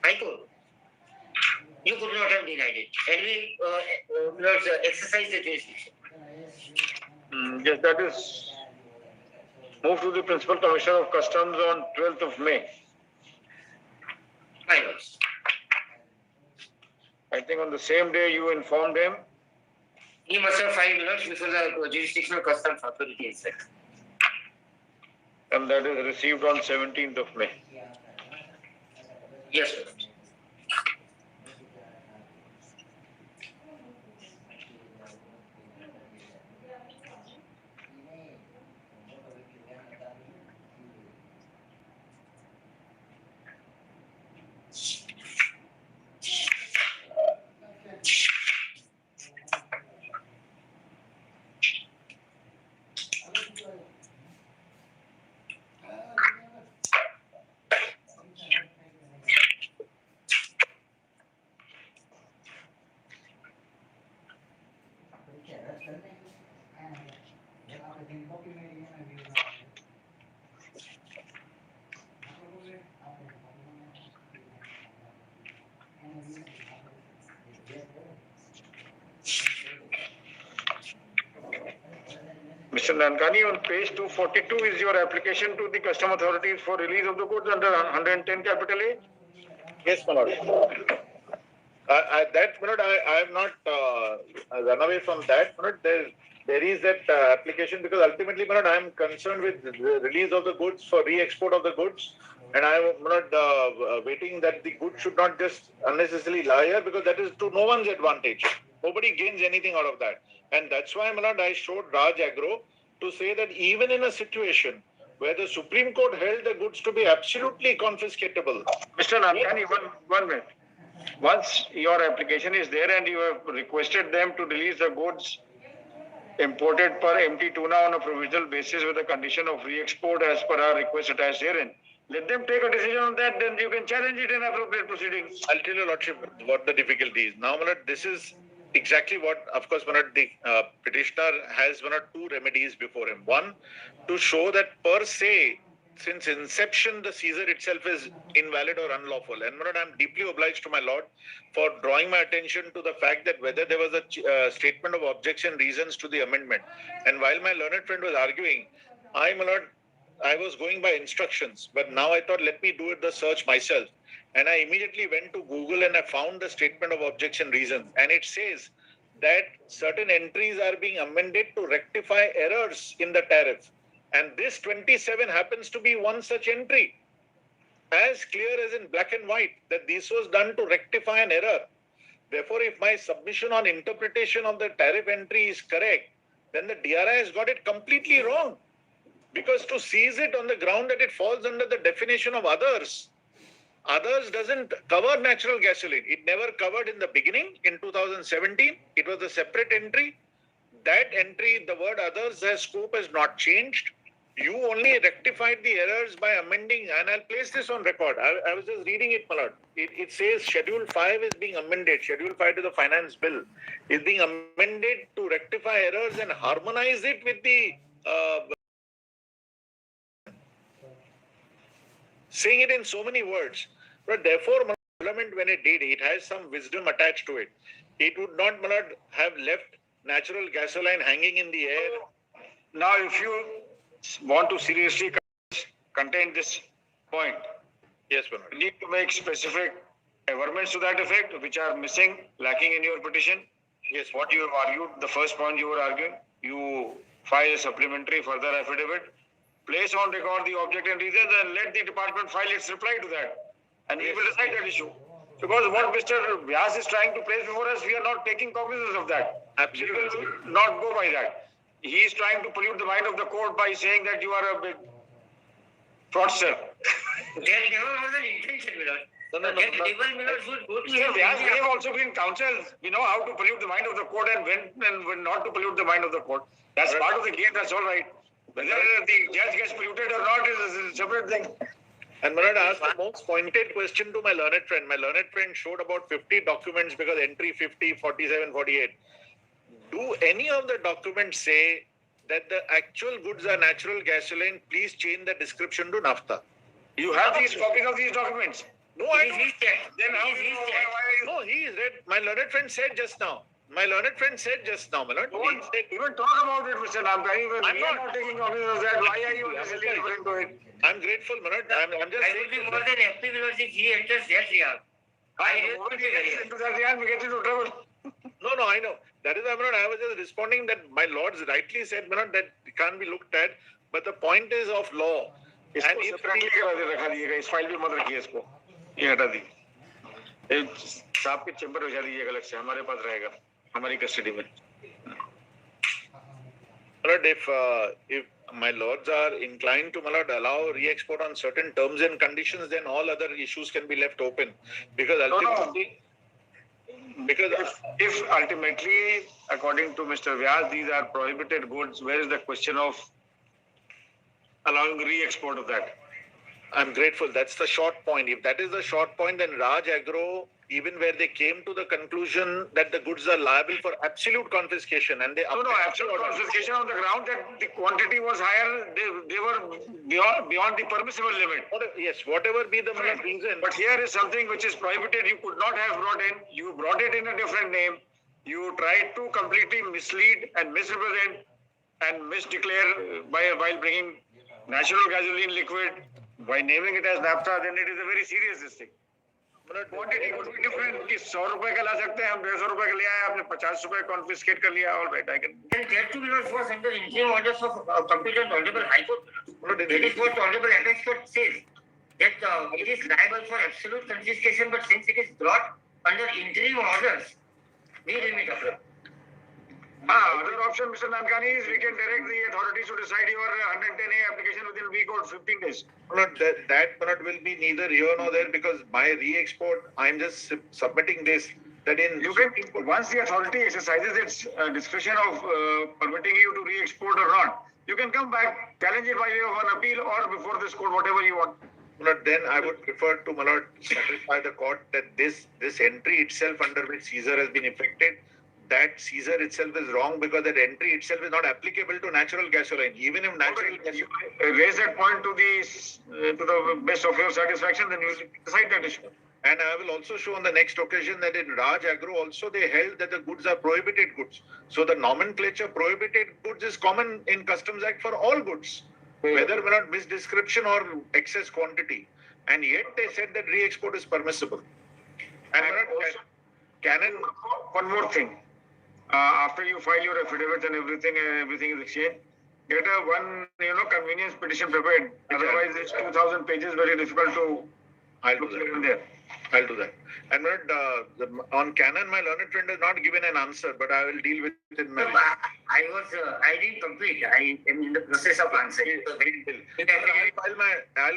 high court, you could not have denied it. And we Milord, exercise the jurisdiction. Yes, that is moved to the Principal Commissioner of Customs on 12th of May. I think on the same day you informed him. He must have filed, Milord, before the jurisdictional customs authority itself. And that is received on 17th of May. Yes, Milord. Mr. Nankani, on page 242 is your application to the custom authorities for release of the goods under 110 capital A? Yes, my lord. That, my lord, I have not run away from that. My lord, there is that application, because ultimately, my lord, I am concerned with the release of the goods for re-export of the goods, and I am not waiting that the goods should not just unnecessarily lie here, because that is to no one's advantage. Nobody gains anything out of that. And that's why, my lord, I showed Raj Agro to say that even in a situation where the Supreme Court held the goods to be absolutely confiscatable. Mr. Namkani, one minute. Once your application is there and you have requested them to release the goods imported per empty tuna on a provisional basis with the condition of re-export as per our request attached herein, let them take a decision on that, then you can challenge it in appropriate proceedings. I'll tell you, Lordship, what the difficulty is. Now, this is exactly what, of course, the petitioner has two remedies before him. One, to show that per se, since inception, the seizure itself is invalid or unlawful. And I'm deeply obliged to my Lord for drawing my attention to the fact that whether there was a statement of objection reasons to the amendment. And while my learned friend was arguing, I was going by instructions, but now I thought, let me do the search myself. And I immediately went to Google and I found the statement of objection reasons. And it says that certain entries are being amended to rectify errors in the tariff. And this 27 happens to be one such entry. As clear as in black and white, that this was done to rectify an error. Therefore, if my submission on interpretation of the tariff entry is correct, then the DRI has got it completely wrong. Because to seize it on the ground that it falls under the definition of others, others doesn't cover natural gasoline. It never covered in the beginning, in 2017. It was a separate entry. That entry, the word others, as scope has not changed. You only rectified the errors by amending, and I'll place this on record. I was just reading it, my lord. It says Schedule 5 is being amended. Schedule 5 to the Finance Bill is being amended to rectify errors and harmonize it with the saying it in so many words. But therefore, Parliament, when it did, it has some wisdom attached to it. It would not, my lord, have left natural gasoline hanging in the air. Now, if you want to seriously contain this point, yes, my lord, you need to make specific averments to that effect, which are missing, lacking in your petition. Yes, what you have argued, the first point you were arguing, you file a supplementary further affidavit, place on record the object and reasons, and let the department file its reply to that. And we will decide that issue. Because what Mr. Vyas is trying to place before us, we are not taking cognizance of that. Absolutely. We will not go by that. He is trying to pollute the mind of the court by saying that you are a big fraudster. There never was an intention, Milord. We have also been counselled. We know how to pollute the mind of the court and when not to pollute the mind of the court. That's part of the game, that's all right. Whether the judge gets polluted or not is a separate thing. And Manad asked the most pointed question to my learned friend. My learned friend showed about 50 documents because entry 50, 47, 48. Do any of the documents say that the actual goods are natural gasoline? Please change the description to naphtha. You have these copies of these documents? No, I don't. Then how do you know why? No, he read. My learned friend said just now. My learned friend said just now, Manad. Don't even talk about it, Mr. Namkani. I'm not taking copies of that. Why are you referring to it? I'm grateful, Manad. I'm just I would be more than happy because if he enters that yard. I will get into that yard, we get into trouble. No, I know. That is why, Manad, I was just responding that my lords rightly said, Manad, that it can't be looked at. But the point is of law. And if इस file भी मत रखिए इसको ये हटा दी साहब के chamber भेजा दीजिएगा अलग से हमारे पास रहेगा हमारी कस्टडी में if my lords are inclined to allow re-export on certain terms and conditions, then all other issues can be left open. Because ultimately, if ultimately, according to Mr. Vyas, these are prohibited goods, where is the question of allowing re-export of that? I'm grateful. That's the short point. If that is the short point, then Raj Agro, even where they came to the conclusion that the goods are liable for absolute confiscation, and they absolute confiscation on the ground that the quantity was higher, they were beyond the permissible limit. Yes, whatever be the reason. But here is something which is prohibited. You could not have brought in. You brought it in a different name. You tried to completely mislead and misrepresent and misdeclare while bringing natural gasoline liquid. By naming it as naphtha, then it is a very serious thing. Quantity would be different. कि 100 रुपए का ला सकते हैं हम 150 रुपए का ले आए आपने 50 रुपए confiscate कर लिया all right I can. Then that too will fall under interim orders of competent honorable high court. That is what honorable apex court says that it is liable for absolute confiscation, but since it is brought under interim orders, we limit it. Other option, Mr. Nankani, is we can direct the authorities to decide your 110A application within a week or 15 days. That will be neither here nor there because my re-export, I'm just submitting this. That in you can, once the authority exercises its discretion of permitting you to re-export or not, you can come back, challenge it by way of an appeal or before this court, whatever you want. Then I would prefer to satisfy the court that this entry itself under which seizure has been effected, that seizure itself is wrong because that entry itself is not applicable to natural gasoline. Even if natural gasoline, you raise that point to the best of your satisfaction, then you will decide that issue. And I will also show on the next occasion that in Raj Agro also they held that the goods are prohibited goods. So the nomenclature prohibited goods is common in Customs Act for all goods, whether or not misdescription or excess quantity. And yet they said that re-export is permissible. And one more thing. After you file your affidavit and everything is exchanged, get one convenience petition prepared. Otherwise, it's 2,000 pages, very difficult to look even there. I'll do that. And on Canon, my learned friend has not given an answer, but I will deal with it in my. I didn't complete. I am in the process of answering. I'll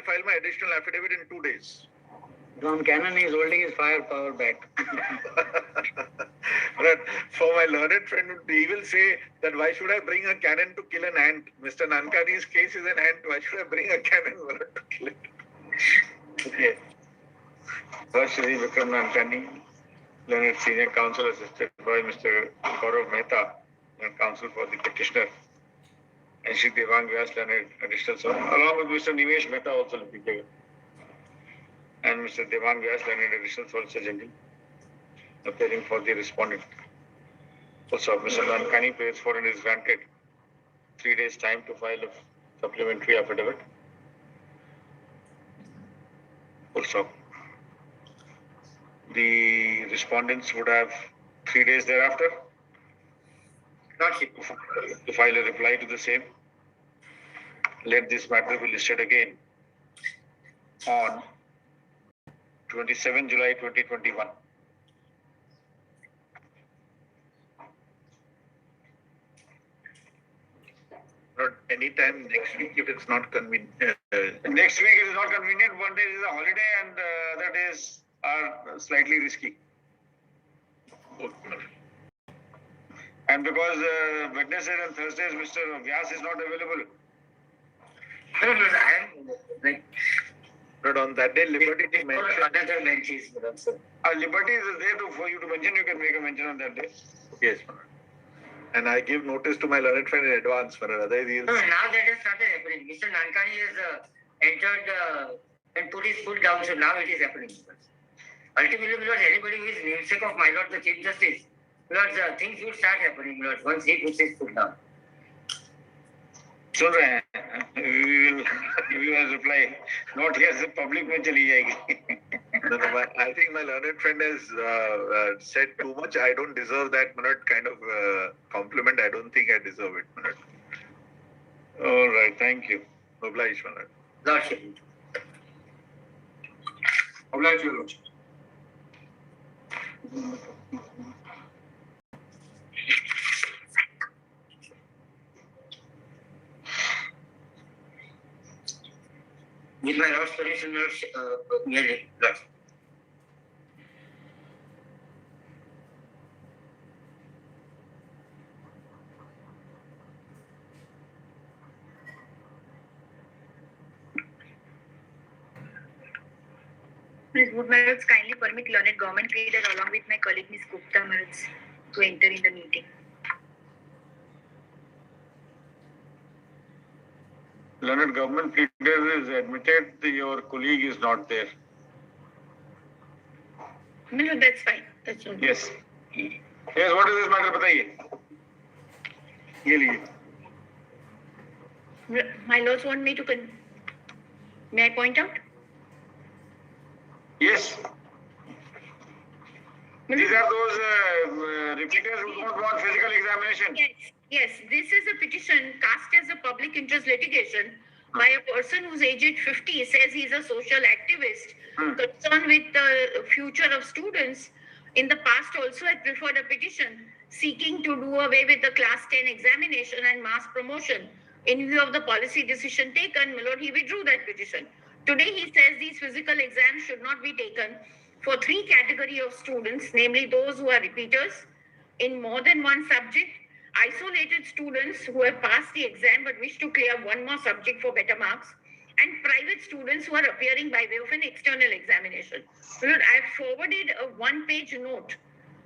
file my additional affidavit in 2 days. From Canon, he is holding his firepower back. But for my learned friend, he will say that why should I bring a cannon to kill an ant? Mr. Nankani's case is an ant. Why should I bring a cannon to kill it? Okay. First, Shri Vikram Nankani, learned senior counsel assisted by Mr. Gaurav Mehta, learned counsel for the petitioner, and Shri Devang Vyas, learned additional son, along with Mr. Nimesh Mehta also looking here, and Mr. Devang Vyas, learned additional solicitor general, appearing for the respondent. Also, Mr. Nankani pays for and is granted 3 days time to file a supplementary affidavit. Also, the respondents would have 3 days thereafter to file a reply to the same. Let this matter be listed again on 27 July 2021. Not anytime next week if it's not convenient. Next week it is not convenient. One day is a holiday and other days are slightly risky. And because Wednesdays and Thursdays Mr. Vyas is not available. But on that day, Liberty is mentioned. Liberty is there for you to mention. You can make a mention on that day. Yes, and I give notice to my learned friend in advance for another year. No, now that has started happening. Mr. Nankani has entered and put his foot down, so now it is happening. Ultimately, because anybody who is namesake of my Lord the Chief Justice, because things will start happening, Lord, once he puts his foot down. सुन रहे हैं, we will reply. Not here, the public में चली जाएगी. I think my learned friend has said too much. I don't deserve that kind of compliment. I don't think I deserve it. All right, thank you. Oblige, Manoj. Lordship. Oblige, Your Lordship. With my Lord's permission, Lord. Please, would my lords kindly permit learned government pleader along with my colleague Ms. Gupta Marz to enter in the meeting. Learned government pleader is admitted. Your colleague is not there. No, that's fine. That's all. Yes. Yes, what is this matter? बताइए. ये लीजिए. My lords want me to may I point out? Yes. These are those repeaters who don't want physical examination. Yes, this is a petition cast as a public interest litigation by a person whose aged 50 says he's a social activist concerned with the future of students. In the past also I preferred a petition seeking to do away with the class 10 examination and mass promotion. In view of the policy decision taken, my lord, he withdrew that petition. Today, he says these physical exams should not be taken for three categories of students, namely those who are repeaters in more than one subject, isolated students who have passed the exam but wish to clear one more subject for better marks, and private students who are appearing by way of an external examination. My lord, I have forwarded a one-page note.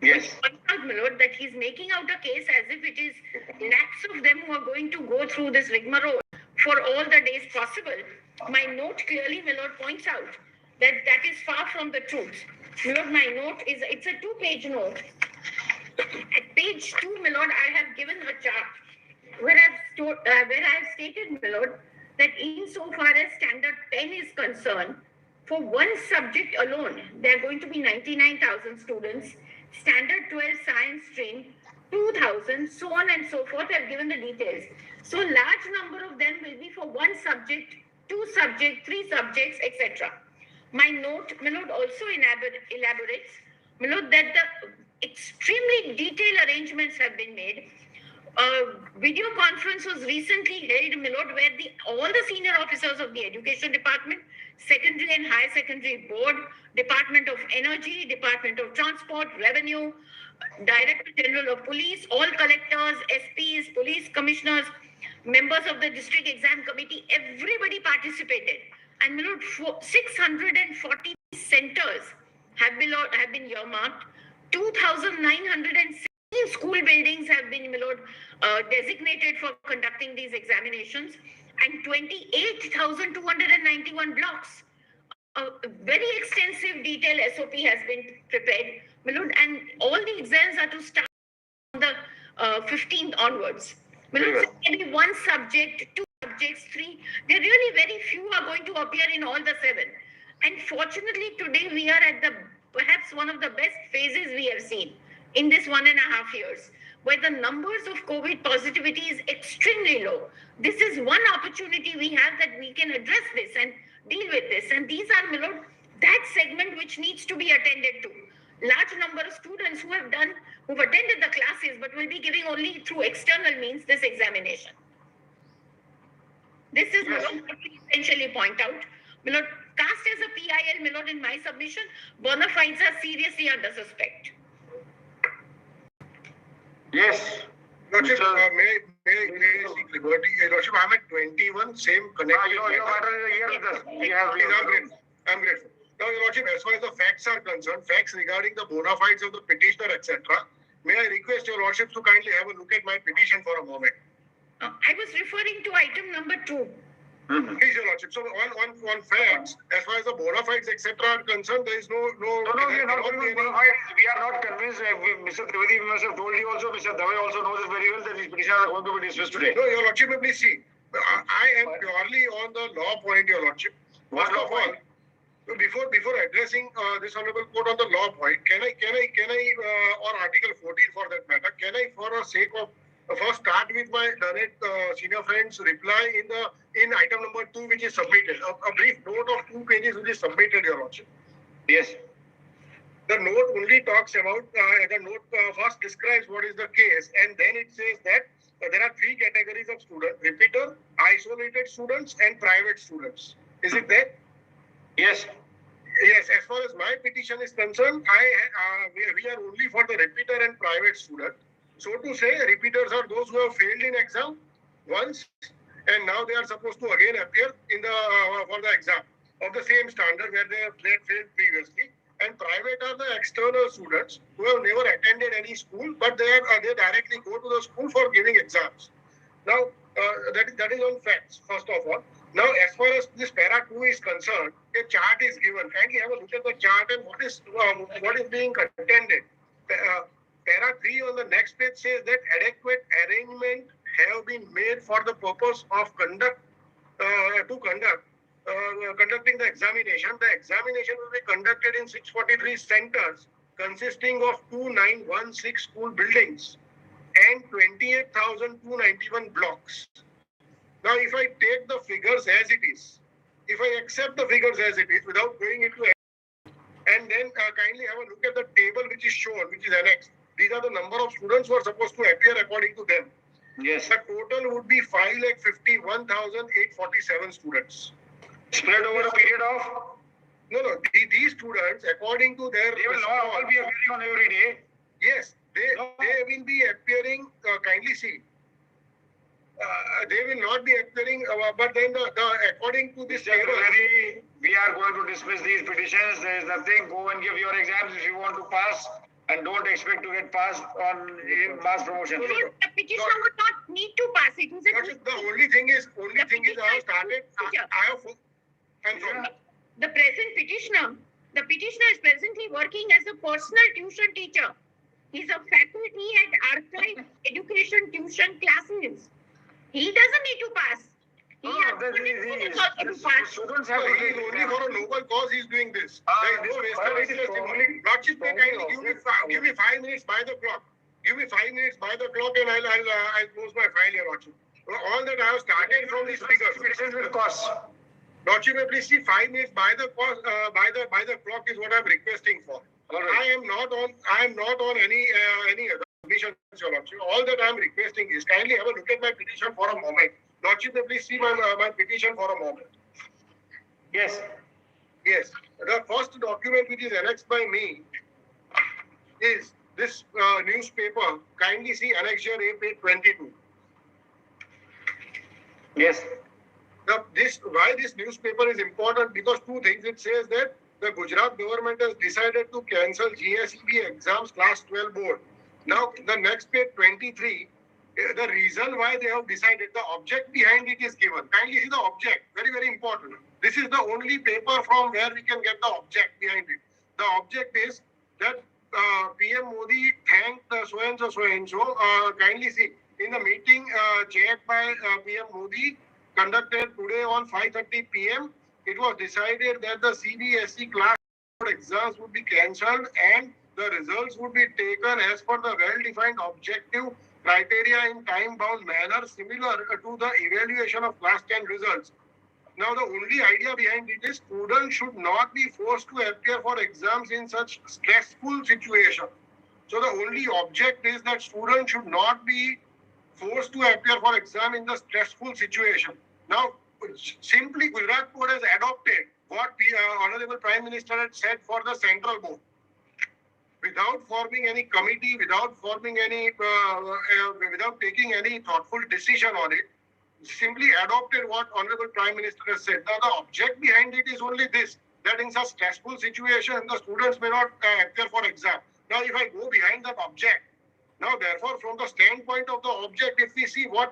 Yes. Which points out, my lord, that he's making out a case as if it is lakhs of them who are going to go through this rigmarole for all the days possible. My note clearly, my lord, points out that that is far from the truth. My lord, my note is, it's a two-page note. At page 2, my lord, I have given a chart where I have stated, my lord, that insofar as standard 10 is concerned, for one subject alone, there are going to be 99,000 students, standard 12 science stream, 2,000, so on and so forth. I've given the details. So large number of them will be for one subject, two subjects, three subjects, etc. My note, my lord, also elaborates, my lord, that the extremely detailed arrangements have been made. Video conference was recently held, my lord, where all the senior officers of the Education Department, Secondary and High Secondary Board, Department of Energy, Department of Transport, Revenue, Director General of Police, all collectors, SPs, police commissioners, members of the District Exam Committee, everybody participated. And my lord, 640 centers have been earmarked. 2,916 school buildings have been, my lord, designated for conducting these examinations, and 28,291 blocks. A very extensive detailed SOP has been prepared, my lord, and all the exams are to start on the 15th onwards. My lord, maybe one subject, two subjects, three. There are really very few are going to appear in all the 7. And fortunately, today we are at perhaps one of the best phases we have seen in this 1.5 years, where the numbers of COVID positivity is extremely low. This is one opportunity we have that we can address this and deal with this. And these are, my lord, that segment which needs to be attended to. Large number of students who've attended the classes but will be giving only through external means this examination. This is what I essentially point out. My lord, cast as a PIL, my lord, in my submission, bona fides are seriously under suspect. Yes. Lordship, may I seek liberty? Lordship, I'm at 21, same connected. Your matter is here with us. We have. I'm grateful. Now, Your Lordship, as far as the facts are concerned, facts regarding the bona fides of the petitioner, etc., may I request Your Lordship to kindly have a look at my petition for a moment? I was referring to item number 2. Please, Your Lordship. So, on facts, as far as the bona fides, etc., are concerned, there is no. No, we are not convinced. We are not convinced. Mr. Trivedi must have told you also. Mr. Dave also knows it very well that these petitions are going to be dismissed today. No, Your Lordship, please see. I am purely on the law point, Your Lordship. First of all, before addressing this honorable court on the law point, can I, or Article 14 for that matter, can I, for the sake of first start with my learned senior friends reply in item number 2, which is submitted. A brief note of 2 pages which is submitted, Your Lordship. Yes. The note only talks about, the note first describes what is the case, and then it says that there are 3 categories of students: repeater, isolated students, and private students. Is it there? Yes. Yes, as far as my petition is concerned, we are only for the repeater and private student. So to say, repeaters are those who have failed in exam once, and now they are supposed to again appear in the for the exam of the same standard where they had failed previously. And private are the external students who have never attended any school, but they directly go to the school for giving exams. Now, that is on facts, first of all. Now, as far as this para 2 is concerned, a chart is given. Kindly have a look at the chart and what is being contended. Para 3 on the next page says that adequate arrangement have been made for the purpose of conducting the examination. The examination will be conducted in 643 centers consisting of 2,916 school buildings and 28,291 blocks. Now, if I take the figures as it is, if I accept the figures as it is without going into and then kindly have a look at the table which is shown, which is annexed. These are the number of students who are supposed to appear according to them. Yes. The total would be 5,51,847 students. Spread over a period of? No. These students, according to their... They will not all be appearing on every day. Yes, they will be appearing, kindly see. They will not be appearing, but then according to this table... We are going to dismiss these petitions. There is nothing. Go and give your exams if you want to pass, and don't expect to get passed on mass promotion. The petitioner would not need to pass it. The only thing is I have started... The petitioner is presently working as a personal tuition teacher. He's a faculty at Archive Education Tuition Classes. He doesn't need to pass. He has students have to he's only for a noble cause he's doing this. There is no vested testimony. Lordship, kindly give me 5 minutes by the clock. Give me 5 minutes by the clock and I'll close my file here, Lordship. All that I have started from these figures. Petitions will cost. Lordship, please see 5 minutes by the clock is what I'm requesting for. Right. I am not on any other petition, Your Lordship. All that I am requesting is kindly have a look at my petition for a moment. Lordship, please see my petition for a moment. Yes. Yes. The first document which is annexed by me is this newspaper. Kindly see annexure A, page 22. Yes. Why this newspaper is important? Because two things. It says that the Gujarat government has decided to cancel GSEB exams class 12 board. Now, the next page 23, the reason why they have decided, the object behind it is given. Kindly see the object. Very, very important. This is the only paper from where we can get the object behind it. The object is that PM Modi thanked so-and-so. Kindly see, in the meeting chaired by PM Modi, conducted today on 5:30 p.m., it was decided that the CBSE class exams would be cancelled and the results would be taken as per the well-defined objective criteria in time-bound manner similar to the evaluation of class 10 results. Now, the only idea behind it is students should not be forced to appear for exams in such stressful situation. So, the only object is that students should not be forced to appear for exam in the stressful situation. Now, simply Gujarat Board has adopted what the Honorable Prime Minister had said for the Central Board. Without forming any committee, without taking any thoughtful decision on it, simply adopted what Honorable Prime Minister has said. Now, the object behind it is only this, that in such stressful situation, the students may not appear for exam. Now, if I go behind that object, now, therefore, from the standpoint of the object, if we see why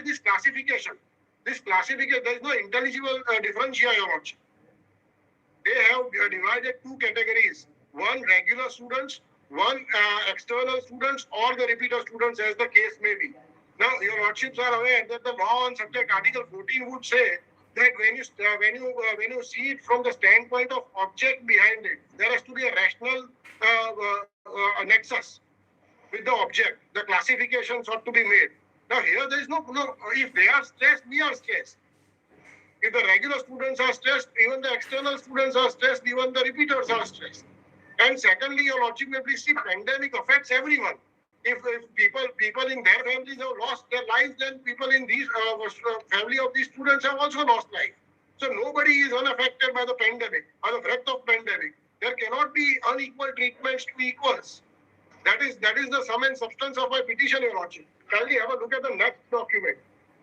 this classification? This classification, there is no intelligible differentiation. They have divided two categories. One regular students, one external students, or the repeater students, as the case may be. Now, your lordships are aware that the law on subject Article 14 would say that when you see it from the standpoint of object behind it, there has to be a rational nexus with the object. The classifications ought to be made. Now, here there is no. If they are stressed, we are stressed. If the regular students are stressed, even the external students are stressed, even the repeaters are stressed. And secondly, your lordship may please see, pandemic affects everyone. If people in their families have lost their lives, then people in these family of these students have also lost life. So nobody is unaffected by the pandemic or the threat of pandemic. There cannot be unequal treatments to equals. That is the sum and substance of my petition, your lordship. Kindly have a look at the next document.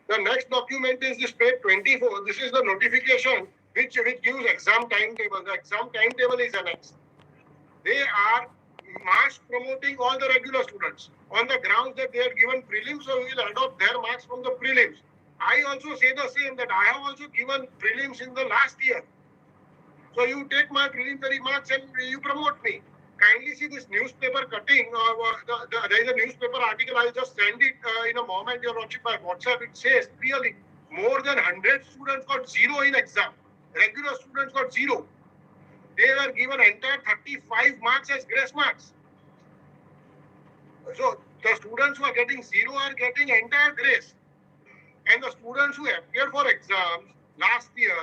The next document is this page 24. This is the notification which gives exam timetable. The exam timetable is annexed. They are marks promoting all the regular students on the grounds that they are given prelims, so we will adopt their marks from the prelims. I also say the same, that I have also given prelims in the last year. So you take my preliminary marks and you promote me. Kindly see this newspaper cutting. There is a newspaper article. I will just send it in a moment, your lordship, by WhatsApp. It says clearly more than 100 students got 0 in exam. Regular students got 0. They were given entire 35 marks as grace marks. So the students who are getting 0 are getting entire grace. And the students who appeared for exams last year,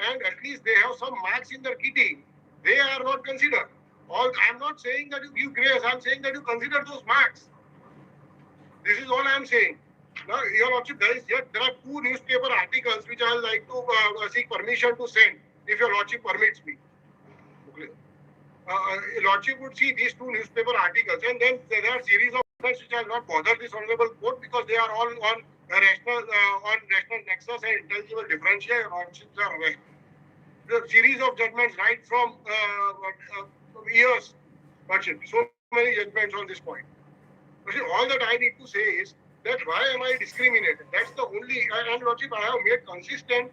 and at least they have some marks in their kitty, they are not considered. I'm not saying that you give grace. I'm saying that you consider those marks. This is all I'm saying. Now, Your Lordship, there are 2 newspaper articles which I would like to seek permission to send, if Your Lordship permits me. Your Lordship would see these 2 newspaper articles, and then there are series of points which I will not bother this Honorable Court because they are all on rational nexus and intelligible differential. Your Lordships are aware. The series of judgments right from years, Lordship, so many judgments on this point. All that I need to say is that why am I discriminated? That's the only, and Lordship, I have made consistent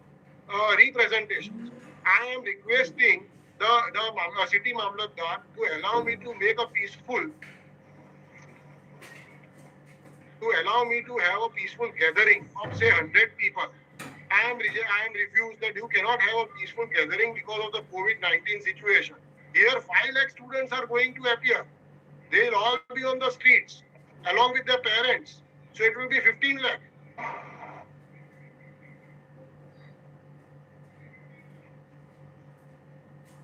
representations. I am requesting the city Mamlatdar to allow me to make a peaceful, have a peaceful gathering of say 100 people. I am refused that you cannot have a peaceful gathering because of the COVID-19 situation. Here 5 lakh students are going to appear. They will all be on the streets along with their parents. So it will be 15 lakh.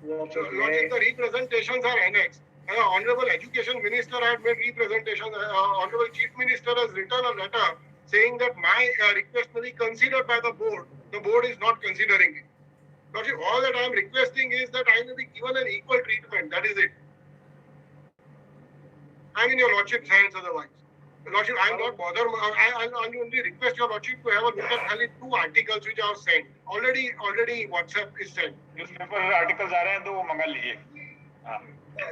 So, the representations are annexed. Honorable Education Minister had made representations. Honorable Chief Minister has written a letter saying that my request may be considered by the board. The board is not considering it. All that I am requesting is that I may be given an equal treatment. That is it. I am in Your Lordship's hands otherwise. Your Lordship, I am not bothered. I only request Your Lordship to have a look at only 2 articles which I have sent. Already WhatsApp is sent. Newspaper articles are there, तो मंगा लीजिए.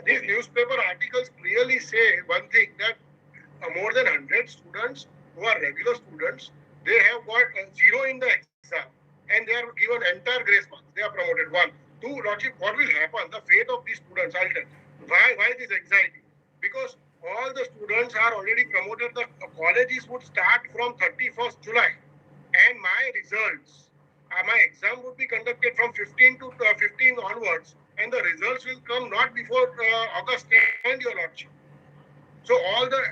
These newspaper articles clearly say one thing, that more than 100 students who are regular students, they have got 0 in the exam and they are given entire grace marks. They are promoted. 1. 2, Lordship, what will happen? The fate of these students, I'll tell. Why this anxiety? Because all the students are already promoted. The colleges would start from 31st July and my results, my exam would be conducted from 15 onwards, and the results will come not before August 10, Your Lordship. So all the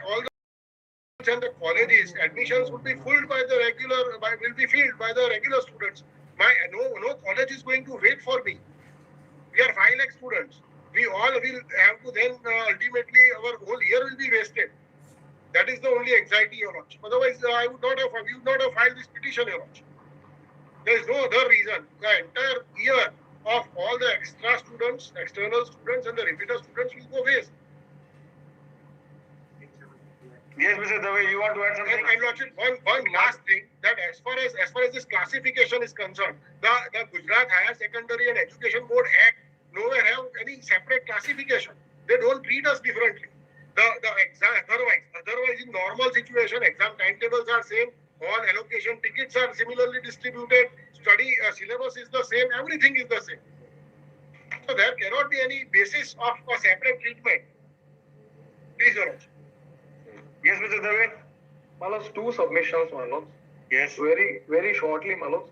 and the colleges admissions would be filled by the regular students. No college is going to wait for me. We are 5 lakh students. We all will have to then ultimately our whole year will be wasted. That is the only anxiety, Your Lordship. Otherwise, we would not have filed this petition, Your Lordship. There is no other reason. The entire year of all the extra students, external students, and the repeater students will go waste. Yes, Mr. Dave, you want to add something? And Lordship, one last thing, that as far as this classification is concerned, the Gujarat Higher Secondary and Education Board Act nowhere have any separate classification. They don't treat us differently. The exam, otherwise in normal situation, exam timetables are same, all allocation tickets are similarly distributed, study syllabus is the same, everything is the same. So there cannot be any basis of a separate treatment. Please, Your Lordship. Yes, Mr. Dave. Malos, 2 submissions, Malos. Yes. Very shortly, Malos.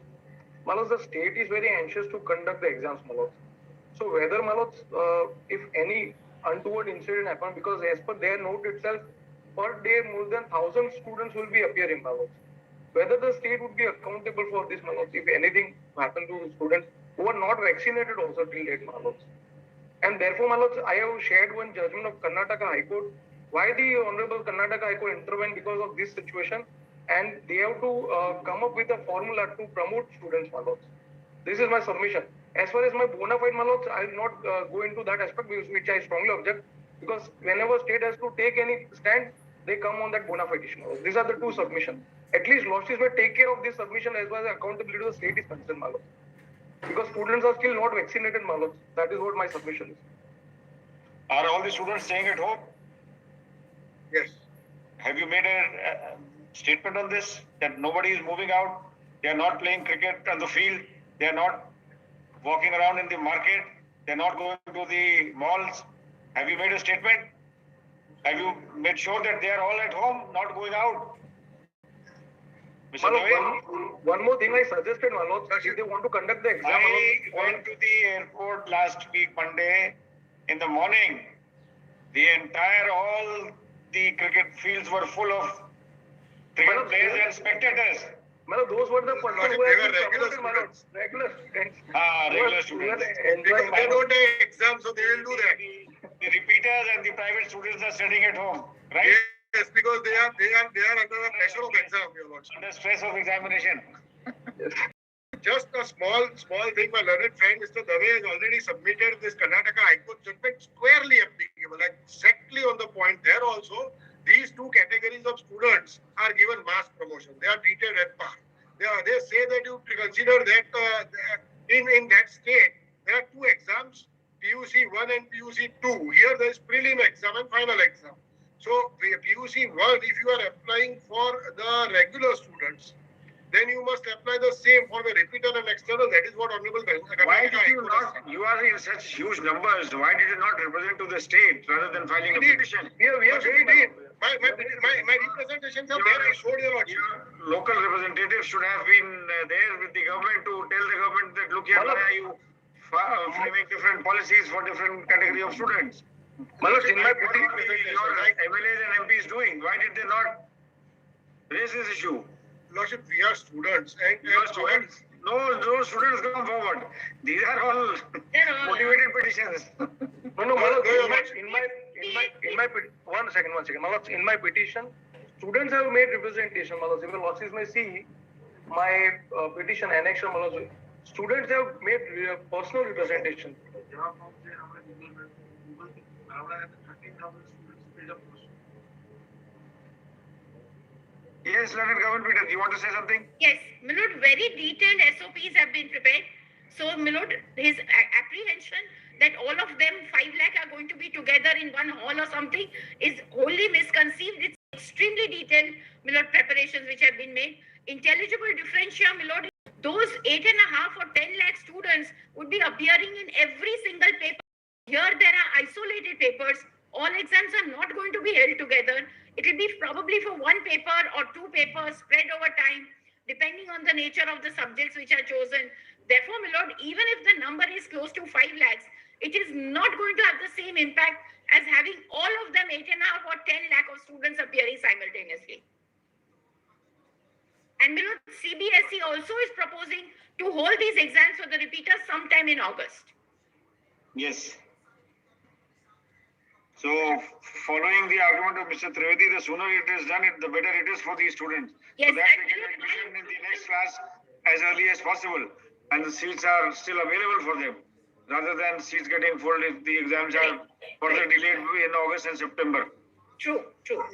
Malos, the state is very anxious to conduct the exams, Malos. So whether, Malos, if any untoward incident happen, because as per their note itself, per day more than 1,000 students will be appearing, Malos. Whether the state would be accountable for this, Malos, if anything happen to students who are not vaccinated also till date, Malos. And therefore, Malos, I have shared one judgment of Karnataka High Court. Why the Honorable Karnataka High Court intervened because of this situation, and they have to come up with a formula to promote students, Malos. This is my submission. As far as my bona fide, Malos, I will not go into that aspect, which I strongly object, because whenever state has to take any stand, they come on that bona fide issue. Malos. These are the 2 submissions. At least Lordship will take care of this submission as far as accountability to the state is concerned, Malos. Because students are still not vaccinated, Malos. That is what my submission is. Are all the students staying at home? Yes. Have you made a statement on this, that nobody is moving out? They are not playing cricket on the field. They are not walking around in the market. They are not going to the malls. Have you made a statement? Have you made sure that they are all at home, not going out? Mr. One more thing I suggested, Manoj, if they want to conduct the exam. I went to the airport last week, Monday, in the morning. All the cricket fields were full of cricket players and spectators. Manoj, those were the persons who were regular students. Regular students. They don't take exams, so they will do that. the repeaters and the private students are studying at home, right? Yes, because they are under the pressure of exam, Your Lordship. Under stress of examination. Just a small thing. My learned friend Mr. Dave has already submitted this Karnataka High Court judgment squarely applicable, exactly on the point. There also, these two categories of students are given mass promotion. They are treated at par. They say that you consider that in that state there are two exams, PUC 1 and PUC 2. Here there is prelim exam and final exam. So PUC 1, if you are applying for the regular students, then you must apply the same for the repeater and external. That is what Honorable Why did you not? You are in such huge numbers. Why did you not represent to the state rather than filing a petition? We did. My representations are there. I showed you. Local representatives should have been there with the government to tell the government that look here, why are you framing different policies for different category of students? Manoj, in my petition, your MLAs and MPs doing? Why did they not raise this issue? Lordship, we are students. And students. No students come forward. These are all motivated petitions. No, Manoj, in my one second, Manoj, in my petition, students have made representation, Manoj. If the losses may see my petition annexure, Manoj, students have made personal representation. Yes, Learned Government Peter, you want to say something? Yes, Milord, very detailed SOPs have been prepared. So, Milord, his apprehension that all of them 5 lakh are going to be together in one hall or something is wholly misconceived. It's extremely detailed, Milord, preparations which have been made. Intelligible differentia, Milord, those 8.5 or 10 lakh students would be appearing in every single paper. Here there are isolated papers. All exams are not going to be held together. It will be probably for one paper or two papers spread over time, depending on the nature of the subjects which are chosen. Therefore, my lord, even if the number is close to 5 lakhs, it is not going to have the same impact as having all of them 8.5 or 10 lakh of students appearing simultaneously. And my lord, CBSE also is proposing to hold these exams for the repeaters sometime in August. Yes. So, following the argument of Mr. Trivedi, the sooner it is done, the better it is for these students. Yes, so that they get admission in the next class as early as possible, and the seats are still available for them, rather than seats getting full if the exams are further delayed in August and September. True.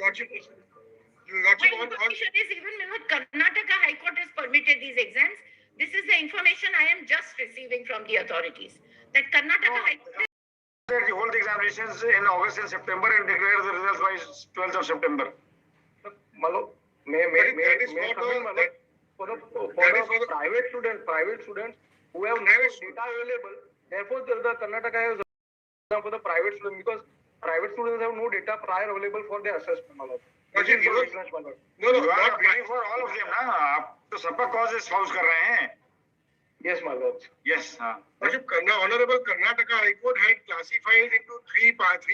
Lordship, My information is even Karnataka High Court has permitted these exams. This is the information I am just receiving from the authorities. That Karnataka High Court They hold the examinations in August and September and declare the results by 12th of September. Malo, for the private students who have no data available, therefore the Karnataka has for the private students, because private students have no data prior available for their assessment. No, you are applying for all of them, ना? आप तो सबका cause espouse कर रहे हैं. Yes, my lord. Yes. Honorable Karnataka High Court had classified into three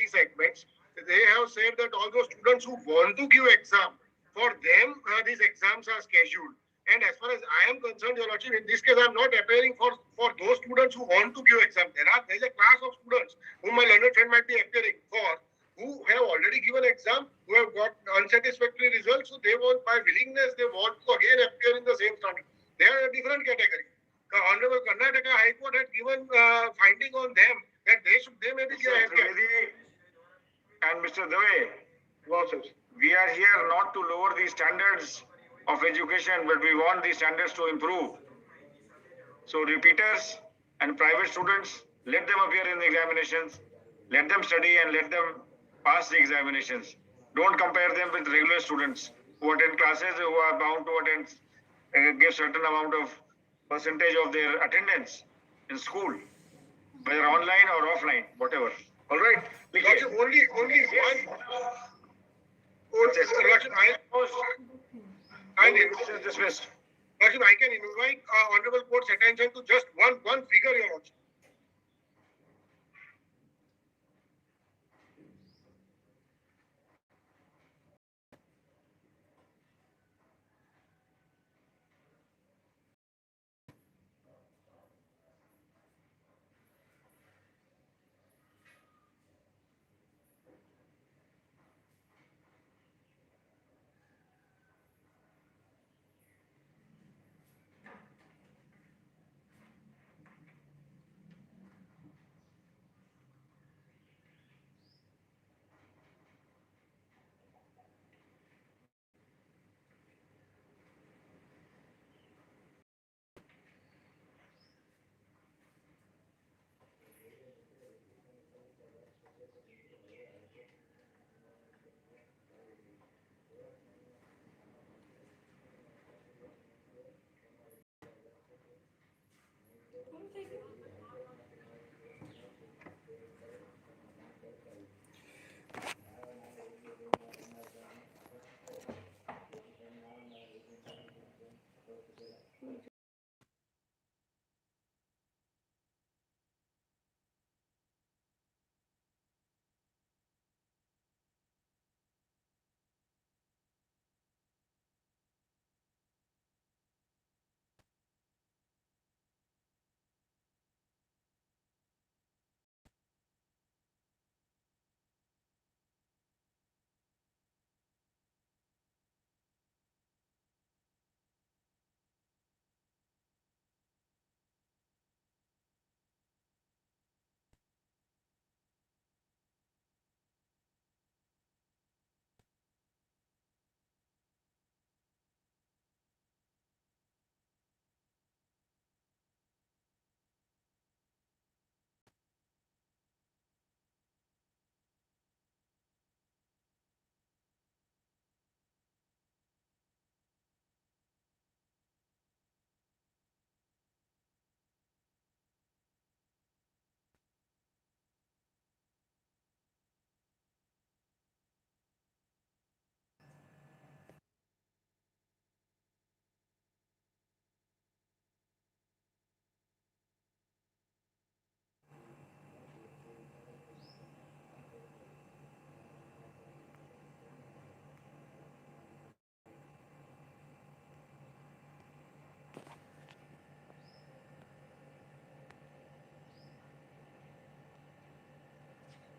segments. They have said that all those students who want to give exam, for them these exams are scheduled. And as far as I am concerned, Your Lordship, in this case I am not appearing for those students who want to give exam. There is a class of students whom my learned friend might be appearing for, who have already given exam, who have got unsatisfactory results, so they want, by willingness, they want to again appear in the same standard. They are a different category. The Honorable Karnataka High Court had given finding on them that they may be and Mr. Dave, we are here not to lower the standards of education, but we want the standards to improve. So repeaters and private students, let them appear in the examinations, let them study and let them pass the examinations. Don't compare them with regular students who attend classes, who are bound to attend, give certain amount of percentage of their attendance in school, whether online or offline, whatever. All right. Only one. Dismissed. I can invite Honorable Court's attention to just one figure, Your Lordship.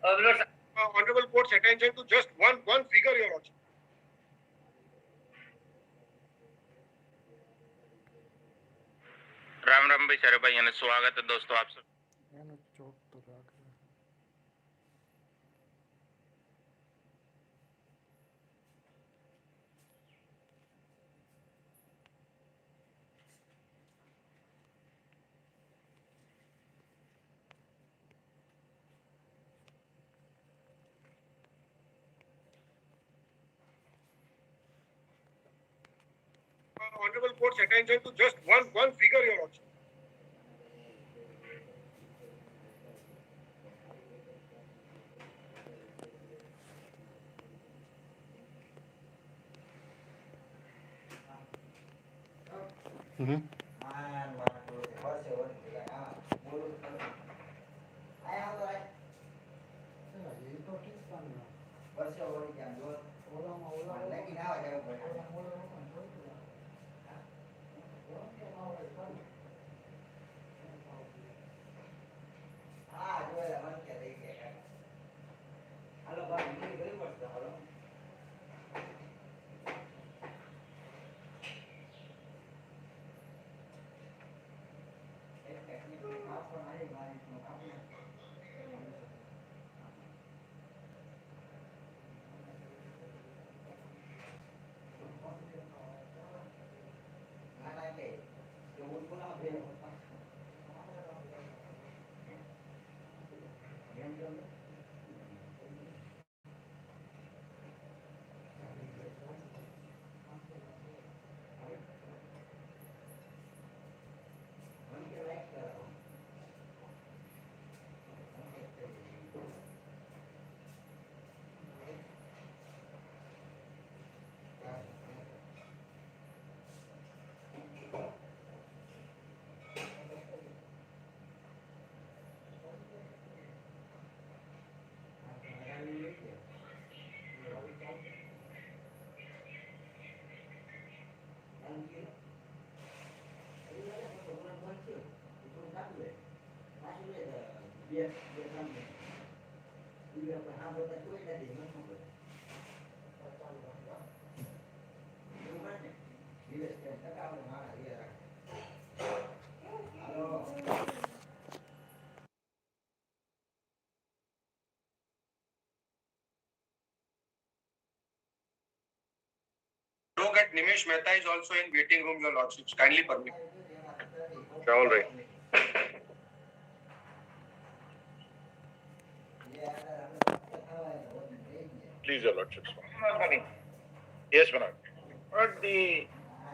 Honorable Court's attention to just one figure, Your Lordship. Ram Ram भाई सारे भाई स्वागत है दोस्तों आप सब Honorable Court's attention to just one figure, Your Lordship. Advocate Ramesh Mehta is also in waiting room, Your Lordships. Kindly permit. All right. Please, Your Lordships. Yes, Manoj.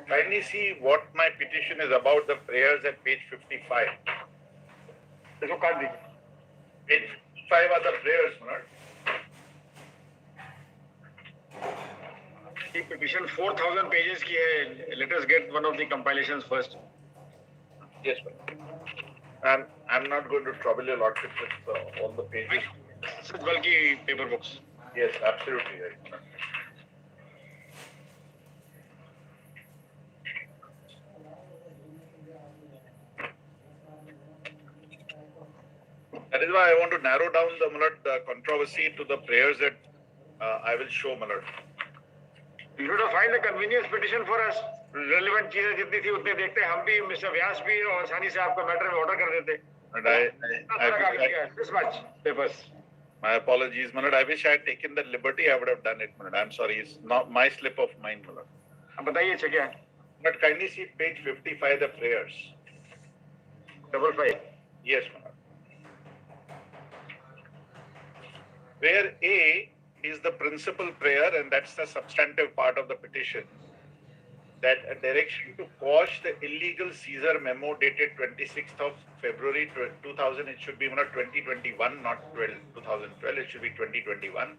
Kindly see what my petition is about, the prayers at page 55. Page 55 are the prayers, Manoj. The petition 4,000 pages ki hai. Let us get one of the compilations first. Yes, Manoj. I'm not going to trouble Your Lordship with all the pages. Bulky paper books. Yes, absolutely right. That is why I want to narrow down the controversy to the prayers that I will show, Malad. You should have filed a convenience petition for us. Relevant चीजें जितनी थी उतने देखते हम भी mister व्यास भी और आसानी से आपका मैटर में ऑर्डर कर देते. This much papers. My apologies, Manad. I wish I had taken the liberty. I would have done it, Manad. I'm sorry. It's not my slip of mind, Manad. अब बताइए अच्छा क्या? But kindly see page 55, the prayers. 55. Yes, Manad. Where A is the principal prayer, and that's the substantive part of the petition, that a direction to quash the illegal Caesar memo dated 26th of February 2000, it should be 2021, not 2012, it should be 2021,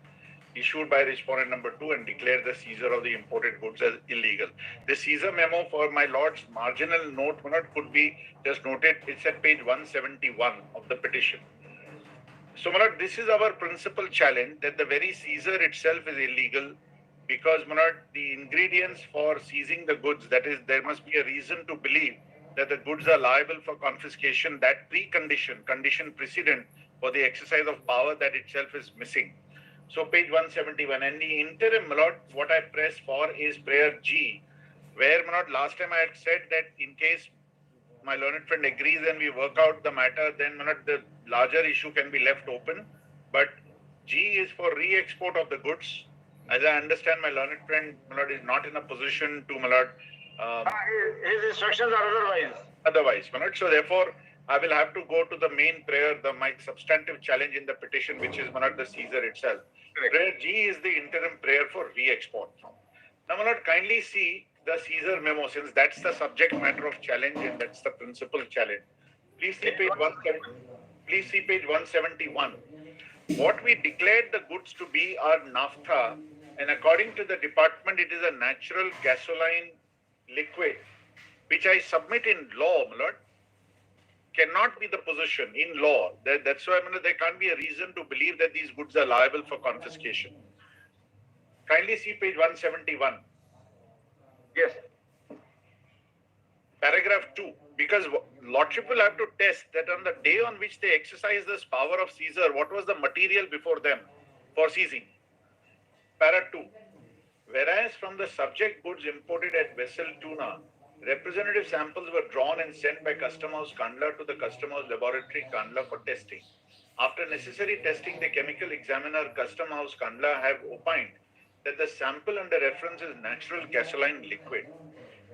issued by respondent number 2 and declare the seizure of the imported goods as illegal. The Caesar memo, for my lord's marginal note, could be just noted, it's at page 171 of the petition. So, Manad, this is our principal challenge, that the very seizure itself is illegal, because, Manad, the ingredients for seizing the goods, that is, there must be a reason to believe that the goods are liable for confiscation. That condition precedent for the exercise of power that itself is missing. So page 171, and the interim, my lord, what I press for is prayer G, where, my lord, last time I had said that in case my learned friend agrees and we work out the matter, then, my lord, the larger issue can be left open. But G is for re-export of the goods. As I understand, my learned friend, my lord, is not in a position to, my lord, his instructions are otherwise, my lord. So therefore, I will have to go to the main prayer, my substantive challenge in the petition, which is, my lord, the Caesar itself. Correct. Prayer G is the interim prayer for re-export. Now, my lord, kindly see the Caesar memo, since that's the subject matter of challenge and that's the principal challenge. Please see page 171. What we declared the goods to be are naphtha, and according to the department, it is a natural gasoline liquid, which I submit in law, my lord, cannot be the position in law. That's why, there can't be a reason to believe that these goods are liable for confiscation. Kindly see page 171. Yes. Paragraph 2. Because Lordship will have to test that on the day on which they exercise this power of Caesar, what was the material before them for seizing? Para 2. Whereas from the subject goods imported at vessel Tuna, representative samples were drawn and sent by Custom House Kandla to the Custom House Laboratory Kandla for testing. After necessary testing, the chemical examiner Custom House Kandla have opined that the sample under reference is natural gasoline liquid.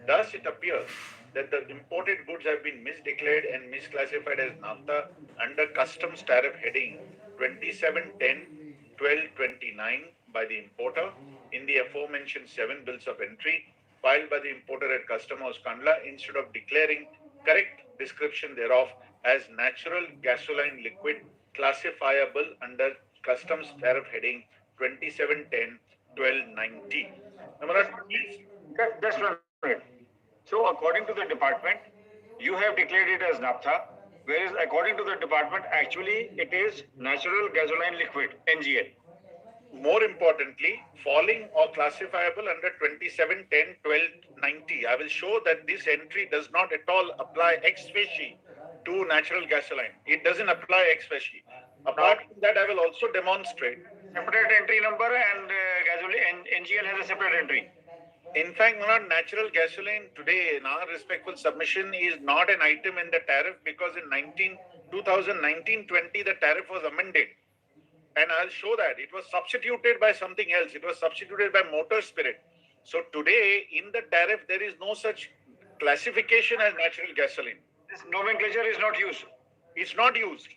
Thus, it appears that the imported goods have been misdeclared and misclassified as naphtha under customs tariff heading 2710-1229 by the importer in the aforementioned 7 bills of entry filed by the importer at Custom House Kandla, instead of declaring correct description thereof as natural gasoline liquid classifiable under customs tariff heading 2710-1290. Just 1 minute. So according to the department, you have declared it as naphtha, whereas according to the department, actually it is natural gasoline liquid, NGL. More importantly, falling or classifiable under 2710-1290. I will show that this entry does not at all apply ex facie to natural gasoline. It doesn't apply ex facie. Apart from that, I will also demonstrate. Separate entry number and gasoline, NGL has a separate entry. In fact, natural gasoline today, in our respectful submission, is not an item in the tariff, because in 2019-20, the tariff was amended. And I'll show that. It was substituted by something else. It was substituted by motor spirit. So today, in the tariff, there is no such classification as natural gasoline. This nomenclature is not used. It's not used.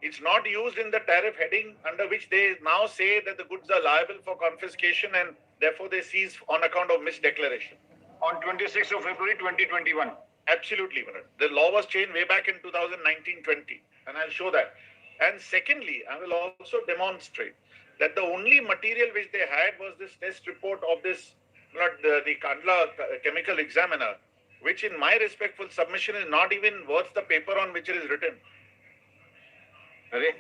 It's not used in the tariff heading under which they now say that the goods are liable for confiscation and therefore they seize on account of misdeclaration. On 26th of February 2021. Absolutely, Manoj. The law was changed way back in 2019-20, and I'll show that. And secondly, I will also demonstrate that the only material which they had was this test report of this, the Kandla chemical examiner, which in my respectful submission is not even worth the paper on which it is written. अरे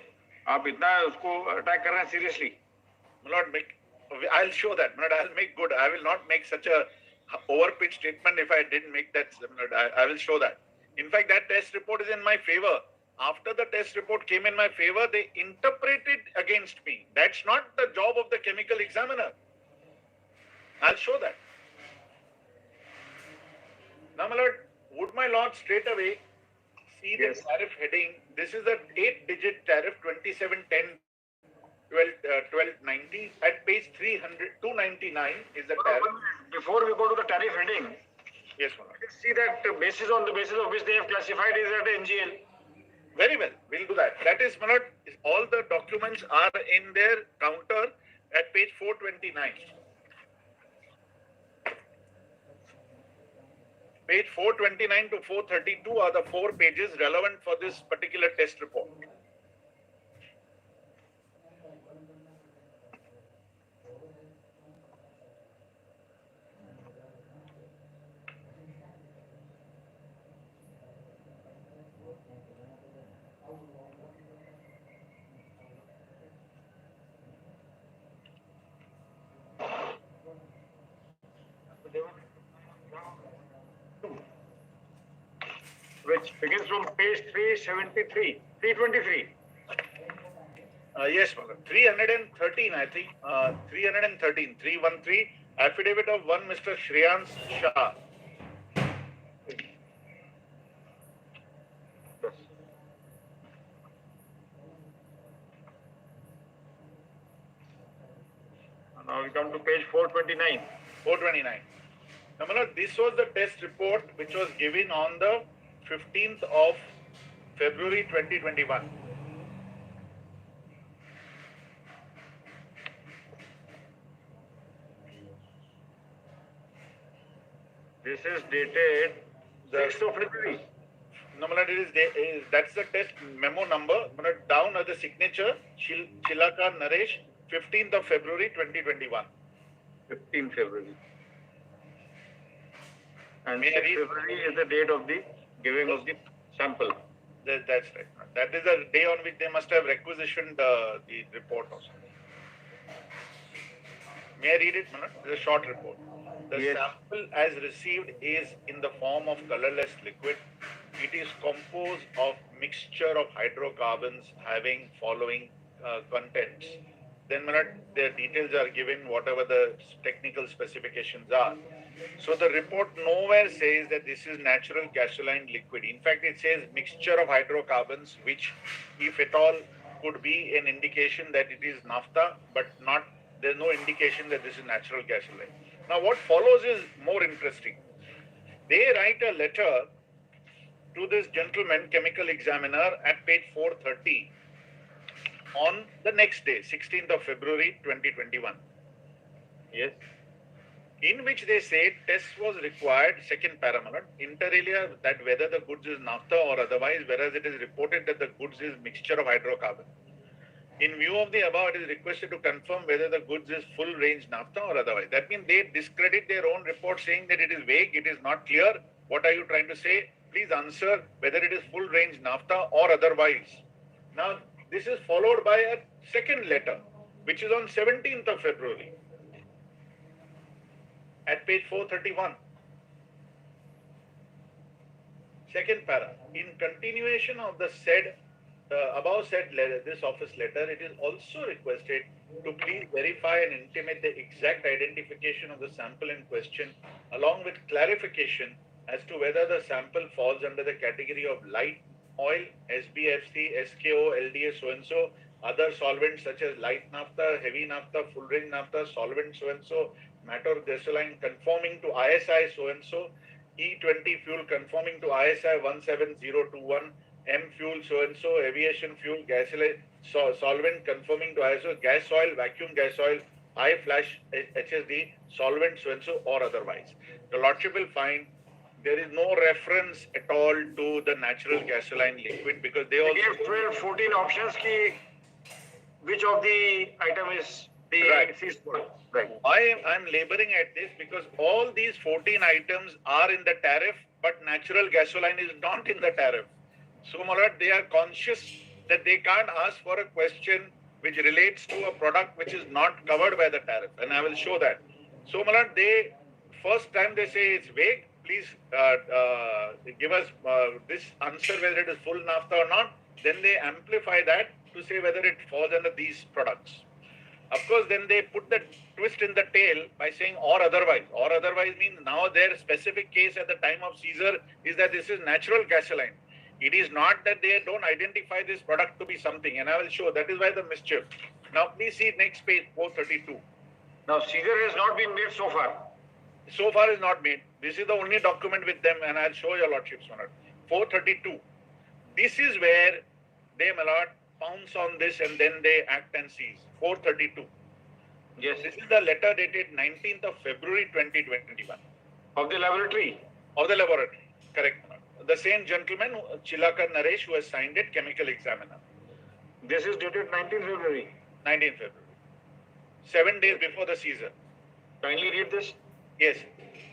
आप इतना उसको attack कर रहे हैं seriously? I'll show that. I'll make good. I will not make such a overpitched statement if I didn't make that. I will show that. In fact, that test report is in my favor. After the test report came in my favor, they interpreted against me. That's not the job of the chemical examiner. I'll show that. Now, my lord, would my lord straight away see the tariff heading? This is the 8-digit tariff 2710-1290 at page 299 is the tariff. Before we go to the tariff heading, yes, my lord. See that on the basis of which they have classified is at NGL. Very well, we'll do that. That is, my lord, all the documents are in their counter at page 429. Page 429 to 432 are the 4 pages relevant for this particular test report. Which begins from page 323. Yes, Madam. 313, I think. 313, 313, affidavit of one Mr. Shreyans Shah. Now we come to page 429. 429. Now, Manoj, this was the test report which was given on the 15th of February 2021. This is dated 6th of February. No, Manoj, that's the test memo number. Manoj, down at the signature, Chilaka Naresh, 15th of February 2021. 15th February. And 6th February is the date of the giving of the sample. That's right. That is the day on which they must have requisitioned the report also. May I read it, Manoj? It's a short report. The sample as received is in the form of colorless liquid. It is composed of mixture of hydrocarbons having following contents. Then the details are given, whatever the technical specifications are. So the report nowhere says that this is natural gasoline liquid. In fact, it says mixture of hydrocarbons, which, if at all, could be an indication that it is naphtha, but not. There's no indication that this is natural gasoline. Now, what follows is more interesting. They write a letter to this gentleman, chemical examiner, at page 430 on the next day, 16th of February 2021. Yes. In which they say test was required, second parameter, inter alia, that whether the goods is naphtha or otherwise, whereas it is reported that the goods is mixture of hydrocarbon. In view of the above, it is requested to confirm whether the goods is full range naphtha or otherwise. That means they discredit their own report saying that it is vague, it is not clear. What are you trying to say? Please answer whether it is full range naphtha or otherwise. Now, this is followed by a second letter, which is on 17th of February at page 431. Second para. In continuation of the above said letter, this office letter, it is also requested to please verify and intimate the exact identification of the sample in question, along with clarification as to whether the sample falls under the category of light oil, SBFC, SKO, LDA, so-and-so, other solvents such as light naphtha, heavy naphtha, full range naphtha, solvent so-and-so, matter gasoline conforming to ISI so-and-so, E20 fuel conforming to ISI 17021, M fuel so-and-so, aviation fuel, gasoline, solvent conforming to ISO, gas oil, vacuum gas oil, I flash HSD, solvent so-and-so or otherwise. The Lordship will find there is no reference at all to the natural gasoline liquid because they also gave 12, 14 options ki which of the item is the seized for. Right. Why I'm laboring at this because all these 14 items are in the tariff, but natural gasoline is not in the tariff. So, Malad, they are conscious that they can't ask for a question which relates to a product which is not covered by the tariff, and I will show that. So, Malad, first time they say it's vague. Please give us this answer whether it is full naphtha or not. Then they amplify that to say whether it falls under these products. Of course, then they put the twist in the tail by saying or otherwise. Or otherwise means now their specific case at the time of seizure is that this is natural gasoline. It is not that they don't identify this product to be something, and I will show that is why the mischief. Now, please see next page 432. Now, seizure has not been made so far. So far is not made. This is the only document with them, and I'll show your Lordships on it. 432. This is where they, my lord, pounce on this and then they act and seize. 432. Yes. This is the letter dated 19th of February 2021. Of the laboratory? Of the laboratory. Correct. The same gentleman, Chilaka Naresh, who has signed it, chemical examiner. This is dated 19th February. 19th February. 7 days before the seizure. Kindly read this. Yes.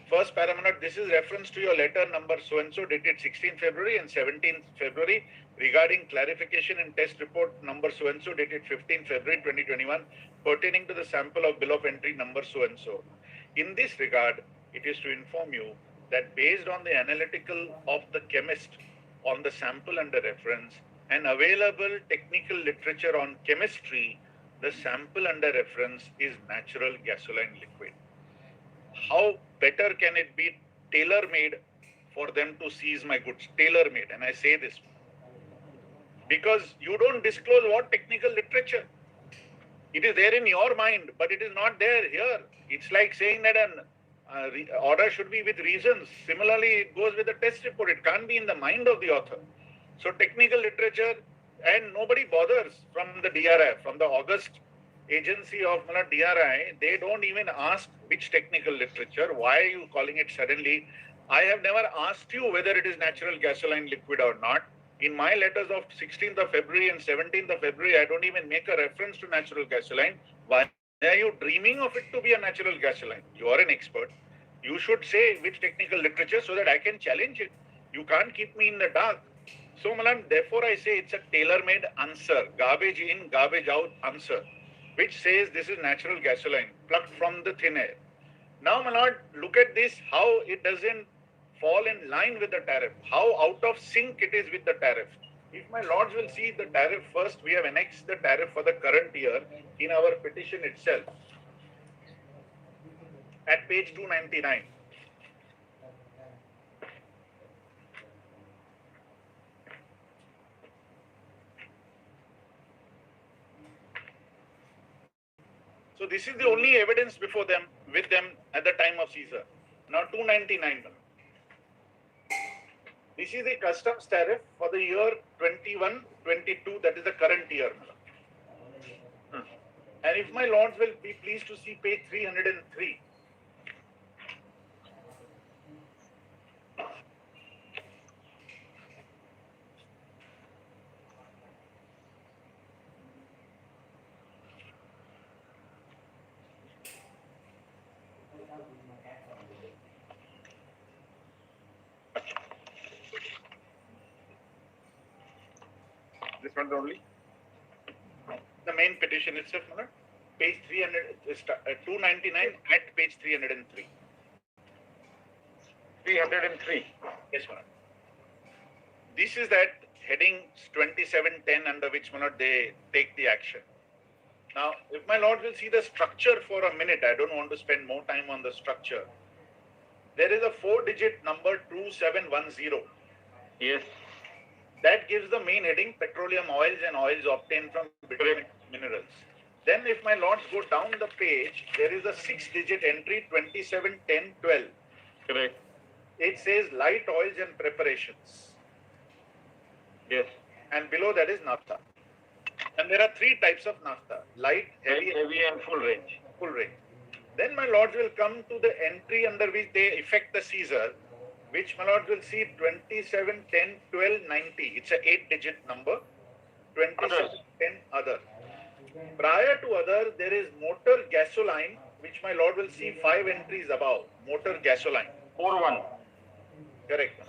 First parameter, this is reference to your letter number so-and-so dated 16th February and 17th February regarding clarification and test report number so-and-so dated 15th February 2021 pertaining to the sample of bill of entry number so-and-so. In this regard, it is to inform you that based on the analytical of the chemist on the sample under reference and available technical literature on chemistry, the sample under reference is natural gasoline liquid. How better can it be tailor-made for them to seize my goods? Tailor-made, and I say this because you don't disclose what technical literature. It is there in your mind, but it is not there here. It's like saying that an order should be with reasons. Similarly, it goes with the test report. It can't be in the mind of the author. So technical literature, and nobody bothers from the DRI, from the August agency of DRI, they don't even ask which technical literature, why are you calling it suddenly? I have never asked you whether it is natural gasoline liquid or not. In my letters of 16th of February and 17th of February, I don't even make a reference to natural gasoline. Why are you dreaming of it to be a natural gasoline? You are an expert. You should say which technical literature so that I can challenge it. You can't keep me in the dark. So, Malan, therefore I say it's a tailor-made answer, garbage in, garbage out answer, which says this is natural gasoline, plucked from the thin air. Now, my lord, look at this, how it doesn't fall in line with the tariff, how out of sync it is with the tariff. If my lords will see the tariff first, we have annexed the tariff for the current year in our petition itself at page 299. So this is the only evidence before them, with them at the time of Caesar. Now 299. This is the customs tariff for the year 21-22, that is the current year. And if my lords will be pleased to see page 303. This one only. The main petition itself, page 300, 299 at page 303. 303. Yes, madam. This is that heading 2710 under which they take the action. Now, if my lord will see the structure for a minute, I don't want to spend more time on the structure. There is a 4-digit number 2710. Yes. That gives the main heading, petroleum oils and oils obtained from bituminous minerals. Then if my lords go down the page, there is a 6-digit entry 271012. Correct. It says light oils and preparations. Yes. And below that is naphtha. And there are 3 types of naphtha: light, heavy and full range. Full range. Then my lords will come to the entry under which they effect the Caesar, which my lords will see 27101290. It's a 8-digit number. 2710 other. Prior to other, there is motor gasoline, which my lord will see 5 entries above. Motor gasoline. 41. Correct.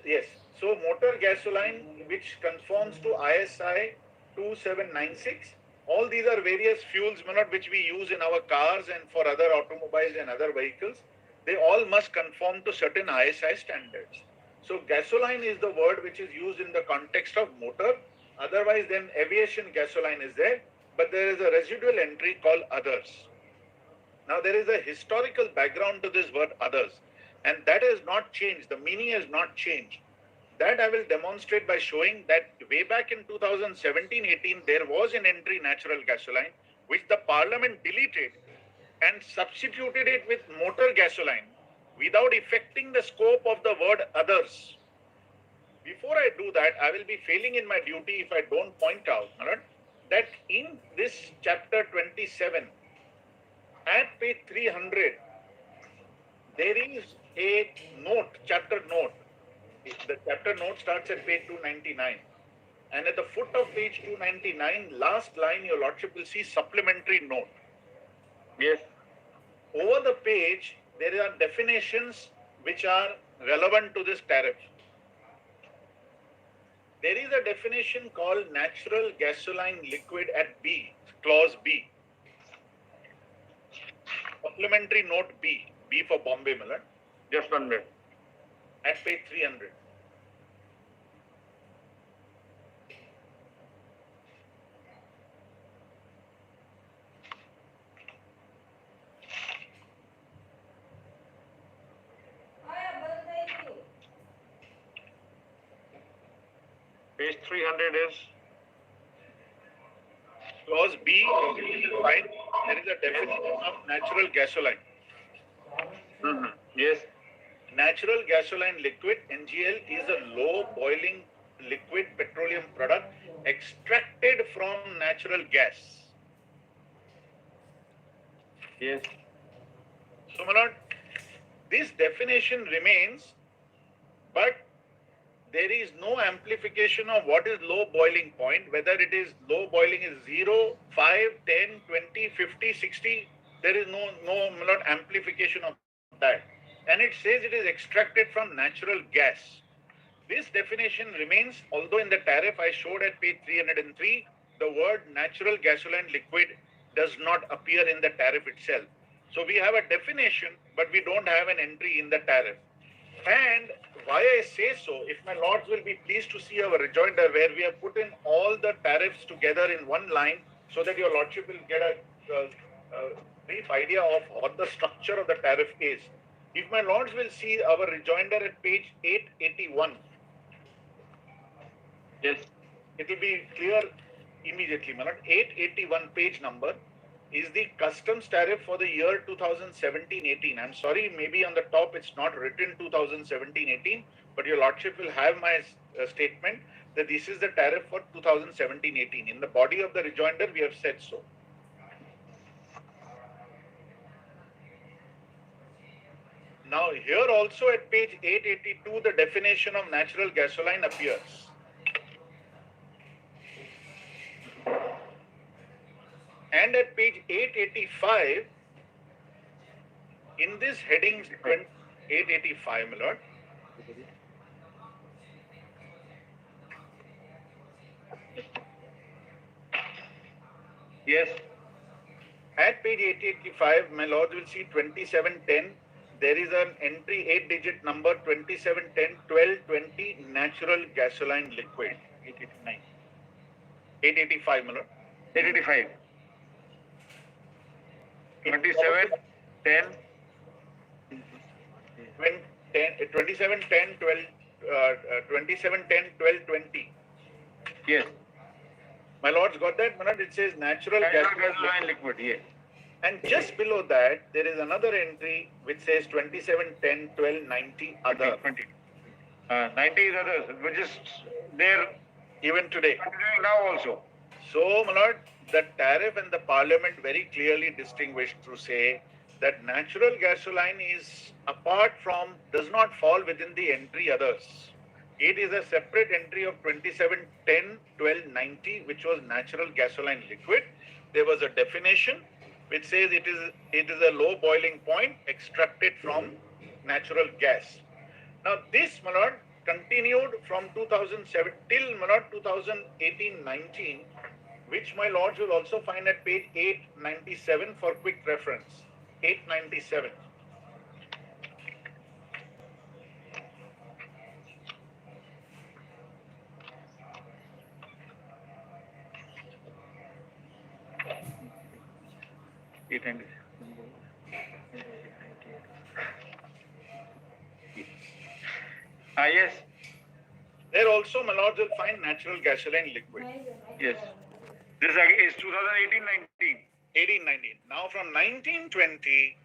Yes. So motor gasoline, which conforms to ISI 2796. All these are various fuels, which we use in our cars and for other automobiles and other vehicles. They all must conform to certain ISI standards. So gasoline is the word which is used in the context of motor. Otherwise, then aviation gasoline is there, but there is a residual entry called others. Now, there is a historical background to this word others, and that has not changed. The meaning has not changed. That I will demonstrate by showing that way back in 2017-18, there was an entry natural gasoline, which the parliament deleted and substituted it with motor gasoline without affecting the scope of the word others. Before I do that, I will be failing in my duty if I don't point out that in this chapter 27, at page 300, there is a note, chapter note. The chapter note starts at page 299. And at the foot of page 299, last line, your lordship will see supplementary note. Yes. Over the page, there are definitions which are relevant to this tariff. There is a definition called natural gasoline liquid at B, clause B. Supplementary note B, B for Bombay, Milan. Just 1 minute. At page 300. Page 300 is Clause B, right? There is a definition of natural gasoline. Yes. Natural gasoline liquid, NGL, is a low boiling liquid petroleum product extracted from natural gas. Yes. So, my lord, this definition remains, but there is no amplification of what is low boiling point, whether it is low boiling is 0, 5, 10, 20, 50, 60. There is no my lord, amplification of that. And it says it is extracted from natural gas. This definition remains, although in the tariff I showed at page 303, the word natural gasoline liquid does not appear in the tariff itself. So we have a definition, but we don't have an entry in the tariff. And why I say so, if my lords will be pleased to see our rejoinder where we have put in all the tariffs together in one line so that your lordship will get a brief idea of what the structure of the tariff is. If my lords will see our rejoinder at page 881, yes, it will be clear immediately, my lord. 881 page number is the customs tariff for the year 2017-18. I'm sorry, maybe on the top it's not written 2017-18, but your lordship will have my statement that this is the tariff for 2017-18. In the body of the rejoinder, we have said so. Now here also at page 882, the definition of natural gasoline appears. And at page 885, in this heading 885, my lord, yes, at page 885, my lord will see 2710. There is an entry 8-digit number 2710-1220 natural gasoline liquid. 889. 885, my lord. 885. 27, 10. 2710, 12, 20. Yes. My lords got that? My lord, it says natural gasoline liquid, yes. And just below that, there is another entry which says 2710, 1290 other. 90 is others, which is there even today. Continuing now also. So, my lord, the tariff and the parliament very clearly distinguished to say that natural gasoline is apart from, does not fall within the entry others. It is a separate entry of 2710, 1290, which was natural gasoline liquid. There was a definition which says it is a low boiling point extracted from natural gas. Now this, my lord, continued from 2007 till, my lord, 2018-19, which my lords will also find at page 897 for quick reference. 897. Yes. There also, my lords will find natural gasoline liquid. Yes. This is 2018-19. 1819. Now from 1920,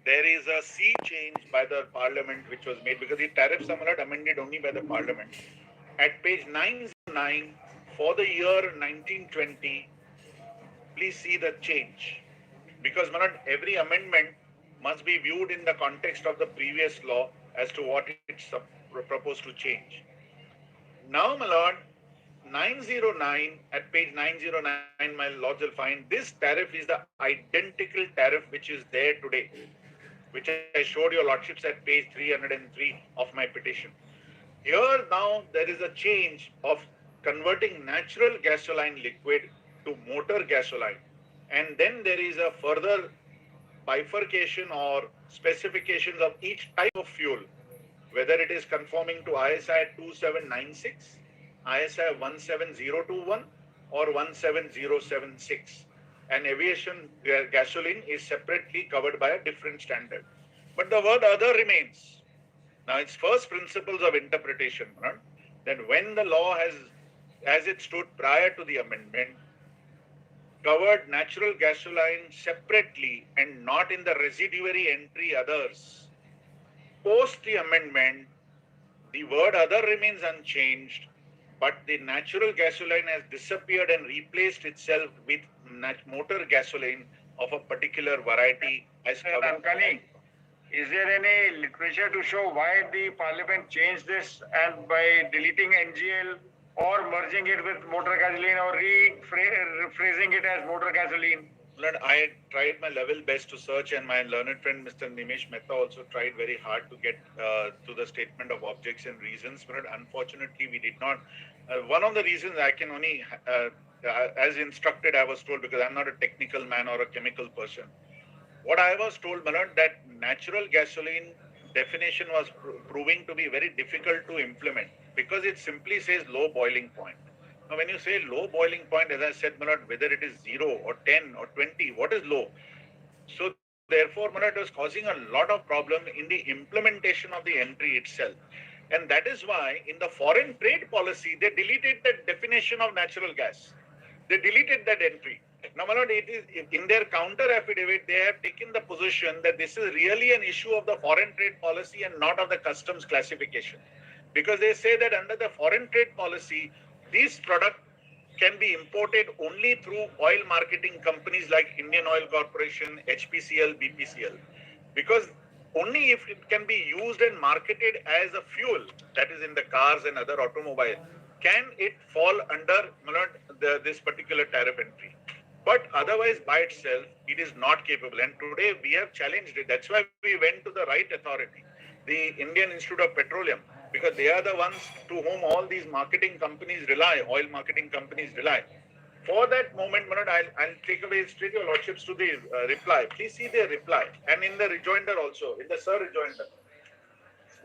there is a sea change by the parliament which was made because the tariffs are not amended only by the parliament. At page 909 for the year 1920, please see the change. Because my lord, every amendment must be viewed in the context of the previous law as to what it's proposed to change. Now, my lord, 909, at page 909, my lords will find this tariff is the identical tariff which is there today, which I showed your lordships at page 303 of my petition. Here now there is a change of converting natural gasoline liquid to motor gasoline. And then there is a further bifurcation or specifications of each type of fuel, whether it is conforming to ISI 2796, ISI 17021 or 17076. And aviation gasoline is separately covered by a different standard. But the word other remains. Now it's first principles of interpretation, right? That when the law has as it stood prior to the amendment, covered natural gasoline separately and not in the residuary entry others. Post the amendment, the word other remains unchanged, but the natural gasoline has disappeared and replaced itself with motor gasoline of a particular variety as covered. Is there any literature to show why the parliament changed this and by deleting NGL or merging it with motor gasoline or rephrasing it as motor gasoline? I tried my level best to search, and my learned friend Mr. Ramesh also tried very hard to get to the statement of objects and reasons, but unfortunately we did not. One of the reasons I can only, as instructed, I was told, because I'm not a technical man or a chemical person. What I was told, Manoj, that natural gasoline definition was proving to be very difficult to implement because it simply says low boiling point. Now, when you say low boiling point, as I said, Manoj, whether it is 0 or 10 or 20, what is low? So therefore, Manoj, it was causing a lot of problem in the implementation of the entry itself. And that is why in the foreign trade policy, they deleted the definition of natural gas. They deleted that entry. Now, Manoj, it is in their counter affidavit, they have taken the position that this is really an issue of the foreign trade policy and not of the customs classification. Because they say that under the foreign trade policy, these products can be imported only through oil marketing companies like Indian Oil Corporation, HPCL, BPCL. Because only if it can be used and marketed as a fuel, that is in the cars and other automobiles, can it fall under this particular tariff entry. But otherwise, by itself, it is not capable. And today we have challenged it. That's why we went to the right authority, the Indian Institute of Petroleum, because they are the ones to whom all these marketing companies rely, oil marketing companies rely. For that moment, Manoj, I'll take away straight your lordships to the reply. Please see the reply. And in the rejoinder also, in the Sir rejoinder.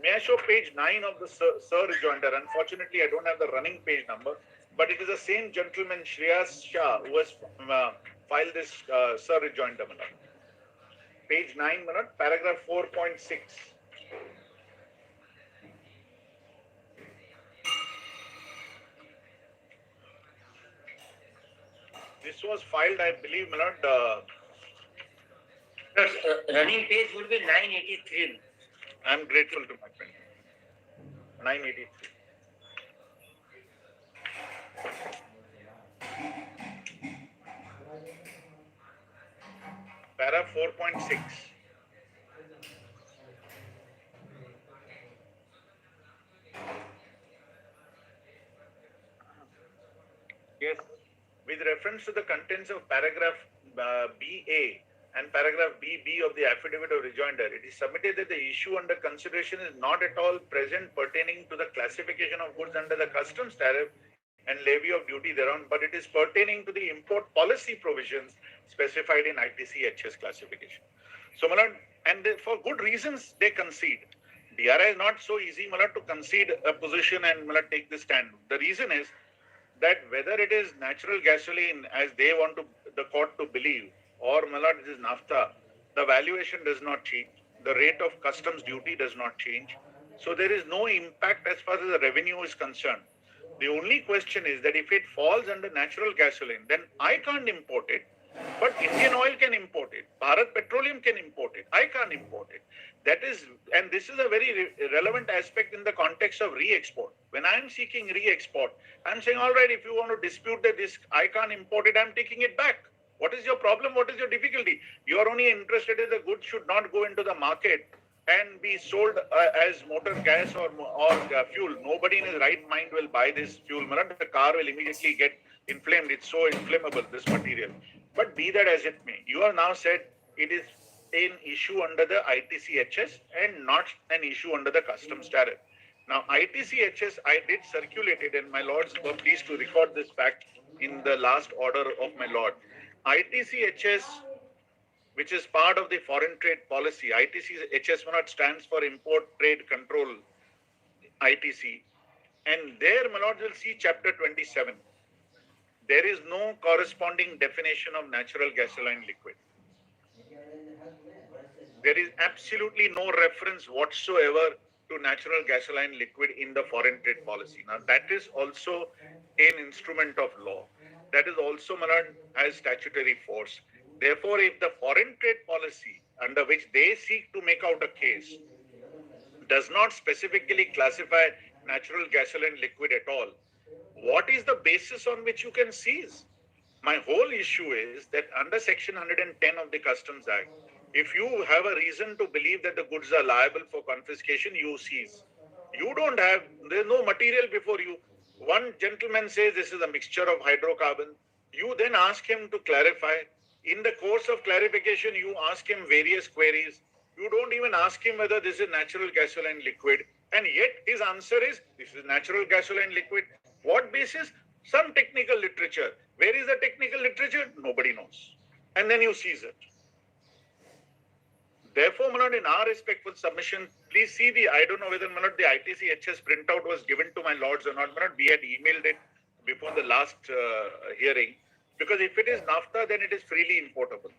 May I show page 9 of the Sir rejoinder? Unfortunately, I don't have the running page number, but it is the same gentleman, Shreyas Shah, who has filed this Sir rejoinder, Manoj. Page 9, Manoj, paragraph 4.6. This was filed, I believe, Manoj. Running page would be 983. I'm grateful to my friend. 983. Para 4.6. Yes. With reference to the contents of paragraph BA and paragraph BB of the affidavit of rejoinder, it is submitted that the issue under consideration is not at all present pertaining to the classification of goods under the customs tariff and levy of duty thereon, but it is pertaining to the import policy provisions specified in ITC-HS classification. So, Malad, and for good reasons, they concede. DRI is not so easy, Malad, to concede a position and Malad take the stand. The reason is that whether it is natural gasoline, as they want to the court to believe, or Malad, it is naphtha, the valuation does not change. The rate of customs duty does not change. So there is no impact as far as the revenue is concerned. The only question is that if it falls under natural gasoline, then I can't import it, but Indian Oil can import it. Bharat Petroleum can import it. I can't import it. That is, and this is a very relevant aspect in the context of re-export. When I am seeking re-export, I'm saying, all right, if you want to dispute that this, I can't import it, I'm taking it back. What is your problem? What is your difficulty? You are only interested in the goods should not go into the market and be sold as motor gas or fuel. Nobody in his right mind will buy this fuel. The car will immediately get inflamed. It's so inflammable, this material. But be that as it may, you have now said it is an issue under the ITC-HS and not an issue under the customs tariff. Now, ITC-HS, I did circulate it, and my lords were pleased to record this fact in the last order of my lord. ITC-HS, which is part of the foreign trade policy, ITC-HS stands for Import Trade Control, ITC. And there, my lords will see chapter 27. There is no corresponding definition of natural gasoline liquid. There is absolutely no reference whatsoever to natural gasoline liquid in the foreign trade policy. Now, that is also an instrument of law. That is also, my lord, has statutory force. Therefore, if the foreign trade policy under which they seek to make out a case does not specifically classify natural gasoline liquid at all, what is the basis on which you can seize? My whole issue is that under Section 110 of the Customs Act, if you have a reason to believe that the goods are liable for confiscation, you seize. You don't have, there's no material before you. One gentleman says this is a mixture of hydrocarbon. You then ask him to clarify. In the course of clarification, you ask him various queries. You don't even ask him whether this is natural gasoline liquid. And yet his answer is, this is natural gasoline liquid. What basis? Some technical literature. Where is the technical literature? Nobody knows. And then you seize it. Therefore, Manoj, in our respectful submission, please see I don't know whether, Manoj, the ITC-HS printout was given to my lords or not. Manoj, we had emailed it before the last hearing. Because if it is NAFTA, then it is freely importable.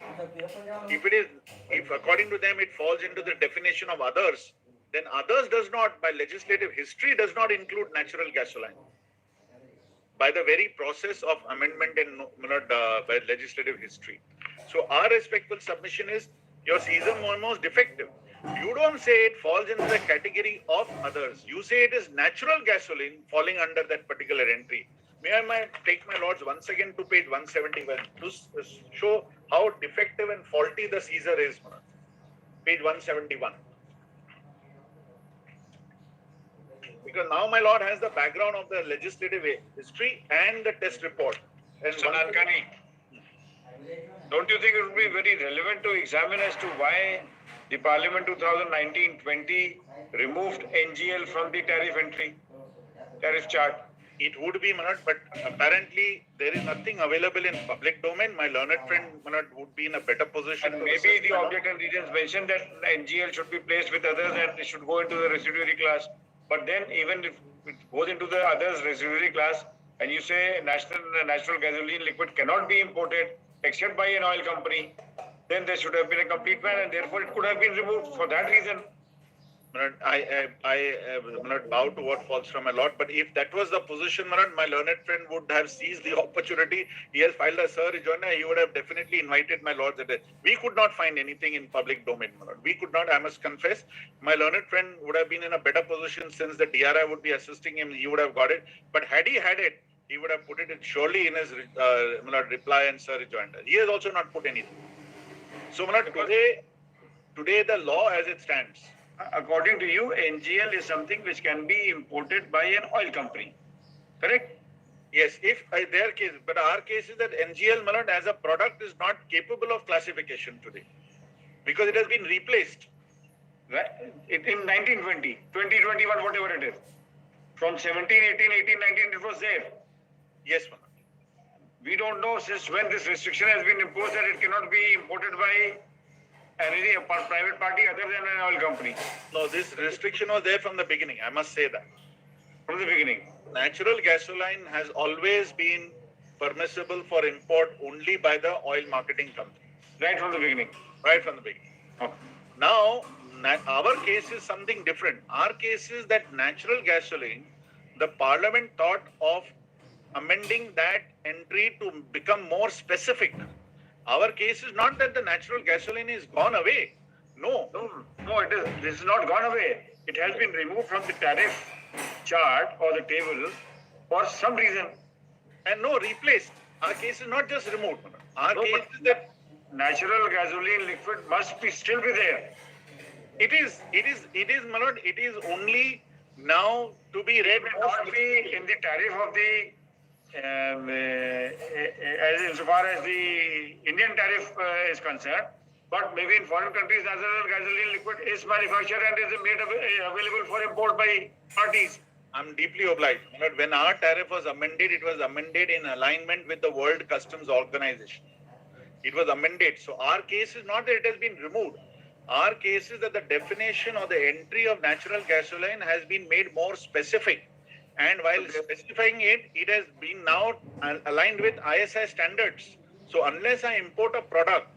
If according to them, it falls into the definition of others, then others does not, by legislative history, does not include natural gasoline. By the very process of amendment and by legislative history. So our respectful submission is your season memo is defective. You don't say it falls into the category of others. You say it is natural gasoline falling under that particular entry. May I take my lords once again to page 171 to show how defective and faulty the Caesar is. Page 171. Because now my lord has the background of the legislative history and the test report. And Nalkani, don't you think it would be very relevant to examine as to why the Parliament 2019-20 removed NGL from the tariff chart? It would be, Manoj, but apparently there is nothing available in public domain. My learned friend, Manoj, would be in a better position. And maybe the object and regions mentioned that NGL should be placed with others and it should go into the residuary class. But then even if it goes into the others residuary class and you say natural gasoline liquid cannot be imported except by an oil company, then there should have been a complete ban and therefore it could have been removed for that reason. I will not bow to what falls from my lord, but if that was the position, Manoj, my learned friend would have seized the opportunity. He has filed a Sir Rejoinder. He would have definitely invited my lords. We could not find anything in public domain, Manoj. We could not, I must confess. My learned friend would have been in a better position since the DRI would be assisting him. He would have got it. But had he had it, he would have put it surely in his reply and Sir Rejoinder. He has also not put anything. So, Manoj, today the law as it stands, according to you, NGL is something which can be imported by an oil company, correct? Yes, if their case, but our case is that NGL, Manoj, as a product is not capable of classification today because it has been replaced. Right? In 1920, 2021, whatever it is. From 17, 18, 18, 19, it was there. Yes, Manoj. We don't know since when this restriction has been imposed that it cannot be imported by any private party other than an oil company. No, this restriction was there from the beginning. I must say that. From the beginning. Natural gasoline has always been permissible for import only by the oil marketing company. Right from the beginning. Right from the beginning. Okay. Now, our case is something different. Our case is that natural gasoline, the Parliament thought of amending that entry to become more specific. Our case is not that the natural gasoline is gone away. No, it is. This is not gone away. It has been removed from the tariff chart or the table for some reason. And no, replaced. Our case is not just removed. Our case is that natural gasoline liquid must still be there. It is, Manoj, it is only now to be read. It may not be in the tariff of the as insofar as the Indian tariff is concerned, but maybe in foreign countries, natural gasoline liquid is manufactured and is made available for import by parties. I'm deeply obliged. When our tariff was amended, it was amended in alignment with the World Customs Organization. It was amended. So our case is not that it has been removed. Our case is that the definition or the entry of natural gasoline has been made more specific. And while specifying it, it has been now aligned with ISI standards. So unless I import a product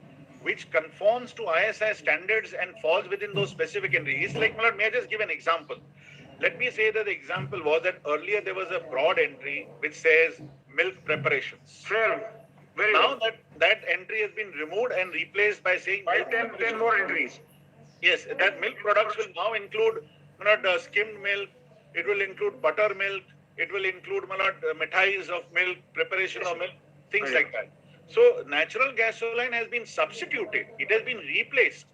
which conforms to ISI standards and falls within those specific entries, it's like, may I just give an example? Let me say that the example was that earlier there was a broad entry which says milk preparations. Fair. Very Now well. that entry has been removed and replaced by saying By milk 10 more entries. Yes, that milk products will now include skimmed milk, it will include buttermilk, it will include mithais of milk, preparation of milk, things like that. So natural gasoline has been substituted, it has been replaced.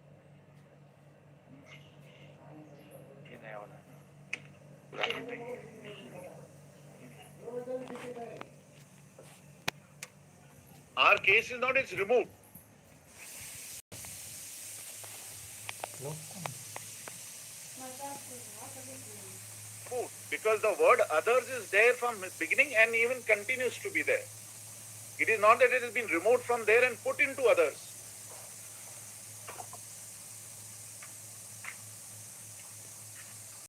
Our case is not, it's removed. Food, because the word others is there from beginning and even continues to be there. It is not that it has been removed from there and put into others.